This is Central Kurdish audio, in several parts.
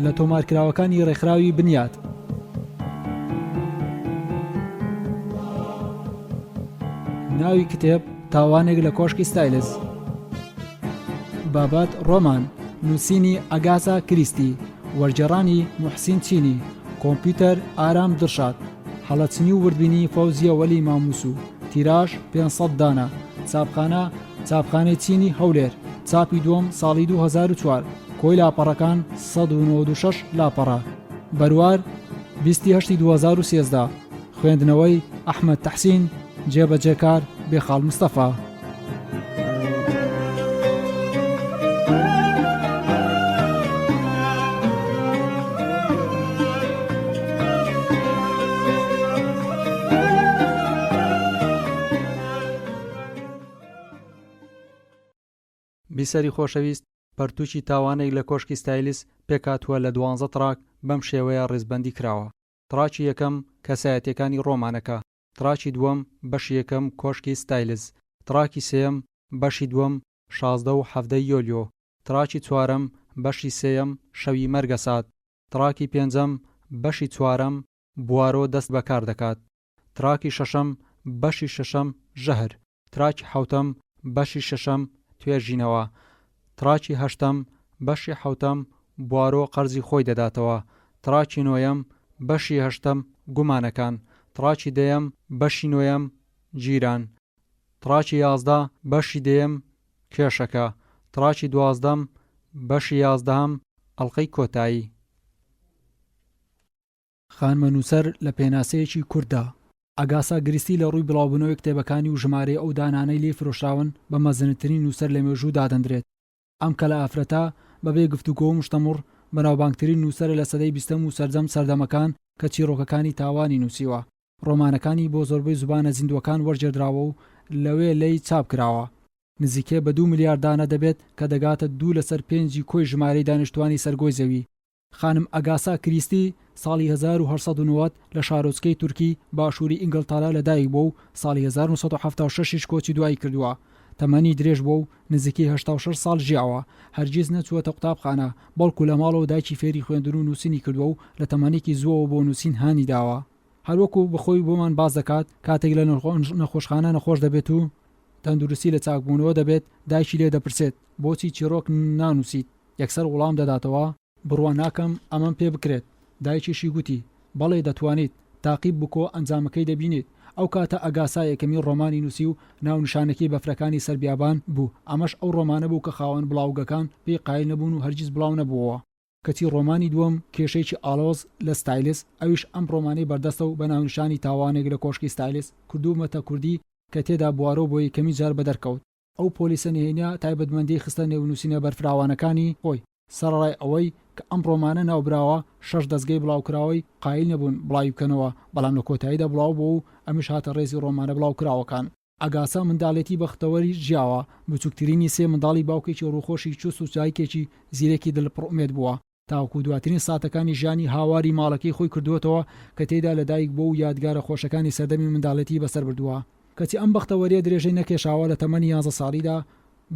لە تۆمارکراوەکانی ڕێکخراوی بنیات. ناوی کتێب تاوانێک لە کۆشکی ستایلز. بابەت ڕۆمان، نووسینی ئەگاسا کریستی، وەرجێڕانی موحسین چینی، کۆمپیوتەر ئارام دڵشاد، هەڵەچنی و وردبینی فەوزیە وەلی ماموسو، تیراژ 500 دانە، چاپخانە چاپخانەی چینی هەولێر، چاپی دووەم ساڵی 2004، کۆی لاپەڕەکان 196 لاپەڕە، بەروار 28 2013، خوێندنەوەی ئەحمەد تەحسین، جێبەجێکار بێخاڵ مستەفا. بیسەری خۆشەویست، پەرتووکی تاوانێک لە کۆشکی ستایلز پێکاتووە لە 12 تڕاک بەم شێوەیە ڕێزبەندی کراوە. تڕاکی یەکەم کەسایەتیەکانی ڕۆمانەکە، تڕاکی دووەم بەشی یەکەم کۆشکی ستایلز، تڕاکی سێیەم بەشی دووەم 16 و 17 یۆلیۆ، تڕاکی چوارەم بەشی سێیەم شەوی مەرگە سات، تڕاکی پێنجەم بەشی چوارەم بوارۆ دەست بەکار دەکات، تڕاکی شەشەم بەشی شەشەم ژەهر، تڕاکی حەوتەم بەشی شەشەم توێژینەوە، تڕاکی هەشتەم بەشی حەوتەم بوارۆ قەرزی خۆی دەداتەوە، تڕاکی نۆیەم بەشی هەشتەم گومانەکان، تڕاکی دەیەم بەشی نۆیەم جیران، تڕاکی 11 بەشی دەیەم کێشەکە، تڕاکی 12 بەشی 11 ئەڵقەی کۆتایی. خانمەنووسەر لە پێناسەیەکی کووردا. ئەگاسا کریستی لە ڕووی بڵاوبوونەوەی کتێبەکانی و ژمارەی ئەو دانانەی لێ فرۆشراون بە مەزنترین نووسەر لە مێژوو دادەندرێت. ئەم کە لە ئافرەتا بەبێ گفتوگۆ و مشتەمڕ بەناوبانگترین نووسەرە لە سەدەی 20 و سەردەم سەردەمەکان کە چیرۆکەکانی تاوانی نووسیوە. ڕۆمانەکانی بۆ زۆربەی زوبانە زیندوەکان وەرجێدراوە و لەوێ لەی چاپ کراوە. نزیکێ بە 2 ملیار دانە دەبێت کە دەگاتە 2 لەسەر 5 کۆی ژمارەی دانیشتوانی سەرگۆی زەوی. خانم ئەگاسا کریستی ساڵی 1890 لە شارۆچکەی تورکی باشووری ئینگلتەرا لەدایک بوو و ساڵی 1976 کۆچی دوایی کردووە. تەمەنی درێژ بوو و نزیکەی 86 ساڵ ژیاوە. هەرگیز نەچووەتە قوتابخانە، بەڵکو لە ماڵەوە دایکی فێری خوێندن و نووسینی کردووە و لە تەمەنێکی زووەوە بۆ نووسین هانی داوە. هەروەکو بخۆی بۆمان باز دەکات کاتێک لە نەخۆشخانە نەخۆش دەبێت و تەندروستی لە چاکبوونەوە دەبێت، دایکی لێ دەپرسێت بۆچی چیرۆک نانووسیت؟ یەکسەر وەڵام دەداتەوە بڕوا ناکەم ئەمەم پێ بکرێت. دایکیشی گوتی بەڵێ دەتوانیت، تاقیب بکۆ ئەنجامەکەی دەبینیت. ئەو کاتە ئەگاسا یەکەمی ڕۆمانی نووسی و ناونشانەکەی بەفرەکانی سەربیابان بوو. ئەمەش ئەو ڕۆمانە بوو کە خاوەن بڵاوگەکان پێی قایل نەبوون و هەرگیز بڵاو نەبووەوە. کەچی ڕۆمانی دووەم کێشەیەکی ئالۆز لە ستایلز، ئەویش ئەم ڕۆمانەی بەردەستە و بە ناونشانی تاوانێک لە کۆشکی ستایلز کردومەتە کوردی کە تێدا بوارۆ بۆ یەکەمی جار بەدەرکەوت. ئەو پۆلیسە نهێنیا تایبەتمەندی خستە نێونووسینە بەرفراوانەکانی خۆی. سەرڕای ئەوەی کە ئەم ڕۆمانە ناوبراوە 6 دەستگای بڵاوکراوەی قایل نەبوون بڵاوی بکەنەوە، بەڵام لە کۆتاییدا بڵاو بوو و ئەمیش هاتە ڕێزی ڕۆمانە بڵاوکراوەکان. ئەگاسا منداڵێتی بەختەوەری ژیاوە، بچووکترینی سێ منداڵی باوکێکی ڕووخۆشی چوست و چایکێکی زیرێکی دڵپڕئومێد بووە. تاوەکو دواترین ساتەکانی ژیانی هاواری ماڵەکەی خۆی کردووەتەوە کە تێدا لەدایک بۆ و یادگارە خۆشەکانی سەردەمی منداڵێتی بەسەر بردووە. کەچی ئەم بەختەوەریە درێژەی نەکێشاوە لە تەمەنی 11 ساڵیدا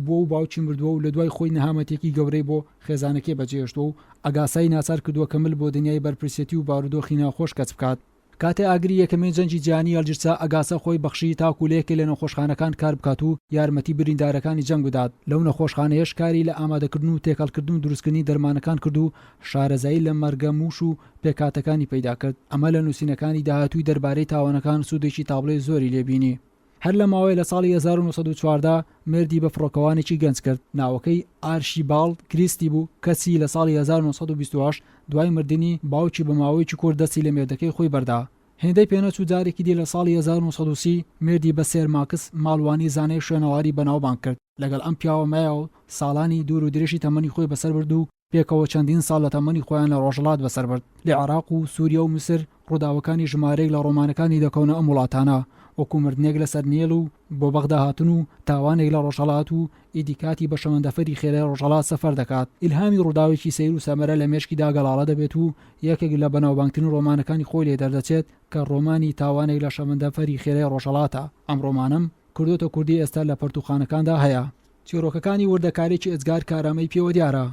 بۆ و باوکی مردووە و لە دوای خۆی نەهامەتێکی گەورەی بۆ خێزانەکەی بەجێهێشتووە و ئەگاسای ناچار کردووە کەمل بۆ دنیای بەرپرسێتی و بارودۆخی ناخۆش کەچ بکات. کاتێ ئاگری یەکەمین جەنگی جیهانی هەڵگیرسا، ئەگاسا خۆی بەخشی تاکولەیەکی لە نەخۆشخانەکان کار بکات و یارمەتی بریندارەکانی جەنگ بدات. لەو نەخۆشخانەیەش کاری لە ئامادەکردن و تێکەڵکردن و دروستکردنی دەرمانەکان کرد و شارەزایی لە مەرگە موش و پێکاتەکانی پەیدا کرد. ئەمە لە نووسینەکانی داهاتووی دەربارەی تاوانەکان سوودێکی تابلۆی زۆری لێبینی. هەر لە ماوەی لە ساڵی 1914 مردی بە فڕۆکەوانێکی گەنج کرد. ناوەکەی ئارشیبالد کریستی بوو، کەسی لە ساڵی 1928 دوای مردنی باوکی بە ماوەیەکی کورد دەستی لە مێردەکەی خۆی بەردا. هێندەی پێنەچوو جارێکی دی لە ساڵی 1930 مردی بە سێر ماکس ماڵوانی زانەی شوێنەواری بەناوبانگ کرد. لەگەڵ ئەم پیاوەمایەوە ساڵانی دوور و درێژی تەمەنی خۆی بەسەر برد و پێکەوە چەندین ساڵ لە تەمەنی خۆیان لە ڕۆژهەڵات بەسەر برد. لە عێراق و سووریا و میسر ڕووداوەکانی ژمارەیەک لە ڕۆمانەکانی دەکەونە ئەم وڵاتانە، وەکو مردنێک لەسەر نێڵ و بۆ بەغدا هاتن و تاوانێک لە ڕۆژهەڵات و ئیدیکاتی بە شەمەندەفەری خێرای ڕۆژهەڵات سەفەر دەکات. ئیلهامی ڕووداوێکی سەیر و سەمەرە لە مێشکیدا گەڵاڵە دەبێت و یەکێک لە بەناوبانگترین ڕۆمانەکانی خۆی لێ دەردەچێت کە ڕۆمانی تاوانێک لە شەمەندەفەری خێرای ڕۆژهەڵاتە. ئەم ڕۆمانم کردوتە کوردی ئێستا لە پەرتوخانەکاندا هەیە. چیرۆکەکانی وردەکارێکی ئەجگار کارامەی پێوە دیارە.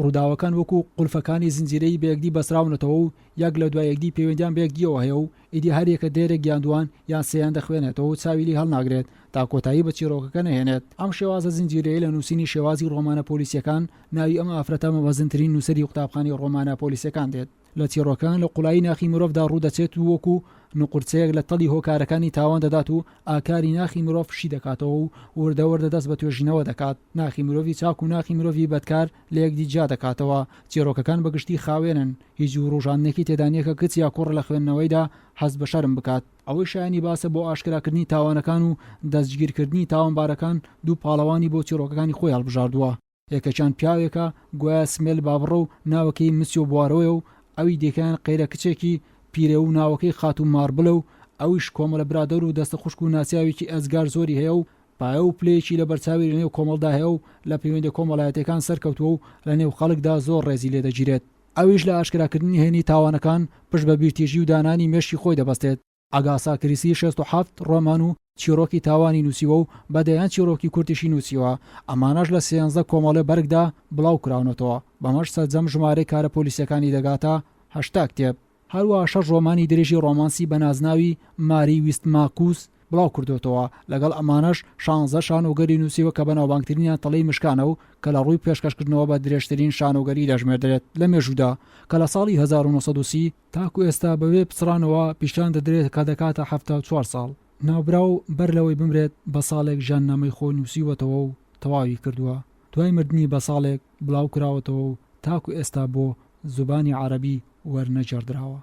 ڕووداوەکان وەکو قولفەکانی زنجیرەی بەیەکدی بەسراونەتەوە و یەک لە دوای یەکدی پەیوەندیان بەیەکدیەوە هەیە و ئیدی هەرێکە دێرێک گیاندوان یان سێیان دەخوێنێتەوە و چاویلی هەڵناگرێت تا کۆتایی بە چیرۆکەکە نەهێنێت. ئەم شێوازە زنجیرەیە لە نووسینی شێوازی ڕۆمانە پۆلیسیەکان ناوی ئەم ئافرەتە مەوەزنترین نووسەری قوتابخانەی ڕۆمانە پۆلیسیەکان دێت. لە چیرۆکەکان لە قوڵایی ناخی مرۆڤدا ڕوودەچێت و وەکو نوقورچەیەک لە تەڵی هۆکارەکانی تاوان دەدات و ئاکاری ناخی مرۆڤ شی دەکاتەوە و وردەوردە دەست بە توێژینەوە دەکات. ناخی مرۆڤی چاک و ناخی مرۆڤی بەدکار لە یەکدی جا دەکاتەوە. چیرۆکەکان بەگشتی خاوێنن، هیچ ڕۆژانێکی تێدانیەکە کچ یا کوڕ لە خوێندنەوەیدا حەز بە شەرم بکات. ئەوەی شایانی باسە بۆ ئاشکراکردنی تاوانەکان و دەستگیرکردنی تاوانبارەکان دوو پاڵەوانی بۆ چیرۆکەکانی خۆی هەڵبژاردووە. یەکەچان پیاوێکە گویا سمێل بابڕە و ناوەکەی مسیۆ بوارەوەی و ئەوی دێکیان قەیرە کچێکی پیرە و ناوەکەی خات و ماربلە و ئەویش کۆمەڵە برادەر و دەستە خوشک و ناسیاوێکی ئەزگار زۆری هەیە و پایە و پلەیەکی لە بەرچاوی لەنێو کۆمەڵدا هەیە و لە پەیوەندی کۆمەڵایەتەکان سەرکەوتووە و لە نێو خەڵکدا زۆر ڕێزی لێ دەگیرێت. ئەویش لە ئاشکراکردنی هێنی تاوانەکان پشت بە بیرتێژی و دانانی مێشتی خۆی دەبەستێت. ئاگاسا کریسی 67 ڕۆمان و چیرۆکی تاوانی نووسیوە و بەدەیان چیرۆکی کورتیشی نووسیوە. ئەمانەش لە 13 کۆمەڵە بەرگدا بڵاو کراونەتەوە. بەمەش سەرجەم ژمارەی کارە پۆلیسیەکانی دەگاتە 80 کتێب. هەروە 6 ڕۆمانی درێژی ڕۆمانسی بە نازناوی ماری ویستماکوس بڵاو کردوتەوە. لەگەڵ ئەمانەش 16 شانۆگەری نووسیوە کە بەناوبانگترینیان تەڵەی مشکانە و کە لە ڕووی پێشکەشکردنەوە بە درێژترین شانۆگەری دەژمێردرێت لە مێژوودا کە لە ساڵی 1930 تاکو ئێستا بەوێ پچڕانەوە پیشان دەدرێت کە دەکاتە 74 ساڵ. ناوبراو بەر لەوەی بمرێت بە ساڵێک ژیاننامەی خۆی نووسیوەتەوە و تەواوی کردووە. دوای مردنی بە ساڵێک بڵاو کراوەتەوە و تاکو ئێستا بۆ زوبانی عەرەبی وەرنەجێڕدراوە.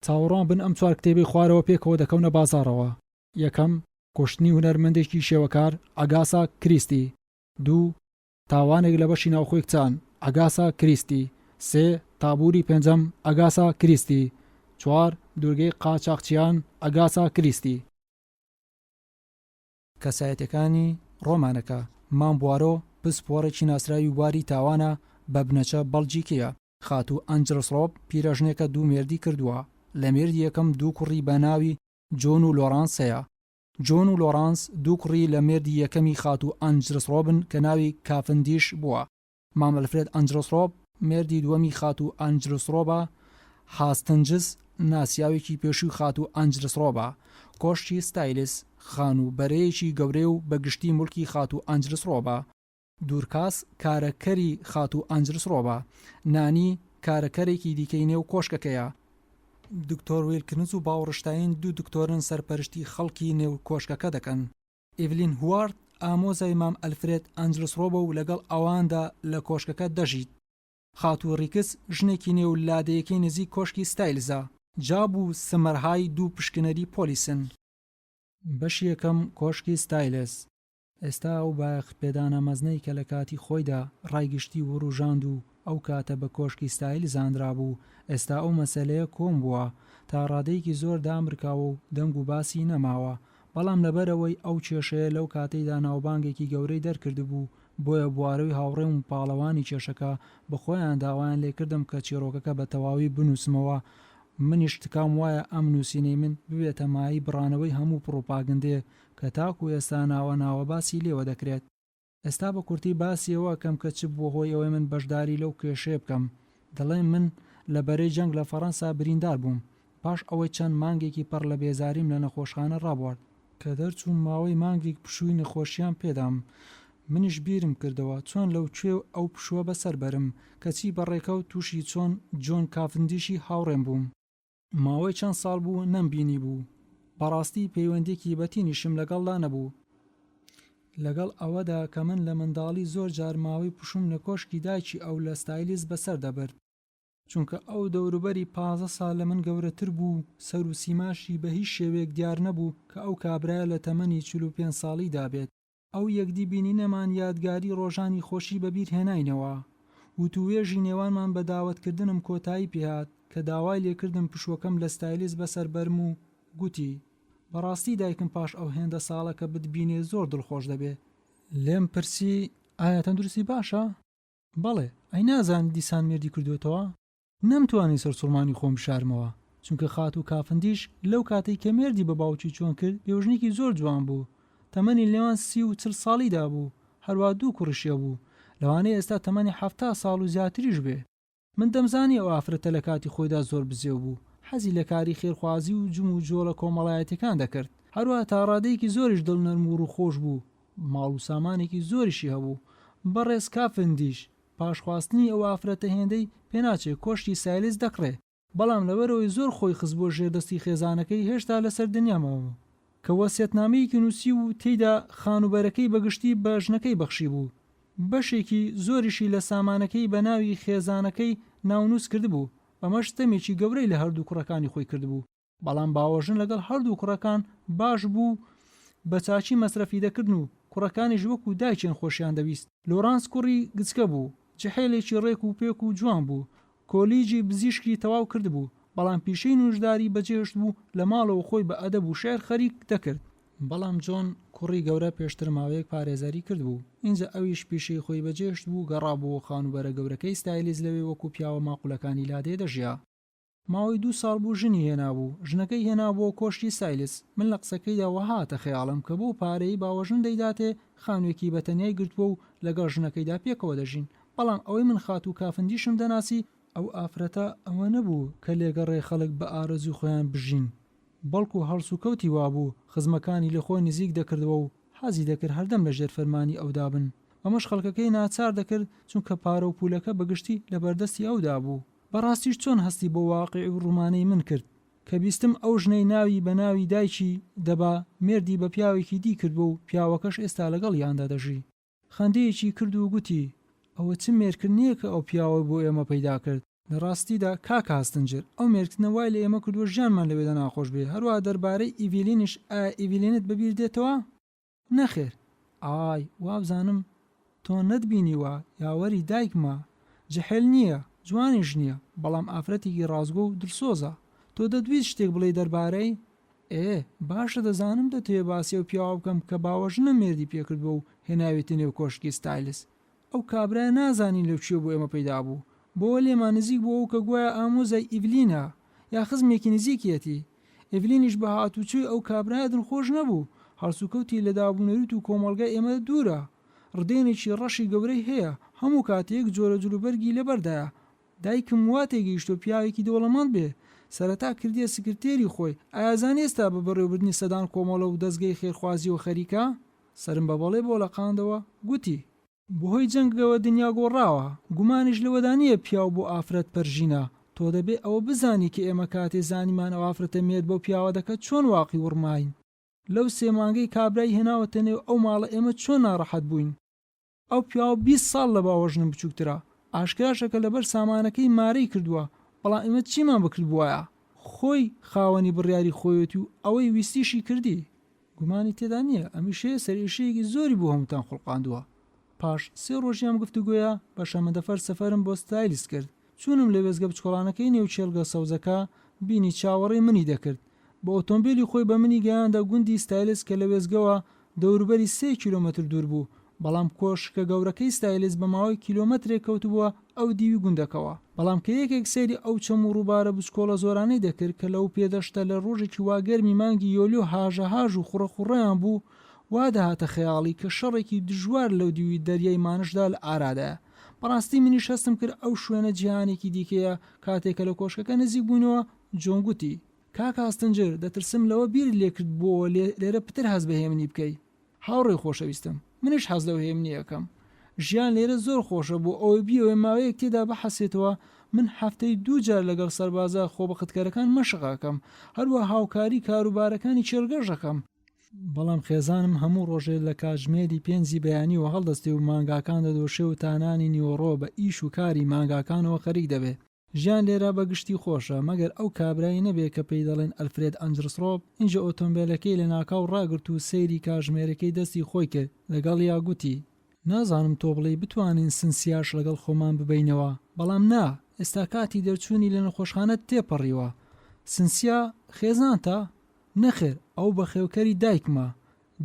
چاوەڕوان بن ئەم 4 کتێبی خوارەوە پێکەوە دەکەونە بازاڕەوە. یەکەم کوشتنی هونەرمەندێکی شێوەکار ئاگاسا کریستی. 2 تاوانێک لە بەشی ناوخۆی کچان ئاگاسا کریستی. 3 تابووری پێنجەم ئاگاسا کریستی. 4 دورگەی قاچاقچیان ئاگاسا کریستی. کەسایەتەکانی ڕۆمانەکە مامبوارۆ پسپۆڕێکی ناسراوی واری تاوانە بە بنەچە بەڵجیکیە. خاتو ئەنجلسڕۆب پیرەژنێکە 2 مێردی کردووە. لە مێردی یەکەم 2 کوڕی بە ناوی جۆن و لۆرانس هەیە. جۆن و لۆرانس 2 کوڕی لە مێردی یەکەمی خاتو ئەنجلسڕۆبن کە ناوی کافندیش بووە. مام ئەلفرێد ئەنجلسڕۆب مێردی دووەمی خاتو ئەنجلسڕۆبە. هاستنجس ناسیاوێکی پێشووی خاتو ئەنجلسڕۆبە. کۆشتی ستایلس خان و بەرەیەکی گەورەی و بەگشتی مولکی خاتو ئەنجلسڕۆبە. دوورکاس کارەکەری خاتو ئەنجلسڕۆبە. نانی کارەکەرێکی دیکەی نێو کۆشکەکەیە. دکتۆر ویلکنز و باوەڕشتاین 2 دکتۆرن سەرپەرشتی خەڵکی نێو کۆشکەکە دەکەن. ئیڤلین هوارد ئامۆزای مام ئەلفرێد ئەنجلسڕۆبە و لەگەڵ ئەواندا لە کۆشکەکە دەژیت. خاتو ڕیکس ژنێکی نێو لادەیەکەی نزیک کۆشکی ستایلزە. جاب و سمەرهای 2 پشکنەری پۆلیسن. بەشی یەکەم کۆشکی ستایلس. ئێستا ئەو باەخ پێدانە مەزنەی کە لە کاتی خۆیدا ڕایگشتی و ڕوژاند و ئەو کاتە بە کۆشکی ستایل زانرا بوو. ئێستا ئەو مەسەلەیە کۆم بووە تا ڕادەیەکی زۆر دامرکاوە و دەنگ و باسی نەماوە. بەڵام لەبەرەوەی ئەو کێشەیە لەو کاتەیدا ناوبانگێکی گەورەی دەرکردبوو بۆیە بوارەوەی هاوڕێم و پاڵەوانی کێشەکە بەخۆیان داوایان لێکردم کە چیرۆکەکە بە تەواوی بنووسمەوە. منیش تکام وایە ئەم نووسینەی من ببێتە مای بڕانەوەی هەموو پرۆپاگەندێ کە تاکو ئێستا ناوە باسی لێوە دەکرێت. ئێستا بە کورتی باسیەوە کەم کە چ بووە هۆی ئەوەی من بەشداری لەو کێشەیە بکەم. دەڵێن من لە بەرەی جەنگ لە فەڕەنسا بریندار بووم. پاش ئەوەی چەند مانگێکی پڕ لە بێزاریم لە نەخۆشخانە ڕابوارد کە دەرچووم ماوەی مانگێک پشووی نەخۆشیان پێدام. منیش بیرم کردەوە چۆن لەو کوێ ئەو پشووە بەسەر بەرم کەچی بەڕێکەوت تووشی چۆن جۆن کافندیشی هاوڕێم بووم. ماوەی چەند ساڵ بوو نەمبینی بوو. بەڕاستی پەیوەندێکی بەتینیشم لەگەڵدا نەبوو. لەگەڵ ئەوەدا کە من لە منداڵی زۆر جار ماوەی پشوم لە کۆشکی دایکی ئەو لە ستایلیس بەسەر دەبرد چونکە ئەو دەوروبەری 15 ساڵ لە من گەورەتر بوو. سەر و سیماشی بە هیچ شێوەیەک دیار نەبوو کە ئەو کابرایە لە تەمەنی 45 ساڵی دابێت. ئەو یەکدی بینینەمان یادگاری ڕۆژانی خۆشی بەبیر هێناینەوە. وتوێژی نێوانمان بە داوەتکردنم کۆتایی پێهات کە داوای لێکردم پشوەکەم لە ستایلیس بەسەر بەرم و گوتی بەڕاستی دایکم پاش ئەو هێندە ساڵە کە بتبینێ زۆر دڵخۆش دەبێ. لێم پرسی ئایا تەندروستی باشە؟ بەڵێ ئەی نازان دیسان مێردی کردوێتەوە؟ نەمتوانی سەرسوڵمانی خۆم بشارمەوە چونکە خات و کافندیش لەو کاتەی کە مێردی بە باوکی چۆن کرد پێوژنێکی زۆر جوان بوو. تەمەنی لێوان 30 و 40 ساڵیدا بوو. هەروە 2 کوڕشیە بوو. لەوانەیە ئێستا تەمەنی 70 ساڵ و زیاتریش بێ. من دەمزانی ئەو ئافرەتە لە کاتی خۆیدا زۆر بزێو بوو، حەزی لە کاری خێرخوازی و جم و جۆڵە کۆمەڵایەتەکان دەکرد. هەروەها تا ڕادەیەکی زۆریش دڵنەرم و ڕووخۆش بوو، ماڵ و سامانێکی زۆریشی هەبوو. بەڕێز کافندیش پاشخواستنی ئەو ئافرەتە هێندەی پێناچێت کۆشتی سایلیس دەکڕێ، بەڵام لەبەرەوەی زۆر خۆی خست بۆ ژێردەستی خێزانەکەی هێشتا لەسەر دنیامەوە کە وەسیەتنامەیەکی نووسی و تێیدا خانوبەرەکەی بەگشتی بە ژنەکەی بەخشی بوو. بەشێکی زۆریشی لە سامانەکەی بە ناوی خێزانەکەی ناونووس کردبوو، ئەمەش تەمێکی گەورەی لە هەردوو کوڕەکانی خۆی کردبوو. بەڵام باوەژن لەگەڵ هەردوو کوڕەکان باش بوو، بە چاچی مەسرەفی دەکردن و کوڕەکانیش وەکو دایکێن خۆشیان دەویست. لۆرانس کوڕی گچکە بوو، جەحێلێکی ڕێک و پێک و جوان بوو، کۆلیجی بزیشکی تەواو کردبوو، بەڵام پیشەی نوشداری بەجێهێشت بوو لە ماڵەوە خۆی بە ئەدەب و شێر خەریک دەکرد. بەڵام جۆن کوڕی گەورە پێشتر ماوەیەک پارێزاری کردبوو، اینجا ئەویش پیشەی خۆی بەجێهێشت بوو، گەڕابووە خانوبەرە گەورەکەی ستایلیز لەوێ وەکو پیاوە ماقولەکانی لادێ دەژیا. ماوەی 2 ساڵ بوو ژنی هێنابوو، ژنەکەی هێنابووە کۆشتی سایلیس. من لە قسەکەیدا وەهاتە خەیاڵم کە بۆ پارەی باوەژن دەیداتێ خانوێکی بەتەنیای گرتووە و لەگەڵ ژنەکەیدا پێکەوە دەژین. بەڵام ئەوەی من خات و کافندیشم دەناسی ئەو ئافرەتە ئەوە نەبوو کە لێگەڕێ خەڵک بە ئارەزوی خۆیان بژین، بەڵکو هەڵس و کەوتی وابوو، خزمەکانی لە خۆی نزیک دەکردەوە و حەزی دەکرد هەردەم لە ژێر فەرمانی ئەودا بن. ئەمەش خەڵکەکەی ناچار دەکرد چونکە پارە و پولەکە بەگشتی لە بەردەستی ئەودا بوو. بەڕاستیش چۆن هەستی بۆ واقعی و ڕوومانەی من کرد کە بیستم ئەو ژنەی ناوی بە ناوی دایکی دەبا مێردی بە پیاوێکی دی کرد بوو و پیاوەکەش ئێستا لەگەڵ یاندا دەژی. خەندەیەکی کرد و گوتی ئەوە چ مێرکردنیە کە ئەو پیاوە بۆ ئێمە پەیدا کرد. لە ڕاستیدا کاکە هەستنجر ئەو مێرکردنە وای لە ئێمە کردووە ژیانمان لەوێدا ناخۆش بێ. هەروە دەربارەی ئیڤیلینش ئایا ئیڤیلینت بەبیر دێتەوە؟ نەخێر. ئای وابزانم تۆ نەتبینیوە یاوەری دایکمە، جەحێل نییە، جوانیش نییە، بەڵام ئافرەتێکی ڕازگۆ و درسۆزە. تۆ دەدویست شتێک بڵێ دەربارەی؟ باشە دەزانم دەتوێ باسی ئەو پیاوە بکەم کە باوەژنە مێردی پێکردبووە و هێناوێتی نێو کۆشکی ستایلس. ئەو کابرای نازانی لەو چێ بۆ ئێمە پەیدا بوو، بۆ لێمان نزیک بووە و کە گوایە ئامۆزای ئیڤلینە یا خزمێکی نزیکیەتی. ئیڤلینیش بە هاتوچوی ئەو کابرایە دڵخۆش نەبوو، هەڵسوکەوتی لە دابوونەریت و کۆمەڵگای ئێمە دوورە، ڕدێنێکی ڕەشی گەورەی هەیە، هەموو کاتێک جۆرە جلوبەرگی لەبەردایە. دایکم وا تێگەیشتۆ پیاوێکی دەوڵەمەند بێ، سەرەتا کردیە سکرتێری خۆی. ئایازان ئێستا بە بەڕێوەبردنی سەدان کۆمەڵە و دەستگەی خێرخوازی و خەریکە؟ سرم بە بەڵێ بۆ لە قاندەوە گوتی بەهۆی جەنگەوە دنیا گۆڕاوە، گومانیش لەوەدانیە پیاو بۆ ئافرەت پەرژینە. تۆ دەبێ ئەوە بزانی کە ئێمە کاتێ زانیمان ئەو ئافرەتە مێرد بۆ پیاوە دەکەت چۆن واقعی وڕماین. لەو 3 مانگەی کابرای هێناوەتە نێو ئەو ماڵە ئێمە چۆن ناڕەحەت بووین. ئەو پیاوە 20 ساڵ لە باوەژنم بچووکترە، ئاشکراشەکە لەبەر سامانەکەی مارەی کردووە، بەڵام ئێمە چیمان بکرد بووایە؟ خۆی خاوەنی بڕیاری خۆیەتی و ئەوەی ویستیشی کردی. گومانی تێدا نییە ئەمیشەیە سەرئێشەیەکی زۆری بۆ هەمووتان خوڵقاندووە. پاش 3 ڕۆژیان گفتوگوۆیە بە شەمەندەفەر سەفەرم بۆ ستایلیس کرد. چوونم لە وێزگە بچکۆڵانەکەی نێو چێلگە سەوزەکە، بینی چاوەڕێی منی دەکرد. بە ئۆتۆمبیلی خۆی بە منی گەیاندا گوندی ستایلیس کە لە وێزگەوە دەوروبەری 3 کیلۆمەتر دوور بوو، بەڵام کۆشکە گەورەکەی ستایلیس بە ماوەی کیلۆمەترێک کەوتبووە ئەو دیوی گوندەکەوە. بەڵام کە یەکێک سەیری ئەو چەم و ڕووبارە بچکۆڵە زۆرانەی دەکرد کە لەو پێدەشتە لە ڕۆژێکی واگەرمی مانگی یۆلیۆ هاژەهاژ و خوڕەخوڕەیان بوو، وا دەهاتە خەیاڵی کە شەڕێکی دژوار لەو دیوی دەریای مانشدا لە ئارادایە. بەڕاستی منیش هەستم کرد ئەو شوێنە جیهانێکی دیکەیە. کاتێکە لە کۆشکەکە نزیک بوونەوە جۆن گوتی کاکە هەستنجر دەترسم لەوە بیر لێکرد بۆ لێرە پتر هەست بە هێمنی بکەی. هاوڕێی خۆشەویستم، منیش حەز لەو هێمنیەکەم. ژیان لێرە زۆر خۆشە بۆ ئەوەی بیەوەی ماوەیەک تێدا بەحەسێتەوە. من هەفتەی 2 جار لەگەڵ سەربازە خۆبەختکەرەکان مەشقاکەم، هەروە هاوکاری کاروبارەکانی چێرگەژەکەم. بەڵام خێزانم هەموو ڕۆژێ لە کاتژمێری پێنجی بەیانی و هەڵدەستی و مانگاکان دەدۆشێ و تانانی نیوەڕۆ بە ئیش و کاری مانگاکانەوە خەریک دەبێ. ژیان لێرە بەگشتی خۆشە مەگەر ئەو کابرایی نەبێ کە پێی دەڵێن ئەلفرێد ئەنجرسڕۆب. اینجا ئۆتۆمبیلەکەی لە ناکاو ڕاگرت و سەیری کاتژمێرەکەی دەستی خۆی کرد. لەگەڵ یا گوتی نازانم تۆ بڵێ بتوانین سنسیاش لەگەڵ خۆمان ببینەوە، بەڵام نا، ئێستا کاتی دەرچوونی لە نەخۆشخانە تێپەڕیوە. سنسیا خێزانتە؟ نەخێر، ئەو بە خێوکەری دایکمە،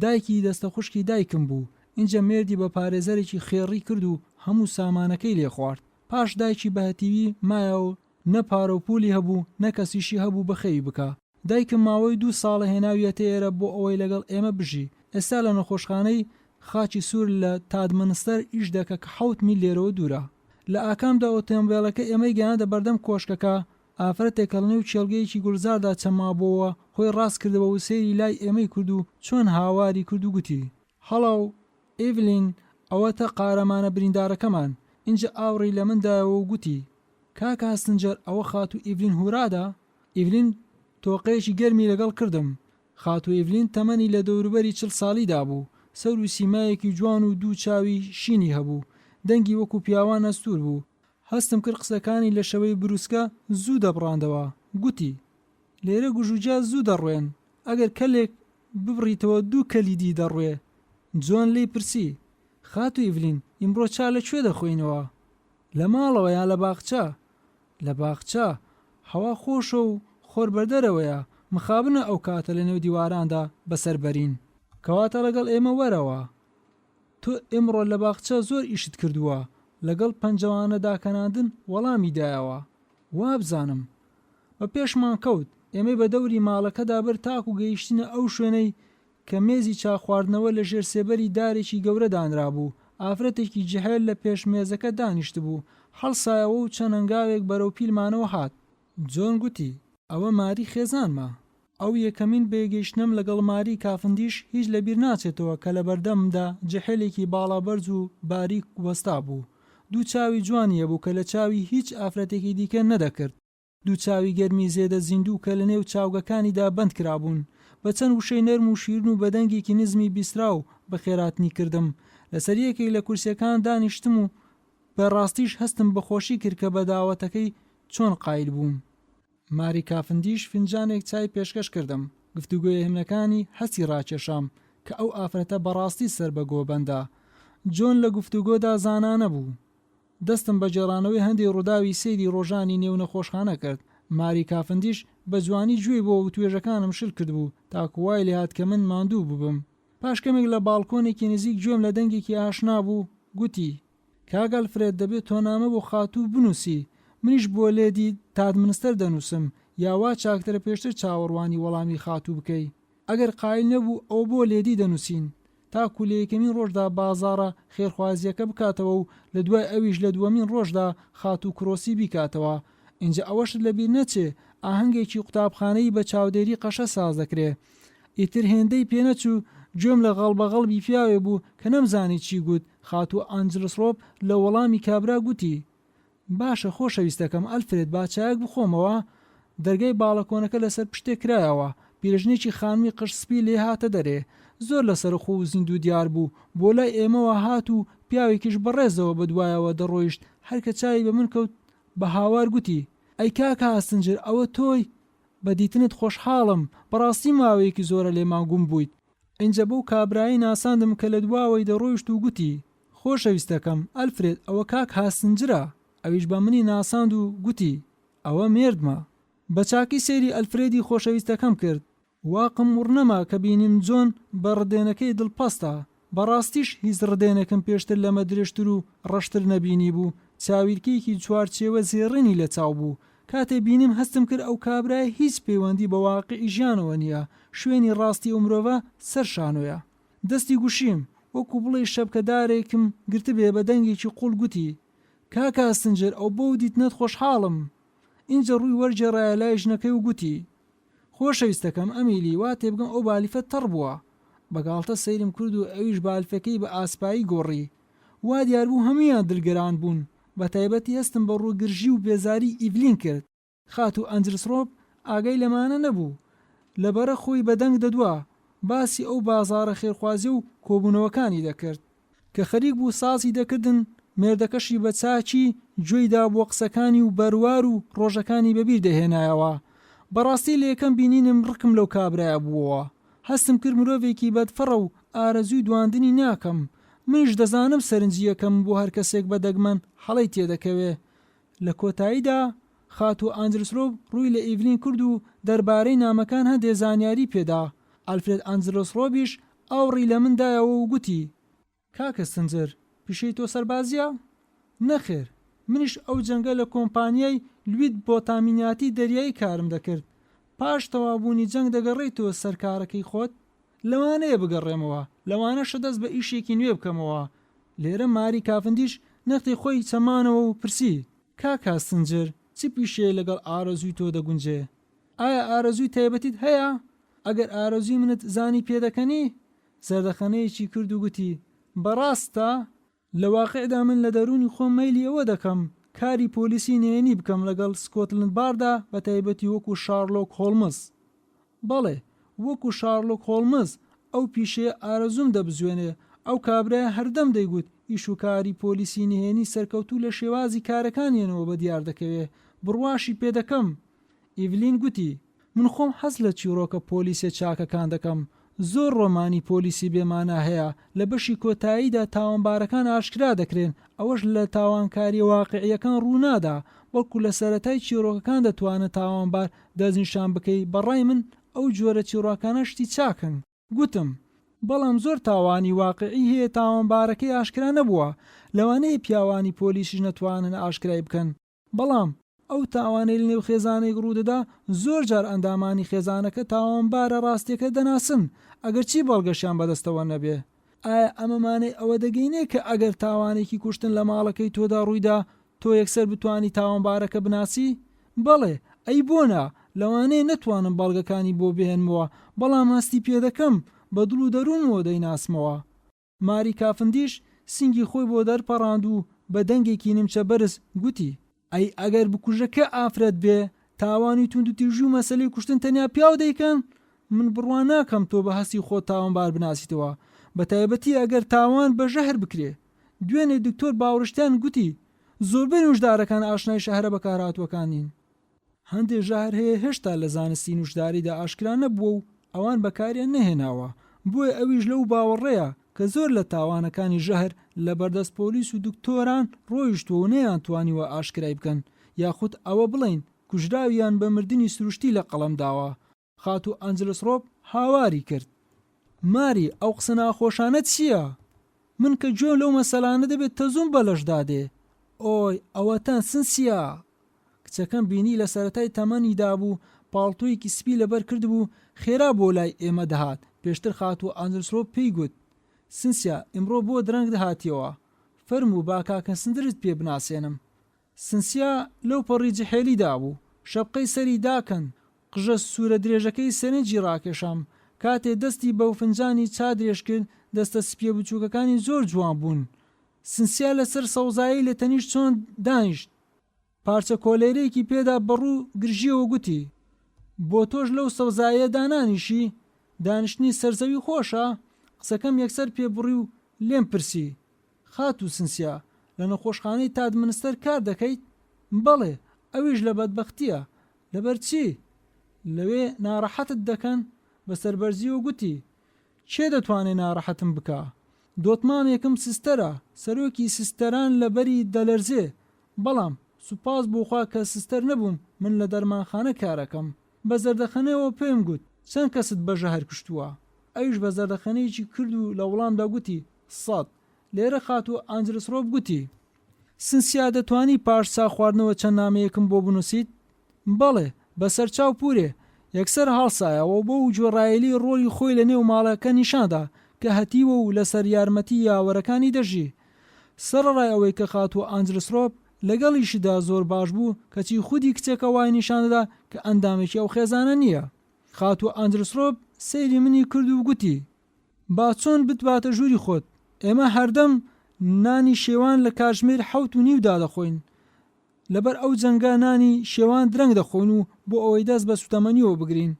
دایکی دەستە خوشکی دایکم بوو. اینجا مێردی بە پارێزەرێکی خێڕی کرد و هەموو سامانەکەی لێ خوارد. پاش دایکی بەهەتیوی مایە و نە پارە و پولی هەبوو نە کەسیشی هەبوو بەخێوی بکە. دایکم ماوەی 2 ساڵە هێناویەتە ئێرە بۆ ئەوەی لەگەڵ ئێمە بژی. ئێستا لە نەخۆشخانەی خاچی سوور لە تادمنستەر ئیش دەکە کە 7 میل لێرەوە دوورە. لە ئاکامدا ئۆتۆمبیلەکە ئێمەی گەیاندە بەردەم کۆشکەکە. ئافرەتێک کە لە نێو چێلگەیەکی گورزاردا چەمابەوە خۆی ڕاست کردەوە و سەیری لای ئێمەی کرد و چۆن هاواری کرد و گوتی: هەڵاو ئێڤلین، ئەوەتە قارەمانە بریندارەکەمان. اینجا ئاوڕی لە مندایەوە و گوتی: کاکە هەستنجەر، ئەوە خاتو ئیڤلین هورادا؟ ئیڤلین تۆقەیەکی گەرمی لەگەڵ کردم. خاتو ئیڤلین تەمەنی لە دەوروبەری 40 ساڵیدا بوو، سەور و سیمایەکی جوان و دوو چاوی شینی هەبوو، دەنگی وەکو پیاوان ئەستور بوو. هەستم کرد قسەکانی لە شەوەی بروسکە زوو دەبڕاندەوە. گوتی: لێرە گوژوجا زوو دەڕوێن، ئەگەر کەلێک ببڕیتەوە 2 کەلیدی دەڕوێ. جۆن لی پرسی: خاتو ئیڤلین، ئیمڕۆ چا لەکوێ دەخۆینەوە؟ لە ماڵەوە یان لە باخچە؟ لە باخچە، هەوا خۆشە و خۆر بەردەرەوەیە، مخابنە ئەو کاتە لە نێو دیواراندا بەسەربەرین. کەواتە لەگەڵ ئێمە وەرەوە. تۆ ئێمڕۆ لە باخچە زۆر ئیشت کردووە، لەگەڵ پەنجەوانە داکەناندن وەڵامی دایەوە. وابزانم. بە پێشمان کەوت، ئێمەی بە دەوری ماڵەکەدا بەر تاکو گەیشتینە ئەو شوێنەی کە مێزی چاخواردنەوە لە ژێر سێبەری دارێکی گەورە دانرابوو. ئافرەتێکی جەهێل لە پێش مێزەکە دانیشت بوو، هەڵسایەوە و چەند هەنگاوێک بەرەو پیلمانەوە هات. جۆن گوتی: ئەوە ماری خێزانمە. ئەو یەکەمین بێگەیشتنم لەگەڵ ماری کافندیش هیچ لەبیر ناچێتەوە کە لە بەردەمدا جەهێلێکی باڵابەرز و باریک وەستا بوو. دوو چاوی جوانیە بوو کە لە چاوی هیچ ئافرەتێکی دیکە نەدەکرد. دوو چاوی گەرمی زێدە زیندوو کە لە نێو چاوگەکانیدا بەند کرابوون. بە چەند وشەی نەرم و شیرن و بەدەنگێکی نزمی بیسترا و بەخێراتنی کردم. لەسەر یەکێک لە کورسیەکان دانیشتم و بەڕاستیش هەستم بەخۆشی کرد کە بە داوەتەکەی چۆن قایل بووم. ماری کافندیش فنجانێک چای پێشکەش کردم. گفتوگۆی هێمنەکانی هەستی ڕاکێشام کە ئەو ئافرەتە بەڕاستی سەر بە گۆبەندە. جۆن لە گفتوگۆدا زانانە بوو. دەستم بە جێڕانەوەی هەندێک ڕووداوی سەیری ڕۆژانی نێو نەخۆشخانە کرد. ماری کافندیش بە جوانی گوێی بۆ و توێژەکانم شل کرد بوو تاکو وای لێ هات کە من ماندوو ببم. پاشکەمێک لە باڵکۆنێکی نزیک گوێم لە دەنگێکی ئاشنا بوو. گوتی: کاک ئەلفرێد، دەبێت تۆنامە بۆ خاتوو بنووسی، منیش بۆ لێدی تادمنستەر دەنووسم، یاوا چاکترە پێشتر چاوەڕوانی وەڵامی خاتوو بکەی. ئەگەر قایل نەبوو ئەو بۆ لێدی دەنووسین تاکو لە یەکەمین ڕۆژدا بازاڕە خێرخوازیەکە بکاتەوە و لە دوای ئەویش لە دووەمین ڕۆژدا خاتوو کرۆسی بیکاتەوە. اینجا ئەوەشت لەبیر نەچێ ئاهەنگێکی قوتابخانەی بە چاودێری قەشە ساز دەکرێ. ئیتر هێندەی پێنەچوو، گوێم لە غەڵبەغەڵبی پیاوێ بوو کە نەمزانی چی گوت. خاتوو ئانجلسڕۆب لە وەڵامی کابرا گوتی: باشە خۆشەویستەکەم ئەلفرێد، با چایەک بخۆمەوە. دەرگای باڵەکۆنەکە لەسەر پشتێک کرایەوە. پیرژنێکی خانمی قشسپی لێ هاتە دەرێ، زۆر لەسەر خۆ و زیندوو دیار بوو. بۆ لای ئێمەوە هات و پیاوێکیش بەڕێزەوە بەدوایەوە دەڕۆیشت. هەرکە چاوی بە من کەوت بە هاوار گوتی: ئەی کاکە هەستنجر، ئەوە تۆی؟ بە دیتنت خۆشحاڵم، بەڕاستی ماوەیەکی زۆرە لێمان گوم بوویت. اینجا بەو کابرایی ناساندم کە لە دواوەی دەڕۆیشت و گوتی: خۆشەویستەکەم ئەلفرێد، ئەوە کاک هەستنجرە. ئەویش بە منی ناساند و گوتی: ئەوە مێردمە. بە چاکی سێری ئەلفرێدی خۆشەویستەکەم کرد. واقم وڕنەما کە بینیم جۆن بە ڕدێنەکەی دڵپەستە. بەڕاستیش هیچ ڕدێنەکەم پێشتر لەمە درێژتر و ڕەشتر نەبینی بوو. چاویلکەیەکی چوارچێوە زێڕینی لە چاو بوو. کاتێ بینیم هەستم کرد ئەو کابرای هیچ پەیوەندی بە واقعی ژیانەوە نییە. شوێنی ڕاستی ئەو مرۆڤە سەر شانۆیە. دەستی گوشیم وەکو بڵێ شەبکەدارێکم گرتبێ بە دەنگێکی قوڵ گوتی: کاکە هەستنجر، ئەو بۆ دیتنت خۆشحاڵم. اینجا ڕووی وەرجێڕایە لای ژنەکەی و گوتی: خۆشەویستەکەم ئەمیلی، وا تێبگەم ئەو بالیفە تەڕ بووە. بەگاڵتە سەیرم کرد و ئەویش بالفەکەی بە ئاسپایی گۆڕی. وا دیار بوو هەمویان دڵگەران بوون. بە تایبەتی هەستم بە ڕووگرژی و بێزاری ئیڤلین کرد. خاتوو ئەنجلسڕۆب ئاگای لەمانە نەبوو، لەبەرە خۆی بەدەنگ دەدوا باسی ئەو بازاڕە خێرخوازی و کۆبوونەوەکانی دەکرد کە خەریک بوو سازی دەکردن. مێردەکەشی بە چاچی گوێیدا بۆ قسەکانی و بەروار و ڕۆژەکانی بەبیر دەهێنایەوە. بەڕاستی لە یەکەم بینینم ڕقم لەو کابرایە بووەوە. هەستم کرد مرۆڤێکی بەدفەڕە و ئارەزووی دواندنی ناکەم. منیش دەزانم سەرنجیەکەم بۆ هەر کەسێک بە دەگمەن هەڵەی تێدەکەوێ. لە کۆتاییدا خاتوو ئانجلسڕۆب ڕووی لە ئیڤلین کرد و دەربارەی نامەکان هەندێ زانیاری پێدا. ئەلفرێد ئانجلسڕۆبیش ئاوڕی لە مندایەوە و گوتی: کاکە سنجر، پیشەی تۆ سەربازیە؟ نەخێر، منیش ئەو جەنگە لە کۆمپانیای لوید بۆ تامیناتی دەریایی کارم دەکرد. پاش تەوابوونی جەنگ دەگەڕێیتەوە سەرکارەکەی خۆت؟ لەوانەیە بگەڕێمەوە، لەوانەشە دەست بە ئیشێکی نوێ بکەمەوە. لێرە ماری کافندیش نەختی خۆی چەمانەوە و پرسی: کاکا سنجر، چی پیشەیە لەگەڵ ئارەزووی تۆ دەگونجێ؟ ئایا ئارەزووی تایبەتیت هەیە؟ ئەگەر ئارەزووی منت زانی پێدەکەنی؟ زەردەخەنەیەکی کرد و گوتی: بەڕاستە؟ لە واقعدا من لە دەرونی خۆم مەیلی ئەوە دەکەم کاری پۆلیسی نهێنی بکەم لەگەڵ سکۆتلند باردا، بە تایبەتی وەکو شارلۆک هۆڵمز. بەڵێ، وەکو شارلۆک هۆڵمز ئەو پیشەیە ئارەزوم دەبزوێنێ. ئەو کابرای هەردەم دەیگوت ئیش و کاری پۆلیسی نهێنی سەرکەوتوو لە شێوازی کارەکانیانەوە بە دیار دەکەوێ. بڕواشی پێدەکەم. ئیڤلین گوتی: من خۆم حەز لە چیرۆکە پۆلیسە چاکەکان دەکەم. زۆر ڕۆمانی پۆلیسی بێمانە هەیە، لە بەشی کۆتاییدا تاوانبارەکان ئاشکرا دەکرێن، ئەوەش لە تاوانکاری واقعیەکان ڕوونادا، بەڵکو لە سەرەتای چیرۆکەکان دەتوانێت تاوانبار دەستنیشان بکەی. بەڕای من ئەو جۆرە چیرۆکانە شتی چاکن. گوتم: بەڵام زۆر تاوانی واقعی هەیە تاوانبارەکەی ئاشکرا نەبووە، لەوانەیە پیاوانی پۆلیسیش نەتوانن ئاشکرای بکەن. بەڵام ئەو تاوانەی لە نێو خێزانێک ڕوودەدا زۆر جار ئەندامانی خێزانەکە تاوانبارە ڕاستیەکە دەناسن، ئەگەر چی بەڵگەشیان بەدەستەوە نەبێ. ئایا ئەمەمانەی ئەوە دەگەینێ کە ئەگەر تاوانێکی کوشتن لە ماڵەکەی تۆدا ڕوویدا تۆ یەکسەر بتانی تاوانبارەکە بناسی؟ بەڵێ، ئەی بۆنا، لەوانەیە نەتوانم بەڵگەکانی بۆ بهێنمەوە، بەڵام هەستی پێدەکەم، بە دڵ و دەروونەوە دەیناسمەوە. ماری کافندیش سینگی خۆی بۆ دەرپەڕاند و بە دەنگێکی نیمچە بەرز گوتی: ئەی ئەگەر بکوژەکە ئافرەت بێ، تاوانی توند و تیژی و مەسەلەی کوشتن تەنیا پیاو دەیکەن؟ من بڕوان ناکەم تۆ بە هەستی خۆت تاوانبار بناسیتەوە، بە تایبەتی ئەگەر تاوان بە ژەهر بکرێ. دوێنێ دکتۆر باوەڕشتیان گوتی: زۆربەی نوشدارەکان ئاشنای شەهرە بەکارهاتوەکانین. هەندێک ژەهر هەیە هێشتا لە زانستی نوشداریدا ئاشکرا نەبووە و ئەوان بەکاریان نەهێناوە، بۆیە ئەویش لەو باوەڕەیە کە زۆر لە تاوانەکانی ژەهر لە بەردەست پۆلیس و دکتۆران ڕۆیشتووە و نەیانتوانیوە ئاشکرای بکەن، یاخود ئەوە بڵین کوژراویان بە مردنی سروشتی لە قەڵەم داوە. خاتو ئەنجلس ڕۆب هاواری کرد: ماری، ئەو قسە ناخۆشانە چییە؟ من کە گوێم لەو مەسەلانە دەبێت تەزوم بەلەش دادێ. ئۆی، ئەوەتان سنسیە. کچەکەم بینی لە سەرەتای تەمەنیدا بوو، پاڵتۆیەکی سپی لەبەر کردبوو، خێرا بۆ لای ئێمە دەهات. پێشتر خاتو ئەنجلس ڕۆب پێی گوت: سنسیا، ئیمڕۆ بۆ درەنگ دەهاتیەوە، فەرموو با کاکە سندرت پێ بناسێنم. سنسیا لەو پەڕی جەحێلیدا بوو، شەپقەی سەری داکەن، قژە سوورە درێژەکەی سەرنجی ڕاکێشام. کاتێ دەستی بەو فنجانی چا درێژ کرد، دەستە سپیە بچووکەکانی زۆر جوان بوون. سنسیا لەسەر سەوزایی لە تەنیشت چۆن دانیشت، پارچە کۆلێرەیەکی پێدا بەڕوو گرژیەوە گوتی: بۆ تۆش لەو سەوزایە دانانیشی؟ دانیشتنی سەرزەوی خۆشە؟ قسەکەم یەکسەر پێ بڕی و لێم پرسی: خاتو سنسیا، لە نەخۆشخانەی تادمنستەر کار دەکەیت؟ بەڵێ، ئەویش لە بەدبەختیە. لەبەر چی؟ لەوێ ناڕەحەتت دەکەن؟ بەسەر بەرزیەوە گوتی: چێ دەتوانێت ناڕەحەتم بکە؟ دۆتمامێکم سستەرە، سەرۆکی سستەران لەبەری دەلەرزێ. بەڵام سوپاس بۆخوا کە سستەر نەبووم، من لە دەرمانخانە کارەکەم. بە زەردەخەنەوە پێم گوت: چەند کەست بەژە هەر کشتووە؟ ئەویش بە زەردەخەنەیەکی کرد و لە وەڵامدا گوتی: 100. لێرە خاتو ئەنجلس ڕۆب گوتی: سنسیا، دەتوانی پاشسا خواردنەوە چەند نامەیەکم بۆ بنووسیت؟ بەڵێ، بەسەر چاو پورێ. یەکسەر هەڵسایەوە بۆ جۆڕایەلی ڕۆلی خۆی لە نێو ماڵەکە نیشاندا کە هەتیوە و لەسەر یارمەتی یاوەرەکانی دەژی. سەرڕای ئەوەی کە خاتو ئەنجلس ڕۆب لەگەڵیشیدا زۆر باش بوو، کەچی خودی کچێکە وای نیشانەدا کە ئەندامێکی ئەو خێزانە نییە. خاتو ئەنجلس ڕۆب سەیری منی کرد و گوتی: با چۆن بتباتە ژووری خۆت؟ ئێمە هەردەم نانی شێوان لە کاتژمێر 7:30 دەخۆین. لەبەر ئەو جەنگە نانی شێوان درەنگ دەخۆین و بۆ ئەوەی دەست بە سوتەمەنیەوە بگرین.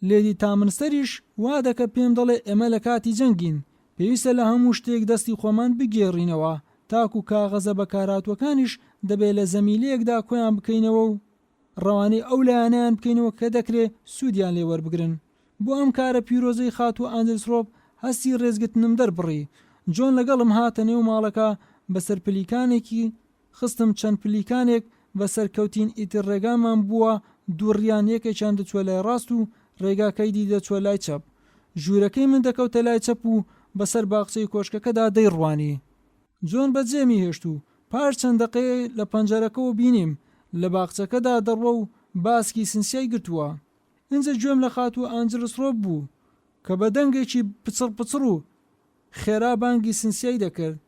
لێدی تامنستەریش وا دەکە پێم دەڵێ ئێمە لە کاتی جەنگین، پێویستە لە هەموو شتێک دەستی خۆمان بگێڕینەوە، تاکو کاغەزە بەکارهاتوەکانیش دەبێت لە زەمیلەیەکدا کۆیان بکەینەوە و ڕەوانەی ئەو لایەنیان بکەینەوە کە دەکرێت سوودیان لێ وەربگرن. بۆ ئەم کارە پیرۆزەی خاتو ئەنجلس ڕۆب هەستی ڕێزگرتنم دەربڕی. جۆن لەگەڵم هاتە نێو ماڵەکە، بەسەر پلیکانێکی خستم چەند پلیکانێک بەسەر کەوتین ئیتر ڕێگامان بووە، دووڕیان یەکێکیان دەچوە لای ڕاست و ڕێگاکەیدی دەچوە لای چەپ. ژوورەکەی من دەکەوتە لای چەپ و بەسەر باخچەی کۆشکەکەدا دەیڕوانی. جۆن بەجێمی هێشت و پاش چەند دەقەیە لە پەنجەرەکەەوە بینیم لە باخچەکەدا دەڕوە و باسکی سنسیای گرتووە. ئینجا گوێم لە خاتو ئەنجلس ڕۆب بوو. کە بە دەنگێکی پچڕ و خێرا بانگی سنسیای دەکرد.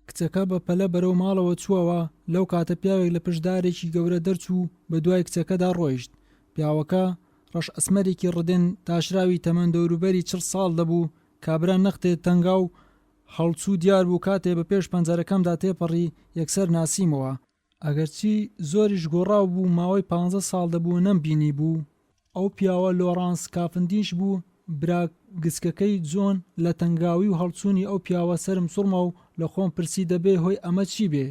کچەکە بە پەلە بەرەو ماڵەوە چووەوە. لەو کاتە پیاوێک لە پشدارێکی گەورە دەرچوو بە دوای کچەکەدا ڕۆیشت. پیاوەکە ڕەش ئەسمەرێکی ڕدن تاشراوی تەمەن دەوروبەری 40 ساڵ دەبوو. کابرا نەختێ تەنگا و هەڵچوو دیار بوو کاتێ بە پێش پەنجەرەکەمدا تێپەڕی یەکسەر ناسیمەوە. ئەگەرچی زۆریش گۆڕاو بوو ماوەی 15 ساڵ دەبوو نەمبینی بوو. ئەو پیاوە لۆرانس کافندیش بوو. برا گسکەکەی جۆن لە تەنگاوی و هەڵچوونی ئەو پیاوە سرم سوڕمە و لە خۆم پرسی دەبێ هۆی ئەمە چی بێ.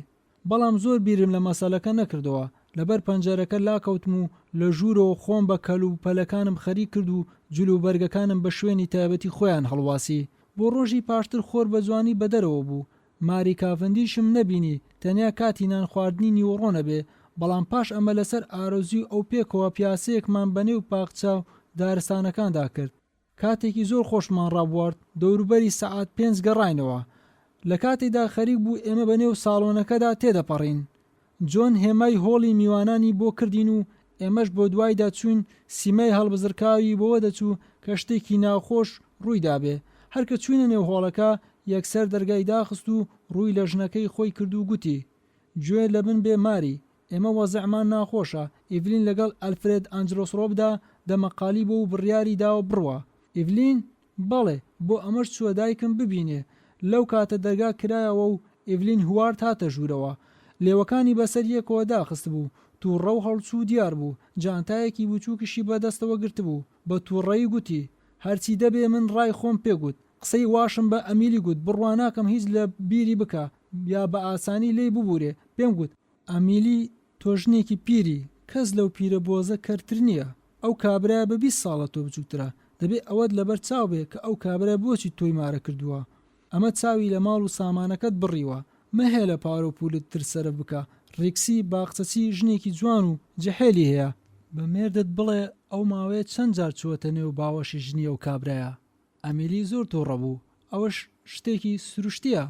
بەڵام زۆر بیرم لە مەسەلەکە نەکردەوە. لەبەر پەنجەرەکە لاکەوتم و لە ژوورەوە خۆم بە کەل و پەلەکانم خەری کرد و جلو بەرگەکانم بە شوێنی تایبەتی خۆیان هەڵواسی. بۆ ڕۆژی پاشتر خۆر بە جوانی بەدەرەوە بوو. ماری کافندیشم نەبینی، تەنیا کاتی نان خواردنی نیوەڕۆ نەبێ. بەڵام پاش ئەمە لەسەر ئارۆزی ئەو پێکەوە پیاسەیەکمان بەنێو پاخچە و دارستانەکاندا کرد. کاتێکی زۆر خۆشمان ڕابوارد. دەوروبەری سەعات 5 گەڕاینەوە. لە کاتێکدا خەریک بوو ئێمە بەنێو ساڵۆنەکەدا تێدەپەڕین. جۆن هێمای هۆڵی میوانانی بۆ کردین و ئێمەش بۆ دوایدا چوین. سیمای هەڵبزرکاوی بۆوە دەچوو کە شتێکی ناخۆش ڕوویدابێ. هەرکە چوینە نێو هۆڵەکە یەکسەر دەرگای داخست و ڕووی لە ژنەکەی خۆی کرد و گوتی: گوێ لە بن بێ ماری، ئێمە وەزعمان ناخۆشە. ئیڤلین لەگەڵ ئەلفرێد ئەنجلۆسڕۆبدا دەمەقالی بۆ و بڕیاری داوە بڕوە. ئیڤلین: بەڵێ، بۆ ئەمەش چووە دایکم ببینێ. لەو کاتە دەرگا کرایەوە و ئیڤلین هوارد هاتە ژوورەوە. لێوەکانی بەسەر یەکەوە داخست بوو. تووڕە و هەڵچوو دیار بوو. جانتایەکی بچووکشی بەدەستەوە گرت بوو. بە تووڕەیی گوتی: هەرچی دەبێ من ڕای خۆم پێگوت. قسەی واشم بە ئەمیلی گوت. بڕواناکەم هیچ لە بیری بکە یا بە ئاسانی لێی ببوورێ. پێم گوت: ئەمیلی، تۆ ژنێکی پیری، کەس لەو پیرە بۆزە کەرتر نییە. ئەو کابرا بە 20 ساڵە تۆ بچووکترە. دەبێت ئەوەت لەبەر چاو بێ کە ئەو کابرا بۆچی تۆی مارە کردووە. ئەمە چاوی لە ماڵ و سامانەکەت بڕیوە. مەهێ لە پارە و پولت تر سەرە بکە. ڕێکسی باخچەچی ژنێکی جوان و جەحێلی هەیە. بە مێردت بڵێ ئەو ماوەیە چەند جار چووەتە نێو باوەشی ژنی ئەو کابرایە. ئەمیلی زۆر تۆڕە بوو. ئەوەش شتێکی سروشتیە.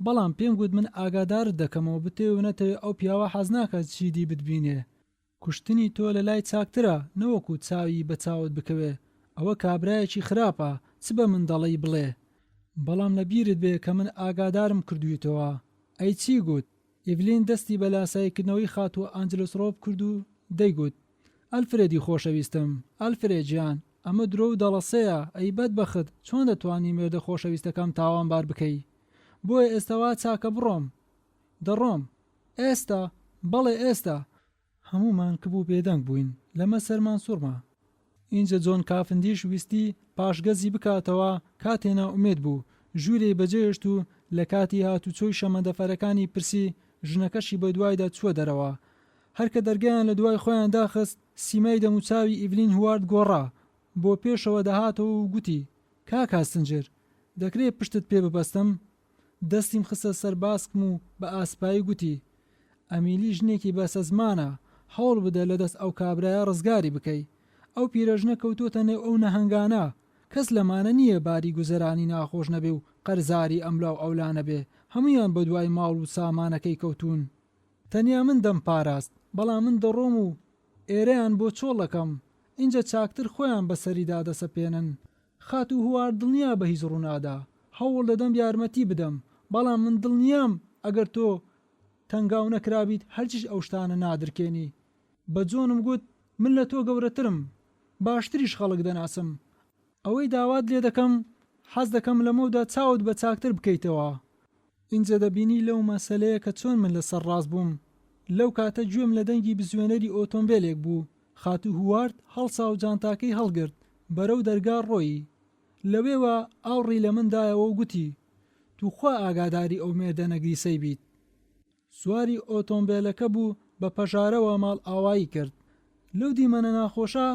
بەڵام پێم گوت من ئاگادارت دەکەمەوە بتێ و نەتەوێت ئەو پیاوە حەز ناکات چیدی بتبینێ. کوشتنی تۆ لە لای چاکترە نەوەکو چاوی بە چاوت بکەوێ. ئەوە کابرایەکی خراپە. چ بە من دەڵی بڵێ؟ بەڵام لە بیرت بێ کە من ئاگادارم کردویتەوە. ئەی چی گوت؟ ئیڤلین دەستی بە لاسایکردنەوەی خاتووە ئەنجلۆسڕۆب کرد و دەیگوت: ئەلفرێدی خۆشەویستم، ئەلفرێد گیان، ئەمە درۆ و دەڵەسەیە. ئەی بەدبەخت، چۆن دەتوانی مێردە خۆشەویستەکەم تاوانبار بکەی؟ بۆیە ئێستاوا چاکە بڕۆم. دەڕۆم. ئێستا؟ بەڵێ ئێستا. هەمومان کبوو بێدەنگ بووین. لەمە سەرمان سوڕما. اینجا جۆن کافندیش ویستی پاشگەزی بکاتەوە. کاتێنا ئومێد بوو. ژوورێ بەجێشت و لە کاتی هاتوچۆی شەمەندەفەرەکانی پرسی. ژنەکەشی بە دوایدا چووە دەرەوە. هەرکە دەرگیان لە دوای خۆیان داخست، سیمای دەموچاوی ئیڤلین هوارد گۆڕا. بۆ پێشەوە دەهاتەوە و گوتی: کاک هاستنجر، دەکرێت پشتت پێ ببەستم؟ دەستیم خستە سەر باسکم و بە ئاسپایی گوتی: ئەمیلی ژنێکی بەسە زمانە. هەوڵ بدە لە دەست ئەو کابرایە ڕزگاری بکەی. ئەو پیرەژنە کەوتوتە نێو ئەو نەهەنگانە. کەس لەمانە نییە باری گوزەرانی ناخۆش نەبێ و قەرزاری ئەملاو ئەولانە بێ. هەمویان بە دوای ماڵ و سامانەکەی کەوتون. تەنیا من دەم پاراست. بەڵام من دەڕۆم و ئێرەیان بۆ چۆڵەکەم. اینجا چاکتر خۆیان بەسەریدا دەسەپێنن. خات و هوار دڵنیا بە هیچ ڕوونادا. هەوڵ دەدەم یارمەتی بدەم. بەڵام من دڵنیام ئەگەر تۆ تەنگاو نەکرابیت هەرچیش ئەو شتانە نادرکێنی. بە جۆنم گوت: من لە تۆ گەورەترم، باشتریش خەڵک دەناسم. ئەوەی داوات لێ دەکەم، حەز دەکەم لەمەودا چاوت بە چاکتر بکەیتەوە. اینجا دەبینی لەو مەسەلەیە کە چۆن من لەسەر ڕاست بووم. لەو کاتە گوێم لە دەنگی بزوێنەری ئۆتۆمبیلێک بوو. خات و هوارد هەڵسا و جانتاکەی هەڵگرت. بەرەو دەرگا ڕۆیی. لەوێوە ئاوڕی لە مندایەوە و گوتی: توخوا ئاگاداری ئەو مێردە نەگریسەی بیت. سواری ئۆتۆمبیلەکە بوو. بە پەژارەوە ماڵ ئاوایی کرد. لەو دیمەنە ناخۆشە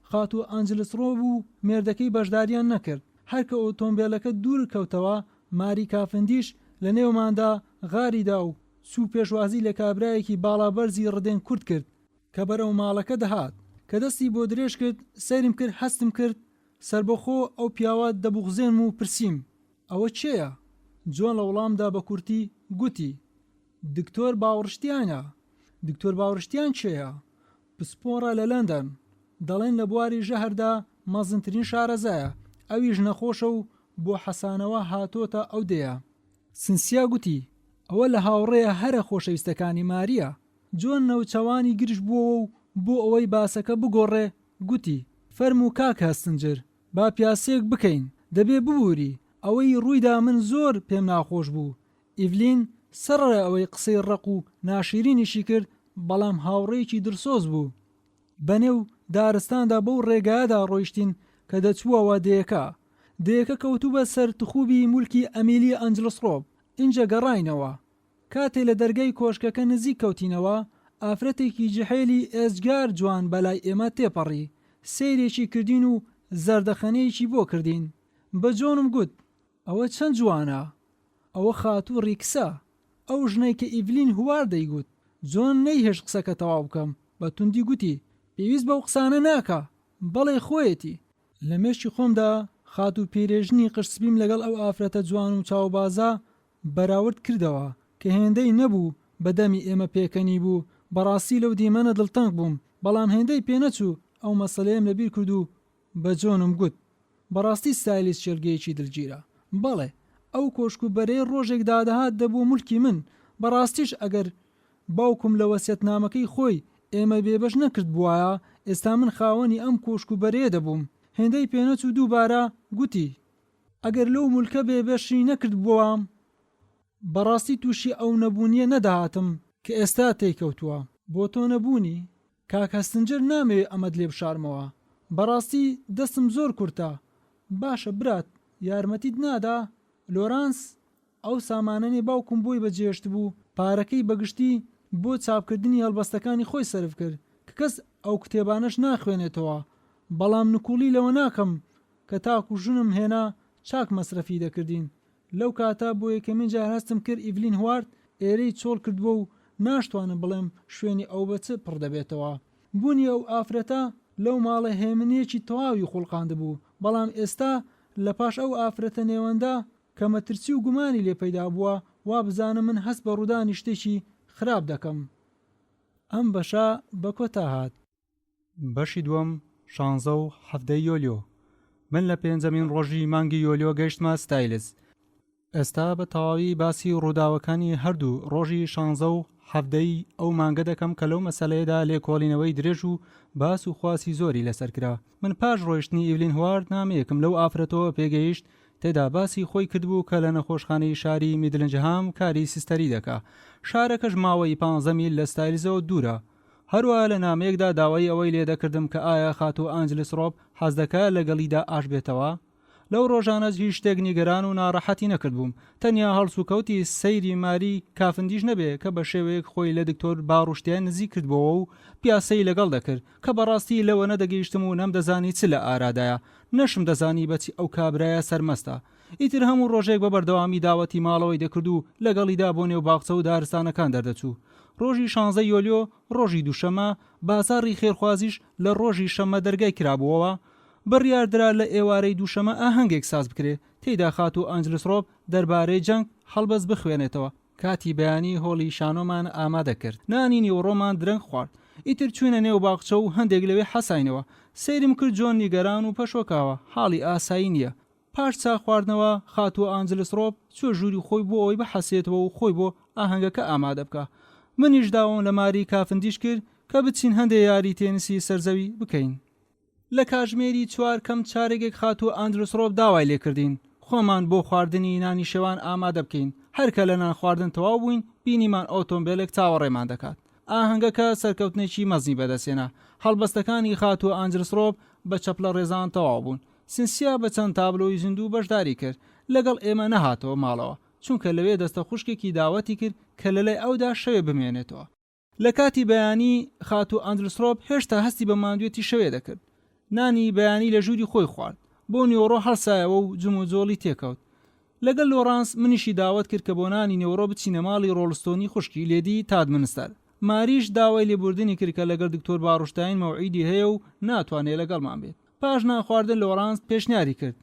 خات و ئەنجلسڕۆ بوو. مێردەکەی بەشداریان نەکرد. هەرکە ئۆتۆمبیلەکە دوور کەوتەوە، ماری کافندیش لە نێوماندا غاریدا و سوو پێشوازی لە کابرایەکی باڵابەرزی ڕدێن کورت کرد کە بەرەو ماڵەکە دەهات. کە دەستی بۆ درێژ کرد، سەیرم کرد، هەستم کرد. سربەخۆ ئەو پیاوە دەبوغزێنم و پرسییم: ئەوە چێیە؟ جۆن لە وەڵامدا بە کورتی گوتی: دکتۆر باوەڕشتیانە. دکتۆر باوەڕشتیان چێیە؟ پسپۆڕە لە لەندەن. دەڵێن لە بواری ژەهردا مەزنترین شارەزایە. ئەویش نەخۆشە و بۆ حەسانەوە هاتۆتە ئەو دەیە. سنسیا گوتی ئەوە لە هاوڕێیە هەرە خۆشەویستەکانی ماریە. جۆن نەوچەوانی گرش بووە و بۆ ئەوەی باسەکە بگۆڕێ گوتی فەرموو کاک هەستنجر با پیاسەیەک بکەین دەبێ ببووری ئەوەی ڕوویدا من زۆر پێم ناخۆش بوو. ئیڤلین سەرڕە ئەوەی قسەی ڕق و ناشیرینیشی کرد بەڵام هاوڕێیەکی درسۆز بوو. بەنێو دارستاندا بەو ڕێگایەدا ڕۆیشتین کە دەچووەوە دەیەکە کەوتوو بە سەر تخوبی مولکی ئەمیلی ئەنجلسڕۆب. اینجا گەڕاینەوە. کاتێ لە دەرگای کۆشکەکە نزیک کەوتینەوە ئافرەتێکی جەحێلی ئێزگار جوان بەلای ئێمە تێپەڕی. سەیرێکی کردین و زەردەخەنەیەکی بۆ کردین. بە جۆنم گوت ئەوە چەند جوانە. ئەوە خاتوو ڕیکسە، ئەو ژنەی کە ئیڤلین هوار دەیگوت. جۆن نەیهێش قسەکە تەواو بکەم بە توندی گوتی پێویست بەو قسانە ناکە بەڵێ خۆیەتی. لە مێشکی خۆمدا خاتوو پێرێژنی قرسبیم لەگەڵ ئەو ئافرەتە جوان و چاوبازە بەراورد کردەوە کە هێندەی نەبوو بەدەمی ئێمە پێکەنی بوو. بەڕاستی لەو دیمەنە دڵتەنگ بووم بەڵام هێندەی پێنەچوو. ئەو مەسەلەیەم لەبیر کرد و بە جۆنم گوت بەڕاستی ستایلیست شێرگەیەکی دڵگیرە. بەڵێ ئەو کۆشک و بەرەی ڕۆژێک دادەهات دەبوو مولکی من. بەڕاستیش ئەگەر باوکم لە وەسیەتنامەکەی خۆی ئێمە بێبەش نەکرد بووایە ئێستا من خاوەنی ئەم کۆشک و بەرەیە دەبووم. هێندەی پێنەچوو دووبارە گوتی ئەگەر لەو مولکە بێبەشی نەکرد بووام بەڕاستی تووشی ئەو نەبوونیە نەداهاتم کە ئێستا تێکەوتووە. بۆ تۆ نەبوونی کاک هەستنجر نامەوێت ئەمەد لێ بشارمەوە. بەڕاستی دەستم زۆر کورتە. باشە برات یارمەتیت نادا؟ لۆرانس ئەو سامانەی باوکم بۆی بەجێشت بوو پارەکەی بەگشتی بۆ چاپکردنی هەڵبەستەکانی خۆی سەرف کرد کە کەس ئەو کتێبانەش ناخوێنێتەوە. بەڵام نکوڵی لەوە ناکەم کە تاکو ژنم هێنا چاک مەسرەفی دەکردین. لەو کاتە بۆ یەکەمین جار هەستم کرد ئیڤلین هوارد ئێرەی چۆڵ کردووە و ناشتوانم بڵێم شوێنی ئەو بە چ پڕ دەبێتەوە. بوونی ئەو ئافرەتە لەو ماڵە هێمنەیەکی تەواوی خوڵقاند بوو. بەڵام ئێستا لە پاش ئەو ئافرەتە نێوەندا کە مەترسی و گومانی لێ پەیدا بووە وا بزانم من هەست بە ڕوودانی شتێکی خراپ دەکەم. ئەم بەشە بە کۆتا هات. بەشی دووەم 16 یۆلیۆ. من لە پێنجەمین ڕۆژی مانگی یۆلیۆ گەیشتمە ستایلز. ئێستا بە تەواوی باسی ڕووداوەکانی هەردوو ڕۆژی 16 ئەو مانگە دەکەم کە لەو مەسەلەیەدا لێکۆڵینەوەی درێژ و باس و خواسی زۆری لەسەر کرا. من پاش ڕۆیشتنی ئیڤلین هوارد نامەیەکم لەو ئافرەتەوە پێگەیشت تێدا باسی خۆی کردبوو کە لە نەخۆشخانەی شاری میدلنجهام کاری سیستەری دەکا. شارەکەش ماوەی 15 میل لە ستایلزەوە دوورە. هەروە لە نامەیەکدا داوای ئەوەی لێ دەکردم کە ئایا خاتوو ئەنجلسڕۆب حەز دەکات لەگەڵیدا ئاش بێتەوە. لەو ڕۆژانەش هیچ شتێک نیگەران و ناڕەحەتی نەکرد بووم. تەنیا هەڵس و کەوتی سەیری ماری کافندیش نەبێ کە بە شێوەیەک خۆی لە دکتۆر باڕوشتیان نزیک کردبەوە و پیاسەی لەگەڵ دەکرد کە بەڕاستی لەوە نەدەگەیشتم و نەمدەزانی چ لە ئارادایە. نەشم دەزانی بەچی ئەو کابرایە سەرمەستە. ئیتر هەموو ڕۆژێک بە بەردەوامی داوەتی ماڵەوەی دەکرد و لەگەڵیدا بۆ نێو باخچە و دارستانەکان دەردەچوو. ڕۆژی 16 یۆلیۆ ڕۆژی دووشەمە بازاڕی خێرخوازیش لە ڕۆژی شەمە دەرگای کرابووەوە. بڕیاردرا لە ئێوارەی دووشەمە ئاهەنگێک ساز بکرێ تێیدا خاتوو ئەنجلسڕۆب دەربارەی جەنگ هەڵبەست بخوێنێتەوە. کاتی بەیانی هۆڵی شانۆمان ئامادە کرد. نانی نیوەڕۆمان درەنگ خوارد. ئیتر چوونە نێو باخچە و هەندێک لەوێ حەساینەوە. سەیرم کرد جۆن نیگەران و پەشۆکاوە. حاڵی ئاسایی نییە. پاش چا خواردنەوە خاتوو ئەنجلسڕۆب چۆ ژووری خۆی بۆ ئەوەی بەحەسێتەوە و خۆی بۆ ئاهەنگەکە ئامادە بکە. منیش داوام لە ماری کافندیش کرد کە بچین هەندێک یاری تێنسی سەرزەوی بکەین. لە کاژمێری 4 کەم چارێکێک خاتوو ئەنجلسڕۆب داوای لێکردین خۆمان بۆ خواردنی نانی شێوان ئامادە بکەین. هەرکە لە نان خواردن تەواو بووین بینیمان ئۆتۆمبیلێک چاوەڕێمان دەکات. ئاهەنگەکە سەرکەوتنێکی مەزنی بەدەستێنا. هەڵبەستەکانی خاتوو ئەنجلسڕۆب بە چەپلە ڕێزان تەواو بوون. سنسیا بە چەند تابلۆی زیندوو بەشداری کرد. لەگەڵ ئێمە نەهاتەوە ماڵەوە چونکە لەوێ دەستە خوشکێکی داوەتی کرد کە لەلای ئەودا شەوێ بمێنێتەوە. لە کاتی بەیانی خاتوو ئەنجلسڕۆب هێشتا هەستی بە ماندوێتی شەوێ دەکرد. نانی بەیانی لە ژووری خۆی خوارد. بۆ نیوەڕۆ هەڵسایەوە و جم و جۆڵی تێکەوت. لەگەڵ لۆرانس منیشی داوت کرد کە بۆ نانی نیوەڕۆ بچینە ماڵی ڕۆڵستۆنی خوشکی لێدی تادمنستەر. ماریش داوای لێبوردنی کرد کە لەگەڵ دکتۆر باڕوشتین مەوعیدی هەیە و ناتوانێت لەگەڵمان بێت. پاش نانخواردن لۆرانس پێشنیاری کرد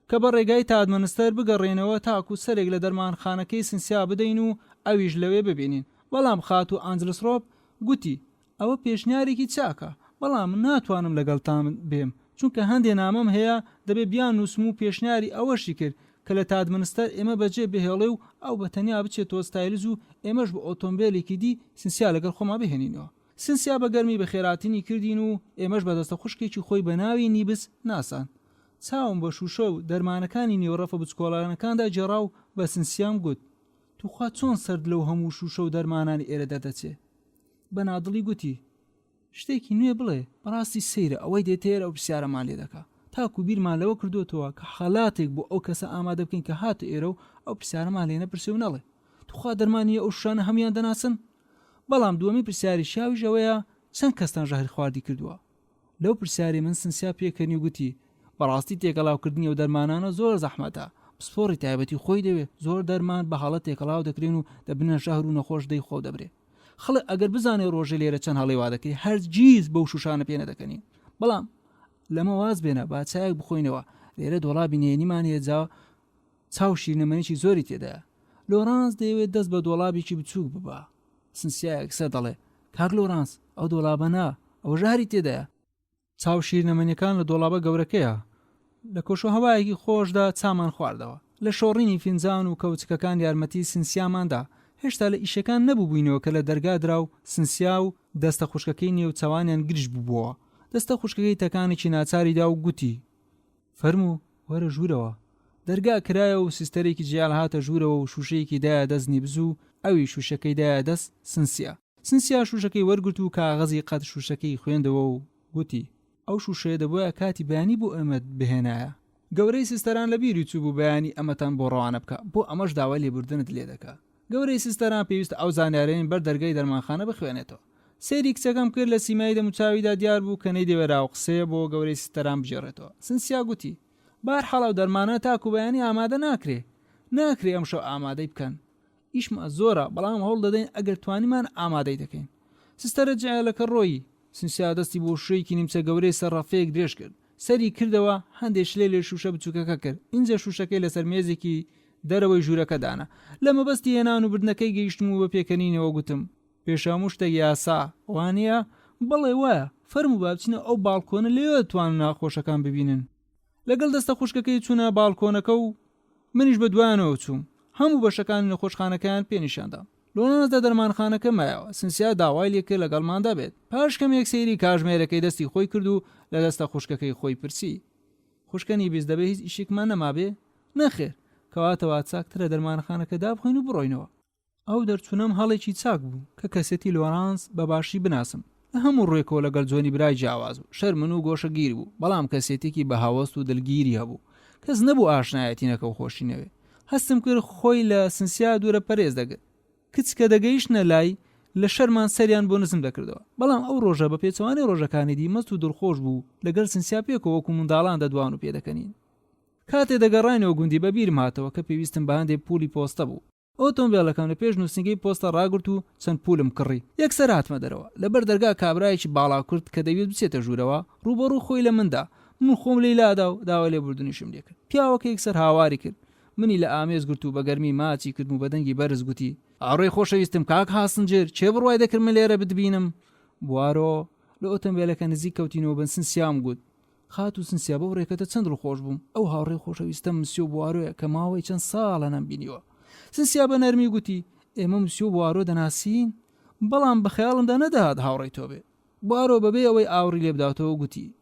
کە بە ڕێگای تادمنستەر بگەڕێنەوە تاکو سەرێک لە دەرمانخانەکەی سنسیا بدەین و ئەویش لەوێ ببینین. بەڵام خاتوو ئەنجلسڕۆب گوتی ئەوە پێشنیارێکی چاکە بەڵام ناتوانم لەگەڵتان بێم چونکە هەندێک نامەم هەیە دەبێ بیان نووسم و پێشنیاری ئەوەشی کرد کە لە تادمنستەر ئێمە بەجێ بهێڵێ و ئەو بەتەنیا بچێتەوە ستایلز و ئێمەش بە ئۆتۆمبیلێکی دی سنسیا لەگەڵ خۆما بهێنینەوە. سنسیا بە گەرمی بە خێراتنی کردین و ئێمەش بەدەستە خوشکێکی خۆی بە ناوی نیبس ناسان. چاوم بە شوشە و دەرمانەکانی نێوەڕەفە بچکۆڵانەکاندا جێڕا و بە سنسیام گوت توخوا چۆن سرد لەو هەموو شوشە و دەرمانانی ئێرە دەردەچێ. بە نادڵی گوتی شتێکی نوێ بڵێ بەڕاستی سەیرە ئەوەی دێتێرە ئەو پرسیارەمان لێ دەکا تاکو بیرمان لەوە کردوتەوە کە خەڵاتێک بۆ ئەو کەسە ئامادە بکەین کە هاتە ئێرە و ئەو پرسیارەمان لێ نەپرسێ و نەڵێ توخوا دەرمانیە ئەو شانە هەمیان دەناسن. بەڵام دووەمی پرسیاری شاویش ئەوەیە چەند کەستان ژەهری خواردی کردووە. لەو پرسیاری من سنسیا پێکەنی و گوتی بەڕاستی تێکەڵاوکردنی ئەو دەرمانانە زۆر زەحمەتە پسپۆڕی تایبەتی خۆی دەوێت زۆر دەرمان بە حاڵەت تێکەڵاو دەکرێن و دەبنە ژەهر و نەخۆش دەی خۆ دەبرێ. خەڵک ئەگەر بزانێ ڕۆژە لێرە چەند هەڵی وا دەکەی هەرگیز بەو شوشانە پێ نەدەکەنین. بەڵام لەمە واز بێنە با چایەک بخۆینەوە لێرە دۆڵابی نێنیمان هێجا چاو شیرنەمەنیی زۆری تێدایە. لۆرانس دەیەوێت دەست بە دۆڵابێکی بچووک ببا. سنسیایەک سەر دەڵێ کاک لۆرانس ئەو دۆڵابە نا ئەوە ژاری تێدایە. چاو شیرنەمەنیەکان لە دۆڵابە گەورەکەیە لە کۆشە هەوایەکی خۆشدا چامان خواردەوە. لە شۆڕینی فینجان و کەوچکەکان یارمەتی سنسیاماندا هێشتا لە ئیشەکان نەبوو بووینەوە کە لە دەرگا درا و سنسیا و دەستە خوشکەکەی نێو چاوانیان گرش بووبووە. دەستە خوشکەکەی تەکانێکی ناچاریدا و گوتی فەرموو وەرە ژوورەوە. دەرگا کرایە و سیستەرێکی جیال هاتە ژوورەوە و شوشەیەکی دایە دەستنی بزوو ئەوی شوشەکەی دایە دەست سنسیا شوشەکەی وەرگرت و کاغەزی قەت شوشەکەی خوێندەوە و گوتی ئەو شوشەیە دەبووە کاتی بەیانی بۆ ئەمەد بهێنایە. گەورەی سیستەران لە بیری چوو بوو بەیانی ئەمەتان بۆ ڕەوانە بکە بۆ ئەمەش داوای لێبوردنت لێ دەکا. گەورەی سیستەران پێویستە ئەو زانیارەیان بەر دەرگای دەرمانخانە بخوێنێتەوە. سێری کچەکەم کرد لە سیمایی دەموچاویدا دیار بوو کە نەی دەوێرا و قسەیە بۆ گەورەی سیستەران بژێڕێتەوە. سنسیا گوتی بەهەرحاڵ ئەو دەرمانە تاکو بەیانی ئامادە ناکرێ ئەم شەو ئامادەی بکەن. ئیشمە زۆرە بەڵام هەوڵ دەدەین ئەگەر توانیمان ئامادەی دەکەین. سیستەرە جیالەکە ڕۆیی. سنسیا دەستی بۆ شوێکی نیمچە گەورەی سەرڕەفەیەک درێژ کرد. سەری کردەوە هەندێک شلێ لێ شوشە بچووکەکە کرد. اینجا شوشەکەی لەسەر مێزێکی دەرەوەی ژوورەکە دانا. لە مەبەستی هێنان و بردنەکەی گەیشتم و بە پێکەنینەوە گوتم پێشەموو شتێک یاسا وانە بەڵێ وایە فەرموو با بچینە ئەو باڵکۆنە لێوە توانن ناخۆشەکان ببینن. لەگەڵ دەستە خوشکەکەی چوونە باڵکۆنەکە و منیش بە دوایانەوە چووم. هەموو بەشەکانی نەخۆشخانەکەیان پێنیشاندا. لۆرانسدا دەرمانخانەکە مایەوە. سنسیا داوای لێ کرد لەگەڵماندا بێت. پاش کەمێک سەیری کاژمێرەکەی دەستی خۆی کرد و لە دەستە خوشکەکەی خۆی پرسی خوشکەنی بیست دەبێ هیچ ئیشێکمان نەمابێ؟ نەخێر کەواتەوە چاکترە دەرمانخانەکەدا بخۆین و بڕۆینەوە. ئەو دەرچوونەم هەڵێکی چاک بوو کە کەسێتی لۆرانس بە باشی بناسم. لە هەموو ڕێکەوە لەگەڵ جۆنی برای جیاواز و شەرمن و گۆشەگیر بوو بەڵام کەسێتێکی بە هاوەست و دڵگیری هەبوو. کەس نەبوو ئاشنایەتی نەکە و خۆشینەوێ. هەستم کرد خۆی لە سنسیا دوورە پەرێز دەگرت. کچ کە دەگەیشتنە لای لە شەرمان سەریان بۆ نزم دەکردەوە. بەڵام ئەو ڕۆژە بە پێچەوانی ڕۆژەکانی دیمەست و دڵخۆش بوو لەگەڵ سنسیا پێکەوە وەکو منداڵان دەدوان و پێدەکەنین. کاتێ دەگەڕاینەوە گوندی بە بیرم هاتەوە کە پێویستم بە هەندێک پولی پۆستە بوو. ئۆتۆمبیلەکەم لە پێش نووسنگەی پۆستە ڕاگرت و چەند پولم کڕی. یەکسەر هاتمە دەرەوە لەبەر دەرگا کابرایەکی باڵا کرد کە دەوێت بچێتە ژوورەوە ڕوبەڕوو خۆی لە مندا. من خۆم لەیلادا و داوا لێبوردنیشم لێ کرد. پیاوەکە یەکسەر هاواری کرد. منی لە ئامێز گرت و بە گەرمی ماچی کردم و بەدەنگی بەرز گوتی ئاڕۆی خۆشەویستم کاک هاسنجر چێ بڕوای دەکرد من لێرە بتبینم. بوارۆ لە ئۆتۆمبیلەکە نزیک کەوتینەوە بن. سنسیام گوت خات و سنسیا بەو ڕێکەتە چەند دڵخۆش بووم. ئەو هاوڕێی خۆشەویستە مسیۆ بوارۆیە کە ماوەی چەند ساڵە نەمبینیوە. سنسیا بە نەرمی گوتی ئێمە مسیۆ بوارۆ دەناسین بەڵام بە خەیاڵمدا نەداهات هاوڕێی تۆ بێ. بوارۆ بەبێ ئەوەی ئاوری لێبداتەوە گوتی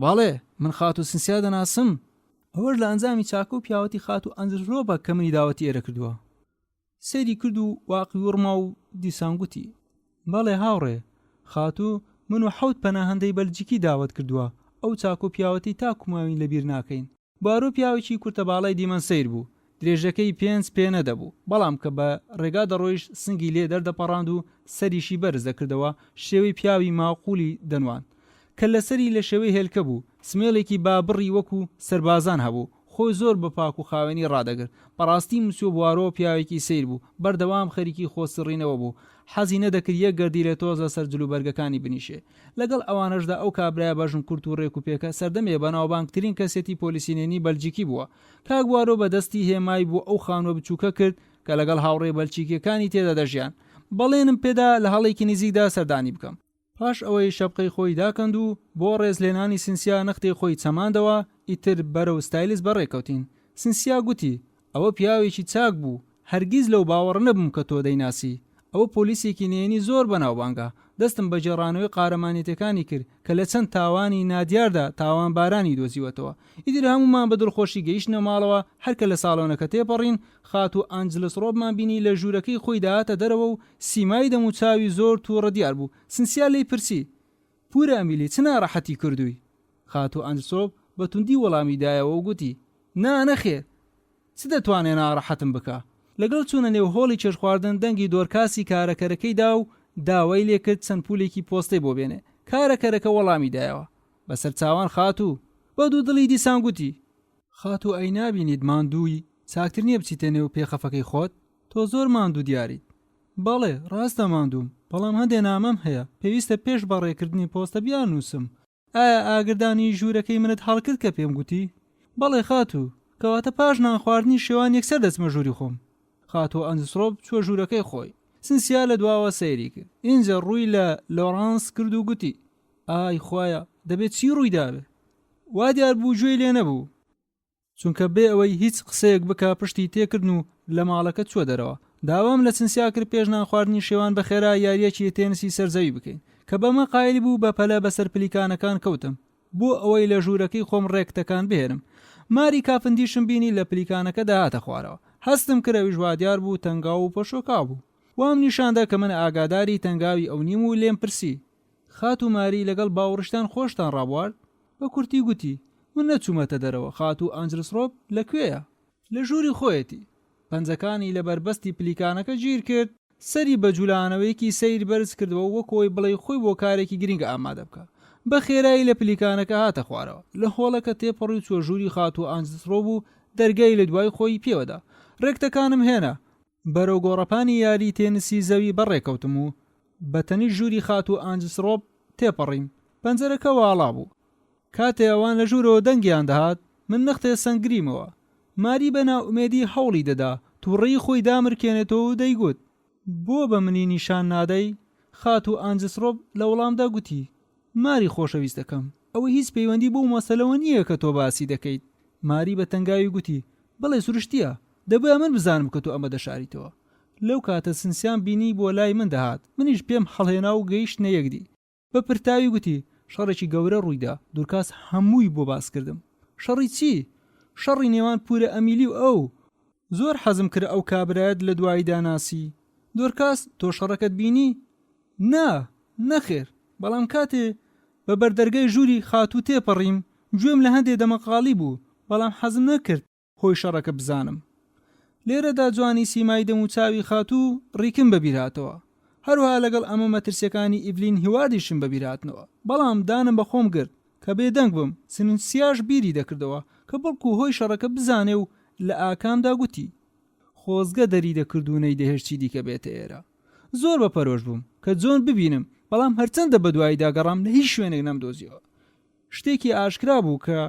باڵێ من خات و سنسیا دەناسم. ئەوەش لە ئەنجامی چاکە و پیاوەتی خات و ئەنجرۆبە کە منی داوەتی ئێرە کردووە. سەیری کرد و واقعی وڕما و دیسان گوتی باڵێ هاوڕێ خاتوو من و حەوت پەناهەندەی بەلجیکی داوەت کردووە ئەو چاکۆ پیاوەتی تاکوماوین لەبیر ناکەین. بارۆ پیاوێکی کورتە باڵای دیمەن سیر بوو. درێژەکەی پێنج پێ نەدەبوو بەڵام کە بە ڕێگا دەڕۆیش سنگی لێ دەردەپەڕاند و سەریشی بەرز دەکردەوە شێوەی پیاوی ماقولی دەنوان کە لەسەری لە شێوەی هێلکە بوو. سمێڵێکی بابڕی وەکو سەربازان هەبوو. خۆی زۆر بە پاک و خاوێنی ڕادەگرت. بەڕاستی مسیۆ بوارۆ پیاوێکی سیر بوو. بەردەوام خەریکی خۆسڕینەوە بوو. حەزی نەدەکرد یەک گەردی لە تۆزە سەر جلوبەرگەکانی بنیشێ. لەگەڵ ئەوانەشدا ئەو کابرایە بەژن کورت و ڕێک و پێکە سەردەمێ بەناوبانگترین کەسێتی پۆلیسینێنی بەلجیکی بووە. کاک بوارۆ بەدەستی هێمای بوو ئەو خانوە بچووکە کرد کە لەگەڵ هاوڕێ بەلجیکیەکانی تێدا دەژیان. بەڵێنم پێدا لە هەڵێکی نزیکدا سەردانی بکەم. پاش ئەوەی شەپقەی خۆی داکەند و بۆ ڕێزلێنانی سنسیا نەختی خۆی چەماندەوە ئیتر بەرەو ستایلس بەڕێکەوتین. سنسیا گوتی ئەوە پیاوێکی چاک بوو، هەرگیز لەو باوەڕ نەبووم کە تۆ دەیناسی. ئەوە پۆلیسێکی نێنی زۆر بەناوبانگە. دەستم بە جێڕانەوەی قارەمانێتەکانی کرد کە لە چەند تاوانی نادیاردا تاوانبارانی دۆزیوەتەوە. ئیتر هەمومان بە دڵخۆشی گەیشتنە ماڵەوە. هەرکە لە ساڵۆنەکە تێپەڕین خات و ئانجلس ڕۆبمان بینی لە ژوورەکەی خۆی داهاتە دەرەوە و سیمای دەم و چاوی زۆر تووڕە دیار بوو. سنسیا لێی پرسی پورە ئەمیلی چ ناڕەحەتی کردووی؟ خات و ئانجلس ڕۆب بە توندی وەڵامی دایەوە و گوتی نەخێر، چ دەتوانێ ناڕەحەتم بکە. لەگەڵ چوونە نێو هۆڵی چێژ خواردن دەنگی دۆرکاسی کارەکەرەکەی دا و داوای لێکرد چەند پولێکی پۆستەی بۆ بێنێ. کارەکەرەکە وەڵامی دایەوە. بەسەر چاوان خاتوو بە دوو دڵی دیسان گوتی خاتوو ئەی نابینیت ماندووی، چاکتر نییە بچیتە نێو پێخەفەکەی خۆت؟ تۆ زۆر ماندوو دیاریت. بەڵێ ڕاستە ماندووم، بەڵام هەندێ نامەم هەیە پێویستە پێش بەڕێکردنی پۆستە بیانووسم. ئایا ئاگردانی ژوورەکەی منت هەڵکرد کە پێم گوتی؟ بەڵێ خاتوو، کەواتە پاش نان خواردنی شێوان یەکسەر دەچمە ژووری خۆم. خاتوو ئانجلس ڕۆب چوە ژوورەکەی خۆی. سنسیا لە دواوە سەیری کرد. اینجا ڕووی لە لۆرانس کرد و گوتی ئای خوایە دەبێت چی ڕووی دابێ؟ وا دیار بوو گوێی لێ نەبوو، چونکە بێ ئەوەی هیچ قسەیەک بکە پشتی تێکردن و لە ماڵەکە چوە دەرەوە. داوام لە سنسیا کرد پێش نان خواردنی شێوان بە خێرا یاریەکی تێنسی سەرزەوی بکەین کە بەمە قایل بوو بە پەلە بەسەر پلیکانەکان کەوتم بۆ ئەوەی لە ژوورەکەی خۆم ڕێکتەکان بهێنم. ماری کافندیشم بینی لە پلیکانەکە داهاتە خوارەوە. هەستم کراویش وادیار بوو تەنگاو و پەشۆکا بوو. وام نیشاندا کە من ئاگاداری تەنگاوی ئەو نیم و لێم پرسی خات و ماری لەگەڵ باوڕشتان خۆشتان ڕابوارد؟ بە کورتی گوتی من نەچوومەتە دەرەوە. خات و ئانجلس ڕۆب لەکوێیە؟ لە ژووری خۆیەتی. پەنجەکانی لە بەربەستی پلیکانەکە گیر کرد، سەری بە جوولانەوەیەکی سەیر بەرز کردەوە وەکۆی بڵێ خۆی بۆ کارێکی گرنگە ئامادە بکە. بە خێرایی لە پلیکانەکە هاتە خوارەوە. لە هۆڵەکە تێپەڕی چوە ژووری خات و ئانجلس ڕۆب و دەرگای لە دوای خۆی پێوەدا. ڕێکتەکانم هێنا، بەرەو گۆڕەپانی یاری تێنسی زەوی بەڕێکەوتم و بەتەنی ژووری خات و ئانجلس ڕۆب تێپەڕیم. پەنجەرەکە واڵا بوو. کاتێ ئەوان لە ژوورەوە دەنگیان دەهات من نەختێ سنگریمەوە. ماری بە ناومێدی هەوڵی دەدا تووڕێی خۆی دامرکێنێتەوە و دەیگوت بۆ بە منی نیشان نادەی؟ خات و ئانجلس ڕۆب لە وەڵامدا گوتی ماری خۆشەویستەکەم، ئەوە هیچ پەیوەندی بۆ مەسەلەوە نییە کە تۆ باسی دەکەیت. ماری بە تەنگاوی گوتی بەڵێ سروشتیە، دەبووە من بزانم کە تۆ ئەمە دەشاریتەوە. لەو کاتە سنسیان بینی بۆ لای من دەهات، منیش پێم هەڵهێنا و گەیشتنە یەکدی. بە پرتاوی گوتی شەڕێکی گەورە ڕوویدا، دوورکاس هەمووی بۆ باس کردم. شەڕی چی؟ شەڕی نێوان پورە ئەمیلی و ئەو. زۆر حەزم کرد ئەو کابرایەت لە دوایی داناسی. دوورکاس تۆ شەڕەکەت بینی؟ نەخێر، بەڵام کاتێ بە بەردەرگای ژووری خاتوو تێپەڕیم گوێم لە هەندێ دەمەقاڵی بوو، بەڵام حەزم نەکرد هۆی شەڕەکە بزانم. لێرەدا جوانی سیمای دەم و چاوی خاتوو ڕیکم بەبیرهاتەوە. هەروها لەگەڵ ئەمە مەترسیەکانی ئیڤلین هیوادیشم بەبیرهاتنەوە، بەڵام دانم بە خۆم گرت کە بێدەنگ بم. سنسیاش بیری دەکردەوە کە بەڵکو هۆی شەڕەکە بزانێ و لە ئاکامدا گوتی خۆزگە دەری دەکردوونەی دەهێشتی دیکە بێتە ئێرە. زۆر بەپەرۆش بووم کە جۆن ببینم، بەڵام هەرچەندە بە دوایی داگەڕام لە هیچ شوێنێک نەمدۆزیەوە. شتێکی ئاشکرا بوو کە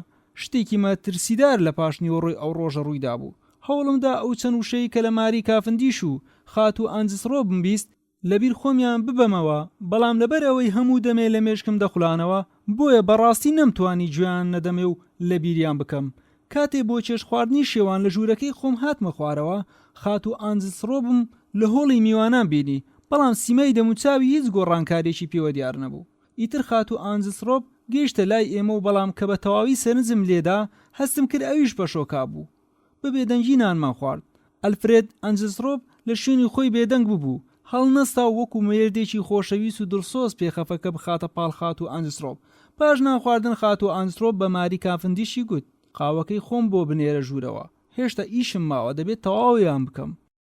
شتێکی مەترسیدار لە پاشنیوەڕۆی ئەو ڕۆژە ڕوویدا بوو. هەوڵمدا ئەو چەند وشەی کە لە ماری کافندیش و خات و ئانجلس ڕۆبم بیست لەبیر خۆمیان ببەمەوە، بەڵام لەبەر ئەوەی هەموو دەمێ لە مێشکم دەخولانەوە بۆیە بەڕاستی نەمتوانی گوێیان نەدەمێ و لە بیریان بکەم. کاتێ بۆ چێش خواردنی شێوان لە ژوورەکەی خۆم هاتمە خوارەوە، خات و ئانجلس ڕۆبم لە هۆڵی میوانان بینی، بەڵام سیمای دەموچاوی هیچ گۆڕانکارێکی پێوە دیار نەبوو. ئیتر خات و ئانجلس ڕۆب گەیشتە لای ئێمە و بەڵام کە بە تەواوی سەرنجم لێدا هەستم کرد ئەویش بەشۆکا بوو. بە بێدەنگی نانمان خوارد. ئەلفرێد ئانجلس ڕۆب لە شوێنی خۆی بێدەنگ ببوو، هەڵنەستا وەکو مێردێکی خۆشەویست و دڵسۆز پێخەفەکە بخاتە پاڵ خات و ئانجلس ڕۆب. پاش نان خواردن خات و ئانجلس ڕۆب بە ماری کافندیشی گوت قاوەکەی خۆم بۆ بنێرە ژوورەوە، هێشتا ئیشم ماوە دەبێت تەواویان بکەم.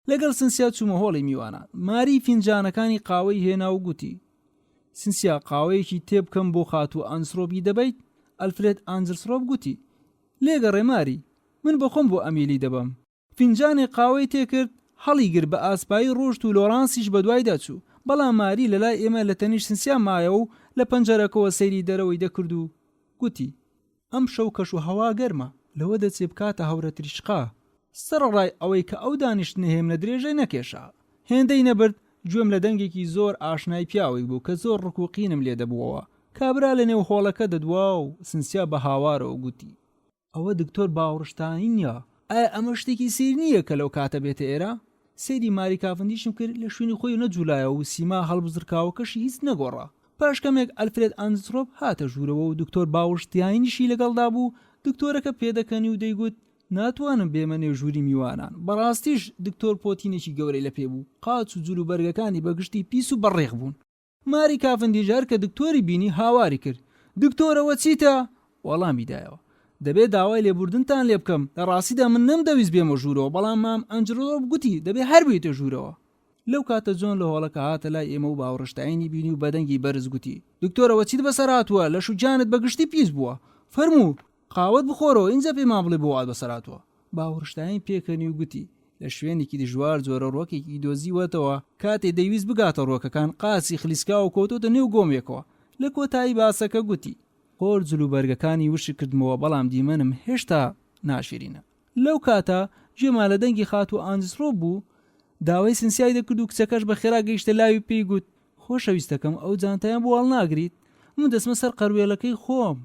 لەگەڵ سنسیا چوومە هۆڵی میوانان. ماری فینجانەکانی قاوەی هێنا و گوتی سنسیا قاوەیەکی تێبکەم بۆ خات و ئانجلس ڕۆبی دەبیت؟ ئەلفرێد ئانجلس ڕۆب گوتی لێگەڕێ ماری، من بەخۆم بۆ ئەمیلی دەبم. فینجانی قاوەی تێکرد، هەڵی گر بە ئاسپایی ڕۆشت و لۆرانسیش بە دوای داچوو. بەڵام ماری لە لای ئێمە لە تەنیش سنسیا مایە و لە پەنجەرەکەوە سەیری دەرەوەی دەکرد و گوتی ئەم شەو کەش و هەوا گەرمە، لەوە دەچێ بکاتە هەورە تریشقا. سەرڕای ئەوەی کە ئەو دانیشتنە هێمنە درێژەی نەکێشا، هێندەی نەبرد گوێم لە دەنگێکی زۆر ئاشنای پیاوێک بوو کە زۆر ڕق و قینم لێ دەبووەوە. کابرا لە نێو هۆڵەکە دەدوا و سنسیا بە هاوارەوە گوتی: ئەوە دکتۆر باوەڕشتانی نییە؟ ئایا ئەمە شتێکی سیر نییە کە لەو کاتە بێتە ئێرە؟ سێری ماری کافندیشم کرد لە شوێنی خۆی نەجوولایە و سیما هەڵبزرکاوەکەشی هیچ نەگۆڕا. پاش کەمێک ئەلفرێد ئانسترۆپ هاتە ژوورەوە و دکتۆر باوەڕشتیانیشی لەگەڵدا بوو. دکتۆرەکە پێدەکەنی و دەیگوت: ناتوانم بێمە نێو ژووری میوانان. بەڕاستیش دکتۆر پۆتینێکی گەورەی لە پێ بوو، قاچ و جوول و بەرگەکانی بەگشتی پیس و بەڕێخ بوون. ماری کافندیژار کە دکتۆری بینی هاواری کرد: دکتۆرەوە چیتە؟ وەڵامی دایەوە: دەبێت داوای لێبوردنتان لێ بکەم. لە ڕاستیدا من نەمدەویست بێمە ژوورەوە، بەڵام مام ئەنجلۆ گوتی دەبێت هەر بێتە ژوورەوە. لەو کاتە جۆن لە هۆڵەکە هاتە لای ئێمە و باوەڕشتایینی بینی و بەدەنگی بەرز گوتی: دکتۆرەوە چیت بەسەر هاتووە؟ لە شوجانت بەگشتی پیس بووە. فەرموو قاوەت بخۆرەوە، اینجا پێمان بڵێ بۆ هات بەسەر هاتووە. باوەڕشتاین پێکەنی و گوتی: لە شوێنێکی دژوار جۆرە ڕۆکێکی دۆزیوەتەوە. کاتێ دەیویست بگاتە ڕۆکەکان قاچی خلیسکا و کۆتۆتە نێو گۆمێکەوە. لە کۆتایی باسەکە گوتی: خۆر جلوبەرگەکانی وشی کردمەوە، بەڵام دیمەنم هێشتا ناشرینە. لەو کاتە جێما لە دەنگی خات و ئانجسرۆ بوو. داوای سنسیای دەکرد و کچەکەش بە خێرا گەیشتە لاوی پێی گوت: خۆشەویستەکەم، ئەو جانتایان بۆ هەڵناگریت؟ من دەسمە سەر قەروێلەکەی خۆم.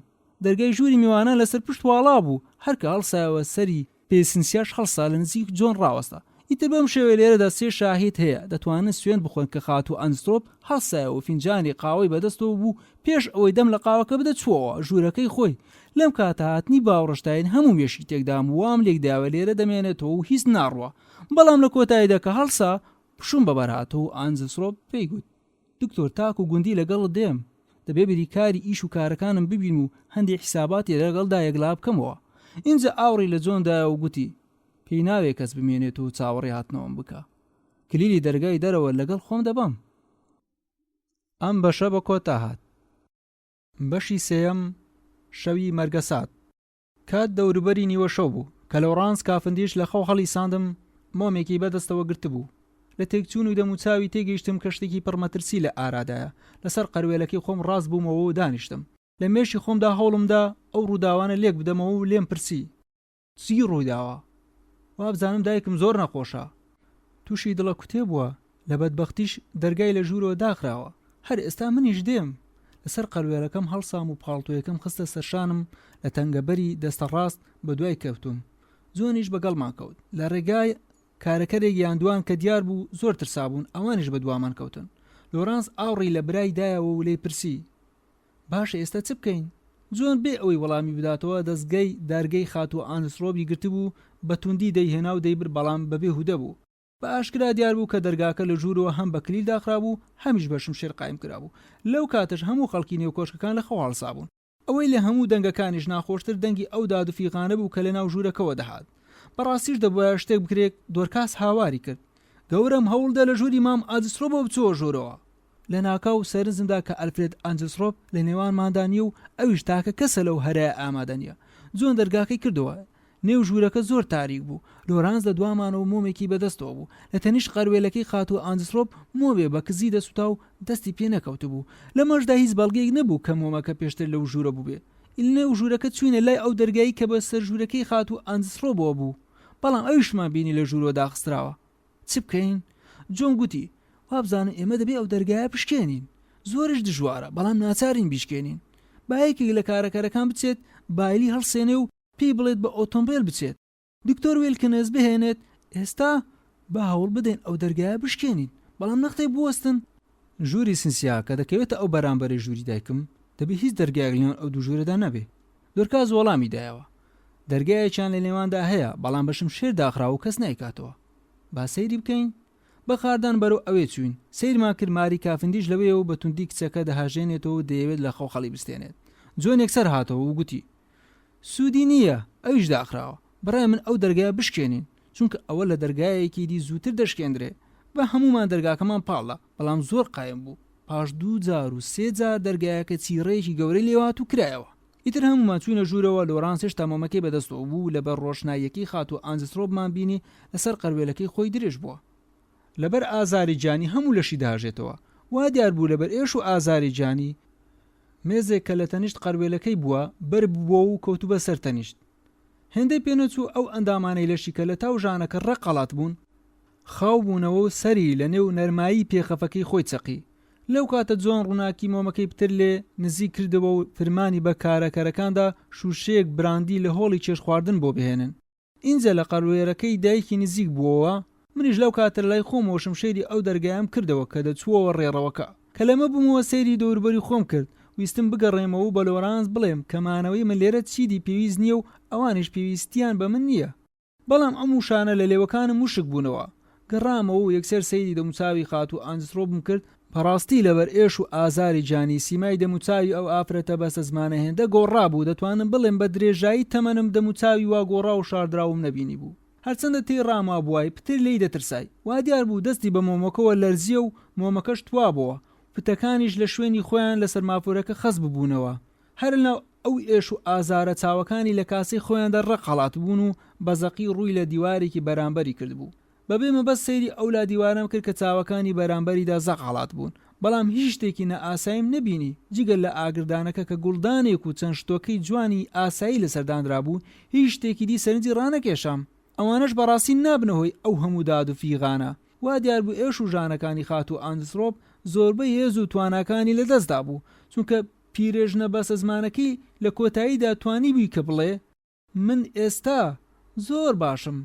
دەرگای ژووری میوانە لەسەر پشت واڵا بوو. هەرکە هەڵسایەوە سەری پێ سنسیاش هەڵسا لە نزیک جۆن ڕاوەستا. ئیتر بەم شێوەیە لێرەدا سێ شاهید هەیە دەتوانن سوێن بخۆن کە خات و ئەنسترۆپ هەڵسایەوە فینجانی قاوەی بەدەستەوە بوو. پێش ئەوەی دەم لە قاوەکە بدە چووەوە ژوورەکەی خۆی. لەم کاتە هاتنی باوەڕشتاین هەموو مێشی تێکدام وام لێک داوە لێرە دەمێنێتەوە و هیچ ناڕوە. بەڵام لە کۆتاییدا کە هەڵسا پشوم بەبەرهاتەوە و ئانجسرۆپ پێی گوت: دکتۆر تاک و گوندی لەگەڵ دێم، دەبێ بریکاری ئیش و کارەکانم ببین و هەندێک حیساباتی لەگەڵدا یەکلا بکەمەوە. اینجا ئاوڕی لە جۆندایە و گوتی: پێی ناوێت کەس بمێنێت و چاوەڕێ هاتنەوەم بکە. کلیلی دەرگای دەرەوە لەگەڵ خۆم دەبەم. ئەم بەشە بە کۆتا هات. بەشی سێیەم، شەوی مەرگەسات. کات دەوروبەری نیوە شەو بوو کە لەوڕانس کافندیش لە خەو هەڵی ساندم. مۆمێکی بەدەستەوە گرت بوو. لە تێکچوون و دەموچاوی تێگەیشتم کە شتێکی پڕمەترسی لە ئارادایە. لەسەر قەروێلەکەی خۆم ڕاست بوومەوە و دانیشتم. لە مێشی خۆمدا هەوڵمدا ئەو ڕووداوانە لێک بدەمەوە و لێم پرسی: چی ڕوویداوە؟ وابزانم دایکم زۆر نەخۆشە. تووشی دڵە کوتێ بووە. لە بەدبەختیش دەرگای لە ژوورەوە داخراوە. هەر ئێستا منیش دێم. لەسەر قەروێلەکەم هەڵسام و پاڵتۆیەکەم خستە سەرشانم. لە تەنگەبەری دەستە ڕاست بە دوای کەوتوم. جۆنیش بەگەڵمان کەوت. لە ڕێگای کارەکەرێک یاندوان کە دیار بوو زۆر ترسابوون، ئەوانش بە دوامان کەوتن. لۆرانس ئاوڕی لە برای دایەوە و لێی پرسی: باشە ئێستا چ بکەین؟ جۆن بێ ئەوەی وەڵامی بداتەوە دەستگەی دارگەی خات و ئانسترۆبی گرتبوو. بەتوندی دەیهێنا و دەیبر، بەڵام بەبێ هودە بوو. بە ئاشکرا دیار بوو کە دەرگاکە لە ژوورەوە هەم بە کلیل داخرابوو، هەمیش بە شمشێر قایم کرابوو. لەو کاتەش هەموو خەڵکی نێو کۆشکەکان لە خەو هەڵسابوون. ئەوەی لە هەموو دەنگەکانیش ناخۆشتر دەنگی ئەو دادوفیقانە بوو کە لە ناو ژوورەکەەوە دەهات. بەڕاستیش دەبووە شتێک بکرێت. دۆرکاس هاواری کرد: گەورم هەوڵدا لە ژووری مام ئانجسرۆپەوە بچۆ ژوورەوە. لە ناکاو سەرنجمدا کە ئەلفرێد ئانجسرۆپ لە نێوانماندا نیە و ئەویش تاکە کەسە لەو هەرای ئامادە نییە. جۆن دەرگاکەی کردەوە. نێو ژوورەکە زۆر تاریک بوو. لۆرانس لە دوامانەوە مۆمێکی بەدەستەوە بوو. لە تەنیشت قەروێلەکەی خات و ئانجسرۆپ مۆمێ بە کزی دەسوتا و دەستی پێ نەکەوت بوو. لە مەشدا هیچ بەڵگەیەک نەبوو کە مۆمەکە پێشتر لەو ژوورە بووبێ. لەنێو ژوورەکە چوینە لای ئەو دەرگایی کە بە سەر ژوورەکەی خات و ئانجسرۆپەوە بوو. بەڵام ئەویشمان بینی لە ژوورەوە داخستراوە. چ بکەین؟ جۆن گوتی: وابزانم ئێمە دەبێ ئەو دەرگایە پشکێنین. زۆرش دژوارە، بەڵام ناچارین بیشکێنین. بایەکێک لە کارەکەرەکان بچێت، بایلی هەڵسێنێ و پێی بڵێت بە ئۆتۆمبیل بچێت. دکتۆر وێلکنز بهێنێت. ئێستا با هەوڵ بدەین ئەو دەرگایە بشکێنین، بەڵام نەختەی بوەستن. ژووری سنسیا کە دەکەوێتە ئەو بەرامبەری ژووری دایکم، دەبێ هیچ دەرگایەک لەنێوان ئەو دوو ژوورەدا نەبێ. دۆرکاس وەڵامی دایەوە: دەرگایەکیان لە نێواندا هەیە، بەڵام بەشم شێر داخراوە و کەس نایکاتەوە. با سەیری بکەین. بە خاردان بەرەو ئەوێ چوین. سەیرمان کرد. ماری کافندیش لەوەیەوە بە توندی کچەکە دەهاژێنێتەوە و دەیەوێت لە خەو خەڵی بستێنێت. جۆن یەکسەر هاتەوە و گوتی: سوودی نییە، ئەویش داخراوە. بەڕای من ئەو دەرگایە بشکێنین، چونکە ئەوە لە دەرگایەکی دی زووتر دەشکێندرێ. بە هەمومان دەرگاکەمان پاڵە، بەڵام زۆر قایم بوو. پاش 2 جار و 3 جار دەرگایەکە چیڕەیەکی گەورەی لێوات و کرایەوە. ئیتر هەمومان چوینە ژوورەوە. لۆرانسش تەمۆمەکەی بەدەستەوە بوو. لەبەر ڕۆشناییەکەی خات و ئانجسرۆپمان بینی لەسەر قەروێلەکەی خۆی درێژ بووە. لەبەر ئازاری جانی هەموو لەشی داهژێتەوە. وا دیار بوو لەبەر ئێش و ئازاری جانی مێزێک کە لە تەنیشت قەروێلەکەی بووە بەر بووە و کەوتوبە سەر تەنیشت. هێندەی پێنەچوو ئەو ئەندامانەی لەشی کە لە تاو ژانەکە ڕەقەڵات بوون خاو بوونەوە و سەری لە نێو نەرمایی پێخەفەکەی خۆی چەقی. لەو کاتە جۆن ڕووناکی مۆمەکەی پتر لێ نزیک کردەوە و فرمانی بە کارەکەرەکاندا شوشەیەک براندی لە هۆڵی چێش خواردن بۆ بهێنن. ئینجا لە قەروێرەکەی دایکی نزیک بووەوە. منیش لەو کاتە لای خۆمەوە شمشێری ئەو دەرگایام کردەوە کە دەچووەوە ڕێڕەوەکە. کە لەمە بوومەوە سەیری دەوروبەری خۆم کرد، ویستم بگەڕێمەوە بە لۆرانس بڵێم کەمانەوەی من لێرە چیدی پێویست نییە و ئەوانش پێویستیان بە من نییە. بەڵام ئەم وشانە لە لێوەکانم وشک بوونەوە. گەڕامەوە و یەکسەر سەیری دەموچاوی خاتوو ئانجسرۆبم کرد. بەڕاستی لەبەر ئێش و ئازاری جانی سیمای دەموچاوی ئەو ئافرەتە بەسە زمانە هێندە گۆڕابوو. دەتوانم بڵێم بە درێژایی تەمەنم دەموچاوی وا گۆڕا و شاردراوم نەبینی بوو. هەرچەندە تێی ڕاما بووای پتر لی دەترسای. وا دیار بوو دەستی بە مۆمەکەوە لەرزیە و مۆمەکەش توا بووە. پتەکانیش لە شوێنی خۆیان لەسەر مافۆرەکە خەس ببوونەوە. هەر لەناو ئەو ئێش و ئازارە چاوەکانی لە کاسەی خۆیاندا ڕەقەڵات بوون و بەزەقی ڕووی لە دیوارێکی بەرامبەری کردبوو. بەبێ مەبەست سەیری ئەو لا دیوارم کرد کە چاوەکانی بەرامبەریدا زەقەڵات بوون. بەڵام هیچ شتێکی نەئاساییم نەبینی جگەل لە ئاگردانەکە کە گوڵدانێک و چەند شتۆکەی جوانی ئاسایی لەسەردانرا بوو. هیچ شتێکی دی سەرنجی ڕانەکێشام. ئەوانش بەڕاستی نابنەوەی ئەو هەموو داد و فیغانە. وا دیار بوو ئێش و ژانەکانی خاتوو ئانجسرۆب زۆربەی هێز و تواناکانی لەدەستدا بوو، چونکە پیرێژنە بەسە زمانەکەی لە کۆتاییدا توانی بووی کە بڵێ من ئێستا زۆر باشم.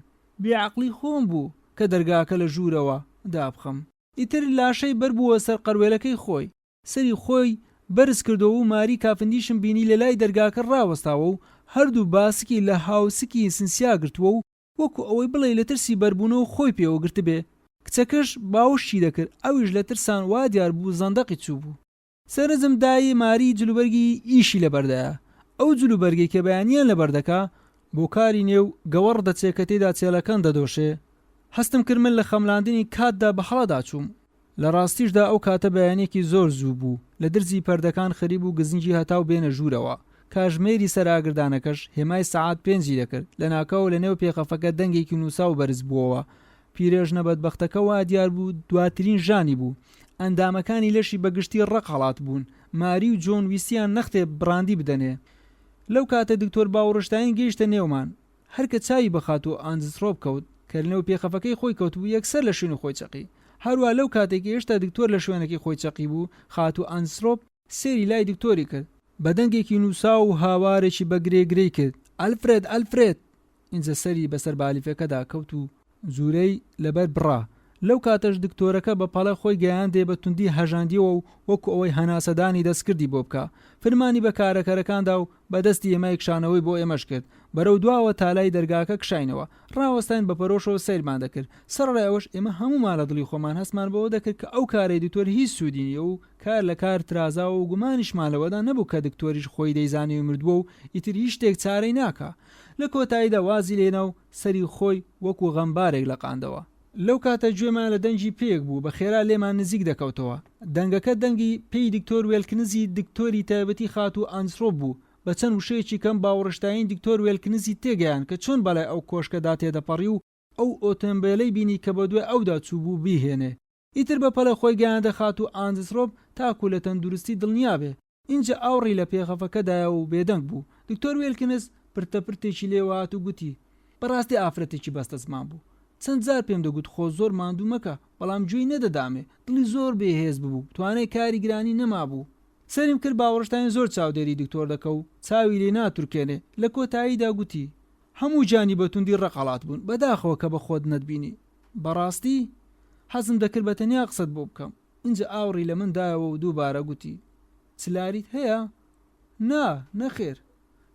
بێعەقلی خۆم بوو کە دەرگاکە لە ژوورەوە دابخەم. ئیتر لاشەی بەربووە سەر قەروێلەکەی خۆی. سەری خۆی بەرز کردەوە و ماری کافندیشم بینی لە لای دەرگاکە ڕاوەستاوە و هەردوو باسکی لە هاوسکی سنسیا گرتووە و وەکو ئەوەی بڵێ لە ترسی بەربوونەوە خۆی پێوە گرت بێ. کچەکەش باوشی دەکرد، ئەویش لە ترسان وا دیار بوو زەندەقی چوو بوو. سەرنجم دایی ماری جلوبەرگی ئیشی لەبەردایە. ئەو جلوبەرگی کە بەیانیان لەبەردەکا بۆ کاری نێو گەوەڕ دەچێت کە تێدا چێلەکان دەدۆشێ. هەستم کرد من لە خەملاندنی کاتدا بە هەڵەدا چووم. لە ڕاستیشدا ئەو کاتە بەیانێکی زۆر زوو بوو. لە درزی پەردەکان خەریب و گزنجی هەتاو بێنە ژوورەوە. کاژمێری سەراگردانەکەش هێمای سەعات 5 دەکرد. لە ناکاو لە نێو پێخەفەکە دەنگێکی نووسا و بەرز بووەوە. پیرێژنە بەدبەختەکە وا دیار بوو دواترین ژانی بوو. ئەندامەکانی لەشی بەگشتی ڕەقەڵات بوون. ماری و جۆن ویستیان نەختێ بڕاندی بدەنێ. لەو کاتە دکتۆر باوەڕشتاین گەیشتە نێومان. هەرکە چاوی بەخات و ئانجسرۆب کەوت کە لەنێو پێخەفەکەی خۆی کەوتبوو یەکسەر لە شوێنی خۆی چەقی. هەروە لەو کاتێکی هێشتا دکتۆر لە شوێنەکەی خۆی چەقی بوو، خات و ئانجسرۆب سێری لای دکتۆری کرد. بە دەنگێکی نووسا و هاوارێکی بە گرێگرەی کرد. ئەلفرێد ئەلفرێد. ئینجا سەری بەسەر بالیفەکەدا کەوت و زورەی لەبەر بڕا. لەو کاتەش دکتۆرەکە بە پەڵە خۆی گەیاندێ بە توندی هەژاندیەوە و وەکو ئەوەی هەناسەدانی دەستکردی بۆ بکە. فرمانی بە کارەکەرەکاندا و بەدەستی ئێمای کشانەوەی بۆ ئێمەش کرد. بەرەو دواوە تالای دەرگاکە کشاینەوە. ڕاوەستان بە پەرۆشەوە سەیرمان دەکرد. سەرڕای ئەوەش ئێمە هەمومان لە دڵی خۆمان هەستمان بەوە دەکرد کە ئەو کارەی دکتۆر هیچ سوودی نیە و کار لە کار ترازاوە و گومانیشمان لەوەدا نەبوو کە دکتۆریش خۆی دەیزانی و مردووە و ئیتر هیچ شتێک چارەی ناکا. لە کۆتاییدا وازی لێنە و سەری خۆی وەکو غەمبارێک لەقاندەوە. لەو کاتە گوێمان لە دەنگی پێک بوو، بە خێرا لێمان نزیک دەکەوتەوە. دەنگەکە دەنگی پێی دکتۆر وێلکنزی دکتۆری تایبەتی خاتوو ئانجسرۆب بوو. بە چەند وشەیەکی کەم باوەڕشتاین دکتۆر وێلکنزی تێگەیان کە چۆن بەلای ئەو کۆشکەدا تێدەپەڕی و ئەو ئۆتۆمبیلەی بینی کە بە دوای ئەودا چوو بوو بیهێنێ. ئیتر بە پەلە خۆی گەیاندە خاتوو ئانجسرۆب تاکو لە تەندروستی دڵنیا بێ. اینجا ئاوڕی لە پێخەفەکەدایە و بێدەنگ بوو. دکتۆر وێلکنز پرتەپرتێکی لێوات و گوتی بەڕاستی ئافرەتێکی بەستە زمان بوو. چەند جار پێم دەگوت خۆ زۆر ماندوو مەکە، بەڵام گوێی نەدەدامێ. دڵی زۆر بێهێز ببوو، توانای کاری گرانی نەما بوو. سەریم کرد باوەڕشتاین زۆر چاودێری دکتۆر دەکە و چاوی لێ ناتورکێنێ. لە کۆتاییدا گوتی هەموو جانی بەتوندی ڕەقەڵات بوون، بەداخەوە کە بە خۆت نەتبینی. بەڕاستی حەزم دەکرد بە تەنیا قسەت بۆ بکەم. اینجا ئاوڕی لە من دایەوە و دووبارە گوتی چلاریت هەیە؟ نا نەخێر.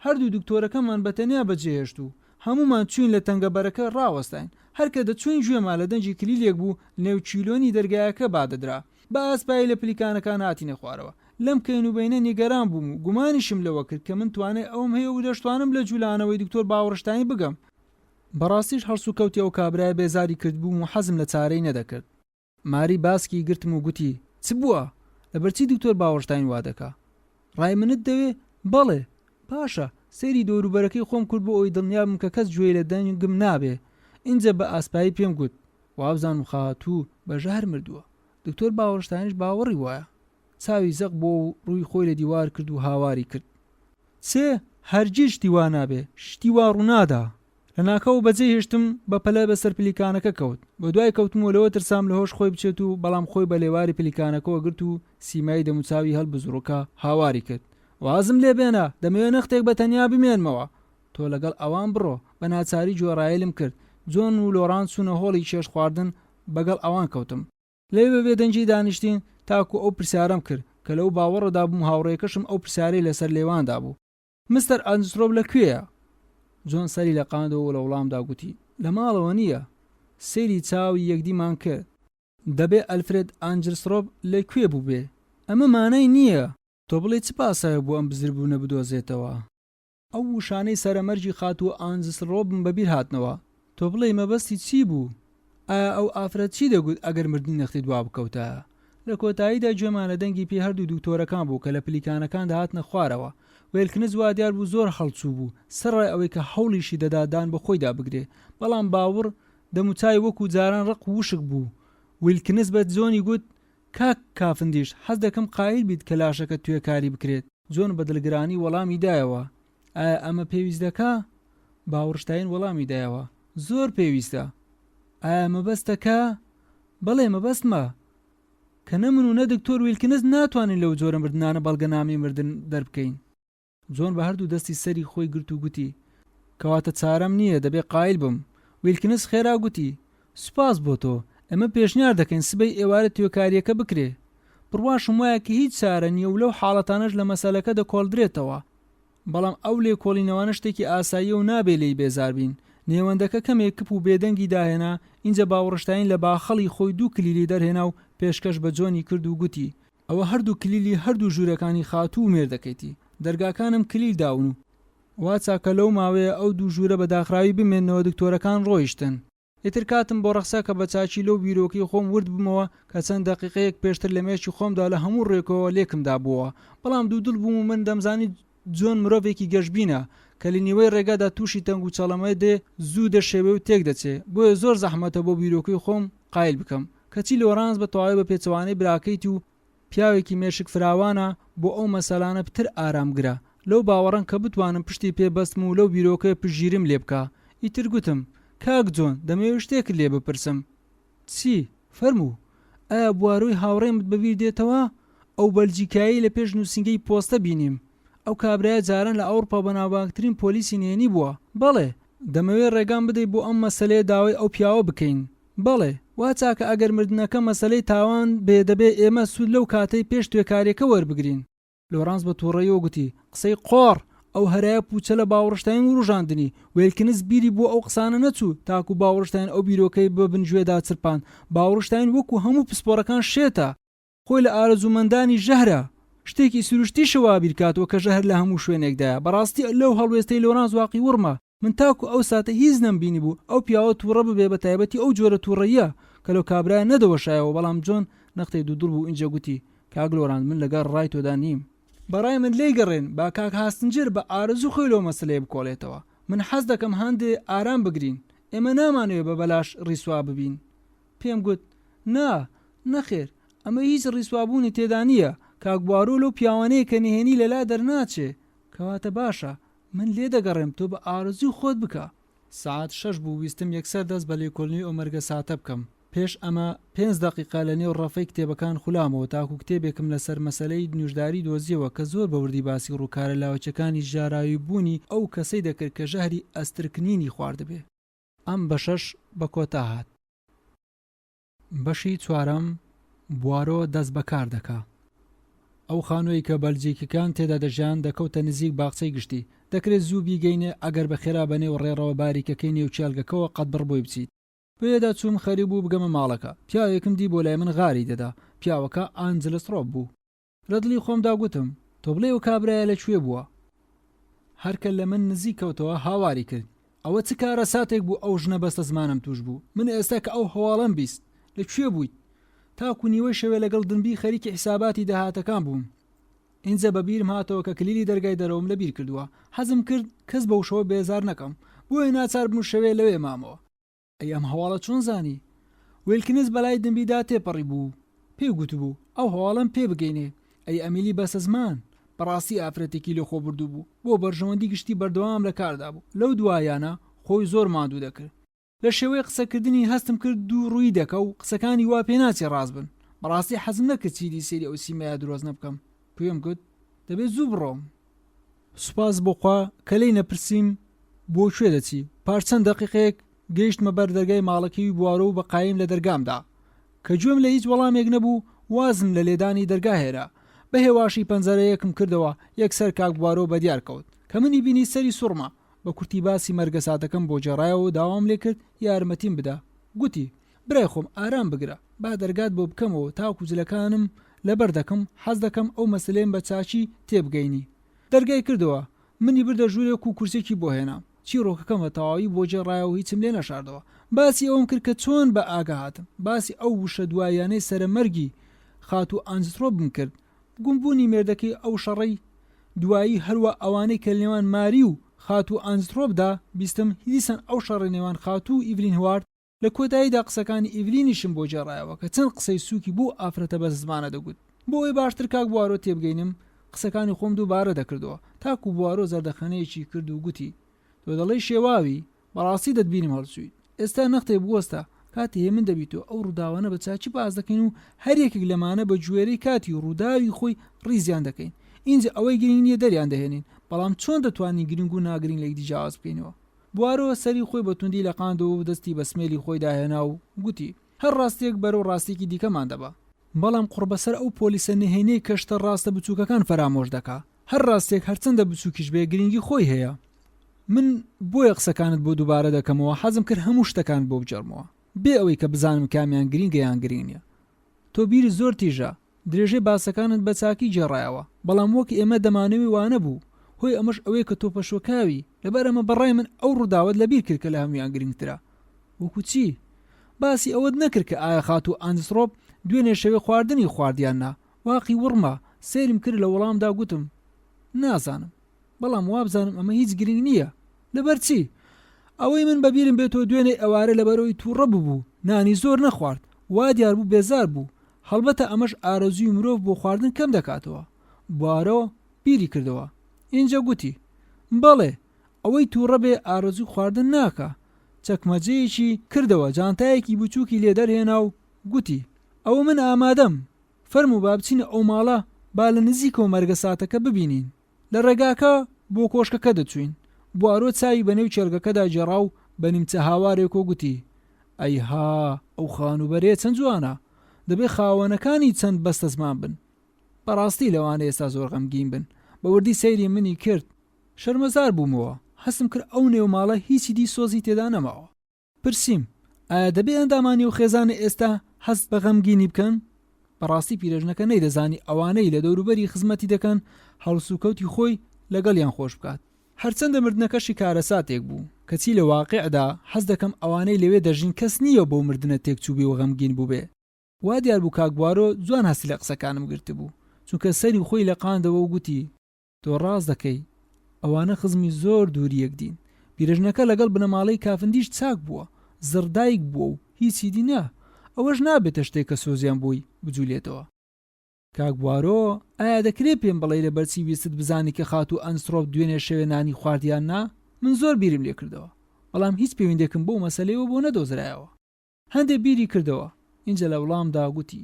هەردوو دکتۆرەکەمان بە تەنیا بەجێهێشت و هەمومان چوین لە تەنگەبەرەکە ڕاوەستین. هەرکە دەچوین گوێمان لە دەنجی کلیلێک بوو نێو چیلۆنی دەرگایەکە بادەدرا. بە ئاسپایی لە پلیکانەکان هاتینە خوارەوە. لەم کەینوبینە نیگەران بووم و گومانیشم لەوە کرد کە من توانێ ئەوم هەیە و دەشتوانم لە جوولانەوەی دکتۆر باوەڕشتاین بگەم. بەڕاستیش هەرسو کەوتی ئەو کابرای بێزاری کرد بووم و حەزم لە چارەی نەدەکرد. ماری باسکی گرتم و گوتی چ بووە؟ لەبەرچی دکتۆر باوەڕشتاین وا دەکا؟ ڕای منت دەوێ؟ بەڵێ. باشە. سەیری دەوروبەرەکەی خۆم کرد بۆ ئەوی دڵنیابم کە کەس گوێی لە دەنگم نابێ. اینجا بە ئاسپایی پێم گوت وابزانم خاتوو بەژار مردووە. دکتۆر باوەڕشتاینش باوەڕی وایە. چاوی زەق بۆ و ڕووی خۆی لە دیوار کرد و هاواری کرد. سێ هەرگیز شتی وا نابێ، شتی وا ڕوونادا. لە ناکەو بەجێ هێشتم بە پەلە بەسەر پلیکانەکە کەوت بە دوای کەوتمەوە ترسام لە هۆش خۆی بچێت و بەڵام خۆی بە لێواری پلیکانەکەەوە گرت و سیمایی دەموچاوی هەڵبزڕۆکە هاواری کرد وازم لێ بێنە دەمەوێت نەختێک بە تەنیا بمێنمەوە تۆ لەگەڵ ئەوان بڕۆ بە ناچاری جۆڕایلم کرد جۆن و لۆران چوونە هۆڵی چێش خواردن بەگەڵ ئەوان کەوتم لێ بەبێ دەنجی دانیشتین تاکو ئەو پرسیارەم کرد کە لەو باوەڕەدا بووم هاوڕێکەشم ئەو پرسیارەی لەسەر لێواندا بوو مستەر ئەنجسترۆب لەکوێیە؟ جۆن سەری لە قاندەوە لە وڵامدا گوتی لە ماڵەوە نییە سەیری چاوی یەکدیمان کرد دەبێ ئەلفرێد ئەنجسترۆب لەکوێ بوو بێ ئەمە مانای نییە تۆ بڵێ چ پاسایە بۆ ئەم بزربوونە بدۆزێتەوە ئەو وشانەی سەرەمەرجی خاتووە ئەنجسترۆبم بەبیر هاتنەوە تۆ بڵێ مەبەستی چی بوو؟ ئایا ئەو ئافرەت چی دەگوت ئەگەر مردنی نەختی دوا بکەوتە لە کۆتاییدا گوێمانە دەنگی پێ هەردوو دوکتۆرەکان بوو کە لە پلیکانەکان داهاتنە خوارەوە وێلکنز وا دیار بوو زۆر هەڵچوو بوو سەرڕای ئەوەی کە هەوڵیشی دەدادان بە خۆیدا بگرێ بەڵام باوەڕ دەموچای وەکو جاران ڕق وشک بوو ویلکنز بە جۆنی گوت کاک کافندیش حەز دەکەم قایل بیت کە لاشەکە توێکاری بکرێت جۆن بە دڵگرانی وەڵامی دایەوە ئایا ئەمە پێویست دەکا باوەڕشتاین وەڵامی دایەوە زۆر پێویستە ئایا مەبەستەکە بەڵێ مەبەستمە کە نەمن و نە دکتۆر ویلکنز ناتوانین لەو جۆرە مردانە بەڵگەنامی مردن دەربکەین جۆن بە هەردوو دەستی سەری خۆی گرت و گوتی کەواتە چارەم نییە دەبێ قایل بم ویلکنز خێرا گوتی سوپاس بۆ تۆ ئەمە پێشنیار دەکەین سبەی ئێوارە توێکاریەکە بکرێ بڕواشم وایە کە هیچ چارە نییە و لەو حاڵەتانەش لە مەسەلەکە دەکۆڵدرێتەوە بەڵام ئەو لێکۆڵینەوەنە شتێکی ئاساییە و نابێ لێی بێزار بین نێوەندەکە کەمێک کپ و بێدەنگی داهێنا اینجا باوەڕشتاین لە باخەڵی خۆی دوو کلیلی دەرهێنا و پێشکەش بە جۆنی کرد و گوتی ئەوە هەردوو کلیلی هەردوو ژوورەکانی خاتوو مێر دەکەیتی دەرگاکانم کلیل داون و وا چاکە لەو ماوەیە ئەو دوو ژوورە بە داخراوی بمێنەوە دکتۆرەکان ڕۆیشتن ئیتر کاتم بۆ ڕەخسا کە بە چاچی لەو بیرۆکی خۆم ورد بمەوە کە چەند دەقیقەیەک پێشتر لە مێشی خۆمدا لە هەموو ڕێکەوە لێکمدا بووە بەڵام دوو دڵ بووم و من دەمزانی جۆن مرۆڤێکی گەشبینە کە لە نیوەی ڕێگادا تووشی تەنگ و چەڵەمەی دێ زوو دەشێوێ و تێک دەچێ بۆیە زۆر زەحمەتە بۆ بیرۆکەی خۆم قایل بکەم کەچی لۆرانس بە تەواوی بە پێچەوانەی براکەیت و پیاوێکی مێشک فراوانە بۆ ئەو مەسەلانە پتر ئارامگرە لەو باوەڕەن کە بتوانم پشتی پێبەستم و لەو بیرۆکەی پژگیرم لێ بکە ئیتر گوتم کاک جۆن دەمەوێت شتێک لێ بپرسم چی فەرموو ئایا بوارۆی هاوڕێمت بەبیر دێتەوە ئەو بەلجیکایی لە پێش نووسنگەی پۆستە بینیم ئەو کابرایە جاران لە ئەوروپا بەناوبانگترین پۆلیسی نێنی بووە بەڵێ دەمەوێت ڕێگان بدەیت بۆ ئەم مەسەلەیە داوای ئەو پیاوە بکەین بەڵێ وا چاکە ئەگەر مردنەکە مەسەلەی تاوان بێ دەبێ ئێمە سوود لەو کاتەی پێش توێکاریەکە وەربگرین لۆرانس بە تووڕەیەوە گوتی قسەی قۆڕ ئەو هەرایە پوچە لە باوەڕشتاین و ڕژاندنی وێلکنز بیری بۆ ئەو قسانە نەچوو تاکو باوەڕشتاین ئەو بیرۆکەی بە بنگوێدا چرپان باوەڕشتاین وەکو هەموو پسپۆرەکان شێتە خۆی لە ئارەزومەندانی ژەهرە شتێکی سروشتی شەوا بیرکاتەوە کە ژەهر لە هەموو شوێنێکدایە بەڕاستی لەو هەڵوێستەی لۆرانس واقعی وڕمە من تاکو ئەو ساتە هیچ نەمبینی بوو ئەو پیاوە تووڕە ببێ بە تایبەتی ئەو جۆرە تووڕەیە کە لەو کابرایە نەدەوەشایەوە بەڵام جۆن نەختەی دوودڵ بوو ئینجا گوتی کاک لۆرانس من لەگەڵ ڕای تۆدا نیم بەڕای من لێی گەڕێن با کاک هاستنجر بە ئارزوو خۆی لەو مەسلەیە بکۆڵێتەوە من حەز دەکەم هەندێ ئارام بگرین ئێمە نامانەوێت بە بەلاش ڕیسوا ببین پێم گوت نا نەخێر ئەمە هیچ ڕیسوابوونی تێدا نییە کاک بوارۆ لەو پیاوانەیە کە نهێنی لەلا دەرناچێ کەواتە باشە من لێ دەگەڕێم تۆ بە ئارزوو خۆت بکە ساعت 6 بوو ویستم یەکسەر دەست بە لێکۆڵنی ئۆمەرگە ساتە بکەم پێش ئەمە 5 دقیقا لە نێو ڕەفەی کتێبەکان خولامەوە تاکو کتێبێکم لەسەر مەسەلەی نوێژداری دۆزیەوە کە زۆر بە وردی باسی ڕووکارە لاوچەکانی ژاراوی بوونی ئەو کەسەی دەکرد کە ژەهری ئەسترکنینی خواردبێ ئەم بە 6 بە کۆتا هات بەشی چوارەم بوارۆ دەست بەکار دەکا ئەو خانووی کە بەلجیکەکان تێدا دەژیان دەکەوتە نزیک باخچەی گشتی دەکرێت زوو بیگەینێ ئەگەر بە خێرا بەنێو ڕێڕەوە باریکەکەی نێو چێلگەکەەوە قەت بڕ بۆی بچیت پێدا چووم خەریب بوو بگەمە ماڵەکە پیاوێکم دی بۆ لای من غاری دەدا پیاوەکە ئانجلسترۆب بوو لە دڵی خۆمدا گوتم تۆ بڵێ و کابرایە لەکوێ بووە هەرکە لە من نزیک کەوتەوە هاواری کرد ئەوە چ کارە ساتێک بوو ئەو ژنە بەستە زمانم توش بوو من ئێستا کە ئەو هەواڵەم بیست لەکوێ بوویت تاکو نیوەی شەوێ لەگەڵ دنبی خەریکی حیساباتی داهاتەکان بووم اینجا بەبیرم هاتەوە کە کلیلی دەرگای دەرەوەم لەبیر کردووە حەزم کرد کەس بەو شەوە بێزار نەکەم بۆیە ناچار بوو شەوێ لەوێ مامەوە ئەی ئەم هەواڵە چۆن زانی وێلکنز بەلای دنبیدا تێپەڕی بوو پێی گوتبوو ئەو هەواڵم پێ بگەینێ ئەی ئەمیلی بەسە زمان بەڕاستی ئافرەتێکی لە خۆ بردوو بوو بۆ بەرژەوەندی گشتی بەردەوام لە کاردا بوو لەو دوایانە خۆی زۆر ماندوو دەکرد. لە شێوەی قسەکردنی هەستم کرد و ڕووی دەکە و قسەکانی وا پێ ناچێ ڕاست بن. بەڕاستی حەزم نەکرد چیدی سێری ئەو سیمەیە درۆزنە بکەم. پێم گوت دەبێت زوو بڕۆم. سوپاس بۆخوا کە لی نەپرسیم بۆ کوێ دەچی. پاش چەند دەقیقەیەک گەیشتمە بەر دەرگای ماڵەکەی بوارە و بە قایم لە دەرگامدا کە گوێم لە هیچ وەڵامێک نەبوو. وازم لە لێدانی دەرگا هێرا. بە هێواشی پەنجەرەیەکم کردەوە. یەکسەر کاک بوارۆ بەدیار کەوت کە منی بینی سەری سوڕما. بە کورتی باسی مەرگە ساتەکەم بۆ جێڕایەوە و داوام لێ کرد یارمەتیم بدا. گوتی برای خۆم ئارام بگرە با دەرگات بۆ بکەمەوە تاکو جلەکانم لەبەر دەکەم حەز دەکەم ئەو مەسلەیەم بە چاچی تێبگەینی. دەرگای کردەوە منی بردە ژوورێک و کورسێکی بۆ هێنام. چیرۆکەکەمە تەواوی بۆ جێڕایەوە و هیچم لێ نەشاردەوە. باسی ئەوم کرد کە چۆن بە ئاگا هاتم. باسی ئەو وشە دوایانەی سەرمەرگی خاتو ئانجسترۆبم کرد. گومبوونی مێردەکەی ئەو شەڕەی دوایی هەروە ئەوانەی کە نێوان ماری و خاتو ئانجسترۆبدا بیستم دیسان ئەو شەڕی نێوان خاتو و ئیڤلین هوارد لە کۆتاییدا قسەکانی ئیڤلینیشم بۆ جێڕایەوە کە چەند قسەی سووکی بۆ ئافرەتە بە زمانە دەگوت. بۆ ئەوەی باشتر کاک بوارۆ تێبگەینم قسەکانی خۆم دووبارە دەکردەوە. تاکو بوارۆ زەردەخەنەیەکی کرد و گوتی تۆ دەڵێی شێواوی بەڕاستی دەتبینیم هەڵسوویت. ئێستا نەختێ بوەستە کاتی هێ من دەبیتەوە ئەو ڕووداوانە بە چاچی باز دەکەین و هەرێکێک لەمانە بە گوێرەی کاتی ڕووداوی خۆی ڕیزیان دەکەین. اینجا ئەوەی گرنگ نییە دەریان دەهێنین بەڵام چۆن دەتوانین گرنگ و ناگرنگ لە یەکدی جیاواز بکەینەوە. بوارەوە سەری خۆی بە توندی لە قاندەوە و دەستی بە سمێلی خۆی داهێنا و گوتی هەر ڕاستێک بەرەو ڕاستێکی دیکەمان دەبا بەڵام قوربەسەر ئەو پۆلیسە نهێنەی کەشتە ڕاستە بچووکەکان فەرامۆش دەکا. هەر ڕاستێک هەرچەندە بچووکیش بێ گرنگی خۆی هەیە. من بۆیە قسەکانت بۆ دووبارە دەکەمەوە حەزم کرد هەموو شتەکان بۆ بجەرمەوە بێ ئەوەی کە بزانم کامیان گرینگە یان گرنگ نییە. تۆ بیری زۆر تیژە درێژەی باسەکانت بە چاکی جێڕایەوە بەڵام وەک ئێمە دەمانەوی وانە بوو. هۆی ئەمەش ئەوەیە کە تۆ پەشۆکاوی لەبەر ئەمە بەڕای من ئەو ڕووداوت لەبیر کرد کە لە هەمویان گرنگترە. وەکو چی؟ باسی ئەوەت نەکرد کە ئایا خاتو ئانجسترۆب دوێنێ شەوێ خواردنی خواردیان نا. واقی وڕما سێرم کرد لە وەڵامدا گوتم نازانم بەڵام وابزانم ئەمە هیچ گرنگ نییە. لەبەر چی؟ ئەوەی من بەبیرم بێتەوە دوێنێ ئەوارە لەبەرەوەی تووڕە بوو نانی زۆر نەخوارد وا دیار بوو بێزار بوو. هەڵبەتە ئەمەش ئارەزوی مرۆڤ بۆ خواردن کەم دەکاتەوە. بوارەوە بیری کردەوە. اینجا گوتی بەڵێ ئەوەی تووڕە بێ ئارەزوی خواردن ناکە. چەکمەجەیەکی کردەوە جانتایەکی بچووکی لێ دەرهێنا و گوتی ئەوە من ئامادەم فەرموو با بچینە ئەو ماڵە با لە نزیکەوە مەرگە ساتەکە ببینین. لە ڕێگاکە بۆ کۆشکەکە دەچوین. بوارۆ چاوی بەنێو چێرگەکەدا جێڕا و بە نیمچە هاوارێک و گوتی ئەیها ئەو خانوبەرێ چەند جوانە دەبێ خاوەنەکانی چەند بەستە زمان بن. بەڕاستی لەوانە ئێستا زۆر غەمگین بن. بە وردی سەیری منی کرد شەرمەزار بوومەوە. هەستم کرد ئەو نێو ماڵە هیچی دی سۆزی تێدا نەماوە. پرسییم ئایا دەبێ ئەندامانی و خێزانە ئێستا هەست بە غەمگینی بکەن؟ بەڕاستی پیرەژنەکە نەیدەزانی ئەوانەی لە دەوروبەری خزمەتی دەکەن هەڵسوکەوتی خۆی لەگەڵیان خۆش بکات. هەرچەندە مردنەکەشی کارەساتێک بوو کەچی لە واقعدا حەز دەکەم ئەوانەی لەوێ دەژین کەس نییە بۆ مردنە تێکچوو بێ و غەمگین بوو بێ. وا دیار بوو کاک بوارۆ جوان هەستی لە قسەکانم گرت بوو چونکە سەری خۆی لە قاندەوە و گوتی تۆ ڕاست دەکەی ئەوانە خزمی زۆر دووری یەکدین. پیرەژنەکە لەگەڵ بنەماڵەی کافندیش چاک بووە زڕدایک بووە و هیچی دینا ئەوەش نابێتە شتێک کە سۆزیان بووی بجوولێتەوە. کاک بوارۆ ئایا دەکرێت پێم بڵێ لە بەرچی ویستت بزانی کە خاتو ئەنجسترۆب دوێنێ شەوێ نانی خواردیان نا؟ من زۆر بیرم لێ کردەوە بەڵام هیچ پەیوەندێکم بۆ مەسەلەیەوە بۆ نەدۆزرایەوە. هەندێک بیری کردەوە. اینجا لە وڵامدا گوتی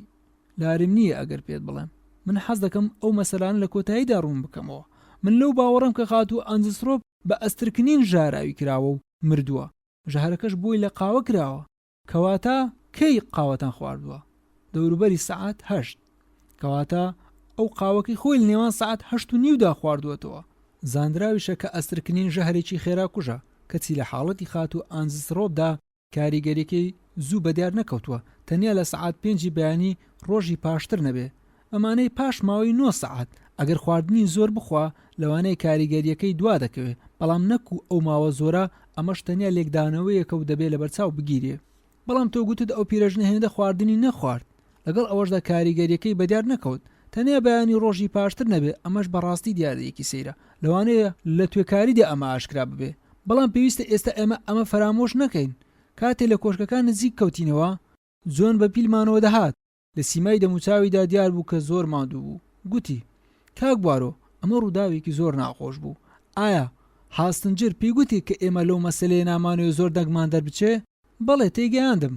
لارم نییە ئەگەر پێت بڵێم من حەز دەکەم ئەو مەسەلانە لە کۆتاییدا ڕوون بکەمەوە. من لەو باوەڕم کە خاتو ئەنجسترۆب بە ئەسترکنین ژاراوی کراوە و مردووە. ژەهرەکەش بۆی لە قاوە کراوە کەواتە کەی قاوەتان خواردووە؟ دەوروبەری سەعات 8 کەواتە ئەو قاوەکەی خۆی لە نێوان سەعات 8:30 خواردووەتەوە. زاندراویشە کە ئەسترکنین ژەهرێکی خێرا کوژە کەچی لە حاڵەتی خاتو ئەنجسترۆبدا کاریگەریەکەی زوو بەدیار نەکەوتووە تەنیا لە سەعات 5 بەیانی ڕۆژی پاشتر نەبێ. ئەمانەی پاش ماوەی 9 سەعات ئەگەر خواردنی زۆر بخوا لەوانەیە کاریگەریەکەی دوا دەکەوێت بەڵام نەکو ئەو ماوە زۆرە ئەمەش تەنیا لێکدانەوەیەکە و دەبێت لە بەرچاو بگیرێ. بەڵام تۆ گوتت ئەو پیرەژنە هێندە خواردنی نەخوارد لەگەڵ ئەوەشدا کاریگەریەکەی بەدیار نەکەوت تەنیا بەیانی ڕۆژی پاشتر نەبێ. ئەمەش بەڕاستی دیارەیەکی سەیرە لەوانەیە لە توێکاریدا ئەمە ئاشکرا ببێ. بەڵام پێویستە ئێستا ئەمە فەرامۆش نەکەین. کاتێ لە کۆشکەکان نزیک کەوتینەوە جۆن بە پیلمانەوە دەهات لە سیمای دەموچاویدا دیار بوو کە زۆر ماندوو بوو. گوتی کاک بوارۆ ئەمە ڕووداوێکی زۆر ناخۆش بوو. ئایا هاستنجر پێیگوتی کە ئێمە لەو مەسەلەیە نامانەوێت زۆر دەنگمان دەربچێ. بەڵێ تێگەیاندم،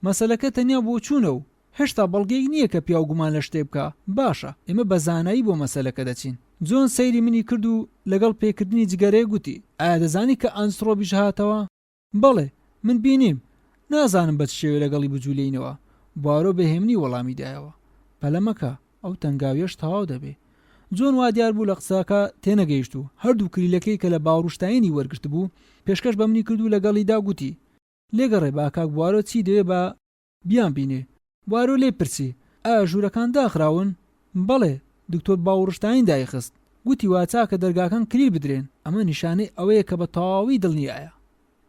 مەسەلەکە تەنیا بۆ چوونە و هێشتا بەڵگەیەک نییە کە پیاو گومان لە شتێ بکە. باشە، ئێمە بە زانایی بۆ مەسەلەکە دەچین. جۆن سەیری منی کرد و لەگەڵ پێکردنی جگەرەیە گوتی ئایا دەزانی کە ئەنسترۆبیش هاتەوە؟ بەڵێ، من بینیم، نازانم بە چ شێوێ لەگەڵی بجوولینەوە. بوارۆ بەهێمنی وەڵامی دایەوە. پەلەمەکە ئەو تەنگاویەش تەواو دەبێ. جۆن وا دیار بوو لە قساکە تێنەگەیشت و هەردوو کلیلەکەی کە لە باوڕشتایانی وەرگرت بوو پێشکەش بە منی کرد و لەگەڵیدا گوتی لێگەڕێ با کاک بوارۆ چی دەوێ بە بیان بینێ. بوارۆ لێ پرسی ئایا ژوورەکان داخراون؟ بەڵێ، دکتۆر باوڕشتاین دایخست. گوتی وا چاکە دەرگاکان کلیل بدرێن، ئەمە نیشانەی ئەوەیە کە بە تەواوی دڵنیایە.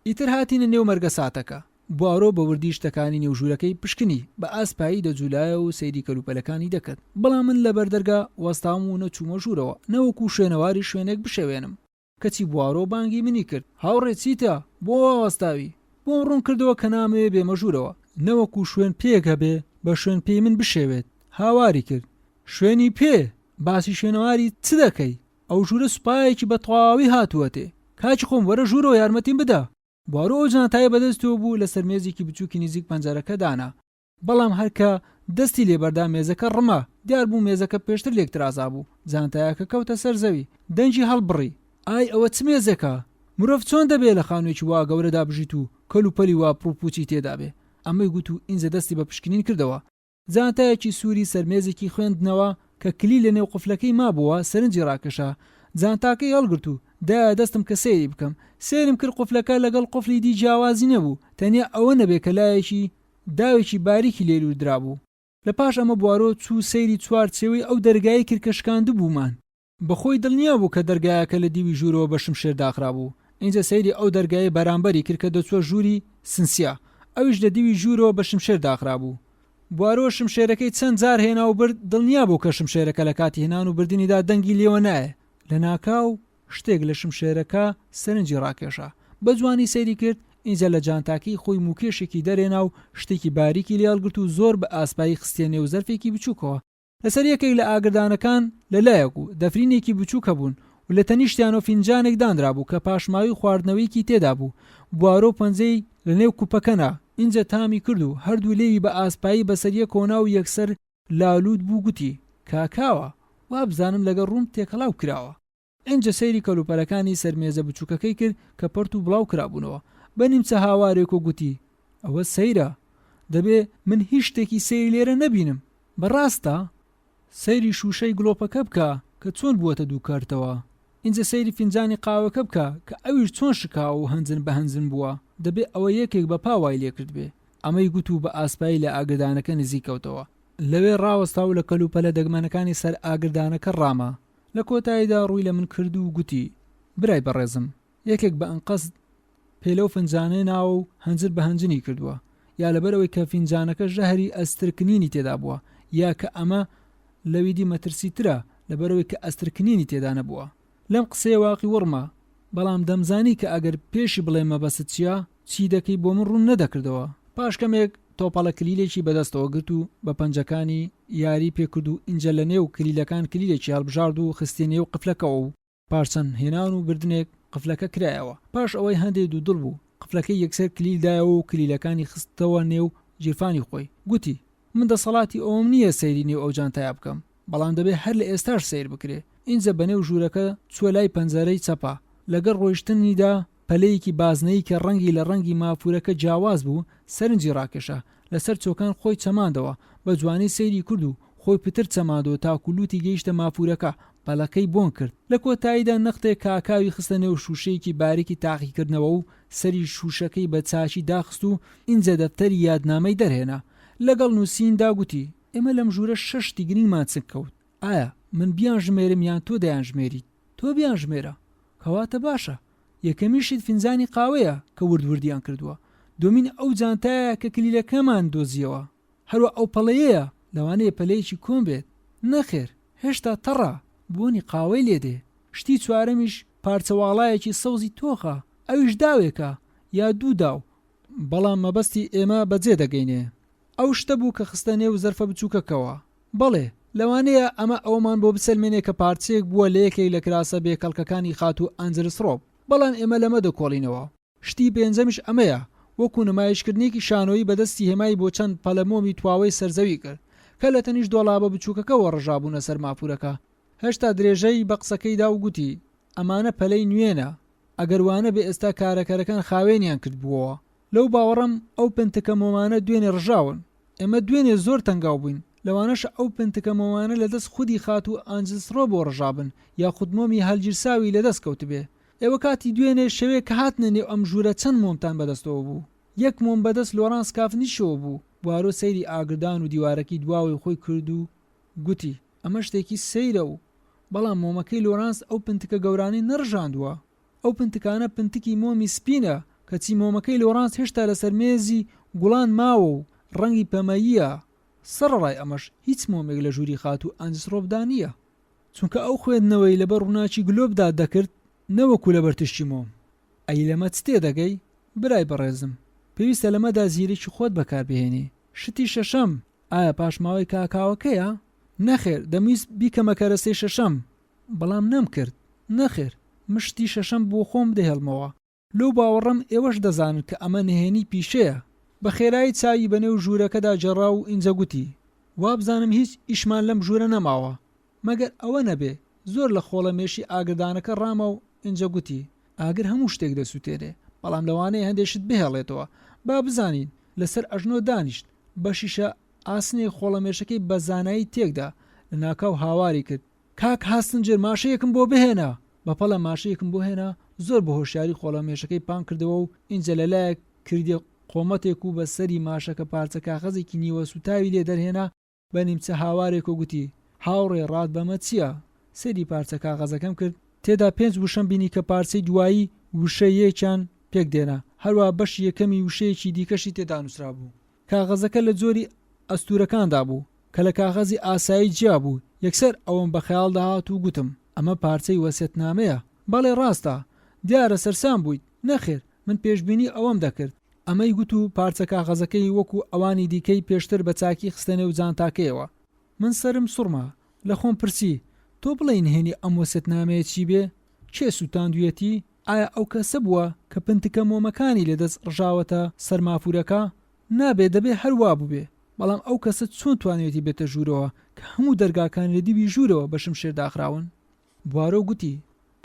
ئیتر هاتینە نێو مەرگە ساتەکە. بوارۆ بە وردی شتەکانی نێوژوورەکەی پشکنی بە ئاسپایی دەجوولایە و سەیری کەلوپەلەکانی دەکرد. بەڵام من لە بەردەرگا وەستام و نەچوومە ژوورەوە نەوەکو شوێنەواری شوێنێک بشەوێنم. کەچی بوارۆ بانگی منی کرد هاوڕێ چیتە بۆ وەستاوی؟ بۆم ڕوون کردەوە کە نامەوێ بێمە ژوورەوە، نەوەکو شوێن پێکە بێ بە شوێن پێی من بشێوێت. هاواری کرد شوێنی پێ باسی شوێنەواری چ دەکەی؟ ئەو ژوورە سوپایەکی بە تەواوی هاتووەتێ. کاچی خۆم وەرە ژوورەوە یارمەتیم بدە. بوارۆ ئەو جانتایە بەدەستەوە بوو لەسەر مێزێکی بچووکی نزیک پەنجەرەکە دانا. بەڵام هەرکە دەستی لێبەردا مێزەکە ڕما دیار بوو مێزەکە پێشتر لێکترازا بوو. جانتایەکە کەوتە سەر زەوی، دەنجی هەڵبڕی. ئای ئەوە چ مێزێکە؟ مرۆڤ چۆن دەبێت لە خانوویەکی وا گەورەدا بژیت و کەلوپەلی وا پڕوپوچی تێدا بێ؟ ئەمەی گوت و ئینجە دەستی بە پشکنین کردەوە. جانتایەکی سووری سەرمێزێکی خوێندنەوە کە کلی لە نێو قفلەکەی مابووە سەرنجی ڕاکێشا. جانتاکەی هەڵگرت و دایە دەستم کە سەیری بکەم. سێرم کرد قفلەکە لەگەڵ قفلی دی جیاوازی نەبوو، تەنیا ئەوە نەبێ کە لایەکی داوێکی باریکی لێلوور درابوو. لە پاش ئەمە بوارۆ چوو سەیری چوارچێوەی ئەو دەرگای کرد کە شکاندە بوومان. بەخۆی دڵنیا بوو کە دەرگایەکە لە دیوی ژوورەوە بە شمشێر داخرا بوو. اینجا سەیری ئەو دەرگای بەرامبەری کرد کە دەچوە ژووری سنسیا، ئەویش لە دیوی ژوورەوە بە شمشێر داخرا بوو. بوارۆ شمشێرەکەی چەند جار هێنا و برد، دڵنیا بوو کە شمشێرەکە لە کاتی هێنان و بردنیدا دەنگی لێوە نایە. لە ناکاو شتێک لە شمشێرەکە سەرنجی ڕاکێشا. بە جوانی سەیری کرد، اینجا لە جانتاکەی خۆی موکێشێکی دەرێنا و شتێکی باریکی لێڵگرت و زۆر بە ئاسپایی خستێنێ و زەرفێکی بچووکەوە. لەسەر یەکێک لە ئاگردانەکان لەلایەک و دەفرینێکی بچووکە بوون و لە تەنیشتیان و فینجانێک دانرا بوو کە پاشماوی خواردنەوەیکی تێدا بوو. بوارۆ پەنجەی لە نێو کوپەکەنا اینجا تامی کرد و هەردوو لێوی بە ئاسپایی بەسەریە کۆنا و یەکسەر لالود بوو. گوتی کاکاوە وا بزانم لەگە ڕووم تێکەڵاو کراوە. اینجا سەیری کەلوپەلەکانی سەرمێزە بچووکەکەی کرد کە پەرت و بڵاو کرابوونەوە. بە نیمچە هاوارێک و گوتی ئەوە سەیرە، دەبێ من هیچ شتێکی سەیری لێرە نەبینم. بەڕاستە سەیری شوشەی گڵۆپەکە بکە کە چۆن بووەتە دوو کارتەوە. اینجا سەیری فینجانی قاوەکە بکە کە ئەویش چۆن شکاوە و هەنجن بە هەنجن بووە. دەبێ ئەوە یەکێک بە پاوای لێکرد بێ. ئەمەی گوت و بە ئاسپایی لە ئاگردانەکە نزیکەوتەوە. لەوێ ڕاوەستا و لە کەلوپەلە دەگمەنەکانی سەر ئاگردانەکە ڕامە. لە کۆتاییدا ڕووی لە من کرد و گوتی برای بەڕێزم، یەکێک بە ئەنقەست پێلەو فنجانێ ناوە و هەنجر بە هەنجنی کردووە، یا لەبەرەوەی کە فینجانەکە ژەهری ئەسترکنینی تێدا بووە، یا کە ئەمە لەویدی مەترسیترە لەبەرەوەی کە ئەسترکنینی تێدا نەبووە. لەم قسەیە واقی وڕمە، بەڵام دەمزانی کە ئەگەر پێشی بڵێ مەبەست چییە چی دەکەی بۆ من ڕوون نەدەکردەوە. پاشکەمێک تۆپەڵە کلیلێکی بەدەستەوە گرت و بە پەنجەکانی یاری پێکرد و ئینجە لە نێو کلیلەکان کلیلێکی هەڵبژارد و خستی نێو قفلەکەەوە و پارچەند هێنان و بردنێک قفلەکە کرایەوە. پاش ئەوەی هەندێک دوودڵ بوو قفلەکەی یەکسەر کلیلدایەوە و کلیلەکانی خستەوە نێو جیرفانی خۆی. گوتی من دەسەڵاتی ئەوم نییە سەیری نێو ئەو جانتایە بکەم، بەڵام دەبێت هەر لە ئێستاش سیر بکرێ. ئینجە بەنێو ژوورەکە چوە لای پەنجەرەی چەپا. لەگەڵ ڕۆیشتنیدا پەلەیەکی بازنەی کە ڕەنگی لە ڕەنگی مافورەکە جیاواز بوو سەرنجی ڕاکێشا. لەسەر چۆکان خۆی چەماندەوە، بە جوانی سەیری کرد و خۆی پتر چەماندەوە تاکولوتی گەیشتە مافورەکە. پەلەکەی بۆن کرد. لە کۆتاییدا نەختێک کاکاوی خستە نێو شوشەیەکی باریکی تاقیکردنەوە و سەری شوشەکەی بە چاچی داخست و ئینجە دەفتەری یادنامەی دەرهێنا. لەگەڵ نووسیندا گوتی ئێمە لەم ژوورە 6 دیگرینمان چک کەوت. ئایا من بیان ژمێرم یان تۆ دەیان ژمێریت؟ تۆ بیان ژمێرە. کەواتە باشە. یەکەمیشت فینجانی قاوەیە کە وردوردیان کردووە. دومین ئەو جانتایە کە کلیلەکەمان دۆزیەوە. هەروە ئەو پەڵەیەیە لەوانەیە پەلەیەکی کۆم بێت. نەخێر، هێشتا تەڕە بۆنی قاوەی لێدێ. شتی چوارەمیش پارچەواڵایەکی سەوزی تۆخە، ئەویش داوێکە یا دوو داو، بەڵام مەبەستی ئێمە بەجێ دەگەینێ. ئەو شتە بوو کە خستە نێو زەرفە بچووکەکەوە. بەڵێ لەوانەیە ئەمە ئەومان بۆ بسەلمێنێ کە پارچەیەک بووە لە یەکێک لە کراسە بێکەڵکەکانی خات و ئەنجلس ڕۆب. بەڵام ئێمە لەمە دەکۆڵینەوە. شتی پێنجەمیش ئەمەیە، وەکو نمایشکردنێکی شانۆیی بەدەستی هێمای بۆ چەند پەلەمۆمی تواوەی سەرزەوی کرد کە لە تەنیش دۆڵابە بچووکەکەەوە ڕژابوونە سەر مافورەکە. هێشتا درێژەی بە قسەکەیدا و گوتی ئەمانە پەلەی نوێنە، ئەگەروانە بێ ئێستا کارەکەرەکان خاوێنیان کردبووەوە. لەو باوەڕەم ئەو پنتکە مۆمانە دوێنێ ڕژاون، ئێمە دوێنێ زۆر تەنگاو بووین، لەوانەش ئەو پنتکە مۆمانە لەدەست خودی خات و ئانجلسڕۆ بۆ ڕژابن یا خودمۆمی هەلگیرساوی لەدەست کەوت بێ. ئێوە کاتی دوێنێ شەوێ کە هاتنە نێو ئەم ژوورە چەند مۆمتان بەدەستەوە بوو؟ یەک مۆم بەدەست لۆرانس کافنیشەوە بوو. بوارۆ سەیری ئاگردان و دیوارەکەی دواوی خۆی کرد و گوتی ئەمە شتێکی سەیرە و بەڵام مۆمەکەی لۆرانس ئەو پنتکە گەورانەی نەڕژاندووە. ئەو پنتکانە پنتکی مۆمی سپینە کەچی مۆمەکەی لۆرانس هێشتا لەسەر مێزی گوڵان ماوە و ڕەنگی پەمەییە. سەرڕای ئەمەش هیچ مۆمێک لە ژووری خات و ئەنجسڕۆبدا نییە، چونکە ئەو خوێندنەوەی لەبەر ڕووناچی گلۆبدا دەکرد نەوەکو لەبەر تشتی مۆم. ئەی لەمە چ تێدەگەی برای بەڕێزم؟ پێویستە لەمەدا زیرێکی خۆت بەکاربهێنی. شتی شەشەم، ئایا پاشماوەی کاکاوەکەیە؟ نەخێر، دەمویست بیکەمە کەرەسەی شەشەم بەڵام نەمکرد. نەخێر، مشتی شەشەم بۆ خۆم دەهێڵمەوە. لەو باوەڕەم ئێوەش دەزانن کە ئەمە نهێنی پیشەیە. بە خێرایی چاوی بەنێو ژوورەکەدا جێڕا و ئینجە گوتی وابزانم هیچ ئیشمان لەم ژوورە نەماوە مەگەر ئەوە نەبێ. زۆر لە خۆڵەمێشی ئاگردانەکە ڕامە و ئینجە گوتی ئاگر هەموو شتێک دەسووتێنێ، بەڵام لەوانەیە هەندێشت بهێڵێتەوە. با بزانین لەسەر ئەژنۆ دانیشت بە شیشە ئاسنێ خۆڵەمێشەکەی بە زانایی تێکدا لە ناکاو هاواری کرد کاک هاستنجر ماشەیەکم بۆ بهێنا. بەپەڵە ماشەیەکم بۆ هێنا، زۆر بە هۆشیاری خۆڵەمێشەکەی پان کردەوە و ئینجە لەلایەک کردی قۆمەتێک و بە سەری ماشەکە پارچە کاغەزێکی نیوە سوتاوی لێ دەرهێنا بە نیمچە هاوارێک و گوتی هاوڕێ ڕات بەمە چییە؟ سەری پارچە کاغەزەکەم کرد، تێدا 5 وشەم بینی کە پارچەی دوایی وشەیەکیان پێک دێنا، هەروە بەش یەکەمی وشەیەکی دیکەشی تێدا نووسرا بوو. کاغەزەکە لە جۆری ئەستورەکاندا بوو کە لە کاغەزی ئاسایی جیا بوو. یەکسەر ئەوم بە خەیاڵ داهات و گوتم ئەمە پارچەی وەسیەتنامەیە. بەڵێ ڕاستە، دیارە سەرسام بوویت. نەخێر، من پێشبینی ئەوەم دەکرد. ئەمەی گوت و پارچە کاغەزەکەی وەکو ئەوانی دیکەی پێشتر بە چاکی خستەنێ و جانتاکەیەوە. من سرم سوڕما، لە خۆم پرسی تۆ بڵێ نهێنی ئەم وەسیەتنامەیە چی بێ؟ کێ سووتاندویەتی؟ ئایا ئەو کەسە بووە کە پنتکە مۆمەکانی لەدەست ڕژاوەتە سەرمافورەکە؟ نابێ، دەبێ هەروە بووبێ. بەڵام ئەو کەسە چۆن توانێتی بێتە ژوورەوە کە هەموو دەرگاکان لە دیوی ژوورەوە بە شمشێر داخراون؟ بوارۆ گوتی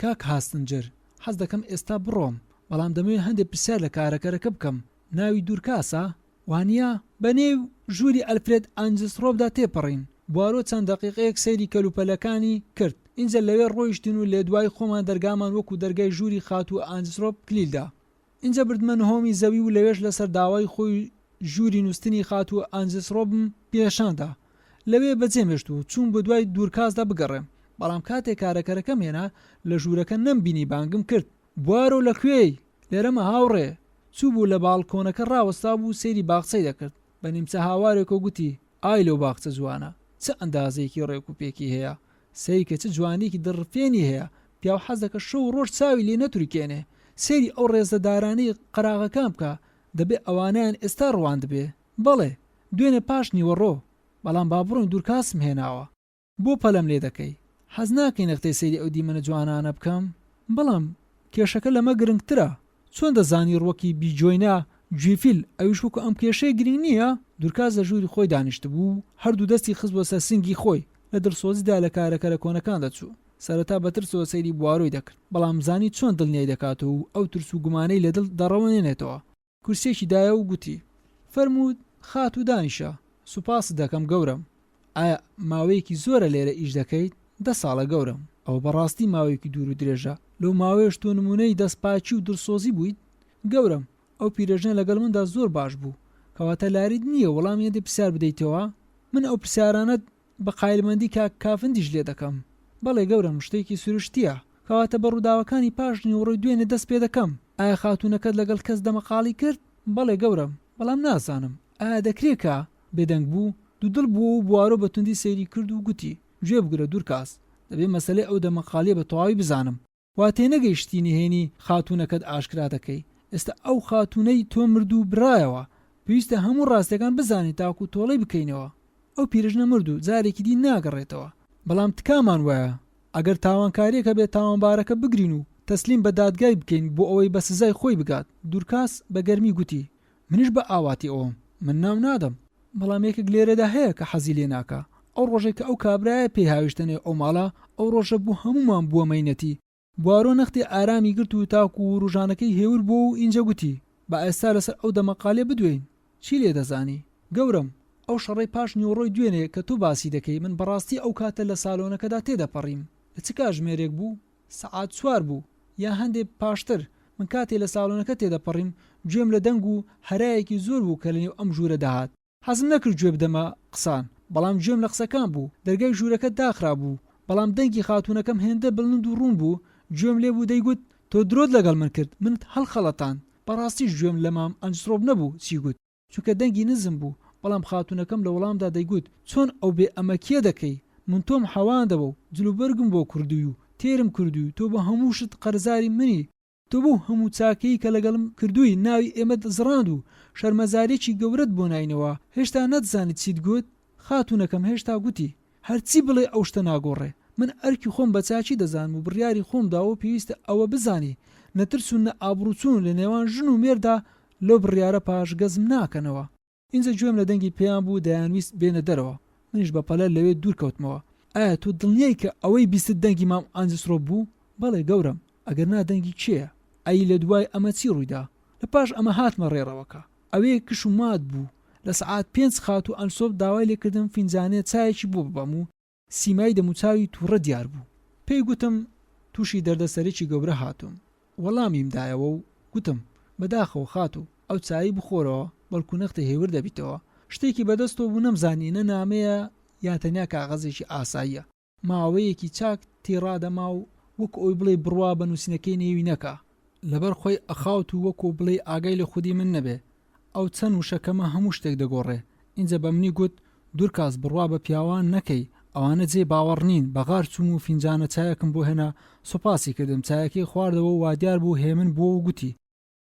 کاک هاستنجر، حەز دەکەم ئێستا بڕۆم، بەڵام دەمەوێت هەندێک پرسیار لە کارەکەرەکە بکەم. ناوی دوورکاسە؟ وانە بەنێو ژووری ئەلفرێد ئانجلسڕۆبدا تێپەڕین. بوارۆ چەند دەقیقەیەک سەیری کەلوپەلەکانی کرد. اینجا لەوێ ڕۆیشتین و لێ دوای خۆمان دەرگامان وەکو دەرگای ژووری خات و ئانجلسڕۆب کلیلدا. اینجا بردمە نهۆمی زەوی و لەوێش لەسەر داوای خۆی ژووری نووسنی خات و ئانجلسڕۆبم پێشاندا. لەوێ بەجێمێشت و چوون بە دوای دوورکاسدا بگەڕێم، بەڵام کاتێک کارەکەرەکەم هێنا لە ژوورەکە نەمبینی بانگم کرد بوارۆ لەکوێی؟ لێرەمە هاوڕێ. چوو بوو لە باڵکۆنەکە ڕاوەستا بوو سەیری باخچەی دەکرد. بە نیمچە هاوارێک و گوتی ئای لەو باخچە جوانە، چه ئەندازەیەکی ڕێک و پێکی هەیە، سەیری کە چه جوانێکی دڕفێنی هەیە. پیاو حەز دەکە شەو ڕۆژ چاوی لێ نەتوریکێنێ، سەیری ئەو ڕێزەدارانەی قەراغەکان بکە، دەبێ ئەوانیان ئێستا ڕوان دەبێ. بەڵێ دوێنێ پاش نیوەڕۆ، بەڵام با بڕۆین دوورکاسم هێناوە. بۆ پەلەم لێ دەکەی؟ حەز ناکەی نەختەی سەیری ئەو دیمەنە جوانانە بکەم؟ بەڵام کێشەکە لەمە گرنگترە. چۆن دەزانی ڕوەکی بیجۆینا جویفیل ئەویش وەکو ئەم کێشەیە گرنگ نییە؟ دوورکاس لە ژووری خۆی دانیشت بوو، هەردوو دەستی خست بۆ سەر سنگی خۆی، لە دڵسۆزیدا لە کارەکەرە کۆنەکان دەچوو. سەرەتا بەترسەوە سەیری بواڕۆی دەکرد، بەڵام زانی چۆن دڵنیای دەکاتەوە و ئەو ترس و گومانەی لە دڵ دەڕەوەنێنێتەوە. کورسێکی دایە و گوتی فەرموود خات و دانیشە. سوپاس دەکەم گەورم. ئایا ماوەیەکی زۆرە لێرە ئیش دەکەیت؟ 10 ساڵە گەورم. ئەو بەڕاستی ماوەیەکی دوور و درێژە. لەو ماوەیەش تۆ نمونەی دەستپاچی و دڵسۆزی بوویت. گەورم، ئەو پیرەژنە لەگەڵ مندا زۆر باش بوو، کەواتە لارید نییە وەڵام یەندە پرسیار بدەیتەوە؟ من ئەو پرسیارانەت بە قایلمەندی کافندیش لێ دەکەم. بەڵێ گەورم، شتێکی سروشتیە، کەواتە بە ڕووداوەکانی پاش نیوەڕۆی دوێنێ دەست پێ دەکەم. ئایا خاتوونەکەت لەگەڵ کەس دەمەقاڵی کرد؟ بەڵێ گەورم، بەڵام نازانم. ئایا دەکرێکە؟ بێدەنگ بوو، دوودڵ بووە و بوارۆ بە توندی سەیری کرد و گوتی گوێ بگرە دوورکاس، دەبێ مەسەلەی ئەو دەمەقاڵیە بە تەواوی بزانم. وا تێنەگەیشتی نهێنی خاتوونەکەت ئاشکرا دەکەی. ئێستا ئەو خاتوونەی تۆ مرد و برایەوە، پێویستە هەموو ڕاستیەکان بزانی تاکو تۆڵەی بکەینەوە. ئەو پیرژنە مرد و جارێکی دی ناگەڕێتەوە. بەڵام تکامان وایە ئەگەر تاوانکاریەکە بێت تاوانبارەکە بگرین و تەسلیم بە دادگای بکەین بۆ ئەوەی بە سزای خۆی بگات. دوورکاس بە گەرمی گوتی منیش بە ئاواتی ئەوم، من ناو نادەم، بەڵام یەکێک لێرەدا هەیە کە حەزی لێ ناکە. ئەو ڕۆژێک کە ئەو کابرایە پێی هاویشتنێ ئەو ماڵە، ئەو ڕۆژە بوو هەمومان بووە مەینەتی. بوارۆ نەختی ئارامی گرت و تاکو و ڕوژانەکەی هێور بۆ و ئینجا گوتی بە ئێستا لەسەر ئەو دەمەقالێ بدوێین. چی لێ دەزانی؟ گەورم، ئەو شەڕەی پاش نیوەڕۆی دوێنێ کە تۆ باسی دەکەی من بەڕاستی ئەو کاتە لە ساڵۆنەکەدا تێدەپەڕیم. لە چ کاتژمێرێک بوو؟ سەعات 4 بوو یا هەندێک پاشتر. من کاتێ لە ساڵۆنەکە تێدەپەڕیم گوێم لە دەنگ و هەرایەکی زۆر بوو کە لەنێو ئەم ژوورە داهات. حەزم نەکرد گوێ بدەمە قسان، بەڵام گوێم لە قسەکان بوو. دەرگای ژوورەکە داخرا بوو، بەڵام دەنگی خاتوونەکەم هێندە بڵند و ڕوون بوو. گوێم لێ بوو دەیگوت تۆ درۆت لەگەڵ من کرد، منت هەڵخەڵەتان. بەڕاستیش گوێم لە مام ئەنجسرۆب نەبوو چی گوت، چونکە دەنگی نزم بوو. بەڵام خاتوونەکەم لە وەڵامدا دەیگوت چۆن ئەو بێ ئەمەکیە دەکەی؟ من تۆم حەواندەوە و جلوبەرگم بۆ کردووی و تێرم کردووی، تۆ بە هەموو شت قەرزاری منی. تۆ بۆ هەموو چاکەی کە لەگەڵم کردووی ناوی ئێمە زڕاند و شەرمەزارێکی گەورەت بۆ ناینەوە. هێشتا نەتزانیت چیت گوت؟ خاتوونەکەم هێشتا گوتی هەرچی بڵێ ئەو شتە ناگۆڕێ. من ئەرکی خۆم بە چاچی دەزانم و بڕیاری خۆم داوە پێویستە ئەوە بزانی نەترس و نە ئابڕوچوون لە نێوان ژن و مێردا لەو بڕیارە پاش گەزم ناکەنەوە. اینجا گوێم لە دەنگی پێیان بوو دەیانویست بێنە دەرەوە. منیش بە پەلە لەوێ دوور کەوتمەوە. ئایا تۆ دڵنیای کە ئەوەی بیست دەنگی مام ئەنجسرۆب بوو؟ بەڵێ گەورم، ئەگەر نا دەنگی کێیە؟ ئەی لە دوای ئەمە چی ڕوویدا؟ لە پاش ئەمە هاتمە ڕێڕەوەکە. ئەوەیە کش و مات بوو. لە سەعات 5 خات و ئەنجسۆب داوای لێکردم فینجانێ چایەکی بۆ ببەم و سیمای دەموچاوی تووڕە دیار بوو. پێی گوتم تووشی دەردەسەرێکی گەورە هاتووم. وەڵامیم دایەوە و گوتم بەداخەوە خات و ئەو چایی بخۆرەوە، بەڵکو نەختە هێور دەبیتەوە. شتێکی بەدەستەوە بوو نەمزانی نە نامەیە یا تەنیا کاغەزێکی ئاساییە. ماوەیەکی چاک تێڕادەما و وەکو ئەوی بڵێ بڕوا بە نووسینەکەی نێوی نەکە، لەبەر خۆی ئەخاوت و وەکو بڵێ ئاگای لە خودی من نەبێ. ئەو چەند وشەکەمە هەموو شتێک دەگۆڕێ. اینجا بە منی گوت دوورکاس بڕوا بە پیاوان نەکەی، ئەوانە جێ باوەڕ نین. بەغار چوم و فینجانە چایەکم بۆ هێنا، سوپاسی کردم، چایەکەی خواردەوە و وادیار بوو هێمن بۆ و گوتی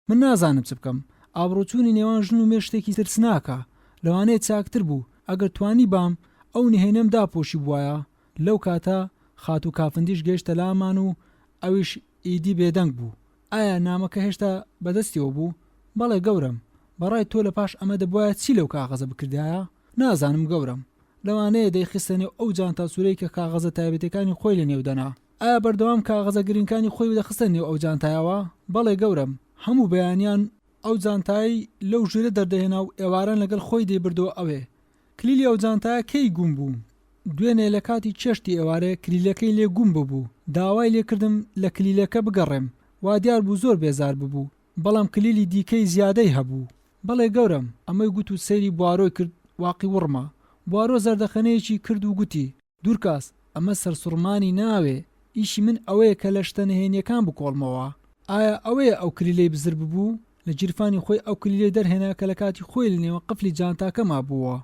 من نازانم چ بکەم. ئابڕۆچوونی نێوان ژن و مێر شتێکی ترسناکە، لەوانەیە چاکتر بوو ئەگەر توانی بام ئەو نهێنەم داپۆشی بووایە. لەو کاتە خات و کافندیش گەیشتە لامان و ئەویش ئیدی بێدەنگ بوو. ئایا نامەکە هێشتا بەدەستیەوە بوو؟ بەڵێ گەورم، بەڕای تۆ لە پاش ئەمە دەبوایە چی لەو کاغەزە بکردایە؟ نازانم گەورم. لەوانەیە دەیخستنێ ئەو جانتا سوورەی کە کاغەزە تایبەتەکانی خۆی لە نێو دەنا. ئایا بەردەوام کاغەزە گرینکانی خۆی دەخستە نێو ئەو جانتایەوە؟ بەڵێ گەورم، هەموو بەیانیان ئەو جانتایی لەو ژوورە دەردەهێنا و ئێواران لەگەڵ خۆی دەیبردەوە. ئەوێ کلیلی ئەو جانتایە کەی گوم بوو؟ دوێنێ لە کاتی چێشتی ئێوارەیە کلیلەکەی لێ گوم ببوو. داوای لێکردم لە کلیلەکە بگەڕێم، وا دیار بوو زۆر بێزار ببوو، بەڵام کلیلی دیکەی زیادەی هەبوو. بەڵێ گەورم، ئەمەی گوت و سەیری بوارۆی کرد. واقی وڕما. بوارۆ زەردەخەنەیەکی کرد و گوتی دوورکاس ئەمە سەرسوڕمانی ناوێ، ئیشی من ئەوەیە کە لە شتە نهێنیەکان بکۆڵمەوە. ئایا ئەوەیە ئەو کلیلەی بزر ببوو؟ لە جیرفانی خۆی ئەو کلیلەی دەرهێنا کە لە کاتی خۆی لە نێوە قفلی جانتاکەما بووە.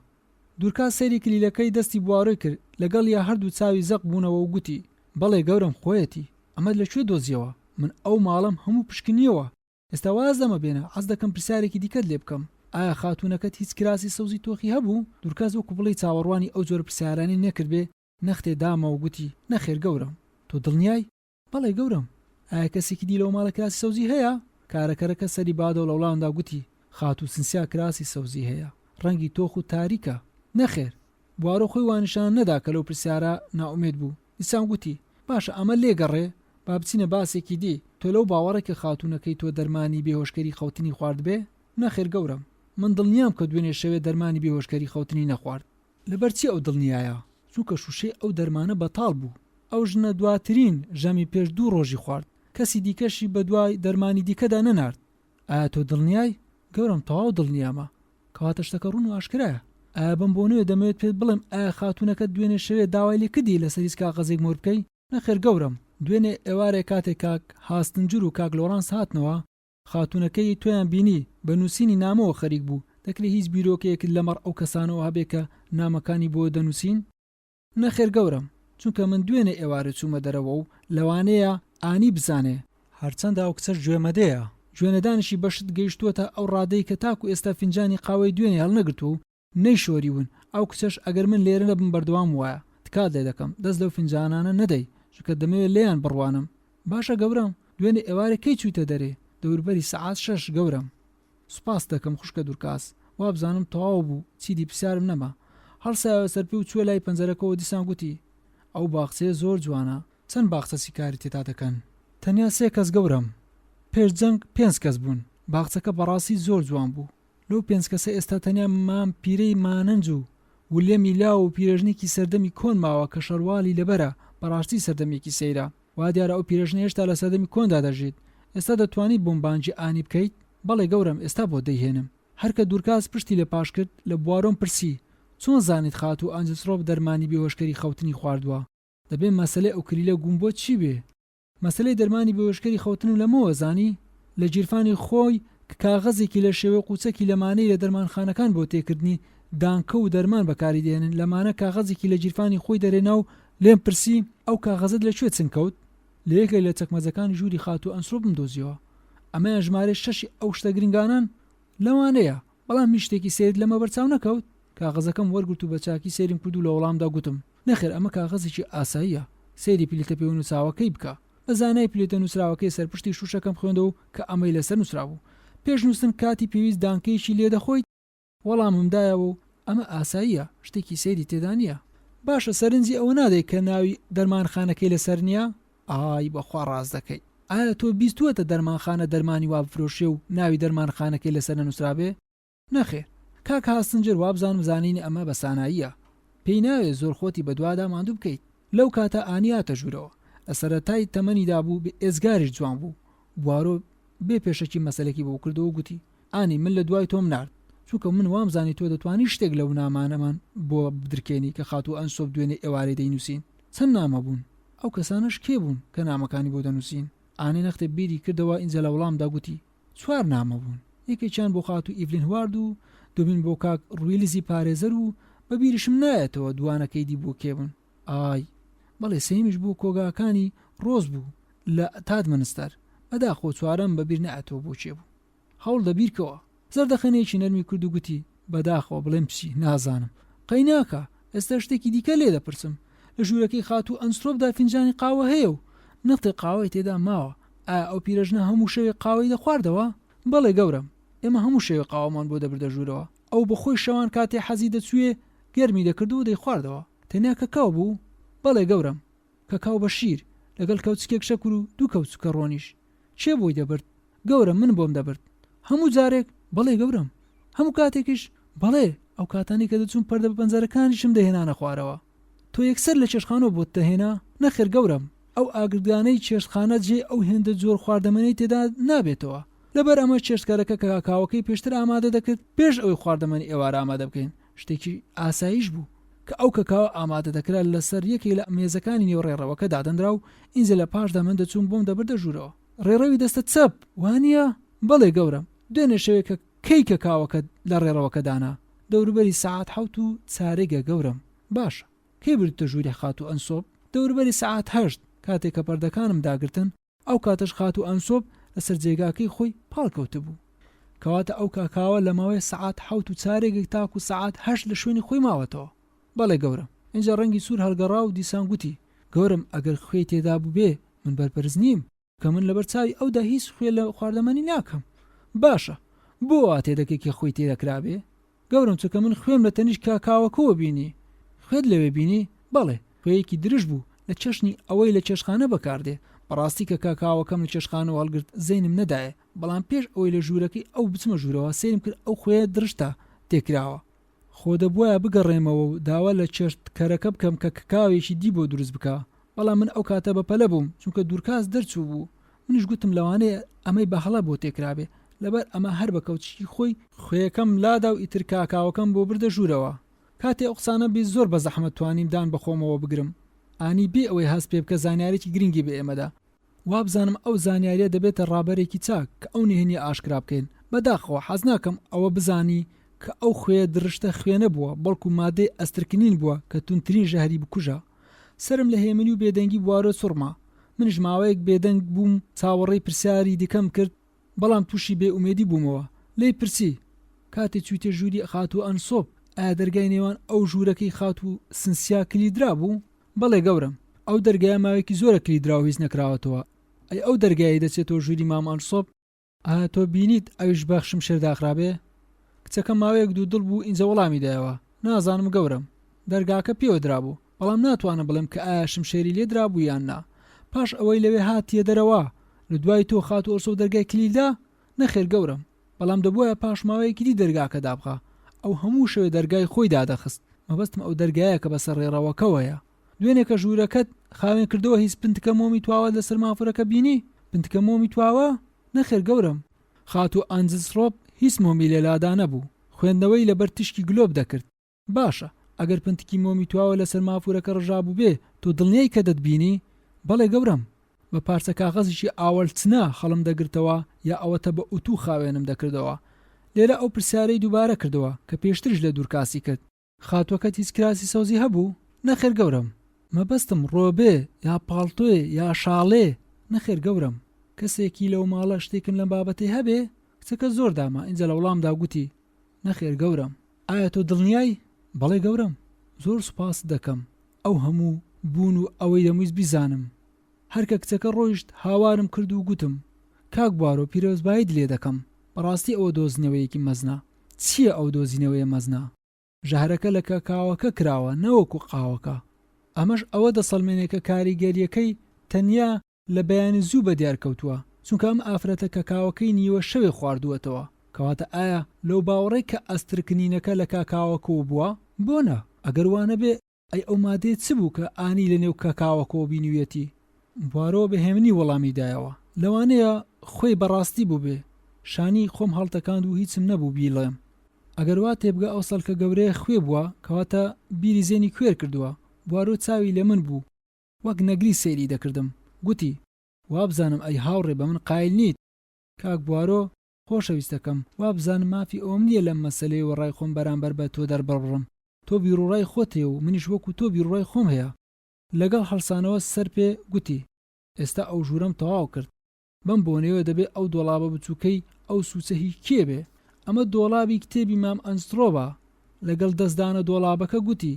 دوورکاس سەیری کلیلەکەی دەستی بوارۆی کرد، لەگەڵ یا هەردوو چاوی زەق بوونەوە و گوتی بەڵێ گەورم خۆیەتی، ئەمە لەکوێ دۆزیەوە؟ من ئەو ماڵم هەموو پشکنیەوە. ئێستا واز دەمە بێنە، حەز دەکەم پرسیارێکی دیکەت لێ بکەم. ئایا خاتوونەکەت هیچ کراسی سەوزی تۆخی هەبوو؟ دوورکاس وەکو بڵێ چاوەڕوانی ئەو جۆرە پرسیارانی نەکرد بێ، نەختێ داما و گوتی نەخێر گەورم، تۆ دڵنیای؟ بەڵێ گەورم. ئایا کەسێکی دی لەو ماڵە کراسی سەوزی هەیە؟ کارەکەرەکە سەری بادە و لە وڵاواندا گوتی خات و سنسیا کراسی سەوزی هەیە، ڕەنگی تۆخ و تاریکە. نەخێر. بوارۆ خۆی وانیشان نەدا کە لەو پرسیارە ناومێد بوو. ئیسان گوتی باشە ئەمە لێگەڕێ، با بچینە باسێکی دی. تۆ لەو باوەڕێکە خاتوونەکەی تۆ دەرمانی بێهۆشکەری خەوتنی خوارد بێ؟ نەخێر گەورم، من دڵنیام کە دوێنێ شەوێ دەرمانی بێهۆشکەری خەوتنی نەخوارد. لەبەرچی ئەو دڵنیایە؟ چونکە شوشەی ئەو دەرمانە بەتاڵ بوو. ئەو ژنە دواترین ژەمی پێش 2 ڕۆژی خوارد، کەسی دیکەشی بە دوای دەرمانی دیکەدا نەنارد. ئایا تۆ دڵنیای؟ گەورم تەواو دڵنیامە. کەواتە شتەکە ڕوون و ئاشکرایە. ئایا بم بۆ نوێ دەمەوێت پێت بڵێم ئایا خاتوونەکە دوێنێ شەوێ داوای لێ کردی لە سەریز کاغەزێک مۆر بکەی؟ نەخێر گەورم، دوێنێ ئێوارێ کاتێک کاک هاستنجر و کاک لۆرانس هاتنەوە، خاتوونەکەی تۆیان بینی بە نووسینی نامەوە خەریک بوو. دەکرێت هیچ بیرۆکەیەکت لەمەڕ ئەو کەسانەوە هەبێ کە نامەکانی بۆ دەنووسین؟ نەخێر گەورم، چونکە من دوێنێ ئێوارە چوومە دەرەوە و لەوانەیە ئانی بزانێ هەرچەندە ئەو کچەش گوێمەدەیە. گوێنەدانشی بەشت گەیشتووەتە ئەو ڕادەی کە تاکو ئێستا فینجانی قاوەی دوێنێ هەڵنەگرت و نەیشۆریون. ئەو کچەش ئەگەر من لێرە نەبم بەردەوام وایە تکات لێ دەکەم، دەست لەو فینجانانە نەدەی، چونکە دەمەوێت لێیان بڕوانم. باشە گەورم، دوێنێ ئێوارە کەی چوویتە دەرێ؟ دەوروبەری سەعات 6 گەورم. سوپاس دەکەم خوشکە دوورکاس، وا بزانم تەواو بوو چیدی پرسیارم نەما. هەڵسایەوە سەرپێ و چووە لای پەنجەرەکەەوە دیسان گوتی ئەو باخچەیە زۆر جوانە. چەند باخچەسی کاری تێتا دەکەن؟ تەنیا 3 کەس گەورم. پێش جەنگ 5 کەس بوون. باخچەکە بەڕاستی زۆر جوان بوو. لەو 5 کەسە ئێستا تەنیا مام پیرەی مانەنج و ولیەمی لاو و پیرەژنێکی سەردەمی کۆن ماوە کە شەروالی لەبەرە بەڕاستی سەردەمێکی سەیرە. وا دیارە ئەو پیرەژنە هێشتا لە سەردەمی کۆندا دەژێت. ئێستا دەتوانیت بۆمبانجی ئانی بکەیت؟ بەڵێ گەورم، ئێستا بۆ دەیهێنم. هەرکە دوورکاس پشتی لە پاش کرد لە بوارۆم پرسی چۆن زانیت خات و ئەنجسڕۆب دەرمانی بێهۆشکەری خەوتنی خواردووە؟ دەبێت مەسەلەی ئەو کلیلە گومبۆ چی بێ؟ مەسەلەی دەرمانی بێهۆشکەری خەوتن و لەمەوە زانی لە جیرفانی خۆی کە کاغەزێکی لە شێوە قوچەکی لەمانەی لە دەرمانخانەکان بۆ تێکردنی دانکە و دەرمان بەکاری دێنن. لەمانە کاغەزێکی لە جیرفانی خۆی دەرێنا و لێم پرسی ئەو کاغەزت لەکوێ چنکەوت؟ لە یەکێک لە چەکمەجەکانی ژووری خات و ئەنسڕۆبم دۆزیەوە. ئەمەیان ژمارە 6 ئەو شتە گرنگانان لەوانەیە، بەڵام میشتێکی سێت لەمە بەرچاو نەکەوت. کاغەزەکەم وەرگرت و بە چاکی سێرم کرد و لە وەڵامدا گوتم نەخێر ئەمە کاغەزێکی ئاساییە، سێری پلیتە پێ نووساوەکەی بکە. بە زانای پلیتە نووسراوەکەی سەرپشتی شوشەکەم خوێندەوە کە ئەمەی لەسەر نووسرابوو. پێش نووسن کاتی پێویست دانکەیەکی لێ دەخۆیت؟ وەڵاممدایەوە و ئەمە ئاساییە، شتێکی سێری تێدا نییە. باشە سەرنجی ئەوە نادەی کە ناوی دەرمانخانەکەی لەسەر نییە؟ ئای بەخوا ڕاست دەکەی. ئایا تۆ بیستووەتە دەرمانخانە دەرمانی وا بفرۆشێ و ناوی دەرمانخانەکەی لەسەر نووسرابێ؟ نەخێر. کاک هاستنجر وابزانم زانینی ئەمە بەساناییە. پێی ناوێت زۆر خۆتی بەدوادا ماندوو بکەیت. لەو کاتە ئانیاتە ژوورەوە. لە سەرەتای تەمەنیدا بوو بە ئێزگاریش جوان بوو. بوارۆ بێ پێشەکی مەسەلێکی بۆ کردەوە گوتی ئانی من لە دوای تۆم نارد، چونکە من وامزانی تۆ دەتوانی شتێک لەو نامانەمان بۆ بدرکێنی کە خات و ئەنسۆب دوێنێ ئێوارەی دەینووسین. چەند نامە بوون؟ ئەو کەسانش کێ بوون کە نامەکانی بۆ دەنووسین؟ ئانی نەختێ بیری کردەوە ئینجا لە وەڵامدا گوتی 4 نامە بوون. یەکێکیان بۆ خات و ئیڤلین هوارد و دومین بۆ کاک ڕویلزی پارێزەر و بەبیرشم نایەتەوە دوانەکەی دی بۆ کێ بوون. ئای بەڵێ سێمیش بوو کۆگاکانی ڕۆز بوو لە تادمەنستەر. بەداخۆ چوارەم بەبیر نەهاتەوە بۆ چێ بوو. هەوڵ دەبیرکەوە. زەردەخەنەیەکی نەرمی کرد و گوتی بەداخەوە بڵێم پچی نازانم. قەی ناکە، ئێستا شتێکی دیکە لێ دەپرسم. لە ژوورەکەی خات و ئەنسرۆبدا فینجانی قاوە هەیە و نەختی قاوەی تێدا ماوە. ئایا ئەو پیرەژنە هەموو شەوێ قاوەی دەخواردەوە؟ بەڵێ گەورم، ئێمە هەموو شەوێ قاوەمان بۆ دەبردە ژوورەوە. ئەو بەخۆی شەوان کاتێ حەزی دەچوێ گەرمی دەکرد و دەیخواردەوە. تەنیا کەکاو بوو؟ بەڵێ گەورم، کەکاو بە شیر لەگەڵ کەوچکێک شەکر و 2 کەوچکە ڕۆنیش. چێ بۆی دەبرد؟ گەورم من بۆم دەبرد. هەموو جارێک؟ بەڵێ گەورم. هەموو کاتێکیش؟ بەڵێ. ئەو کاتانی کە دەچوون پەردە بە پەنجەرەکانیشم دەهێنانە خوارەوە. تۆ یەکسەر لە چێشخانەوە بۆت دەهێنا؟ نەخێر گەورم، ئەو ئاگردانەی چێشخانە جێ ئەو هێندە جۆر خواردەمەنەی تێدا نابێتەوە. لەبەر ئەمە چێشتکارەکە کە کاکاوەکەی پێشتر ئامادە دەکرد پێش ئەوی خواردەمەنی ئێوارە ئامادە بکەین. شتێکی ئاساییش بوو کە ئەو کەکاوە ئامادە دەکرا لەسەر یەکێک لە مێزەکانی نێوڕێڕەوەکە دادەنرا و ئینجا لە پاشدا من دەچوون بۆم دەبردە ژوورەوە. ڕێڕەوی دەستە چەپ وانە؟ بەڵێ گەورم. دوێنێ شەوێکە کەی کەکاوەکە لە ڕێڕەوەکە دانا دەوروبەری سەعات 7 و چارێگە گەورم. باشە کەی بردتە ژووری خات و ئەنسۆب؟ دەوروبەری سەعات 8 کاتێک کە پەردەکانم داگرتن. ئەو کاتەش خات و ئەنسۆب لەسەر جێگاکەی خۆی پاڵکەوتە بوو. کەواتە ئەو کاکاوە لە ماوەی سەعات 7 و چارێگێک تاکو سەعات 8 لە شوێنی خۆی ماوەتەوە. بەڵێ گەورم. اینجا ڕەنگی سوور هەڵگەڕا و دیسان گوتی گەورم ئەگەر خوێ تێدا بوو بێ من بەرپەرز نیم کە من لەبەر چاوی ئەودا هیچ خوێ لە خواردەمەنی ناکەم. باشە بۆ وا تێدەکێکی خۆی تێدەکرابێ؟ گەورم چونکە من خوێم لە تەنیش کاکاوەکەوە بینی. خوێت لەوێ بینی؟ بەڵێ خوێیەکی درژ بوو لە چەشنی ئەوەی لە چێشخانە بەکاردێ. بەڕاستی کە کاکاوەکەم لە چێشخانەوە هەڵگرت زەینم نەدایە، بەڵام پێش ئەوەی لە ژوورەکەی ئەو بچمە ژوورەوە سێرم کرد ئەو خوێ درشتە تێکراوە. خۆ دەبووایە بگەڕێمەوە و داوا لە چێشتکەرەکە بکەم کە کاوێکی دی بۆ دروست بکە، بەڵام من ئەو کاتە بەپەلە بووم چونکە دوورکاس دەرچوو بوو. منیش گوتم لەوانەیە ئەمەی بەهەڵە بۆ تێکرابێ، لەبەر ئەمە هەر بە کەوچی خۆی خوێەکەم لادا و ئیتر کاکاوەکەم بۆ بردە ژوورەوە. کاتێ ئەو قسانە بێ زۆر بە زەحمەت توانیم دان بەخۆمەوە بگرم. ئانی بێ ئەوەی هەست پێ بکە زانیارێکی گرنگی بە ئێمەدا. وابزانم ئەو زانیاریە دەبێتە ڕابەرێکی چاک کە ئەو نهێنی ئاشکرا بکەین. بەداخەوە حەز ناکەم ئەوە بزانی کە ئەو خوێ درشتە خوێنە بووە، بەڵکو مادەی ئەسترکنین بووە کە تونترین ژەهری بکوژە. سرم لە هێمنی و بێدەنگی بوارە سوڕما. منش ماوەیەک بێدەنگ بووم، چاوەڕێی پرسیاری دیکەم کرد، بەڵام تووشی بێ ئومێدی بوومەوە. لێی پرسی کاتێک چوویتە ژووری خات و ئەنسۆب ئایا دەرگای نێوان ئەو ژوورەکەی خات و سنسیا کلیدرا بوو؟ بەڵێ گەورم، ئەو دەرگایە ماوەیەکی زۆرە کلیدرا و هیچ نەکراوەتەوە. ئەی ئەو دەرگایی دەچێتەوە ژووری مام ئەلسۆب ئایا تۆ بینیت ئەویش بەخشم شێر داخرابێ؟ کچەکە ماوەیەک دوو دڵ بوو ئینجە وەڵامی دایەوە نازانم گەورم دەرگاکە پێوە درابوو بەڵام ناتوانە بڵێم کە ئایا شمشێری لێ درابوو یان نا. پاش ئەوەی لەوێ هاتیە دەرەوە لە دوای تۆ خات و ئەلسۆ دەرگای کلیلدا نەخێر گەورم بەڵام دەبووە پاش ماوەیەکی دی دەرگاکە دابخە ئەو هەموو شەوێ دەرگای خۆی دادەخست مەبەستم ئەو دەرگایە کە بەسەر ڕێڕەوەکەوەیە. دوێنێکە ژوورەکەت خاوێن کردەوە هیچ پنتکە مۆمی تواوە لەسەر مافورەکە بینی؟ پنتکە مۆمی تواوە؟ نەخێر گەورم خات و ئانجلسڕۆب هیچ مۆمی لێلادا نەبوو خوێندنەوەی لەبەر تشکی گلۆب دەکرد. باشە ئەگەر پنتکی مۆمی تواوە لەسەر مافورەکە ڕژابوو بێ تۆ دڵنیای کە دەتبینی؟ بەڵێ گەورم بە پارچە کاغەزیشی ئاوەلچنا خەڵم دەگرتەوە یا ئەوەتە بە ئوتو خاوێنم دەکردەوە. لێرە ئەو پرسیارەی دووبارە کردەوە کە پێشترش لە دوورکاسی کرد. خاتوەکەت هیچ کراسی سەوزی هەبوو؟ نەخێر گەورم مەبەستم ڕۆبێ یا پاڵتۆێ یا شاڵێ؟ نەخێر گەورم کەسێکی لەو ماڵە شتێکم لەم بابەتەی هەبێ؟ کچەکە زۆر داما ئینجا لە وەڵامدا گوتی نەخێر گەورم. ئایا تۆ دڵنیای؟ بەڵێ گەورم زۆر سوپاس دەکەم ئەو هەموو بوون و ئەوەی دەمویست بیزانم. هەرکە کچەکە ڕۆیشت هاوارم کرد و گوتم کاک بوارۆ پیرۆزبایت لێ دەکەم بەڕاستی ئەوە دۆزینەوەیەکی مەزنا. چییە ئەو دۆزینەوەیە مەزنا؟ ژەهرەکە لە کاکاوەکە کراوە نەوەکو قاوەکە. ئەمەش ئەوە دەسەڵمێنێکە کاریگەریەکەی تەنیا لە بەیانی زوو بە دیارکەوتووە چونکە ئەم ئافرەتە کاکاوەکەی نیوە شەوێ خواردووەتەوە کەواتە ئایا لەو باوەڕێک کە ئەسترکنینەکە لە کاکاوەکەوە بووە؟ بۆنە ئەگەر وانە بێ ئەی ئەو مادەی چ بوو کە ئانی لە نێو کاکاوەکەوە بینوێتی؟ بوارۆ بەهێمنی وەڵامی دایەوە لەوانەیە خۆی بەڕاستی بوو بێ شانی خۆم هەڵتەکاند و هیچم نەبوو بیڵێم. ئەگەر وا تێبگە ئەو سەڵکە گەورەیە خوێ بووە کەواتە بیری زێنی کوێر کردووە. بوارۆ چاوی لە من بوو وەک نەگری سەیری دەکردم گوتی وابزانم ئەی هاوڕێ بە من قایل نیت. کاک بوارۆ خۆشەویستەکەم وابزانم مافی ئەوم نییە لەم مەسەلەی وەڕای خۆم بەرامبەر بە تۆ دەربڕڕم. تۆ بیرڕای خۆتێ و منیش وەکو تۆ بیرڕای خۆم هەیە. لەگەڵ هەڵسانەوە سەر پێ گوتی ئێستا ئەو ژوورم تەواو کرد بەم بۆنەوە دەبێت ئەو دۆڵابە بچووکەی ئەو سوچە هی کێ بێ؟ ئەمە دۆڵابی کتێبی مام ئەنسترۆبە. لەگەڵ دەستدانە دۆڵابەکە گوتی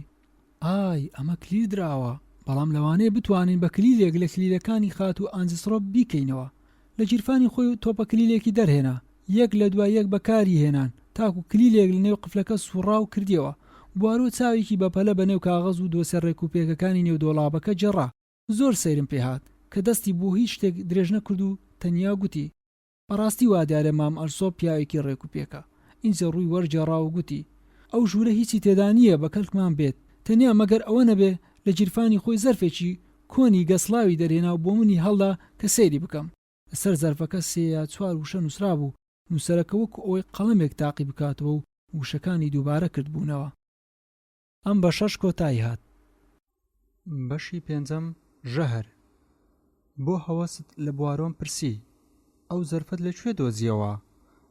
ئای ئەمە کلیر دراوە بەڵام لەوانەیە بتوانین بە کلیلێک لە کلیلەکانی خات و ئانجلسڕۆب بیکەینەوە. لە گیرفانی خۆی تۆپە کلیلێکی دەرهێنا یەک لە دوای یەک بەکاری هێنان تاکو کلیلێک لە نێو قفلەکە سوڕاو کردیەوە. بوارۆ چاوێکی بەپەلە بە نێو کاغەز و دۆسە ڕێکوپێکەکانی نێو دۆڵابەکە جێڕا. زۆر سەیرم پێهات کە دەستی بۆ هیچ شتێک درێژ نەکرد و تەنیا گوتی بەڕاستی وا دیارە مام ئەلسۆب پیاوێکی ڕێکوپێکە. ئینجا ڕووی وەرجێڕا و گوتی ئەو ژوورە هیچی تێدا نییە بە کەلکمان بێت تەنیا مەگەر ئەوە نەبێ لە گیرفانی خۆی زەرفێکی کۆنی گەسڵاوی دەرێنا و بۆ منی هەڵدا کە سەیری بکەم. لەسەر زەرفەکە 3 یا 4 وشە نووسرا بوو. نووسەرەکە وەکو ئەوەی قەڵەمێک تاقی بکاتەوە و وشەکانی دووبارە کردبوونەوە. ئەم بە 6 کۆتایی هات. بەشی 5 ژەهر. بۆ هەوەست لە بوارۆم پرسی ئەو زەرفەت لەکوێ دۆزیەوە؟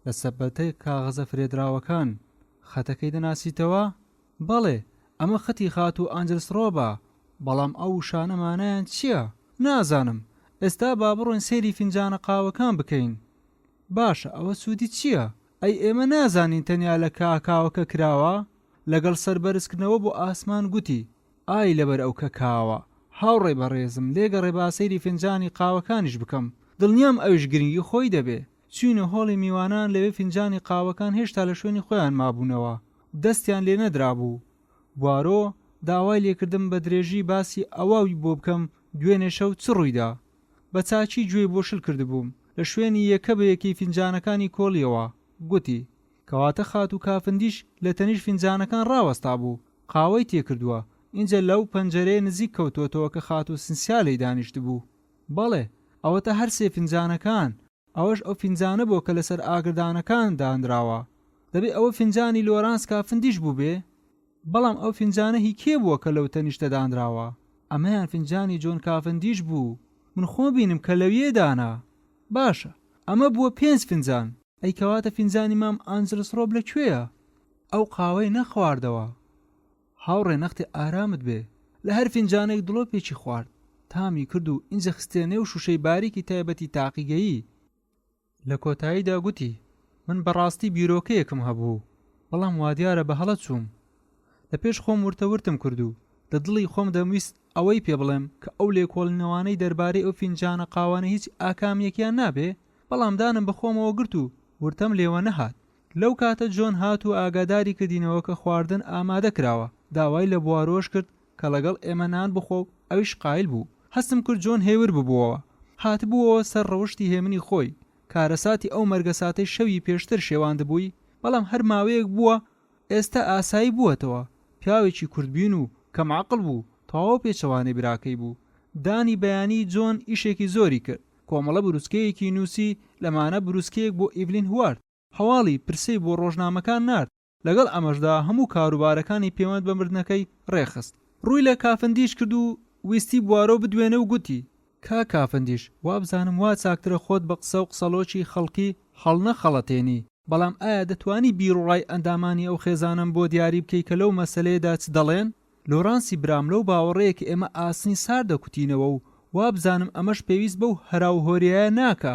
لە سەبەتەی کاغەزە فرێدراوەکان خەتەکەی دەناسیتەوە؟ بەڵێ ئەمە خەتی خات و ئانجلسڕۆبە بەڵام ئەو شانەمانیان چییە؟ نازانم. ئێستا با بڕۆین سەیری فینجانە قاوەکان بکەین. باشە ئەوە سوودی چییە؟ ئەی ئێمە نازانین تەنیا لە کاکاوەکە کراوە؟ لەگەڵ سەربەرزکردنەوە بۆ ئاسمان گوتی ئای لەبەر ئەو کاکاوە هاوڕێ بەڕێزم لێگەڕێ با سەیری فینجانی قاوەکانیش بکەم. دڵنیام ئەوش گرنگی خۆی دەبێ. چوینە هۆڵی میوانان لەوێ فینجانی قاوەکان هێشتا لە شوێنی خۆیان مابوونەوە دەستیان لێ نەدرابوو. بوارۆ داوای لێکردم بە درێژی باسی ئەواوی بۆ بکەم دوێنێ شەو چ ڕوویدا. بە چاچی گوێی بۆ شل کردبووم لە شوێنی یەکە بە یەکی فینجانەکانی کۆڵیەوە. گوتی کەواتە خات و کافندیش لە تەنیش فینجانەکان ڕاوەستا بوو قاوەی تێکردووە. اینجا لەو پەنجەرەیە نزیک کەوتوەتەوە کە خات و سنسیالەی دانیشت بوو. بەڵێ ئەوەتە هەر 3 فینجانەکان. ئەوەش ئەو فینجانە بۆ کە لەسەر ئاگردانەکان دانراوە. دەبێت ئەوە فینجانی لۆرانس کافندیش بوو بێ. بەڵام ئەو فینجانە هی کێ بووە کە لەو تەنیشتە دانراوە؟ ئەمەیان فینجانی جۆن کافندیش بوو. من خۆ بینم کە لەویە دانا. باشە ئەمە بووە 5 فینجان. ئەی کەواتە فینجانی مام ئانجلسڕۆب لەکوێیە؟ ئەو قاوەی نەخواردەوە. هاوڕێ نەختی ئارامت بێ. لە هەر فینجانێک دڵۆپێکی خوارد تامی کرد و ئینجە خستێنێ و شوشەی باریکی تایبەتی تاقیگەیی. لە کۆتاییدا گوتی من بەڕاستی بیرۆکەیەکم هەبوو بەڵام وا دیارە بە هەڵە چووم. لە پێش خۆم ورتەورتم کرد و لە دڵی خۆم دەمویست ئەوەی پێ بڵێم کە ئەو لێکۆڵینەوانەی دەربارەی ئەو فینجانە قاوانە هیچ ئاکامیەکیان نابێ، بەڵام دانم بەخۆمەوە گرت و ورتەم لێوە نەهات. لەو کاتە جۆن هات و ئاگاداری کردینەوە کە خواردن ئامادە کراوە. داوای لە بوارۆش کرد کە لەگەڵ ئێمە نان بخۆ و ئەویش قایل بوو. هەستم کرد جۆن هێور ببووەوە. هاتبووەوە سەر ڕەوشتی هێمنی خۆی. کارەساتی ئەو مەرگەساتەی شەوی پێشتر شێواندبووی، بەڵام هەر ماوەیەک بووە ئێستا ئاسایی بووەتەوە. پیاوێکی کوردبین و کەم عەقڵ بوو، تەواو پێچەوانەی براکەی بوو. دانی بەیانی جۆن ئیشێکی زۆری کرد. کۆمەڵە بروسکەیەکی نووسی، لەمانە بروسکەیەک بۆ ئیڤلین هوارد. هەواڵی پرسەی بۆ ڕۆژنامەکان نارد. لەگەڵ ئەمەشدا هەموو کاروبارەکانی پەیوەند بە مردنەکەی ڕێخست. ڕووی لە کافندیش کرد و ویستی بوارۆ بدوێنە و گوتی: کافندیش، وابزانم وا چاکترە خۆت بە قسە و قسەڵۆکی خەڵکی هەڵ نەخەڵەتێنی، بەڵام ئایا دەتوانی بیرڕای ئەندامانی ئەو خێزانم بۆ دیاری بکەی کە لەو مەسەلەیەدا چ دەڵێن؟ لۆرانسی برام لەو باوەڕەیەکە ئێمە ئاسنی سار دەکوتینەوە و وابزانم ئەمەش پێویست بەو هەراوهۆریایە ناکە.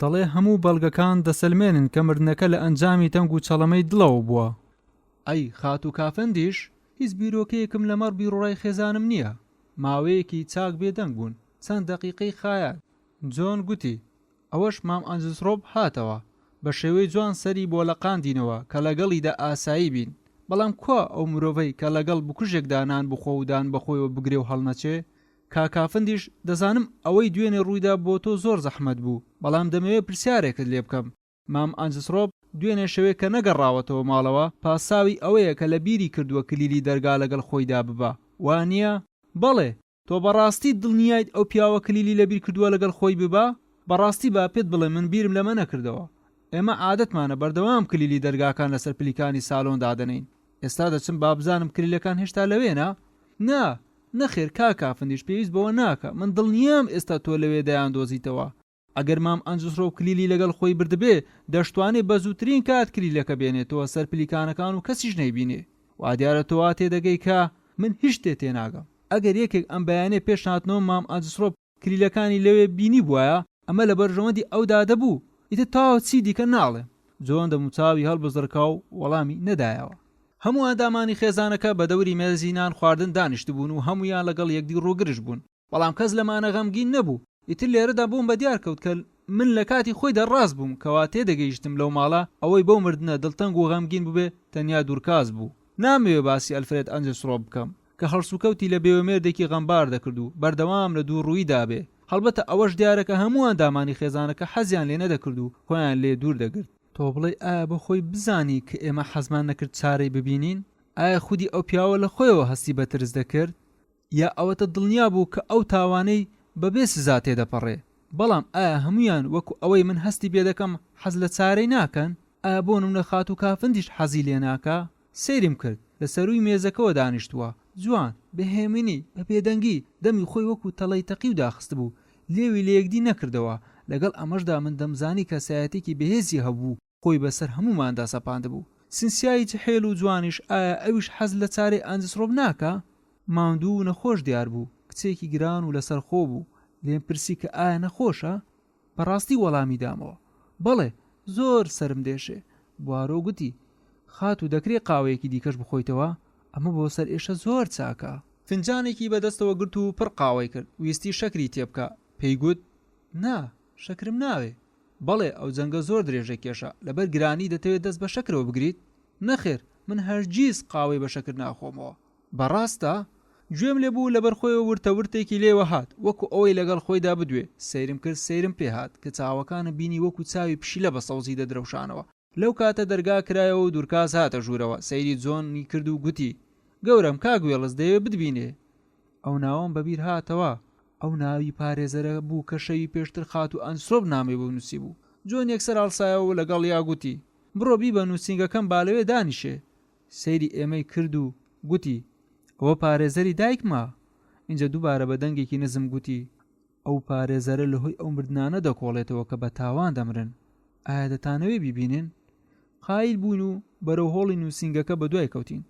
دەڵێ هەموو بەڵگەکان دەسەلمێنن کە مردنەکە لە ئەنجامی تەنگ و چەڵەمەی دڵەوە بووە. ئەی خات و کافندیش، هیچ بیرۆکەیەکم لەمەڕ بیرڕای خێزانم نییە. ماوەیەکی چاک بێدەنگ بوون، چەند دەقیقەی خایات. جۆن گوتی: ئەوەش مام ئەنجسڕۆب هاتەوە. بە شێوەی جوان سەری بۆ لەقاندینەوە کە لەگەڵیدا ئاسایی بین. بەڵام کوا ئەو مرۆڤەی کە لەگەڵ بکوژێکدا نان بخۆ و دان بەخۆیەوە بگرێ و هەڵنەچێ؟ کافندیش، دەزانم ئەوەی دوێنێ ڕوویدا بۆ تۆ زۆر زەحمەت بوو، بەڵام دەمەوێت پرسیارێکت لێ بکەم. مام ئەنجسڕۆب دوێنێ شەوێک کە نەگەڕاوەتەوە ماڵەوە، پاساوی ئەوەیە کە لە بیری کردووە کلیلی دەرگا لەگەڵ خۆیدا ببە، وانییە؟ بەڵێ. تۆ بەڕاستی دڵنیایت ئەو پیاوە کلیلی لەبیر کردووە لەگەڵ خۆی ببە؟ بەڕاستی با پێت بڵێ من بیرم لەمە نەکردەوە. ئێمە عادەتمانە بەردەوام کلیلی دەرگاکان لەسەر پلیکانی ساڵۆن دادەنین. ئێستا دەچم با بزانم کلیلەکان هێشتا لەوێنە؟ نا، نەخێر کافندیش، پێویست بەوە ناکە. من دڵنیام ئێستا تۆ لەوێ دەیان دۆزیتەوە. ئەگەر مام ئەنجسڕۆ کلیلی لەگەڵ خۆی بردبێ، دەشتوانێت بە زووترین کات کلیلەکە بێنێتەوە سەر پلیکانەکان و کەسیش نەیبینێ. وا دیارە تۆوا تێدەگەی کە من هیچ شتێ تێناگەم. ئەگەر یەکێک ئەم بەیانێ پێش هاتنەوە مام ئەنجسڕۆ کلیلەکانی لەوێ بینی بووایە، ئەمە لە بەرژەوەندی ئەودا دەبوو. ئیتر تاوە چی دیکە ناڵێم. جۆن دەموچاوی هەڵبزڕکا و وەڵامی نەدایەوە. هەموو ئەندامانی خێزانەکە بە دەوری مێزی نان خواردن دانیشتبوون و هەمویان لەگەڵ یەکدی ڕووگرش بوون. بەڵام کەس لەمانە غەمگین نەبوو. ئیتر لێرەدا بووم بە دیار کەوت کە من لە کاتی خۆیدا ڕاست بووم کەوا تێدەگەیشتم لەو ماڵە ئەوەی بەو مردنە دڵتەنگ و غەمگین ببێ تەنیا دوورکاس بوو. نامەوێ باسی ئەلفرێد ئەنجسڕۆ بکەم کە هەڵسوکەوتی لە بێوەمێردێکی غەمبار دەکرد و بەردەوام لە دوو ڕوویدا بێ. هەڵبەتە ئەوەش دیارەکە هەموو ئەندامانی خێزانەکە حەزیان لێ نەدەکرد و خۆیان لێ دوور دەگرت. تۆ بڵێ ئایا بە خۆی بزانی کە ئێمە حەزمان نەکرد چارەی ببینین؟ ئایا خودی ئەو پیاوە لە خۆیەوە هەستی بە ترس دەکرد؟ یا ئەوەتە دڵنیا بوو کە ئەو تاوانەی بەبێ سزا تێدەپەڕێ؟ بەڵام ئایا هەمویان وەکو ئەوەی من هەستی بێ دەکەم حەز لە چارەی ناکەن؟ ئایا بۆ نمونە خات و کافندیش حەزی لێ ناکە؟ سەیرم کرد لە سەرووی مێزەکەەوە دانیشتووە، جوان، بەهێمنی، بە پێدەنگی، دەمی خۆی وەکو تەڵەی تەقی و داخست بوو، لێوی لە یەکدی نەکردەوە. لەگەڵ ئەمەشدا من دەمزانی کەسایەتێکی بەهێزی هەبوو، خۆی بەسەر هەموماندا سەپاند بوو. سنسیایی جحێل و جوانیش ئایا ئەویش حەز لە چارەی ئەنجسڕۆب ناکە؟ ماندوو و نەخۆش دیار بوو، کچێکی گران و لەسەر خۆ بوو. لێم پرسی کە ئایا نەخۆشە؟ بەڕاستی وەڵامی دامەوە: بەڵێ، زۆر سرم دێشێ. بوارۆ گوتی: خات و دەکرێت قاوەیەکی دیکەش بخۆیتەوە؟ ئەمە بۆ سەر ئێشە زۆر چاکە. فنجانێکی بەدەستەوە گرت و پڕ قاوەی کرد، ویستی شەکری تێبکە. پێی گوت: نا، شەکرم ناوێ. بەڵێ، ئەو جەنگە زۆر درێژە کێشە، لەبەر گرانی دەتەوێت دەست بە شەکرەوە بگریت؟ نەخێر، من هەرگیز قاوەی بە شەکر ناخۆمەوە. بەڕاستە؟ گوێم لێ بوو لەبەر خۆیەوە ورتەورتێکی لێوە هات، وەکو ئەوەی لەگەڵ خۆیدا بدوێ. سەیرم کرد، سەیرم پێهات کە چاوەکانە بینی وەکو چاوی پشیلە بە سەوزی دەدرەوشانەوە. لەو کاتە دەرگا کرایەوە و دوورکاس هاتە ژوورەوە. سەیری جۆنی کرد و گوتی: گەورم، کاگوێڵز دەیەوێ بتبینێ. ئەو ناوەم بەبیر هاتەوە. ئەو ناوی پارێزەرە بوو کە شەوی پێشتر خات و ئەنجسڕۆب نامەی بۆ نووسی بوو. جۆن یەکسەر هەڵسایەوە و لەگەڵ یا گوتی: بڕۆ بی بە نووسینگەکەم با لەوێ دانیشێ. سەیری ئێمەی کرد و گوتی: ئەوە پارێزەری دایکمە. اینجا دووبارە بە دەنگێکی نزم گوتی: ئەو پارێزەرە لەهۆی ئەو مردنانە دەکۆڵێتەوە کە بە تاوان دەمرن. ئایا دەتانەوێ بیبینن؟ قایل بوون و بەرەو هۆڵی نووسینگەکە بە دوای کەوتین.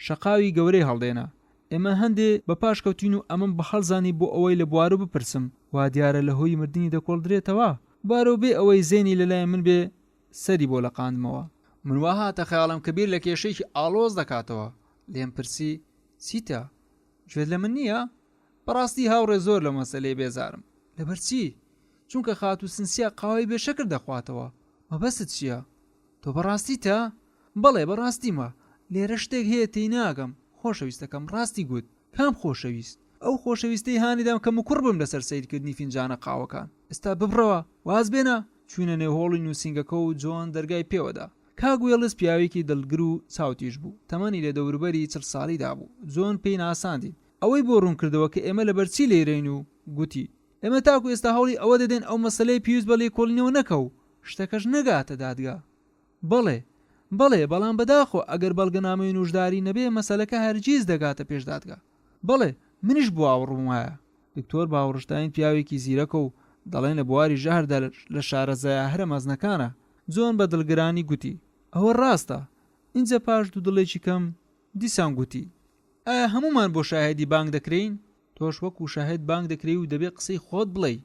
شەقاوی گەورەی هەڵدێنا. ئێمە هەندێ بە پاش کەوتین و ئەمەم بە هەڵزانی بۆ ئەوەی لە بوارە بپرسم، وا دیارە لەهۆی مردنی دەکۆڵدرێتەوە. بارۆ بێ ئەوەی زێنی لەلایەن من بێ سەری بۆ لەقاندمەوە. من وا هاتە خەیاڵم کە بیر لە کێشەیەکی ئاڵۆز دەکاتەوە. لێم پرسی: چیتە؟ گوێت لە من نییە؟ بەڕاستی هاوڕێ زۆر لە مەسەلەی بێزارم. لەبەرچی؟ چونکە خات و سنسیا قاوەی بێشەکر دەخواتەوە. مەبەست چییە؟ تۆ بەڕاستی تا؟ بەڵێ بەڕاستیمە، لێرە شتێک هەیە تێی ناگەم. خۆشەویستەکەم ڕاستی گوت. کام خۆشەویست؟ ئەو خۆشەویستەی هانیدام کە مکوڕ بم لەسەر سەیرکردنی فینجانە قاوەکان. ئێستا ببڕەوە، واز بێنە. چوونە نێو هۆڵی نووسینگەکە و جۆن دەرگای پێوەدا. کاگوێڵس پیاوێکی دڵگر و چاوتیش بوو، تەمەنی لە دەوروبەری 40 ساڵیدا بوو. جۆن پێی ناساندی. ئەوەی بۆ ڕوون کردەوە کە ئێمە لەبەرچی لێرەین و گوتی ئێمە تاکو ئێستا هەوڵی ئەوە دەدەین ئەو مەسەلەی پێویست بە لێکۆڵینەوە نەکەو، شتەکەش نەگاتە دادگا. بەڵێ بەڵام بەداخۆ ئەگەر بەڵگەنامەی نوشداری نەبێ مەسەلەکە هەرگیز دەگاتە پێش دادگا. بەڵێ منیش بۆ ئاوڕوم وایە. دکتۆر باوەڕشتاین پیاوێکی زیرەکە و دەڵێن لە بواری ژەهردا لە شارەزای هەرە مەزنەکانە. جۆن بە دڵگرانی گوتی ئەوە ڕاستە. اینجا پاش دوو دڵێکی کەم دیسان گوتی ئایا هەمومان بۆ شاهێدی بانگ دەکرین؟ تۆش وەکو شاهێد بانگ دەکرێ و دەبێ قسەی خۆت بڵێ.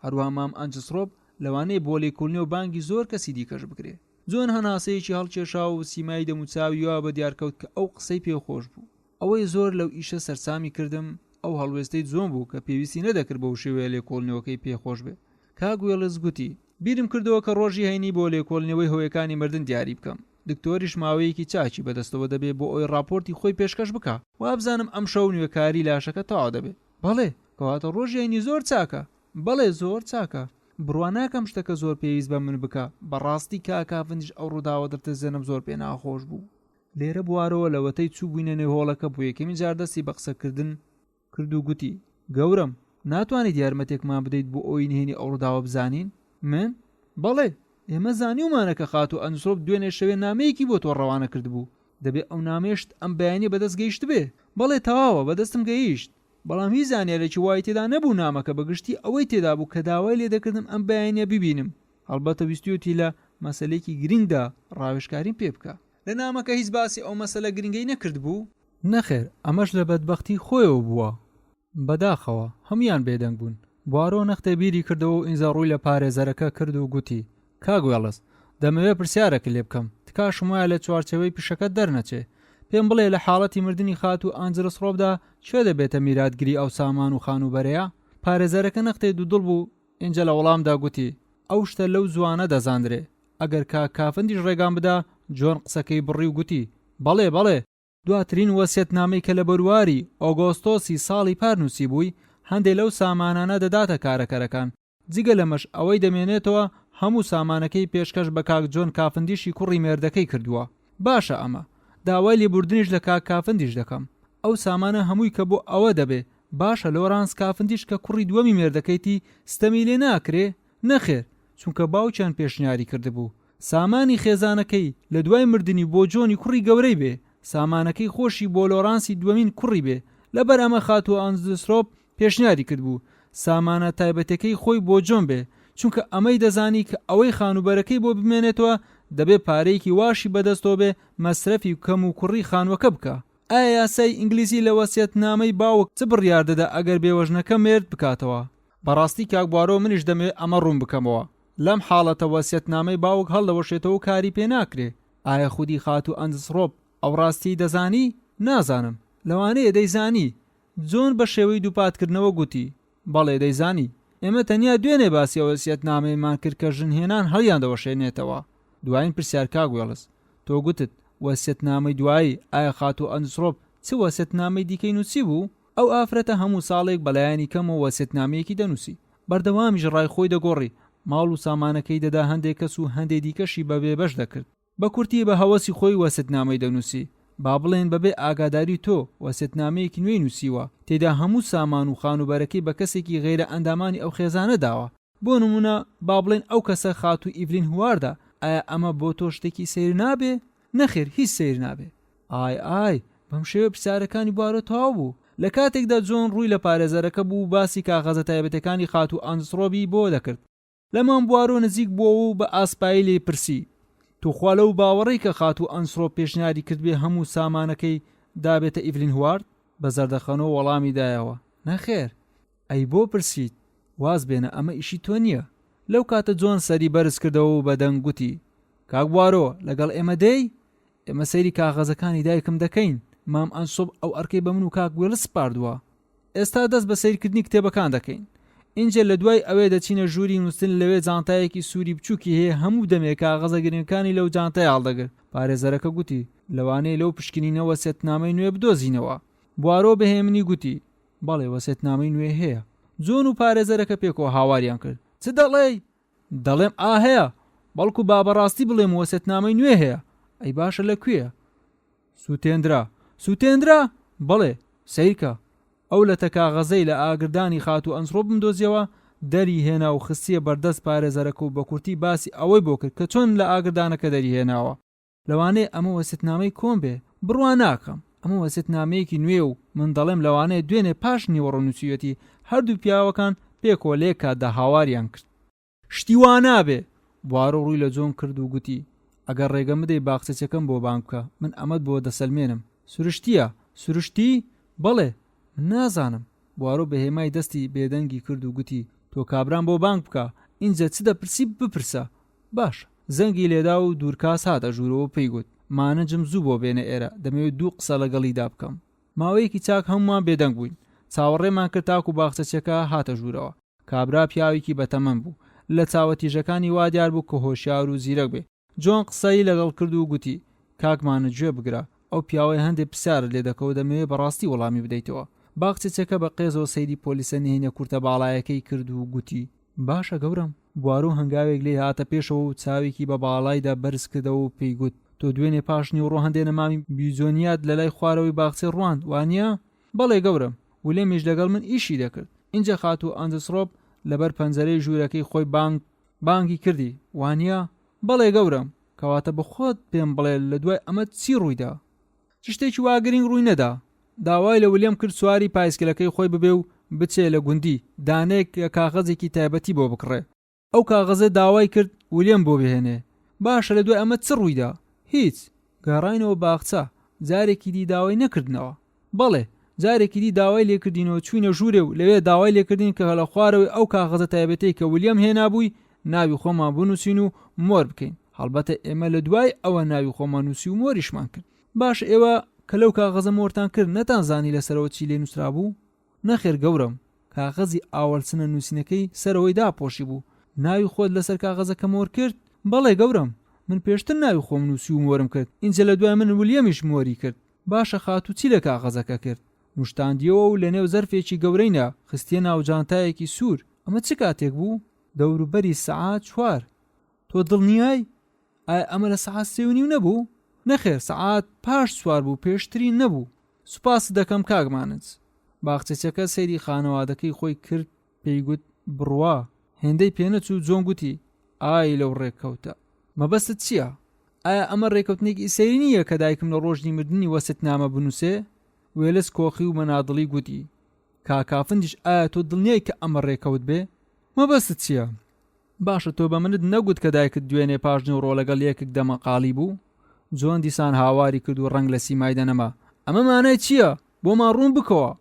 هەروە مام ئەنجسڕۆب لەوانەیە بۆ لێکۆڵینەوە بانگی زۆر کەسی دیکەش بکرێ. جۆن هەناسەیەکی هەڵکێشا و سیمای دەموچاویەوە بە دیارکەوت کە ئەو قسەی پێخۆش بوو. ئەوەی زۆر لەو ئیشە سەرسامی کردم ئەو هەڵوێستەی جۆن بوو کە پێویستی نەدەکرد بەو شێوەیە لێکۆڵینەوەکەی پێخۆش بێ. کاگوێڵس گوتی بیرم کردەوە کە ڕۆژی هەینی بۆ لێکۆڵینەوەی هۆیەکانی مردن دیاری بکەم. دکتۆریش ماوەیەکی چاچی بەدەستەوە دەبێ بۆ ئەوی راپۆرتی خۆی پێشکەش بکە. وابزانم ئەم شەو نوێکاری لاشەکە تەواو دەبێت. بەڵێ کەواتە ڕۆژی هەینی زۆر چاکە. بەڵێ زۆر چاکە. بڕوا ناکەم شتەکە زۆر پێویست بە من بکە. بەڕاستی کاکافنیش ئەو ڕووداوە دەرتەزێنم زۆر پێ ناخۆش بوو. لێرە بوارەوە لەوەتەی چوو بووینە نێو هۆڵەکە بۆ یەکەمی جار دەستی بە قسەکردن کرد و گوتی گەورم ناتوانیت یارمەتێکمان بدەیت بۆ ئەوی نهێنی ئەو ڕووداوە بزانین؟ من؟ بەڵێ ئێمە زانیومانە کە خات و ئەنجسڕۆب دوێنێ شەوێ نامەیەکی بۆ تۆ ڕەوانە کرد بوو. دەبێت ئەو نامێشت ئەم بەیانی بەدەست گەیشت بێ. بەڵێ تەواوە بەدەستم گەیشت. بەڵام هیچ زانیارێکی وای تێدا نەبوو نامەکە بەگشتی ئەوەی تێدا بوو کە داوای لێ دەکردم ئەم بەیانیە ببینم. هەڵبەتە ویستیوتی لە مەسەلەیەکی گرنگدا ڕاوێژکاریم پێ بکە. لە نامەکە هیچ باسی ئەو مەسەلە گرنگەی نەکرد بوو؟ نەخێر، ئەمەش لە بەدبەختی خۆیەوە بووە. بەداخەوە هەمویان بێدەنگ بوون. بوارۆ نەختە بیری کردەوە و ئینجا ڕووی لە پارێزەرەکە کرد و گوتی کاگوێڵس دەمەوێت پرسیارێکی لێ بکەم، تکاشم وایە لە چوارچەوەی پیشەکە دەرنەچێ. پێم بڵێ لە حاڵەتی مردنی خات و ئەنجسڕۆبدا کوێ دەبێتە میراتگیری ئەو سامان و خانوبەرەیە؟ پارێزەرەکە نەختەی دوودڵ بوو. ئینجا لە وەڵامدا گوتی ئەو شتە لەو زوانە دەزاندرێ. ئەگەر کافندیش ڕێگان بدا. جۆن قسەکەی بڕی و گوتی بەڵێ دواترین وەسیەتنامەی کە لە بەرواری ئۆگۆستۆسی ساڵی پارنووسی بووی هەندێک لەو سامانانە دەداتە کارەکەرەکان. جگە لەمەش ئەوەی دەمێنێتەوە هەموو سامانەکەی پێشکەش بە کاک جۆن کافندیشی کوڕی مێردەکەی کردووە. باشە ئەمە داوای لێبوردنیش لە کاک کافندیش دەکەم. ئەو سامانە هەمووی کە بۆ ئەوە دەبێ باشە لۆرانس کافندیش کە کوڕی دووەمی مێردەکەیتی ستەمی لێ ناکرێ؟ نەخێر، چونکە باوکیان پێشنیاری کردبوو سامانی خێزانەکەی لە دوای مردنی بۆ جۆنی کوڕی گەورەی بێ، سامانەکەی خۆشی بۆ لۆرانسی دووەمین کوڕی بێ. لەبەر ئەمە خات و ئەنجسڕۆب پێشنیاری کردبوو سامانە تایبەتەکەی خۆی بۆ جۆن بێ، چونکە ئەمەی دەزانی کە ئەوەی خانوبەرەکەی بۆ بمێنێتەوە دەبێ پارەیەکی واشی بەدەستەوە بێ مەسرەفی کەم و کوڕی خانوەکە بکە. ئایا یاسای ئینگلیزی لە وەسیەتنامەی باوک چ بڕیار دەدا ئەگەر بێوەژنەکە مێرد بکاتەوە؟ بەڕاستی کاک بوارۆ منیش دەمێ ئەمە ڕوون بکەمەوە. لەم حاڵەتە وەسیەتنامەی باوک هەڵدەوەشێتەوە کاری پێ ناکرێ. ئایا خودی خات و ئەنجسڕۆب ئەو ڕاستی دەزانی؟ نازانم. لەوانەیە دەیزانی. جۆن بە شێوەی دووپاتکردنەوە گوتی بەڵێ دەیزانی. ئێمە تەنیا دوێنێ باسی وەسیەتنامەیەمان کرد کە ژنهێنان هەڵیان دەوەشێنێتەوە. دوایین پرسیار کاگوێڵس تۆ گوتت وەسیەتنامەی دوایی ئایا خات و ئەنجسڕۆب چ وەسیەتنامەی دیکەی نووسی بوو؟ ئەو ئافرەتە هەموو ساڵێک بەلایانی کەمەوە وەسیەتنامەیەکی دەنووسی. بەردەوامیش ڕای خۆی دەگۆڕی. ماڵ و سامانەکەی دەدا هەندێک کەس و هەندێک دیکەشی بەبێ بەش دەکرد. بە کورتی بە هەوەسی خۆی وەسیەتنامەی دەنووسی. با بڵێن بەبێ ئاگاداری تۆ وەسیەتنامەیەکی نوێی نووسیوە تێدا هەموو سامان و خانوبەرەکەی بە کەسێکی غێرە ئەندامانی ئەو خێزانە داوە. بۆ نمونە با بڵێن ئەو کەسە خات و ئیڤلین هواردا. ئایا ئەمە بۆ تۆ شتێکی سیر نابێ؟ نەخێر هیچ سیر نابێ. ئای بەم شێوە پرسیارەکانی بوارە تەواو بوو. لە کاتێکدا جۆن ڕووی لە پارێزەرەکە بوو باسی کاغەزە تایبەتەکانی خات و ئەنجسڕۆبی بۆ دەکرد. لەمان بوارۆ نزیک بووە و بە ئاسپایی لێ پرسی توخوا لەو باوەڕی کە خات و ئەنجسڕۆب پێشنیاری کردبێ هەموو سامانەکەی دابێتە ئیڤلین هوارد؟ بە زەردەخەنەوە وەڵامی دایەوە نەخێر. ئەی بۆ پرسیت؟ واز بێنە ئەمە ئیشی تۆ نییە. لەو کاتە جۆن سەری بەرز کردەوە و بەدەنگ گوتی کاک بوارۆ لەگەڵ ئێمە دەی؟ ئێمە سەیری کاغەزەکانی دایکم دەکەین. مام ئەنسۆب ئەو ئەرکەی بە من و کاک وێڵ سپاردووە. ئێستا دەست بە سیرکردنی کتێبەکان دەکەین. اینجا لە دوای ئەوێ دەچینە ژووری نووسن، لەوێ جانتایەکی سووری بچووکی هەیە، هەموو دەمێک کاغەزە گرنگەکانی لەو جانتای هەڵدەگرت. پارێزەرەکە گوتی لەوانەیە لەو پشکنینە وەسیەتنامەی نوێ بدۆزینەوە. بوارۆ بەهێمنی گوتی بەڵێ وەسیەتنامەی نوێ هەیە. جۆن و پارێزەرەکە پێکەوە هاواریان کرد. چ دەڵێ؟ دەڵێم هەیە، بەڵکو با بەڕاستی بڵێم وەسیەتنامەی نوێ هەیە. ئەی باشە لەکوێیە؟ سووتێنرا؟ بەڵێ سەیرکە. ئەو لە تەکاغەزەی لە ئاگردانی خات و ئەنسڕۆ بمدۆزیەوە، دەری هێنا و خستیە بەردەست پارێزەرەکە و بە کورتی باسی ئەوەی بۆ کرد کە چۆن لە ئاگردانەکە دەری هێناوە. لەوانەیە ئەمە وەسیەتنامەی کۆن بێ، بڕوا ناکەم. ئەمە وەسیەتنامەیەکی نوێ و من دەڵێم لەوانەیە دوێنێ پاش نیوەڕۆنووسیەتی هەردوو پیاوەکان پێکۆ لێکاتدا هاواریان کرد. شتی وا نابێ. بوارۆ ڕووی لە جۆن کرد و گوتی ئەگەر ڕێگەم بدەی باخچەکەم بۆ بانگ بکە، من ئەمەت بۆ دەسەلمێنم. سروشتیە؟ سروشتی؟ بەڵێ من نازانم. بوارۆ بەهێمای دەستی بێدەنگی کرد و گوتی تۆ کابران بۆ بانگ بکە، اینجا چ دەپرسی بپرسە. باش. زەنگی لێدا و دوورکاس هاتە ژوورەوە پێی گوت مانەجم زوو بۆ بێنە ئێرە، دەمەوێت 2 قسە لەگەڵیدا بکەم. ماوەیەکی چاک هەمومان بێدەنگ بووین. چاوەڕێمان کرد تاکو باخچەکە هاتە ژوورەوە. کابرا پیاوێکی بەتەمەن بوو، لە چاوەتیژەکانی وا دیار بوو کە هۆشیار و زیرەک بێ. جۆن قسەی لەگەڵ کرد و گوتی کاکمانە گوێ بگرە، ئەو پیاوەی هەندێک پرسیارە لێ دەکەوت، دەمەوێت بەڕاستی وەڵامی بدەیتەوە. باخچەکە بە قێزەوە سەیری پۆلیسە نهێنە کورتە باڵایەکەی کرد و گوتی باشە گەورم. بوارۆ هەنگاوێک لێ هاتە پێشەوە و چاوێکی بە باڵایدا بەرز کردەوە و پێی گوت تۆ دوێنێ پاش نیوەڕۆ هەندێنە مامی بیزۆنیات لە لای خوارەوەی باخچێ ڕواند، وانە؟ بەڵێ گەورم. ولێمیش لەگەڵ من ئیشی دەکرد. اینجا خات و ئەندسڕۆب لەبەر پەنجەرەی ژوورەکەی خۆی بانگی کردی، وانە؟ بەڵێ گەورم. کەواتە بەخۆت پێم بڵێ لە دوای ئەمە چی ڕوویدا؟ شتێکی واگرنگ ڕووی نەدا. داوای لە ویلیام کرد سواری پایسکلەکەی خۆی ببێ و بچێ لە گوندی دانێک کاغەزێکی تایبەتی بۆ بکڕێ. ئەو کاغەزە داوای کرد ویلیام بۆ بهێنێ. باشە لە دوای ئەمە چ ڕوویدا؟ هیچ. گەڕاینەوە باخچە. جارێکی دی داوای نەکردنەوە. بەڵێ جارێکی دی داوای لێکردینەوە، چوینە ژوورێ و لەوێ داوای لێکردین کە لە خوارەوەی ئەو کاغەزە تایبەتەی کە ویلیام هێنابووی ناوی خۆمان بنووسین و مۆر بکەین. هەڵبەتە ئێمە لە دوای ئەوە ناوی خۆمان نووسی و مۆریشمان کرد. باش ئێوە کە لەو کاغەزە مۆرتان کرد نەتانزانی لەسەرەوە چی لێ نووسرا بوو؟ نەخێر گەورم. کاغەزی ئاوەڵچنە نووسینەکەی سەرەوەی داپۆشی بوو. ناوی خۆت لەسەر کاغەزەکە مۆر کرد؟ بەڵێ گەورم. من پێشتر ناوی خۆم نووسی و مۆرم کرد. اینجا لە دوای من ویلیامیش مۆری کرد. باشە خاتو چی لە کاغەزەکە کرد؟ نوشتاندیەوە و لە نێو زەرفێکی گەورەینا خستیە ناو جانتایەکی سوور. ئەمە چ کاتێک بوو؟ دەوروبەری سەعات 4. تۆ دڵنیای؟ ئایا ئەمە لە سەعات 3:30 نەبوو؟ نەخێر، سەعات پاش 4 بوو، پێشتری نەبوو. سوپاس دەکەم کاکمانت. باخچەکە سەیری خانەوادەکەی خۆی کرد، پێی گوت بڕوا. هێندەی پێنەچوو. جۆن گوتی ئای لەو ڕێککەوتە. مەبەستت چییە؟ ئایا ئەمە ڕێککەوتنێکی سەیری نییە کە دایکم لە ڕۆژنی مردنی وەسیەتنامە بنووسێ؟ وێلس کۆخی و مەنادڵی گوتی کاکافندیش ئایا تۆ دڵنیای کە ئەمە ڕێکەوت بێ؟ مەبەستت چییە؟ باشە تۆ بە منت نەگوت کە دایکت دوێنێ پاژنی و ڕۆ لەگەڵ یەکێک دەمەقاڵی بوو؟ جۆن دیسان هاواری کرد و ڕنگ لە سیمای دەنەما. ئەمە مانای چییە؟ بۆمان ڕوون بکەوە.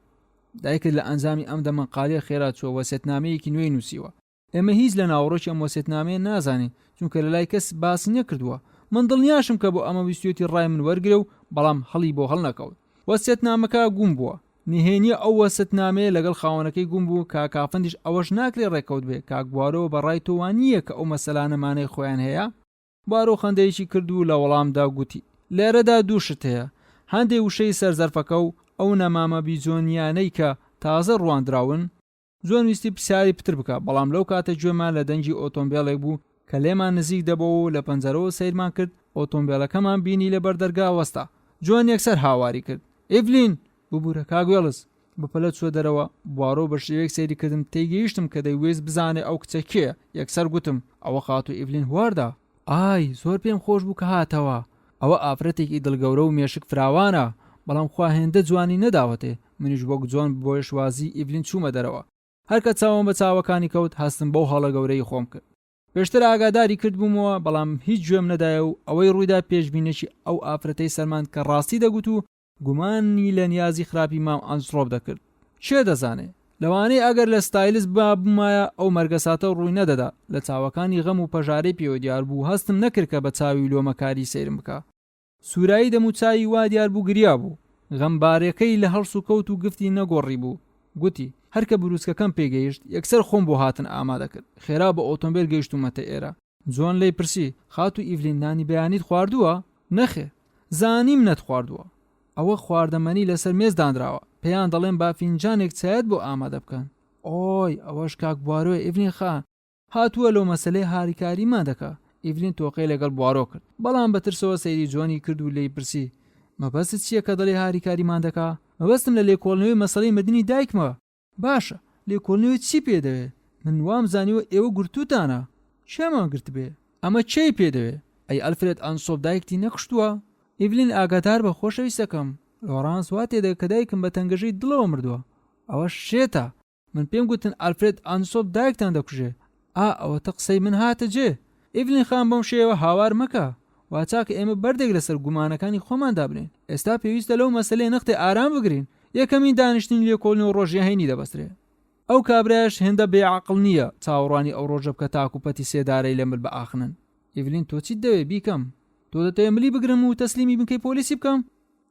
دایکت لە ئەنجامی ئەم دەمەقاڵیە خێرا چووە، وەسیەتنامەیەکی نوێی نووسیوە. ئێمە هیچ لە ناوڕۆکی ئەم وەسیەتنامەیە نازانین، چونکە لە لای کەس باسی نەکردووە. من دڵنیاشم کە بۆ ئەمە ویستوێتی ڕای من وەرگرە و بەڵام هەڵی بۆ هەڵ نەکەوت. وەسیەتنامەکە گوم بووە. نهێنیە ئەو وەسیەتنامەیە لەگەڵ خاوەنەکەی گوم بوو. کاکافندیش ئەوەش ناکرێ ڕێکەوت بێ. کاک بوارەوە بەڕای تۆوانییە کە ئەو مەسەلانەمانەی خۆیان هەیە؟ بوارۆ خەندەیەکی کرد و لە وەڵامدا گوتی لێرەدا 2 شت هەیە. هەندێک وشەی سەرزەرفەکە و ئەو نەمامە بیجۆنیانەی کە تازە ڕواندراون. جۆن ویستی پرسیاری پتر بکە، بەڵام لەو کاتە گوێمان لە دەنگی ئۆتۆمبیلێک بوو کە لێمان نزیک دەبەوە و لە پەنجەرەوە سەیرمان کرد. ئۆتۆمبیلەکەمان بینی لە بەردەرگا وەستا. جۆن یەکسەر هاواری کرد ئیڤلین ببوورە کاگوێڵس. بەپەلە چوە دەرەوە. بوارۆ بە شێوەیەک سەیری کردم، تێگەیشتم کە دەیوێست بزانێ ئەو کچە کێیە. یەکسەر گوتم ئەوە خاتو ئیڤلین هواردا. ئای زۆر پێم خۆش بوو کە هاتەوە. ئەوە ئافرەتێکی دڵگەورە و مێشک فراوانە، بەڵام خوا هێندە جوانی نەداوەتێ. منیش وەک جۆن بۆیە شوازی ئیڤلین چوومە دەرەوە. هەرکە چاوم بە چاوەکانی کەوت هەستم بەو هەڵە گەورەی خۆم کرد. پێشتر ئاگاداری کرد بوومەوە، بەڵام هیچ گوێم نەدایە و ئەوەی ڕوویدا پێشبینێکی ئەو ئافرەتەی سەرمان کە ڕاستی دەگوت و گومانی لە نیازی خراپی مام ئەنسڕۆب دەکرد. چێ دەزانێ؟ لەوانەیە ئەگەر لە ستایلس بابمایە ئەو مەرگەساتە ڕووی نەدەدا. لە چاوەکانی غەم و پەژارەی پێوە دیار بوو. هەستم نەکرد کە بە چاوی لۆمەکاری سەیرم بکە. سوورایی دەم و چاوی وا دیار بوو گریا بوو. غەمبارەکەی لە هەڵس و کەوت و گفتی نەگۆڕی بوو. گوتی هەرکە بروسکەکەم پێگەیشت یەکسەر خۆم بۆ هاتن ئامادە کرد. خێرا بە ئۆتۆمبیل گەیشتومەتە ئێرە. جۆن لێی پرسی خات و ئیڤلین نانی بەیانیت خواردووە؟ نەخێ، زانیم نەت خواردووە. ئەوە خواردەمەنی لەسەر مێز دانراوە. پێیان دەڵێن با فینجانێک چایەت بۆ ئامادە بکەن. ئۆی ئەوەش کاک بوارۆی ئیڤلین خان هاتووە لەو مەسەلەی هاریکاریمان دەکا. ئیڤلین تۆقەی لەگەڵ بوارۆ کرد، بەڵام بەترسەوە سەیری جۆنی کرد و لێی پرسی مەبەست چییە کە دەڵێ هاریکاریمان دەکا؟ مەبەستم لە لێکۆڵنەوەی مەسەلەی مردنی دایکمە. باشە، لێکۆڵنەوەی چی پێدەوێ؟ من وام زانیوە ئێوە گرتوتانە. چێمان گرت بێ؟ ئەمە چی پێدەوێ؟ ئەی ئەلفرێد ئەنسۆب دایکتی نەخشتووە؟ ئیڤلین ئاگادار بە خۆشەویستەکەم. لۆرانس وا تێدە کە دایکم بە تەنگەژەی دڵەوە مردووە. ئەوە شێتە. من پێم گوتن ئەلفرێد ئەنسۆب دایکتان دەکوژێ. ئەوەتە قسەی من هاتە جێ. ئیڤلین خان بەم شێوە هاوار مەکە. وا چاکە ئێمە بەردێک لەسەر گومانەکانی خۆمان دابنێن. ئێستا پێویستە لەو مەسەلەی نەختێ ئارام بگرین. یەکەمین دانیشتنی لێکۆڵنەوە ڕۆژیە هەینی دەبەسترێ. ئەو کابرایش هێندە بێعەقڵ نییە چاوەڕوانی ئەو ڕۆژە بکە تاکوپەتی سێدارەی لە مل بە ئاخنن. ئیڤلین تۆ چیت دەوێ بیکەم؟ تۆ دەتەوێ ملی بگرم و تەسلیمی بنکەی پۆلیسی بکەم؟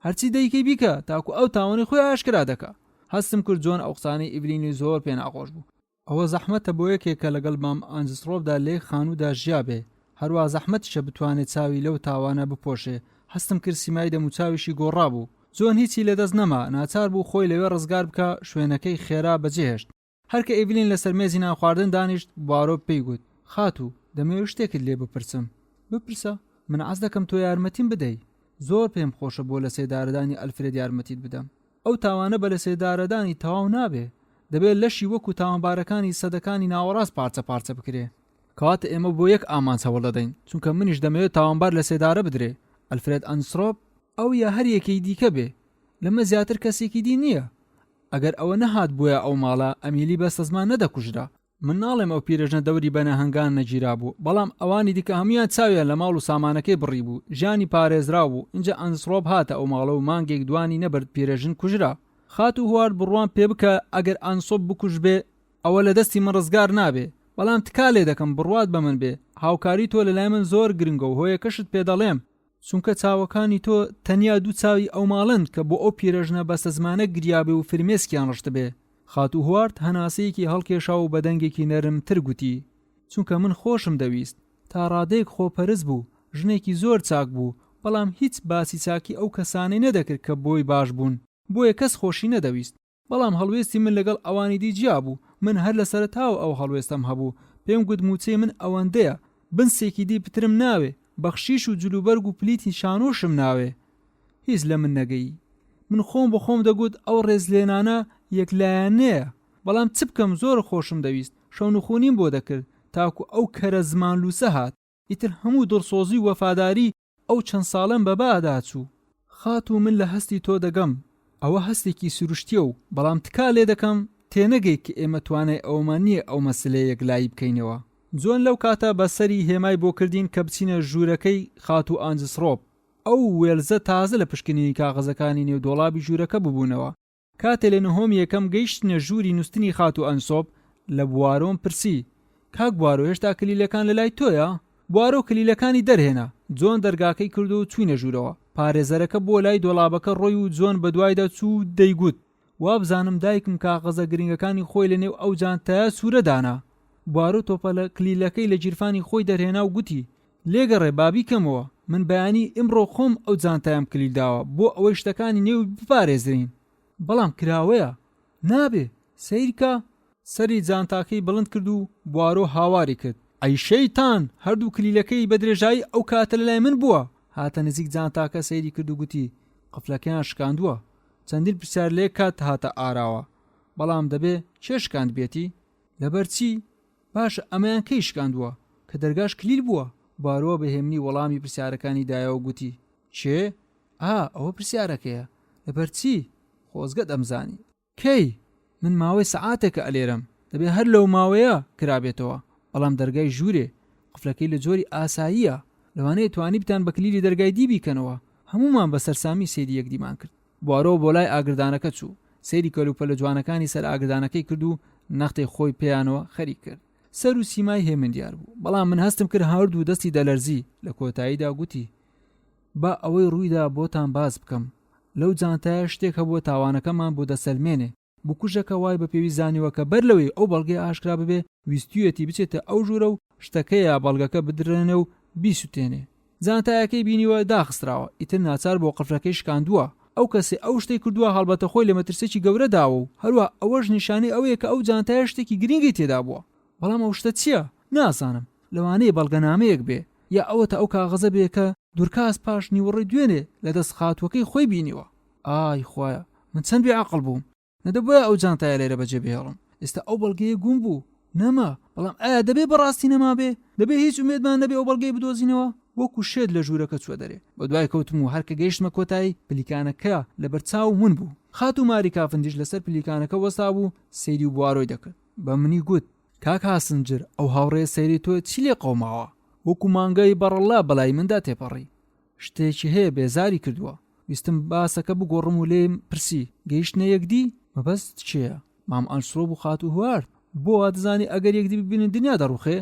هەرچی دەیکەی بیکە تاکو ئەو تاوانی خۆی ئاشکرا دەکا. هەستم کرد جۆن ئەو قسانەی ئیڤلینی زۆر پێ ناخۆش بوو. ئەوە زەحمەتە بۆ یەکێک کە لەگەڵ مام ئانجسترۆڤدا لێ خانوودا ژیا بێ. هەروە زەحمەتیشە بتوانێت چاوی لەو تاوانە بپۆشێ. هەستم کرد سیمای دەم و چاویشی گۆڕا بوو. جۆن هیچی لەدەست نەما، ناچار بوو خۆی لەوێ ڕزگار بکە شوێنەکەی خێرا بەجێهێشت. هەرکە ئیڤلین لەسەر مێزی نان خواردن دانیشت بوارۆ پێی گوت خاتوو دەمەوێت شتێکت لێ بپرسم. بپرسە، من عەز دەکەم تۆ یارمەتیم بدەی. زۆر پێم خۆشە بۆ لە سێدارەدانی ئەلفرێد یارمەتیت بدەم. ئەو تاوانە بە لە سێدارەدانی تەواو نابێ. دەبێت لەشی وەکو تاوانبارەکانی سەدەکانی ناوەڕاست پارچە پارچە بکرێ. کەواتە ئێمە بۆ یەک ئامان سەوڵ دەدەین، چونکە منیش دەمەوێت تاوانبار لە سێدارە بدرێ. ئەلفرێد ئەنسۆب ئەو یا هەر یەکەی دیکە بێ. لەمە زیاتر کەسێکی دی نییە. ئەگەر ئەوە نەهات بووە ئەو ماڵە ئەمیلی بەستە زمان نەدەکوژرا. من ناڵێم ئەو پیرەژنە دەوری بەنە هەنگان نەگیرا بوو، بەڵام ئەوانی دیکە هەمویان چاویان لە ماڵ و سامانەکەی بڕی بوو. ژیانی پارێزراو بوو. اینجا ئەنسۆب هاتە ئەو ماڵە و مانگێک دوانی نەبرد پیرەژن کوژرا. خات و هوارد بڕوان پێ بکە ئەگەر ئەنسۆب بکوژ بێ ئەوە لە دەستی من ڕزگار نابێ. بەڵام تکا لێ دەکەم بڕوات بە من بێ. هاوکاری تۆ لەلای من زۆر گرنگە و هۆیەکەشت پێ دەڵێم، چونکە چاوەکانی تۆ تەنیا دوو چاوی ئەو ماڵن کە بۆ ئەو پیرەژنە بەستە زمانە گریابێ و فرمێسکیان ڕشت بێ. خات و هوارد هەناسەیەکی هەڵکێشا و بەدەنگێکی نەرمتر گوتی چونکە من خۆشم دەویست. تا ڕادەیەک خۆپەرست بوو، ژنێکی زۆر چاک بوو، بەڵام هیچ باسی چاکی ئەو کەسانەی نەدەکرد کە بۆی باش بوون. بۆیە کەس خۆشی نەدەویست. بەڵام هەڵوێستی من لەگەڵ ئەوانی دی جیا بوو. من هەر لە سەرەتاوە ئەو هەڵوێستەم هەبوو. پێم گوت موچەی من ئەوەندەیە، بنسێکی دی پترم ناوێ، بەخشیش و جلوبەرگ و پلیتی شانۆشم ناوێ. هیچ لە من نەگەی. من خۆم بە خۆم دەگوت ئەو ڕێزلێنانە یەکلایەنەیە، بەڵام چ بکەم زۆر خۆشم دەویست. شەون و خونیم بۆ دەکرد تاکو ئەو کەرە زمان لوسە هات. ئیتر هەموو دڵسۆزی و وەفاداری ئەو چەند ساڵم بەبادا چوو. خات و من لە هەستی تۆ دەگەم. ئەوە هەستێکی سروشتیە و بەڵام تکا لێ دەکەم تێنەگەی کە ئێمە توانای ئەومان نییە ئەو مەسلەیە یەکلایی بکەینەوە. جۆن لەو کاتە بەسەری هێمای بۆ کردین کە بچینە ژوورەکەی خات و ئانجسترۆب. ئەو وێلزە تازە لە پشکنینی کاغەزەکانی نێودۆڵابی ژوورەکە ببوونەوە. کاتێ لە نهۆم یەکەم گەیشتنە ژووری نووستنی خات و ئەنسۆب لە بوارۆم پرسی کاک بوارۆ هێشتا کلیلەکان لە لای تۆیە؟ بوارۆ کلیلەکانی دەرهێنا. جۆن دەرگاکەی کردو و چوینە ژوورەوە. پارێزەرەکە بۆ لای دۆڵابەکە ڕۆی و جۆن بە دوایدا چوو دەیگوت وا بزانم دایکم کاغەزە گرنگەکانی خۆی لە نێو ئەو جانتایە سوورەدانا. بوارۆ تۆپە لە کلیلەکەی لە جیرفانی خۆی دەرهێنا و گوتی لێگەڕێ بابی کەمەوە. من بەیانی ئمڕۆ خۆم ئەو جانتایم کلیلداوە بۆ ئەوەی شتەکانی نێو بپارێزرین. بەڵام کراوەیە نابێ سەیرکە. سەری جانتاکەی بڵند کرد و بوارۆ هاواری کرد ئەی شەیتان، هەردوو کلیلەکەی بە درێژایی ئەو کاتە لەلای من بووە. هاتە نزیک جانتاکە سەیری کرد و گوتی قفلەکەیان شکاندووە. چەندین پرسیار لێ کات هاتە ئاراوە، بەڵام دەبێ چێ شکاند بێتی؟ لەبەر چی؟ باشە ئەمەیان کەی شکاندووە کە دەرگاش کلیل بووە. بارۆ بەهێمنی وەڵامی پرسیارەکانی دایەوە گوتی چێ؟ ئەوە پرسیارەکەیە. لەبەر چی؟ خۆزگەت ئەمزانی. کەی؟ من ماوەی سەعاتێکە ئەلێرم، دەبێ هەر لەو ماوەیە کرابێتەوە. بەڵام دەرگای ژوورێ، قفلەکەی لە جۆری ئاساییە، لەوانەیە توانی بتان بە کلیلی دەرگای دی بیکەنەوە. هەمومان بە سەرسامی سێری یەک دیمان کرد. بوارۆ بۆ لای ئاگردانەکە چوو، سێری کەلوپە لە جوانەکانی سەر ئاگردانەکەی کرد و نەختی خۆی پێیانەوە خەریک کرد. سەر و سیمای هێمن دیار بوو، بەڵام من هەستم کرد هەردوو دەستی دەلەرزی. لە کۆتاییدا گوتی با ئەوەی ڕوویدا بۆتان باز بکەم. لەو جانتایە شتێک هەبووە تاوانەکەمان بۆ دەسەلمێنێ بکوژەکە وای بە پێویست زانیوە کە بەر لەوەی ئەو بەڵگەی ئاشکرا ببێ ویستویەتی بچێتە ئەو ژوورە و شتەکەیە بەڵگەکە بدرێنێ و بیسووتێنێ جانتایەکەی بینیوە داخستراوە ئیتر ناچار بۆ قفلەکەی شکاندووە ئەو کەسێ ئەو شتەی کردووە هەڵبەتە خۆی لە مەترسێکی گەورە داوە و هەروە ئەوەش نیشانەی ئەوەیە کە ئەو جانتایە شتێکی گرنگی تێدا بووە بەڵام ئەو شتە چییە نازانم لەوانەیە بەڵگەنامەیەک بێ یا ئەوەتە ئەو کاغەزە بێ کە دوورکاس پاش نیوەڕێ دوێنێ لە دەست خاتوەکەی خۆی بینیوە ئای خۆیە من چەند بێعەقڵ بووم نەدەبووە ئەو جانتایە لێرە بەجێ بهێڵم ئێستا ئەو بەڵگەیە گوم بوو نەما بەڵام ئایا دەبێ بەڕاستی نەما بێ دەبێ هیچ ئومێدمان نەبێ ئەو بەڵگەی بدۆزینەوە وەکو شێت لە ژوورەکە چوە دەرێ بە دوای کەوتم و هەرکە گەیشتمە کۆتایی پلیکانەکە لە بەرچاو من بوو خات و ماری کافندیش لەسەر پلیکانەکە وەستا بوو سەیری و بوارۆی دەکرد بە منی گوت کاک هاسنجر ئەو هاوڕێ سەیری تۆ چی لێ قەوماوە وەکو مانگای بەڕەڵا بەلای مندا تێپەڕی شتێکی هەیە بێزاری کردووە ویستم باسەکە بگۆڕم و لێم پرسی گەیشتنە یەکدی مەبەست چییە مام ئەنسرۆ بوو خات و هوار بۆ دەزانی ئەگەر یەکدی ببینن دنیا دەڕوخێ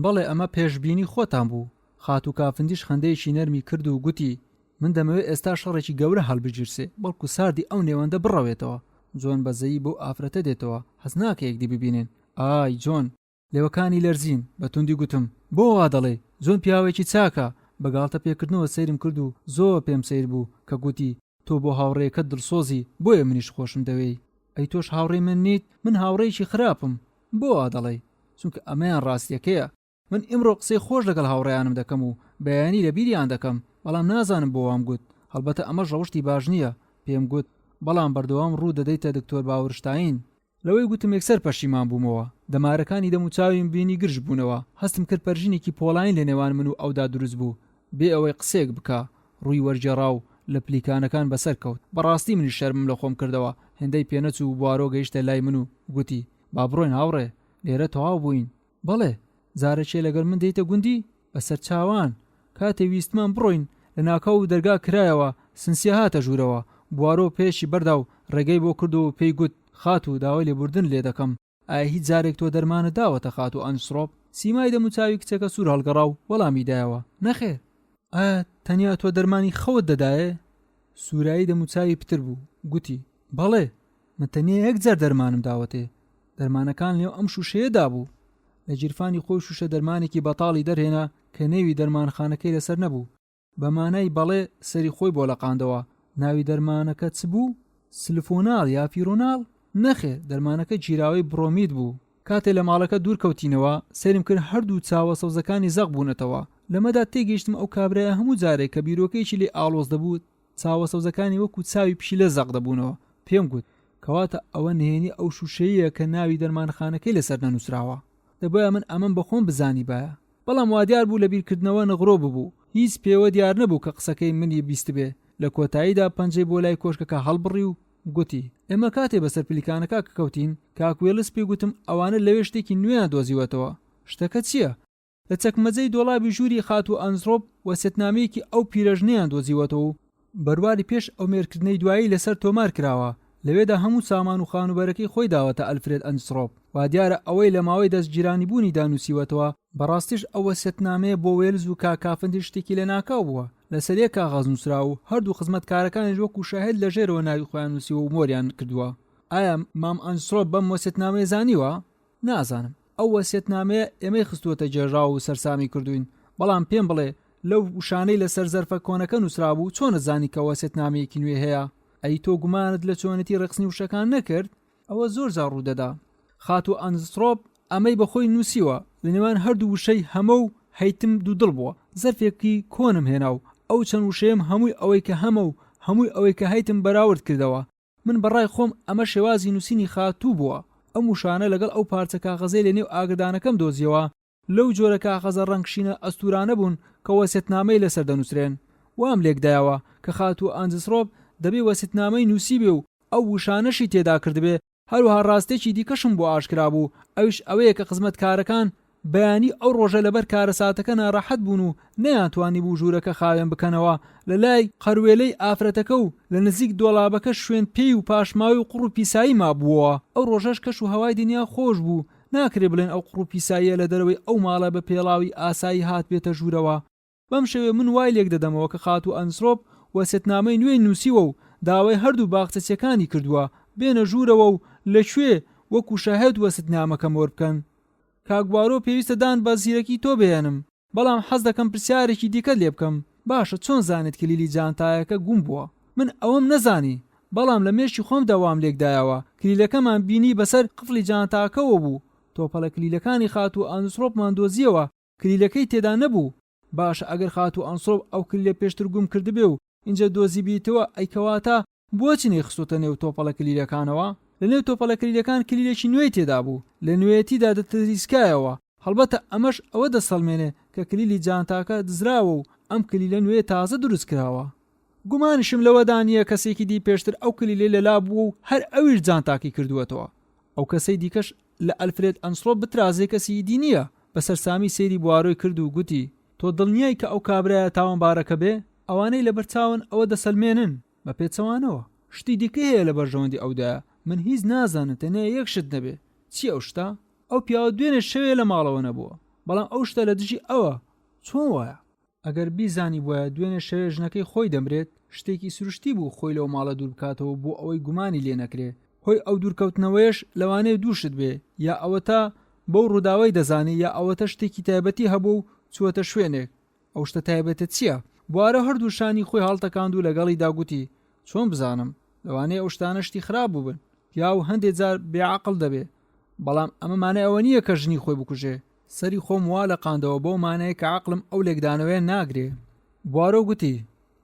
بەڵێ ئەمە پێشبینی خۆتان بوو خات و کافندیش خەندەیەکی نەرمی کرد و گوتی من دەمەوێت ئێستا شەڕێکی گەورە هەڵبژیرسێ بەڵکو ساردی ئەو نێوەندە بڕەوێتەوە جۆن بەزەیی بۆ ئافرەتە دێتەوە حەز ناکە یەکدی ببینێن ئای جۆن لێوەکانی لەرزین بەتوندی گوتم بۆ وا دەڵێ جۆن پیاوێکی چاکە بەگاڵتە پێکردنەوە سەیرم کرد و زۆر پێم سیر بوو کە گوتی تۆ بۆ هاوڕێیەکەت دڵسۆزی بۆیە منیش خۆشم دەوێی ئەی تۆش هاوڕێ من نیت من هاوڕێیکی خراپم بۆ وا دەڵێ چونکە ئەمەیان ڕاستیەکەیە من ئیمڕۆ قسەی خۆش لەگەڵ هاوڕێیانم دەکەم و بەیانی لە بیریان دەکەم بەڵام نازانم بۆ وام گوت هەڵبەتە ئەمە ڕەوشتی باش نییە پێم گوت بەڵام بەردەوام ڕوو دەدەیتە دکتۆر باوەڕشتاین لەوەی گوتم یەکسەر پەشیمان بوومەوە دەمارەکانی دەموچاویم بینی گرژ بوونەوە هەستم کرد پەرژینێکی پۆڵین لە نێوان من و ئەودا دروست بوو بێ ئەوەی قسێک بکە ڕووی وەرجێڕا و لە پلیکانەکان بەسەر کەوت بەڕاستی منی شەرمم لە خۆم کردەوە هێندەی پێنەچوو و بوارۆ گەیشتە لای من و گوتی با بڕۆین هاوڕێ لێرە تەواو بووین بەڵێ زارەچێ لەگەڵ من دەیتە گوندی بەسەر چاوان کاتێ ویستمان بڕۆین لە ناکاو و دەرگا کرایەوە سنسیە هاتە ژوورەوە بوارۆ پێشی بەردا و ڕێگەی بۆ کرد و پێی گوت خات و داوای لێبوردن لێ دەکەم ئایا هیچ جارێک تۆ دەرمانە داوەتە خات و ئەنسرۆپ سیمای دەموچاوی کچەکە سوور هەڵگەڕا و وەڵامی دایەوە نەخێر ئایا تەنیا تۆ دەرمانی خەوت دەدایە سوورایی دەموچاوی پتر بوو گوتی بەڵێ من تەنیا یەک جار دەرمانم داوەتێ دەرمانەکان لێو ئەم شوشەیەدا بوو لە جیرفانی خۆی شوشە دەرمانێکی بەتاڵی دەرهێنا کە نێوی دەرمانخانەکەی لەسەر نەبوو بەمانای بەڵێ سەری خۆی بۆ لەقاندەوە ناوی دەرمانەکە چ بوو سلفۆناڵ یا فیرۆناڵ نەخێر دەرمانەکە جیراوەی بڕۆمید بوو کاتێ لە ماڵەکە دوور کەوتینەوە سەرم کرد هەردوو چاوە سەوزەکانی زەق بوونەتەوە لەمەدا تێگەیشتم ئەو کابرایە هەموو جارێک کە بیرۆکەیەکی لێ ئاڵۆز دەبوو چاوە سەوزەکانی وەکو چاوی پشی لە زەق دەبوونەوە پێم گوت کەواتە ئەوە نهێنی ئەو شوشەیە کە ناوی دەرمانخانەکەی لەسەر نەنووسراوە دەبایە من ئەمەم بەخۆم بزانی باە بەڵام وا دیار بوو لە بیرکردنەوە نەغڕۆ ببوو هیچ پێوە دیار نەبوو کە قسەکەی منی بیست بێ لە کۆتاییدا پەنجەی بۆ لای کۆشکەکە هەڵبڕی و گوتی ئێمە کاتێ بەسەر پلیکانەکە کە کەوتین کاکوێلس پێی گوتم ئەوانە لەوێ شتێکی نوێیان دۆزیوەتەوە شتەکە چییە لە چەکمەجەی دۆڵابی ژووری خات و ئەنسرۆپ وەسیەتنامەیەکی ئەو پیرەژنەیان دۆزیوەتەوە و بەرواری پێش ئەو مێرکردنەی دوایی لەسەر تۆمار کراوە لەوێدا هەموو سامان و خانوبەرەکەی خۆی داوەتە ئەلفرێد ئەنسرۆپ وا دیارە ئەوەی لە ماوەی دەستگیرانی بوونی دانووسیوەتەوە بەڕاستیش ئەو وەسیەتنامەیە بۆ وێلز و کاکافندی شتێکی لە ناکاو بووە لەسەر یەک کاغەز نووسرا و هەردوو خزمەتکارەکانیش وەکو شاهد لەژێرەوە ناوی خۆیان نووسیوە و مۆریان کردووە ئایا مام ئەنسرۆپ بەم وەسیەتنامەیە زانیوە نازانم ئەو وەسیەتنامەیە ئێمەی خستووەتە جێژا و سەرسامی کردوین بەڵام پێم بڵێ لەو وشانەی لەسەر زەرفە کۆنەکە نووسرا بوو چۆنە زانی کە وەسیەتنامەیەکی نوێ هەیە ئەی تۆ گومانت لە چۆنەتی ڕقسنی وشەکان نەکرد ئەوە زۆر زار ڕوودەدا خات و ئەنسرۆپ ئەمەی بەخۆی نووسیوە لە نێوان هەردوو وشەی هەمە و هەیتم دوودڵ بووە زەرفێکی کۆنم هێنا و ئەو چەند وشەیەم هەمووی ئەوەی کە هەمە و هەمووی ئەوەی کە هەیتم بەراورد کردەوە من بەڕای خۆم ئەمە شێوازی نووسینی خاتوو بووە ئەم وشانە لەگەڵ ئەو پارچە کاغەزەی لە نێو ئاگردانەکەم دۆزیەوە لەو جۆرە کاغەزە ڕەنگشینە ئەستورانە بوون کە وەسیەتنامەی لەسەر دەنووسرێن وام لێکدایەوە کە خات و ئەنسرۆپ دەبێ وەسیەتنامەی نووسی بێ و ئەو وشانەشی تێدا کردبێ هەروەها ڕاستێکی دیکەشم بۆ ئاشکرا بوو ئەویش ئەوەیە کە خزمەتکارەکان بەیانی ئەو ڕۆژە لەبەر کارە ساتەکە ناڕەحەت بوون و نەیانتوانی بوو ژوورەکە خاوێن بکەنەوە لە لای قەروێلەی ئافرەتەکە و لە نزیک دۆڵابەکە شوێن پێی و پاشماوی و قوڕ و پیسایی مابووەوە ئەو ڕۆژەش کەش و هەوای دنیا خۆش بوو ناکرێ بڵێن ئەو قوڕ و پیساییە لە دەرەوەی ئەو ماڵە بە پێڵاوی ئاسایی هات بێتە ژوورەوە بەم شێوێ من وای لێک دەدەمەوە کە خات و ئەنسرۆپ وەسیەتنامەی نوێی نووسیوە و داوای هەردوو باخچەچەکانی کردووە بێنە ژوورەوە و لەکوێ وەکو شاهێد وەست نامەکەم وەربکەن. کاک بوارۆ پێویستە دان بە زیرەکی تۆ بێنم، بەڵام حەز دەکەم پرسیارێکی دیکە لێ بکەم. باشە چۆن زانێت کلیلی جانتایەکە گوم بووە؟ من ئەوەم نەزانی، بەڵام لە مێشکی خۆم دەوام لێکدایەوە کلیلەکەمان بینی بەسەر قفڵی جانتاکەوە بوو. تۆپەڵە کلیلەکانی خات و ئەنسۆپمان دۆزیەوە، کلیلەکەی تێدا نەبوو. باشە ئەگەر خات و ئەنسۆپ ئەو کلیلە پێشتر گوم کردبێ و اینجا دۆزی بیتەوە ئەیکەواتە بۆچی نەیخستۆتە نێو تۆپەڵە کلیلەکانەوە؟ لە نێو تۆپەڵە کلیلەکان کلیلێکی نوێی تێدا بوو، لە نوێتیدا دەتریسکایەوە. هەڵبەتە ئەمەش ئەوە دەسەڵمێنێ کە کلیلی جانتاکە دزراوە و ئەم کلیلە نوێ تازە دروست کراوە. گومانشم لەوەدا نییە کەسێکی دی پێشتر ئەو کلیلێ لەلا بووە و هەر ئەویش جانتاکی کردووەتەوە. ئەو کەسەی دیکەش لە ئەلفرێد ئەنسۆپ بترازێ کەسی دی نییە. بەسەر سامی سێری بوارۆی کرد و گوتی تۆ دڵنیای کە ئەو کابرایە تاوانبارەکە بێ؟ ئەوانەی لە بەرچاون ئەوە دەسەلمێنن بە پێچەوانەوە. شتی دیکە هەیە لە بەرژەوەندی ئەودایە، من هیچ نازانم تەنیا یەک شت نەبێ. چی ئەو شتە؟ ئەو پیاوە دوێنێ شەوێ لە ماڵەوە نەبووە، بەڵام ئەو شتە لە دژی ئەوە. چۆن وایە؟ ئەگەر بیزانی وایە دوێنێ شەوێ ژنەکەی خۆی دەمرێت، شتێکی سروشتی بوو خۆی لەو ماڵە دوور بکاتەوە بۆ ئەوەی گومانی لێ نەکرێ. هۆی ئەو دوورکەوتنەوەیش لەوانەیە دووشت بێ، یا ئەوەتە بەو ڕووداوای دەزانی، یا ئەوەتە شتێکی تایبەتی هەبوو و چووەتە شوێنێک. ئەو شتە تایبەتە چییە؟ بوارە هەردوو شانی خۆی هەڵتەکاند و لەگەڵی داگوتی چۆن بزانم؟ لەوانەیە ئەو شتانە شتی خراپ بووبن، یا و هەندێک جار بێعەقڵ دەبێ. بەڵام ئەمە مانای ئەوە نییە کە ژنی خۆی بکوژێ. سەری خۆم وا لە قاندەوە بۆ مانای کە عەقڵم ئەو لێکدانەوەیە ناگرێ. بوارۆ گوتی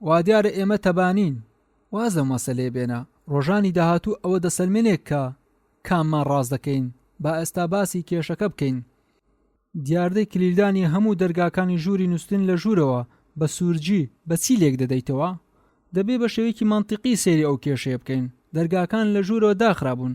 وا دیارە ئێمە تەبانین، وازە مەسەلەی بێنە. ڕۆژانی داهاتوو ئەوە دەسەلمێنێک کە کاممان ڕاست دەکەین. با ئێستا باسی کێشەکە بکەین. دیاردەی کلیلدانی هەموو دەرگاکانی ژووری نووسن لە ژوورەوە بە سوورجی بە چی لێک دەدەیتەوە؟ دەبێ بە شێوەیەکی مانتیقی سێری ئەو کێشەیە بکەین. دەرگاکان لە ژوورەوە داخرابوون،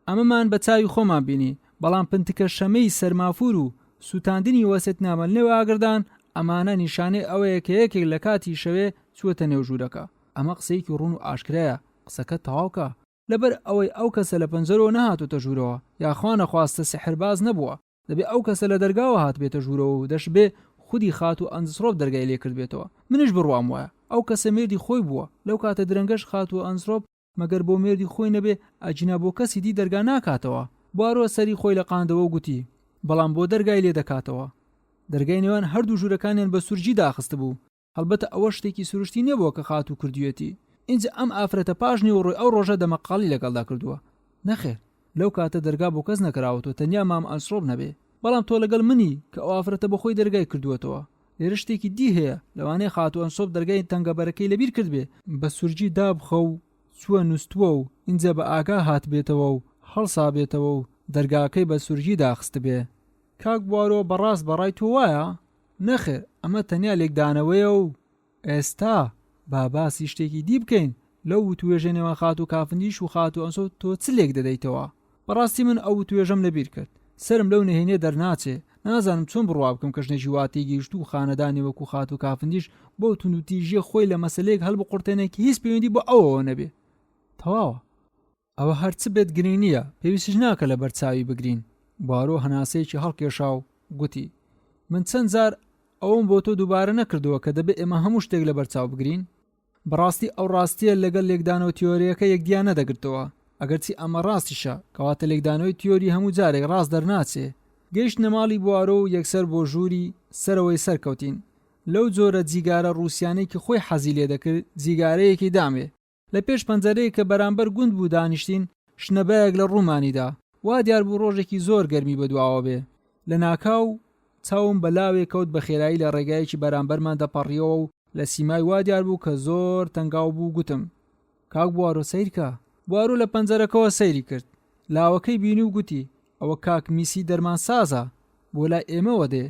ئەمەمان بە چاوی خۆمان بینی، بەڵام پنتکە شەمەی سەرمافور و سووتاندنی وەسێتنامە لەنێو ئاگردان ئەمانە نیشانەی ئەوەیە کە یەکێک لە کاتی شەوێ چووەتە نێو ژوورەکە. ئەمە قسەیەکی ڕوون و ئاشکرایە، قسەکە تەواوکە. لەبەر ئەوەی ئەو کەسە لە پەنجەرەوە نەهاتوتە ژوورەوە، یاخوا نەخواستە سحرباز نەبووە. دەبێ ئەو کەسە لە دەرگاوە هات بێتە ژوورەوە و دەشبێ خودی خات و ئەنسۆپ دەرگای لێ کرد بێتەوە. منش بڕوام وایە ئەو کەسە مێردی خۆی بووە. لەو کاتە درەنگەش خات و ئەنسۆپ مەگەر بۆ مێردی خۆی نەبێ ئەجینا بۆ کەسی دی دەرگا ناکاتەوە. بوارۆ سەری خۆی لە قاندەوە گوتی بەڵام بۆ دەرگای لێ دەکاتەوە. دەرگای نێوان هەردوو ژوورەکانیان بە سوورجی داخست بوو. هەڵبەتە ئەوە شتێکی سروشتی نەبووە کە خات و کردوێتی. اینجا ئەم ئافرەتە پاش نێوەڕۆی ئەو ڕۆژە دەمەقاڵی لەگەڵدا کردووە. نەخێر، لەو کاتە دەرگا بۆ کەس نەکراوەتەوە، تەنیا مام ئەنسۆپ نەبێ. بەڵام تۆ لەگەڵ منی کە ئەو ئافرەتە بەخۆی دەرگای کردووەتەوە. لێرە شتێکی دی هەیە، لەوانەیە خات و ئەنسۆپ دەرگای تەنگەبەرەکەی لەبیر کرد بێ، بە سوورجی دابخە و چووە نووسووە و اینجا بە ئاگا هات بێتەوە و هەڵسا بێتەوە و دەرگاکەی بە سوورجی داخست بێ. کاک بوارۆ بەڕاست بەڕای تۆ وایە؟ نەخێر، ئەمە تەنیا لێکدانەوەیە و ئێستا با باسی شتێکی دی بکەین. لەو توێژێنەوە خات و کافندیش و خات و ئەنسۆپ تۆ چ لێک دەدەیتەوە؟ بەڕاستی من ئەو توێژەم لەبیر کرد، سرم لەو نهێنێ دەرناچێ. نازانم چۆن بڕوا بکەم کە ژنێکی واتی گەیشت و خانەدانی وەکو خات و کافندیش بۆ توندوتیژیە خۆی لە مەسەلەیەک هەڵبقورتێنێکی هیچ پەیوەندی بۆ ئەوەوە نەبێ. تەواوە، ئەوە هەرچ بێت گرنگ نییە، پێویستیش ناکە لە بەرچاوی بگرین. بوارۆ هەناسەیەکی هەڵکێشا و گوتی من چەند جار ئەوم بۆ تۆ دووبارە نەکردووە کە دەبێت ئێمە هەموو شتێک لە بەرچاو بگرین. بەڕاستی ئەو ڕاستیە لەگەڵ لێکدانەوە تیۆریەکە یەکدیان نەدەگرتەوە. ئەگەرچی ئەمە ڕاستیشە کەواتە لێکدانەوەی تیۆری هەموو جارێک ڕاست دەرناچێ. گەیشت نەماڵی بوارۆ و یەکسەر بۆ ژووری سەرەوەی سەرکەوتین. لەو جۆرە جیگارە ڕووسیانەی کە خۆی حەزی لێ دەکرد جیگارەیەکی دامێ. لە پێش پەنجەرەیە کە بەرامبەر گوند بوو دانیشتین، شنەبەیەک لە ڕوومانیدا. وا دیار بوو ڕۆژێکی زۆر گەرمی بەدواوە بێ. لە ناکاو چاوم بەلاوێ کەوت بە خێرایی لە ڕێگایەکی بەرامبەرمان دەپەڕیەوە و لە سیمای وا دیار بوو کە زۆر تەنگاو بوو. گوتم کاک بوارۆ سەیرکە. بوارۆ لە پەنجەرەکەەوە سەیری کرد، لاوەکەی بینی و گوتی ئەوە کاک میسی دەرمان سازە بۆ لای ئێمەوە دێ.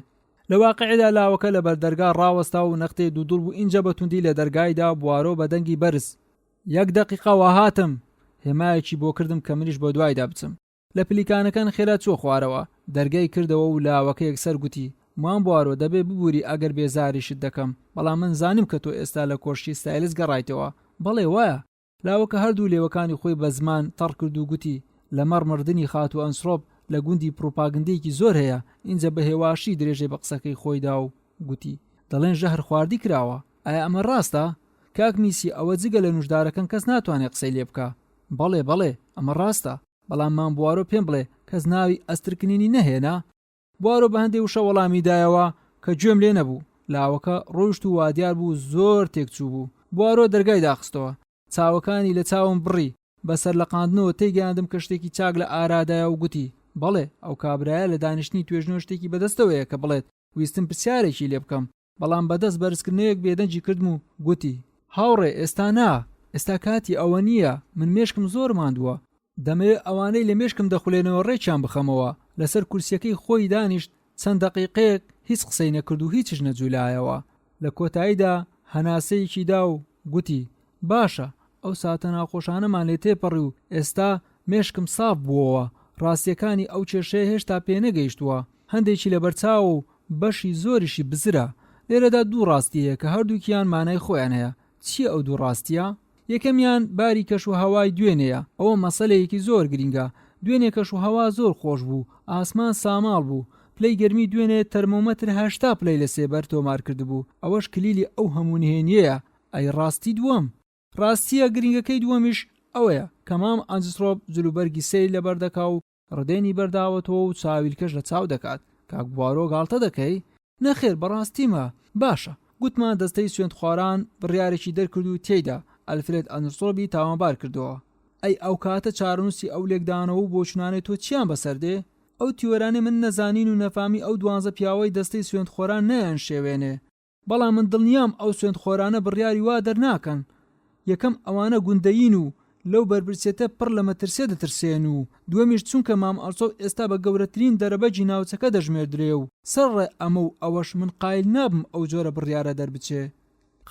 لە واقعیدا لاوەکە لە بەردەرگا ڕاوەستا و نەختەی دوودڵ بوو. اینجا بەتوندی لە دەرگایدا بوارۆ بە دەنگی بەرز یەک دەقیقە وا هاتم، هێمایەکی بۆ کردم کە منیش بۆ دوایدا بچم. لە پلیکانەکان خێرا چۆ خوارەوە، دەرگای کردەوە و لاوەکە یەکسەر گوتی مان بوارۆ دەبێ ببووری ئەگەر بێزاریشت دەکەم، بەڵام من زانیم کە تۆ ئێستا لە کۆشتی ستایلس گەڕایتەوە. بەڵێ وایە. لاوەکە هەردوو لێوەکانی خۆی بە زمان تەڕ کرد و گوتی لە مەڕمردنی خات و ئەنسۆپ لە گوندی پرۆپاگندەیەکی زۆر هەیە. اینجا بە هێواشی درێژەی بە قسەکەی خۆیدا و گوتی دەڵێن ژەهر خواردی کراوە. ئایا ئەمە ڕاستە؟ کاک میسی ئەوە جگە لە نوشدارەکەن کەس ناتوانێت قسەی لێ بکە. بەڵێ ئەمە ڕاستە، بەڵام مام بوارۆ پێم بڵێ کەس ناوی ئەسترکنینی نەهێنا. بوارۆ بە هەندێک وشە وەڵامی دایەوە کە گوێم لێ نەبوو. لاوەکە ڕۆیشت و وادیار بوو زۆر تێکچوو بوو. بوارۆ دەرگای داخستەوە، چاوەکانی لە چاوم بڕی، بەسەر لە قاندنەوە تێیگەاندم کە شتێکی چاک لە ئارادایە و گوتی بەڵێ ئەو کابرایە لە دانیشتنی توێژنەوە شتێکی بەدەستەوەیە کە بڵێت ویستم پرسیارێکی لێ بکەم، بەڵام بەدەست بەرزکردنەوەیەک بێدەنجی کردم و گوتی هاوڕێ ئێستا نا، ئێستا کاتی ئەوە نییە، من مێشکم زۆر ماندووە، دەمەوێت ئەوانەی لە مێشکم دەخولێنەوە ڕێکیان بخەمەوە. لەسەر کورسیەکەی خۆی دانیشت، چەند دەقیقەیەک هیچ قسەی نەکرد و هیچش نەجوولایەوە. لە کۆتاییدا هەناسەیەکی دا و گوتی باشە، ئەو ساتە ناخۆشانەمان لێ تێپەڕی و ئێستا مێشکم ساف بووەوە، ڕاستیەکانی ئەو کێشەیە هێشتا پێ نەگەیشتووە، هەندێکی لە بەرچاوە و بەشی زۆریشی بزرە. لێرەدا دوو ڕاستیەیە کە هەردووکیان مانای خۆیان هەیە. چییە ئەو دوو ڕاستیە؟ یەکەمیان باری کەش و هەوای دوێنەیە، ئەوە مەسەلەیەکی زۆر گرینگە. دوێنێ کەش و هەوا زۆر خۆش بوو، ئاسمان ساماڵ بوو، پلەی گەرمی دوێنێ تەرمۆمەتر 80 پلەی لە سێبەر تۆمار کردبوو، ئەوەش کلیلی ئەو هەموو نهێنیەیە. ئەی ڕاستی دووەم. ڕاستیە گرنگەکەی دووەمیش ئەوەیە کە مام ئەنجسڕۆب جلوبەرگی سەیر لەبەر دەکا و ڕدێنی بەرداوەتەوە و چاویلکەش لە چاو دەکات. کاک بوارۆ گاڵتە دەکەی؟ نەخێر بەڕاستیمە. باشە، گوتمان دەستەی سوێندخواران بڕیارێکی دەرکرد و تێیدا ئەلفرێد ئەنجسڕۆبی تاوانبار کردەوە. ئەی ئەو کاتە چارەنووسی ئەو لێکدانەوە و بۆچوونانەی تۆ چیان بەسەردێ؟ ئەو تیوەرانێ من نەزانین و نەفامی ئەو 12 پیاوەی دەستەی سوێندخۆران نەیان شێوێنێ، بەڵام من دڵنیام ئەو سوێندخۆرانە بڕیاری وا دەرناکەن. یەکەم ئەوانە گوندەیین و لەو بەرپرسێتە پڕ لە مەترسێ دەترسێن و دووەمیش چونکە مام ئەرچۆ ئێستا بە گەورەترین دەرەبەجی ناوچەکە دەژمێردرێ و سەرڕێ ئەمە و ئەوەش من قایل نابم ئەو جۆرە بڕیارە دەربچێ.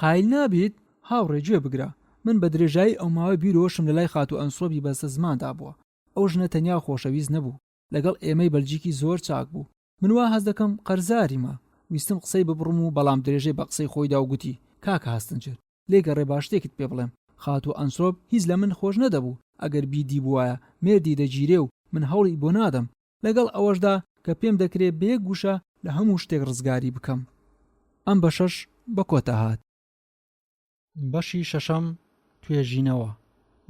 قایل نابیت؟ هاوڕێ گوێ بگرە، من بە درێژایی ئەو ماوەی بیرۆشم لە لای خاتو ئەنسۆبی بەستە زماندا بووە. ئەو ژنە تەنیا خۆشەویست نەبوو، لەگەڵ ئێمەی بەلجیکی زۆر چاک بوو. من وا هەز دەکەم قەرزاریمە، ویستم قسەی ببڕم و بەڵام درێژەی بە قسەی خۆیدا و گوتی کاکە هەستنجر لێگەڕێ باش شتێکت پێ بڵێم. خاتو ئەنسۆب هیچ لە من خۆش نەدەبوو، ئەگەر بیدی بووایە مێردی دەگیرێ و من هەوڵی بۆ نادەم، لەگەڵ ئەوەشدا کە پێم دەکرێت بەیەک گوشە لە هەموو شتێک ڕزگاری بکەم. ئەم بەشەش بە کۆتا هات. بەشی شەشەم توێژینەوە.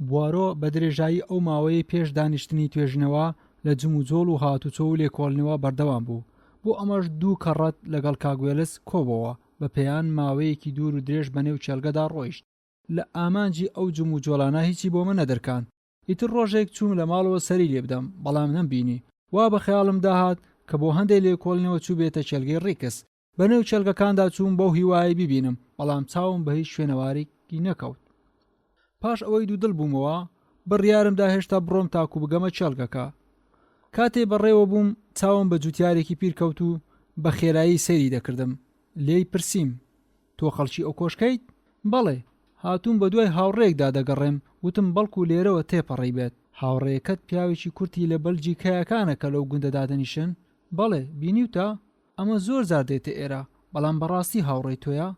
بوارۆ بە درێژایی ئەو ماوەی پێش دانیشتنی توێژینەوە لە جم و جۆڵ و هاتوچۆ و لێکۆڵنەوە بەردەوام بوو. بۆ ئەمەش دوو کەڕەت لەگەڵ کاگوێلس کۆبەوە، بە پێیان ماوەیەکی دوور و درێژ بەنێو چێلگەدا ڕۆیشت. لە ئامانجی ئەو جم و جۆڵانە هیچی بۆ من نەدەرکان. ئیتر ڕۆژێک چوم لە ماڵەوە سەری لێ بدەم، بەڵام نەمبینی. وا بە خەیاڵم داهات کە بۆ هەندێک لێکۆڵنەوە چوو بێتە چێلگەی ڕیکس. بەنێو چێلگەکاندا چوم بەو هیوایی ببینم، بەڵام چاوم بە هیچ شوێنەوارێکی نەکەوت. پاش ئەوەی دوودڵ بوومەوە بڕیارمدا هێشتا بڕۆم تاکو بگەمە چێلگەکە. کاتێ بەڕێوە بووم چاوم بە جوتیارێکی پیرکەوت و بە خێرایی سەیری دەکردم. لێی پرسییم تۆ خەڵکی ئەو کۆشکەیت؟ بەڵێ، هاتووم بە دوای هاوڕێکدا دەگەڕێم، وتم بەڵکو لێرەوە تێپەڕی بێت. هاوڕێکەت پیاوێکی کورتی لە بەلجیکایەکانە کە لەو گوندە دانیشن؟ بەڵێ، بینیوتە؟ ئەمە زۆر زار دێتە ئێرە، بەڵام بەڕاستی هاوڕێی تۆیە؟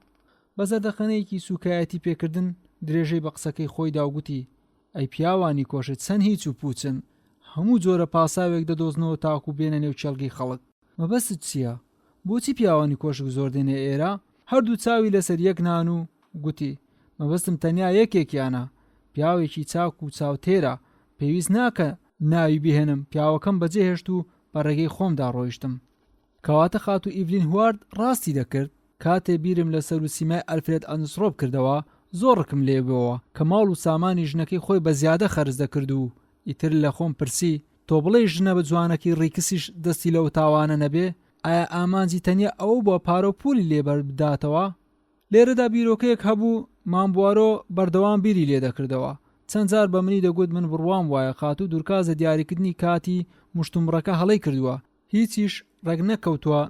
بە زەردەخەنەیەکی سوکایەتی پێکردن درێژەی بە قسەکەی خۆیدا و گوتی ئەی پیاوانی کۆشت چەند هیچ و پوچن، هەموو جۆرە پاساوێک دەدۆزنەوە تاکو بێنە نێو چێلگەی خەڵک. مەبەست چییە؟ بۆچی پیاوانی کۆشک زۆر دێنێ ئێرە؟ هەردوو چاوی لەسەر یەک نان و گوتی مەبەستم تەنیا یەکێکیانە، پیاوێکی چاک و چاوتێرە، پێویست ناکە ناوی بهێنم، پیاوەکەم بەجێ هێشت و بە ڕێگەی خۆمدا ڕۆیشتم. کەواتە خاتو ئیڤلین هوارد ڕاستی دەکرد. کاتێ بیرم لەسەر و سیمای ئەلفرێد ئەنسڕۆب کردەوە زۆڕکم لێبەوە کە ماڵ و سامانی ژنەکەی خۆی بە زیادە خەرج دەکرد و ئیتر لە خۆم پرسی تۆ بڵێ ژنە بە جوانەکەی ڕیکسیش دەستی لەو تاوانە نەبێ؟ ئایا ئامانجی تەنیا ئەو بۆ پارە و پولی لێبەر بداتەوە؟ لێرەدا بیرۆکەیەک هەبوو مام بوارۆ بەردەوام بیری لێ دەکردەوە. چەند جار بە منی دەگوت من بڕوام وایە خاتوو دوورکازە دیاریکردنی کاتی مشتومڕەکە هەڵەی کردووە، هیچیش ڕێک نەکەوتووە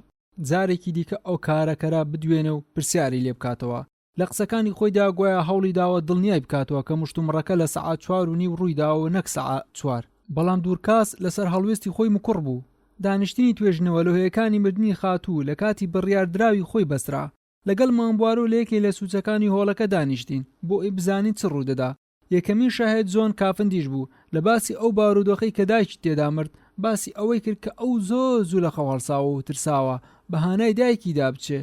جارێکی دیکە ئەو کارەکەرا بدوێنە و پرسیاری لێ بکاتەوە. لە قسەکانی خۆیدا گوایە هەوڵی داوە دڵنیای بکاتەوە کە مشتومڕەکە لە سەعات 4:30 ڕوویداوە نەک سەعات 4. بەڵام دوورکاس لەسەر هەڵوێستی خۆی مکوڕ بوو. دانیشتنی توێژنەوە لە هۆیەکانی مردنی خاتوو لە کاتی بڕیاردراوی خۆی بەسرا. لەگەڵ مامبوارۆ لە یەکێ لە سوچەکانی هۆڵەکە دانیشتین بۆ ئەی بزانین چ ڕوودەدا. یەکەمین شاهێد جۆن کافندیش بوو. لە باسی ئەو بارودۆخەی کە دایکی تێدا مرد باسی ئەوەی کرد کە ئەو زۆر زوو لە خەو هەڵساوە و ترساوە بەهانای دایکی دابچێ.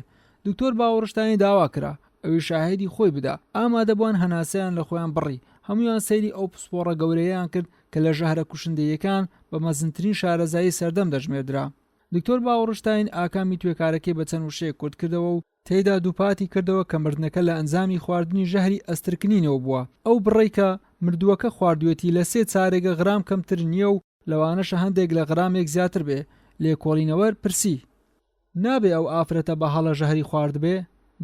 دکتۆر باوەڕشتانی داوا کرا ئەوی شاهێدی خۆی بدا. ئامادەبووان هەناسەیان لە خۆیان بڕی، هەمویان سەیری ئەو پسپۆڕە گەورەیان کرد کە لە ژەهرە کوشندەیەکان بە مەزنترین شارەزایی سەردەم دەژمێردرا. دکتۆر باوەڕشتاین ئاکامی توێکارەکەی بە چەند وشەیە کورت کردەوە و تێیدا دووپاتی کردەوە کە مردنەکە لە ئەنجامی خواردنی ژەهری ئەسترکنینەوە بووە. ئەو بڕی کە مردووەکە خواردوێتی لە 3 چارێگە غرام کەمتر نییە و لەوانەشە هەندێک لە غرامێک زیاتر بێ. لێکۆڵینەوەر پرسی: نابێ ئەو ئافرەتە بە هەڵە ژەهری خواردبێ؟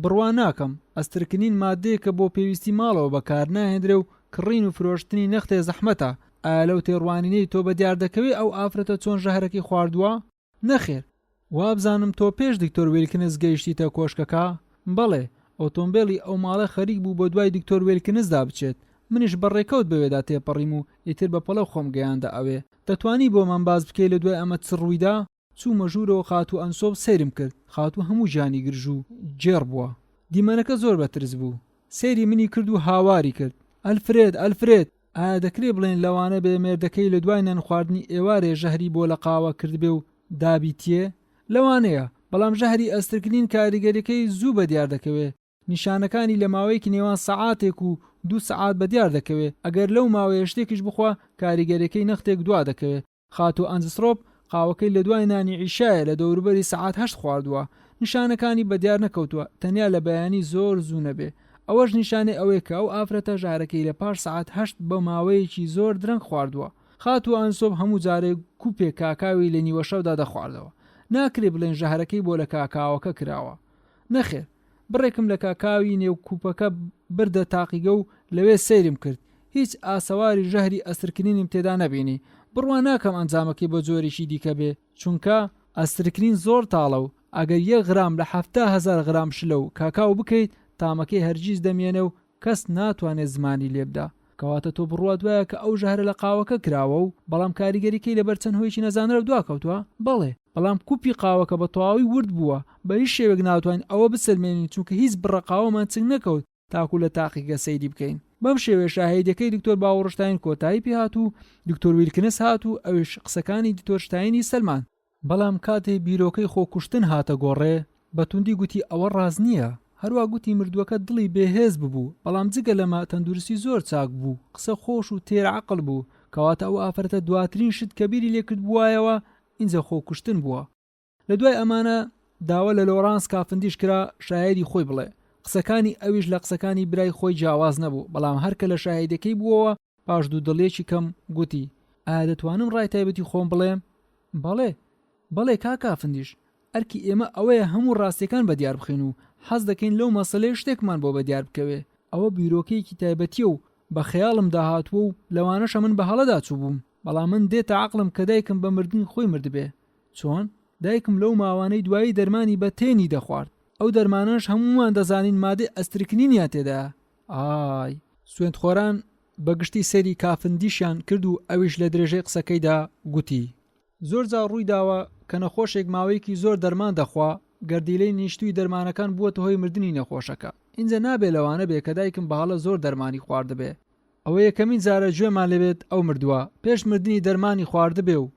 بڕوا ناکەم. ئەسترکنین مادەیە کە بۆ پێویستی ماڵەوە بەکار ناهێنرێ و کڕین و فرۆشتنی نەختێ زەحمەتە. ئایا لەو تێڕوانینەی تۆ بە دیار دەکەوێت ئەو ئافرەتە چۆن ژەهرەکەی خواردووە؟ نەخێر. وابزانم تۆ پێش دکتۆر ویلکنز گەیشتیتە کۆشکەکە؟ بەڵێ، ئۆتۆمبیلی ئەو ماڵە خەریک بوو بۆ دوای دکتۆر ویلکنزدا بچێت. منیش بەڕێکەوت بەوێدا تێپەڕیم و ئیتر بە پەڵە خۆم گەیاندا ئەوێ. دەتوانی بۆمان باز بکەی لە دوای ئەمە چ ڕوویدا؟ چوومە ژوورەوە خاتوو ئەنسۆب سەیرم کرد. خاتوو هەموو ژانی گرژ و جێڕ بووە. دیمەنەکە زۆر بەترس بوو. سەیری منی کرد و هاواری کرد: ئەلفرێد، ئەلفرێد، ئایا دەکرێ بڵێن لەوانە بێ مێردەکەی لە دوای نان خواردنی ئێوارێ ژەهری بۆ لە قاوە کردبێ و دابیتیێ؟ لەوانەیە، بەڵام ژەهری ئەسترکنین کاریگەریەکەی زوو بە دیار دەکەوێت. نیشانەکانی لە ماوەیەکی نێوان سەعاتێک و 2 سەعات بە دیار دەکەوێت. ئەگەر لەو ماوەیە شتێکیش بخوا کاریگەریەکەی نەختێک دوا دەکەوێت. خاتوو ئەنجسرۆپ قاوەکەی لە دوای نانی عیشایە لە دەوروبەری سەعات 8 خواردووە. نیشانەکانی بە دیار نەکەوتووە، تەنیا لە بەیانی زۆر زوو نەبێ. ئەوەش نیشانەی ئەوەیە کە ئەو ئافرەتە ژارەکەی لە پاش سەعات 8 بە ماوەیەکی زۆر درەنگ خواردووە. خاتوو ئەنسۆب هەموو جارێک کوپێک کاکاوی لە نیوە شەودا دەخواردەوە. ناکرێ بڵێن ژەهرەکەی بۆ لە کاکاوەکە کراوە. نەخێر، بڕێکم لە کاکاوی نێو کوپەکە بردە تاقیگە و لەوێ سەیرم کرد. هیچ ئاسەواری ژەهری ئەسترکنینم تێدا نەبینی. بڕوا ناکەم ئەنجامەکەی بە جۆرێکی دیکە بێ، چونکە ئەسترکنین زۆر تاڵە و ئەگەر 1 غرام لە 70,000 غرام شلە و کاکاو بکەیت تامەکەی هەرگیز دەمێنە و کەس ناتوانێت زمانی لێبدا. کەواتە تۆ بڕوات وایە کە ئەو ژەهرە لە قاوەکە کراوە و بەڵام کاریگەریکەی لەبەر چەند هۆیکی نەزانرە دواکەوتووە؟ بەڵێ، بەڵام کوپی قاوەکە بە تەواوی ورد بووە. بە هیچ شێوێک ناتوانین ئەوە بسلمێنین، چونکە هیچ بڕە قاوەمان چنگ نەکەوت تاکو لە تاقیگە سەیری بکەین. بەم شێوەیە شاهێدەکەی دکتۆر باوەڕشتاین کۆتایی پێهاتوو. دکتۆر ویلکنس هاتوو، ئەوش قسەکانی دکتۆر شتاینی سەلمان. بەڵام کاتێ بیرۆکەی خۆکوشتن هاتە گۆڕێ، بەتوندی گوتی ئەوە ڕاز نییە. هەروە گوتی مردووەکە دڵی بێهێز ببوو، بەڵام جگە لەمە تەندروستی زۆر چاک بوو، قسە خۆش و تێرعەقڵ بوو. کەواتە ئەو ئافرەتە دواترین شت کە بیری لێکرد بووایەوە ئینجا خۆکوشتن بووە. لە دوای ئەمانە داوا لە لۆرانس کافندیش کرا شاهێدی خۆی بڵێ. قسەکانی ئەویش لە قسەکانی برای خۆی جیاواز نەبوو، بەڵام هەرکە لە شاهێدەکەی بووەوە پاش دوو دڵێکی کەم گوتی: ئایا دەتوانم ڕای تایبەتی خۆم بڵێم؟ بەڵێ کاکافندیش، ئەرکی ئێمە ئەوەیە هەموو ڕاستیەکان بە دیار بخین و حەز دەکەین لەو مەسەلەی شتێکمان بۆ بە دیار بکەوێ. ئەوە بیرۆکەیەکی تایبەتیە و بە خەیاڵم داهاتووە و لەوانەشە من بە هەڵەدا چوو بووم، بەڵام من دێتە عەقڵم کە دایکم بە مردنی خۆی مردبێ. چۆن؟ دایکم لەو ماوانەی دوایی دەرمانی بە تێنی دەخوارد. ئەو دەرمانەش هەمومان دەزانین مادەی ئەسترکنینیان تێدا. ئای، سوێندخۆران بەگشتی سەری کافندیشیان کرد و ئەویش لە درێژەی قسەکەیدا گوتی: زۆر جار ڕووی داوە کە نەخۆشێک ماوەیەکی زۆر دەرمان دەخوا، گەردیلەی نیشتوی دەرمانەکان بووەتە هۆی مردنی نەخۆشەکە. اینجا نابێ لەوانە بێ کە دایکم بە هەڵە زۆر دەرمانی خواردبێ. ئەوە یەکەمین جارە گوێمان لەبێت ئەو مردووە پێش مردنی دەرمانی خواردبێ و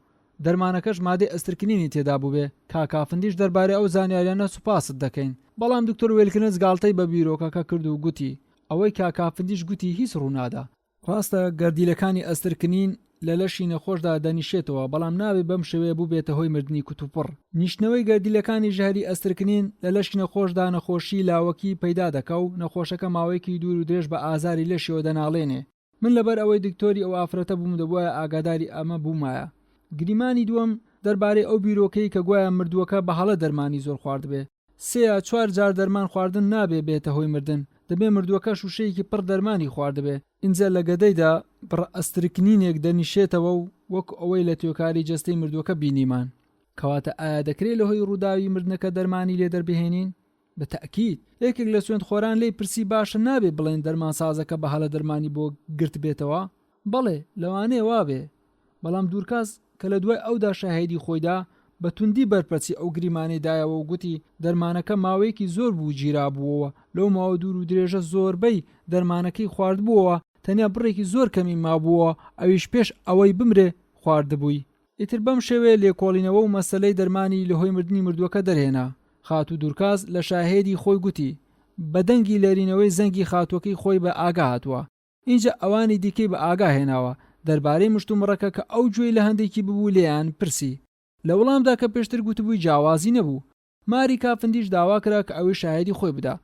دەرمانەکەش مادەی ئەسترکنینی تێدا بووبێ. کاکافندیش دەربارەی ئەو زانیاریانە سوپاست دەکەین. بەڵام دکتۆر ویلکنز گاڵتەی بە بیرۆکەکە کرد و گوتی: ئەوەی کاکافندیش گوتی هیچ ڕوونادا. ڕاستە گەردیلەکانی ئەسترکنین لە لەشی نەخۆشدا دەنیشێتەوە، بەڵام ناوێ بەم شێوەیە بوو بێتە هۆی مردنی کوتوپڕ. نیشتنەوەی گەردیلەکانی ژەهری ئەسترکنین لە لەشی نەخۆشدا نەخۆشی لاوەکی پەیدا دەکا و نەخۆشەکە ماوەیەکی دوور و درێژ بە ئازاری لەشیەوە دەناڵێنێ. من لەبەر ئەوەی دکتۆری ئەو ئافرەتە بووم دەبووایە ئاگاداری ئەمە بوومایە. گریمانی دووەم دەربارەی ئەو بیرۆکەی کە گوایە مردووەکە بە هەڵە دەرمانی زۆر خواردبێ. 3-4 جار دەرمان خواردن نابێ بێتە هۆی مردن، دەبێ مردووەکە شوشەیەکی پڕ دەرمانی خواردبێ. اینجا لە گەدەیدا بڕ ئەسترکنینێک دەنیشێتەوە و وەکو ئەوەی لە توێکاری جەستەی مردووەکە بینیمان. کەواتە ئایا دەکرێت لە هۆی ڕووداوی مردنەکە دەرمانی لێ دەربهێنین؟ بە تەئکید. یەکێک لە سوێندخۆران لێی پرسی باشە نابێ بڵێن دەرمان سازەکە بە هەڵە دەرمانی بۆ گرت بێتەوە؟ بەڵێ، لەوانەیە وابێ. بەڵام دوورکاس کە لە دوای ئەودا شاهێدی خۆیدا بە توندی بەرپەرچی ئەو گریمانەی دایەوە و گوتی دەرمانەکە ماوەیەکی زۆر بوو گیرابووەوە، لەو ماوە دوور و درێژە زۆربەی دەرمانەکەی خواردبووەوە، تەنیا بڕێکی زۆر کەمی مابووە، ئەویش پێش ئەوەی بمرێ خواردبووی. ئیتر بەم شێوەیە لێکۆڵینەوە و مەسەلەی دەرمانی لە هۆی مردنی مردووەکە دەرهێنا. خاتوو دوورکاس لە شاهێدی خۆی گوتی: بە دەنگی لێرینەوەی زەنگی خاتووەکەی خۆی بە ئاگا هاتووە. اینجا ئەوانی دیکەی بە ئاگا هێناوە دەربارەی مشتومڕەکە کە ئەو گوێی لە هەندێکی ببوو لێیان پرسی. لە وەڵامدا کە پێشتر گوتبووی جیاوازی نەبوو. ماری کافندیش داوا کرا کە ئەوەی شاهێدی خۆی بدا.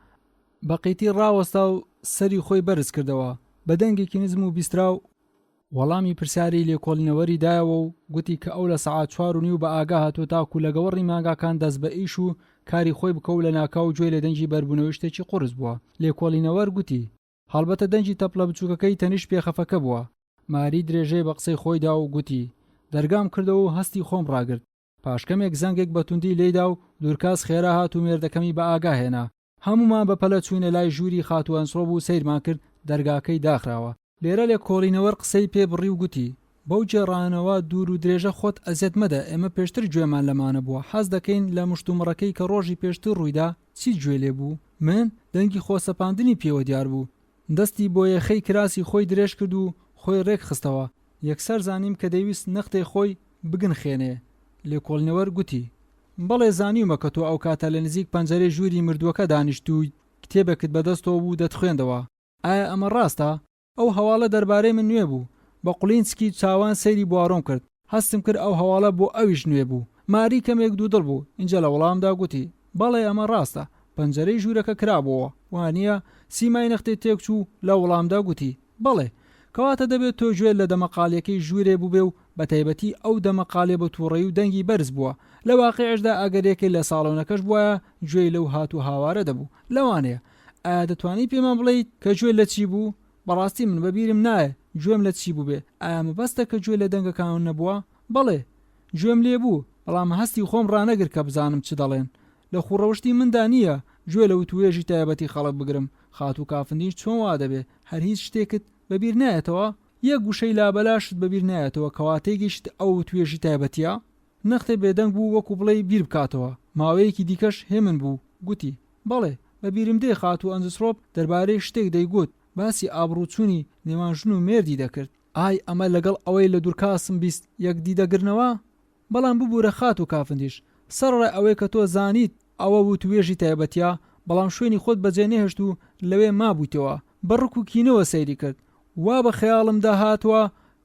بەقیتی ڕاوەستا و سەری خۆی بەرز کردەوە بە دەنگێکی نزم و بیسترا و وەڵامی پرسیاری لێکۆڵینەوەری دایەوە و گوتی کە ئەو لە سەعات 4:30 بە ئاگا هاتووە تاکو لە گەوەڕی مانگاکان دەست بە ئیش و کاری خۆی بکەو لە ناکاو گوێ لە دەنگی بەربوونەوەی شتێکی قورس بووە. لێکۆڵینەوەر گوتی هەڵبەتە دەنگی تەپڵە بچووکەکەی تەنیش پێخەفەکە بووە. ماری درێژەی بە قسەی خۆیدا و گوتی دەرگام کردەوە و هەستی خۆم ڕاگرت. پاشکەمێک زەنگێک بە توندی لێدا و دوورکاس خێرا هات و مێردەکەمی بە ئاگا هێنا. هەمومان بە پەلە چوینە لای ژووری خاتوو ئەنسۆب و سەیرمان کرد دەرگاکەی داخراوە. لێرە لێکۆڵینەوەر قسەی پێ بڕی و گوتی بەو جێڕانەوە دوور و درێژە خۆت ئەزیەت مەدە، ئێمە پێشتر گوێمان لەمانە بووە، حەز دەکەین لە مشتومڕەکەی کە ڕۆژی پێشتر ڕوویدا چی گوێ لێ بوو. من دەنگی خۆسەپاندنی پێوە دیار بوو. دەستی بۆ یەخەی کراسی خۆی درێژ کرد و خۆی ڕێک خستەوە. یەکسەر زانیم کە دەیویست نەختەی خۆی بگنخێنێ. لێکۆڵینەوەر گوتی بەڵێ زانیومە کە تۆ ئەو کاتە لە نزیک پەنجەرەی ژووری مردووەکە دانیشتووی کتێبێکت بەدەستەوە بوو دەتخوێندەوە. ئایا ئەمە ڕاستە؟ ئەو هەواڵە دەربارەی من نوێ بوو. بە قوڵینسکی چاوان سەیری بوارۆم کرد. هەستم کرد ئەو هەواڵە بۆ ئەویش نوێ بوو. ماری کەمێک دوودڵ بوو. اینجا لە وەڵامدا گوتی بەڵێ ئەمە ڕاستە. پەنجەرەی ژوورەکە کرابەوە. وانییە سیمای نەختەی تێکچوو لە وەڵامدا گوتی بەڵێ کەواتە دەبێت تۆ گوێ لە دەمەقالەکەی ژوورێ بوو بێ و بە تایبەتی ئەو دەمەقالێ بە تووڕێی و دەنگی بەرز بووە. لە واقعیشدا ئەگەرێکی لە ساڵۆنەکەش بووە گوێی لەو هات و هاوارە دەبوو. لەوانەیە ئایا دەتوانی پێمان بڵێیت کە گوێ لە چی بوو؟ بەڕاستی من بەبیرم نایە گوێم لە چی بوو بێ. ئایا مەبەستە کە گوێ لە دەنگەکان نەبووە؟ بەڵێ گوێم لێ بوو، بەڵام هەستی خۆم ڕانەگر کە بزانم چ دەڵێن. لە خوڕەوشتی مندا نییە گوێ لە وتوێژی تایبەتی خەڵک بگرم. خات و کافندیش چۆن وا دەبێ هەر هیچ شتێکت بەبیر نایەتەوە؟ یەک گوشەی لابەلاشت بەبیر نایەتەوە کەواتەی گەیشت ئەو توێژی تایبەتیە؟ نەختێ بێدەنگ بوو وەکو بڵێ بیر بکاتەوە. ماوەیەکی دیکەش هێمن بوو. گوتی بەڵێ بەبیرم دێ خات و ئەنجسڕۆب دەربارەی شتێک دەیگوت باسی ئابڕوچوونی نێوان ژن و مێردی دەکرد. ئای ئەمە لەگەڵ ئەوەی لە دوورکاسم بیست یەک دیدەگرنەوە؟ بەڵام ببوورە خات و کافندیش سەرڕای ئەوەی کە تۆ زانیت ئەوە بوو توێژی تایبەتیە، بەڵام شوێنی خۆت بەجێ نەهێشت و لەوێ مابوویتەوە. بەڕک و کینەوە سەیری کرد. وا بە خەیاڵمدا هاتووە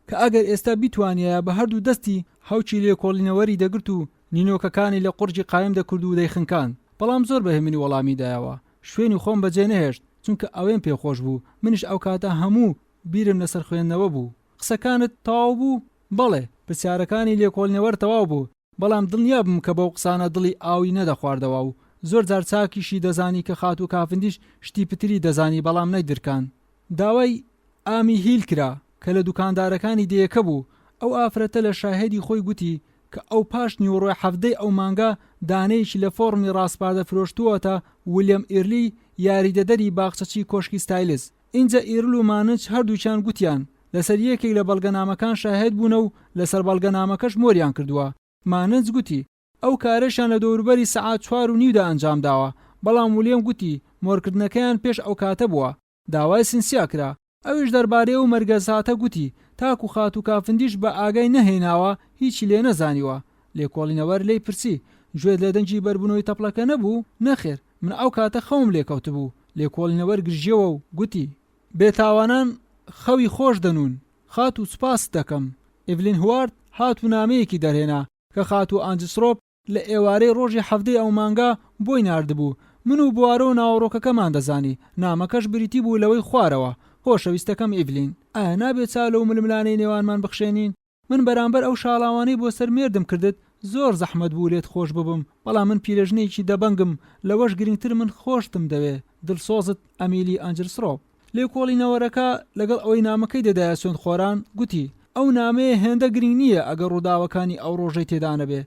کە ئەگەر ئێستا بیتوانیە بە هەردوو دەستی هەوچی لێکۆڵینەوەری دەگرت و نینۆکەکانی لە قورجی قایم دەکرد و دەیخنکان. بەڵام زۆر بەهێمنی وەڵامی دایەوە. شوێنی خۆم بەجێ نەهێشت چونکە ئەوێم پێخۆش بوو. منیش ئەو کاتە هەموو بیرم لەسەر خوێندنەوە بوو. قسەکانت تەواو بوو؟ بەڵێ پرسیارەکانی لێکۆڵینەوەر تەواو بوو، بەڵام دڵنیا بم کە بەو قسانە دڵی ئاوی نەدەخواردەوە و زۆر جار چاکیشی دەزانی کە خات و کافندیش شتی پتری دەزانی بەڵام نەیدرکان. داوای ئامی هیل کرا کە لە دوکاندارەکانی دەیەکە بوو. ئەو ئافرەتە لە شاهێدی خۆی گوتی کە ئەو پاش نیوەڕۆی هەفتەی ئەو مانگا دانەیەکی لە فۆرمی ڕاستپاردە فرۆشتووەتە ویلیام ئیرلی یاریدەدەری باخچەچی کۆشکی ستایلز. اینجا ئیرل و مانچ هەردووچیان گوتیان لەسەر یەکێک لە بەڵگەنامەکان شاهێد بوونە و لەسەر بەڵگەنامەکەش مۆریان کردووە. مانچ گوتی ئەو کارەشان لە دەوروبەری سەعات 4:30 ئەنجام داوە، بەڵام ویلیام گوتی مۆرکردنەکەیان پێش ئەو کاتە بووە. داوای سنسیا کرا. ئەویش دەربارەی و مەرگەزاتە گوتی تاکو خات و کافندیش بە ئاگای نەهێناوە هیچی لێ نەزانیوە. لێکۆڵینەوەر لێی پرسی گوێت لە دەنگی بەربوونەوەی تەپڵەکە نەبوو؟ نەخێر، من ئەو کاتە خەوم لێکەوت بوو. لێکۆڵینەوەر گرژیەوە و گوتی بێتاوانان خەوی خۆش دەنون. خات و سوپاس دەکەم. ئیڤلین هوارد هات و نامەیەکی دەرهێنا کە خات و ئانجسڕۆب لە ئێوارەی ڕۆژی هەفتەی ئەو مانگا بۆی ناردبوو. من و بوارە و ناوەڕۆکەکەمان دەزانی. نامەکەش بریتی بوو لەوەی خوارەوە. خۆشەویستەکەم ئیڤلین، ئایا نابێت چا لەو ململانەی نێوانمان بخشێنین؟ من بەرامبەر ئەو شاڵاوانەی بۆ سەر مێردم کردت زۆر زەحمەت بوو لێت خۆش ببم، بەڵام من پیرەژنێکی دەبەنگم لەوەش گرنگتر من خۆشتم دەوێ. دڵسۆزت ئەمیلی ئانجلسڕۆ. لێکۆڵینەوەرەکە لەگەڵ ئەوەی نامەکەی دەدایە سوێندخۆران گوتی ئەو نامەیە هێندە گرنگ نییە ئەگەر ڕووداوەکانی ئەو ڕۆژەی تێدا نەبێ.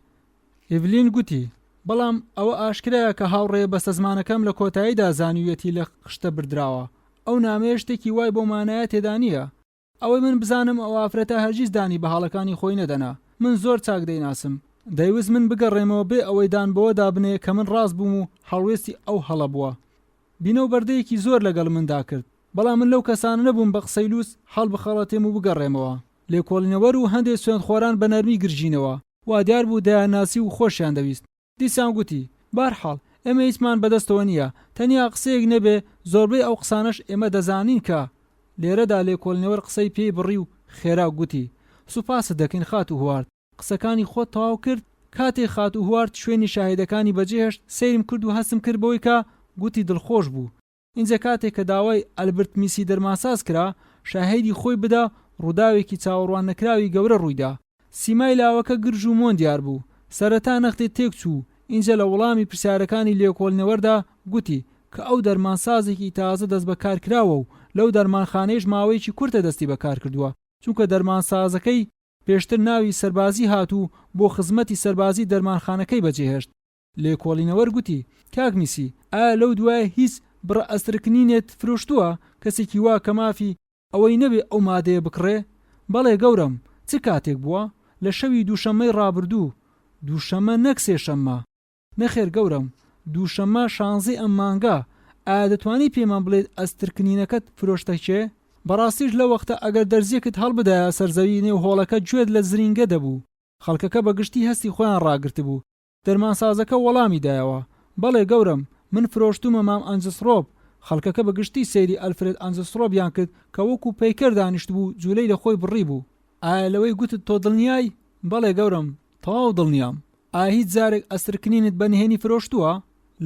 ئیڤلین گوتی بەڵام ئەوە ئاشکرایە کە هاوڕێ بەستە زمانەکەم لە کۆتاییدا زانیویەتی لە خشتە بردراوە. ئەو نامەیە شتێکی وای بۆ مانایە تێدا نییە. ئەوەی من بزانم ئەو ئافرەتە هەرگیز دانی بە هەڵەکانی خۆی نەدەنا. من زۆر چاک دەیناسم. دەیویست من بگەڕێمەوە بێ ئەوەی دان بەوە دابنێ کە من ڕاست بووم و هەڵوێستی ئەو هەڵە بووە. بینە و بەردەیەکی زۆر لەگەڵ مندا کرد، بەڵام من لەو کەسانە نەبووم بە قسەی لووس هەڵ بخەڵەتێم و بگەڕێمەوە. لێکۆڵینەوەر و هەندێک سوێندخۆران بە نەرمی گرژینەوە. وا دیار بوو دایاناسی و خۆشیان دەویست. دیسان گوتی بارحاڵ ئێمە هیچمان بەدەستەوە نییە، تەنیا قسەیەک نەبێ زۆربەی ئەو قسانەش ئێمە دەزانین کە لێرەدا لێکۆڵینەوەر قسەی پێی بڕی و خێرا گوتی سوپاست دەکەین خات و هوارد، قسەکانی خۆت تەواو کرد. کاتێک خات و هوارد شوێنی شاهێدەکانی بەجێهێشت سەیرم کرد و هەستم کرد بەوەی کە گوتی دڵخۆش بوو. اینجا کاتێک کە داوای ئەلبرت میسی دەرمانساز کرا شاهێدی خۆی بدا ڕووداوێکی چاوەڕوان نەکراوی گەورە ڕوویدا. سیمای لاوەکە گرژ و مۆن دیار بوو. سەرەتا نەختێ تێک چوو. اینجا لە وەڵامی پرسیارەکانی لێکۆڵینەوەردا گوتی کە ئەو دەرمانسازێکی تازە دەست بەکار کراوە و لەو دەرمانخانەیەش ماوەیەکی کورتە دەستی بەکار کردووە، چونکە دەرمانسازەکەی پێشتر ناوی سەربازی هاتوو بۆ خزمەتی سەربازی دەرمانخانەکەی بەجێهێشت. لێکۆڵینەوەر گوتی کاک میسی ئایا لەو دوایە هیچ بڕە ئەسترکنینێت فرۆشتووە کەسێکی وا کە مافی ئەوەی نەبێ ئەو مادەیە بکڕێ؟ بەڵێ گەورم، چ کاتێک بووە؟ لە شەوی دووشەممەی ڕابردوو. دووشەممە نەک سێشەممە. نەخێر گەورم، دووشەممە 16 ئەم مانگە. ئایا دەتوانی پێمان بڵێت ئەسترکنینەکەت فرۆشتە کێ؟ بەڕاستیش لە وەختە ئەگەر دەرزیەکت هەڵبدایە سەرزەوی نێو هۆڵەکە گوێت لە زرینگە دەبوو. خەڵکەکە بەگشتی هەستی خۆیان ڕاگرت بوو. دەرمانسازەکە وەڵامی دایەوە بەڵێ گەورم، من فرۆشتومە مام ئەنجسڕۆب. خەڵکەکە بەگشتی سەیری ئەلفرێد ئەنجسڕۆبیان کرد کە وەکو پەیکەر دانیشت بوو جوولەی لە خۆی بڕی بوو. ئایا لەوەی گوتت تۆ دڵنیای؟ بەڵێ گەورم، تەواو دڵنیام. ئایا هیچ جارێک ئەسترکنینت بەنهێنی فرۆشتووە؟